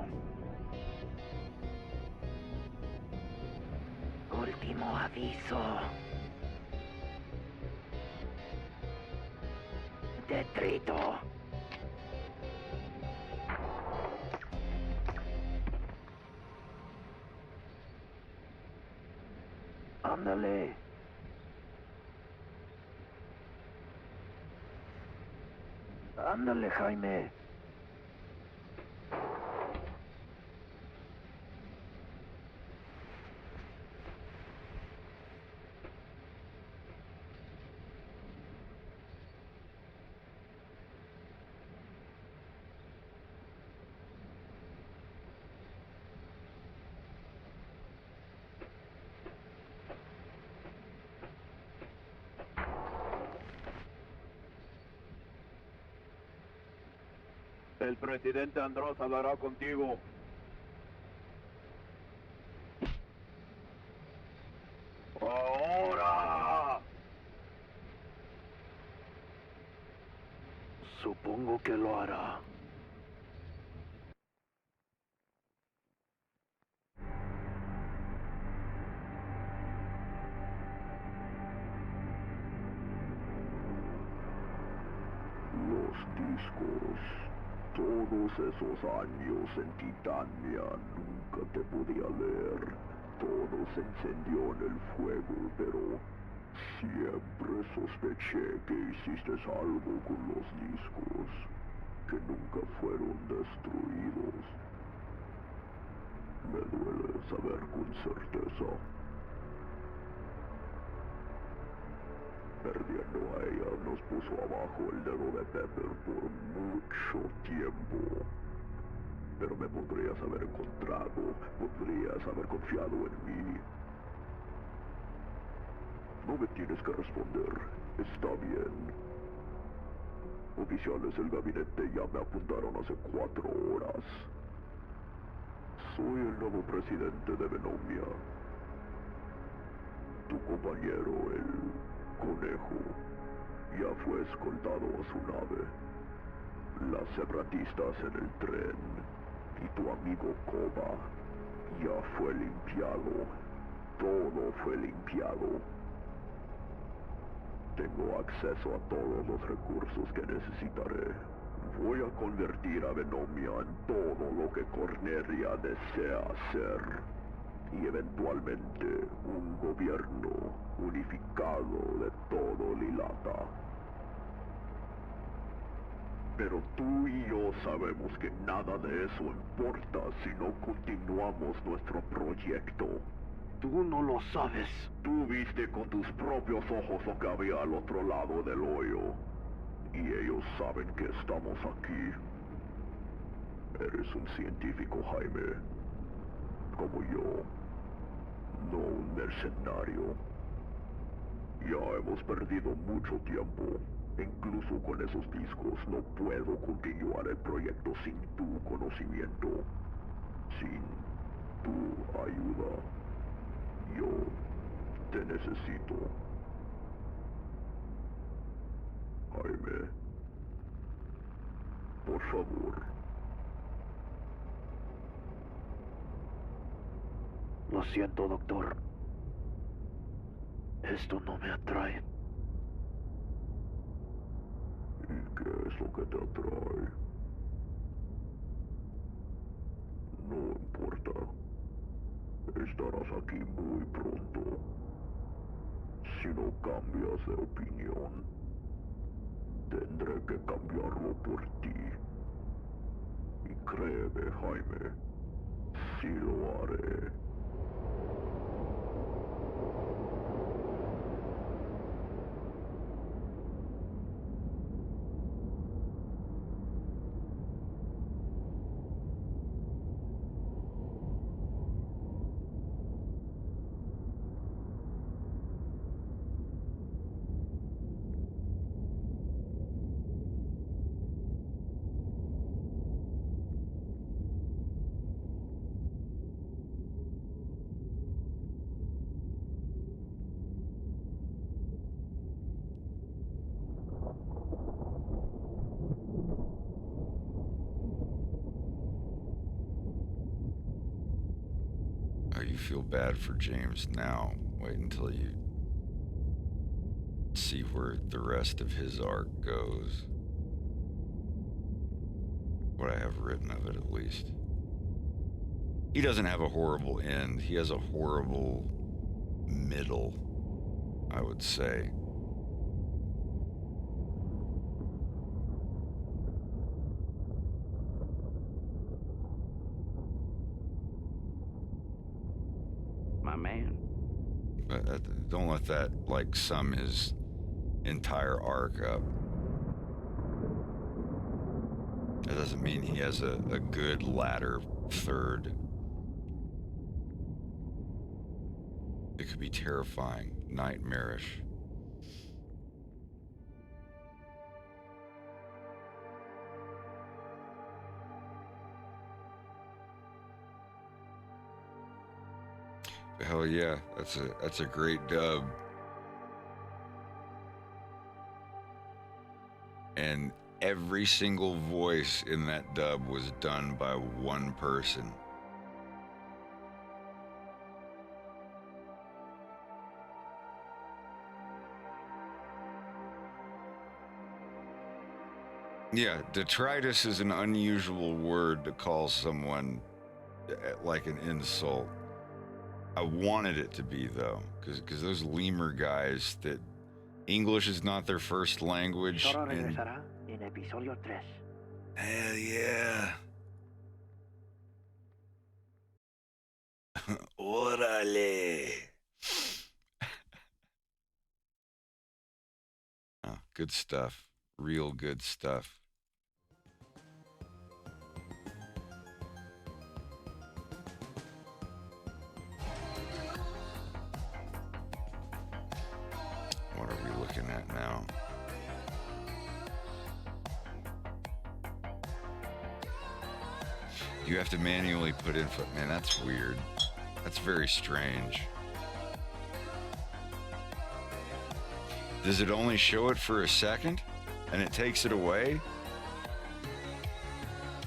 Último aviso. Detrito. Ándale. Ándale, Jaime. El presidente Andros hablará contigo. ¡Ahora! Supongo que lo hará. Los discos. Todos esos años en Titania nunca te podía leer. Todo se encendió en el fuego, pero siempre sospeché que hiciste algo con los discos, que nunca fueron destruidos. Me duele saber con certeza. Perdiendo a ella nos puso abajo el dedo de Pepper por mucho tiempo. Pero me podrías haber encontrado, podrías haber confiado en mí. No me tienes que responder, está bien. Oficiales del gabinete ya me apuntaron hace 4 horas. Soy el nuevo presidente de Venomia. Tu compañero, el conejo, ya fue escoltado a su nave. Las separatistas en el tren y tu amigo Koba ya fue limpiado. Todo fue limpiado. Tengo acceso a todos los recursos que necesitaré. Voy a convertir a Venomia en todo lo que Cornelia desea hacer. Y eventualmente un gobierno unificado de todo Lilata. Pero tú y yo sabemos que nada de eso importa si no continuamos nuestro proyecto. Tú no lo sabes. Tú viste con tus propios ojos lo que había al otro lado del hoyo. Y ellos saben que estamos aquí. Eres un científico, Jaime. Como yo. No un mercenario. Ya hemos perdido mucho tiempo. Incluso con esos discos no puedo continuar el proyecto sin tu conocimiento. Sin tu ayuda. Yo te necesito. Jaime. Por favor. Lo siento, doctor. Esto no me atrae. ¿Y qué es lo que te atrae? No importa. Estarás aquí muy pronto. Si no cambias de opinión, tendré que cambiarlo por ti. Y créeme, Jaime, sí lo haré. Oh, you feel bad for James now. Wait until you see where the rest of his arc goes. What I have written of it, at least. He doesn't have a horrible end. He has a horrible middle, I would say. My man. But don't let that, like, sum his entire arc up. That doesn't mean he has a good latter third. It could be terrifying, nightmarish. Hell yeah, that's a great dub. And every single voice in that dub was done by one person. Yeah, detritus is an unusual word to call someone like an insult. I wanted it to be, though, because those lemur guys that English is not their first language. Toro regresará en episodio 3. Hell yeah. Órale. Oh, good stuff. Real good stuff. What are we looking at now? You have to manually put in foot. Man, that's weird. That's very strange. Does it only show it for a second and it takes it away?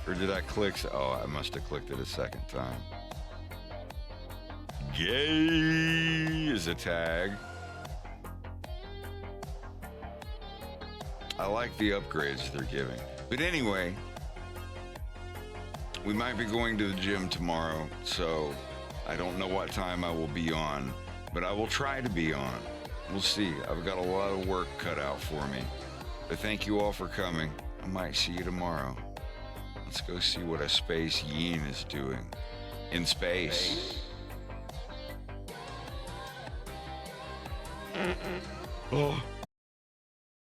Or did I click? Oh, I must have clicked it a second time. Gay is a tag. I like the upgrades they're giving. But anyway, we might be going to the gym tomorrow, so I don't know what time I will be on, but I will try to be on. We'll see. I've got a lot of work cut out for me. But thank you all for coming. I might see you tomorrow. Let's go see what a space yin is doing in space. Oh.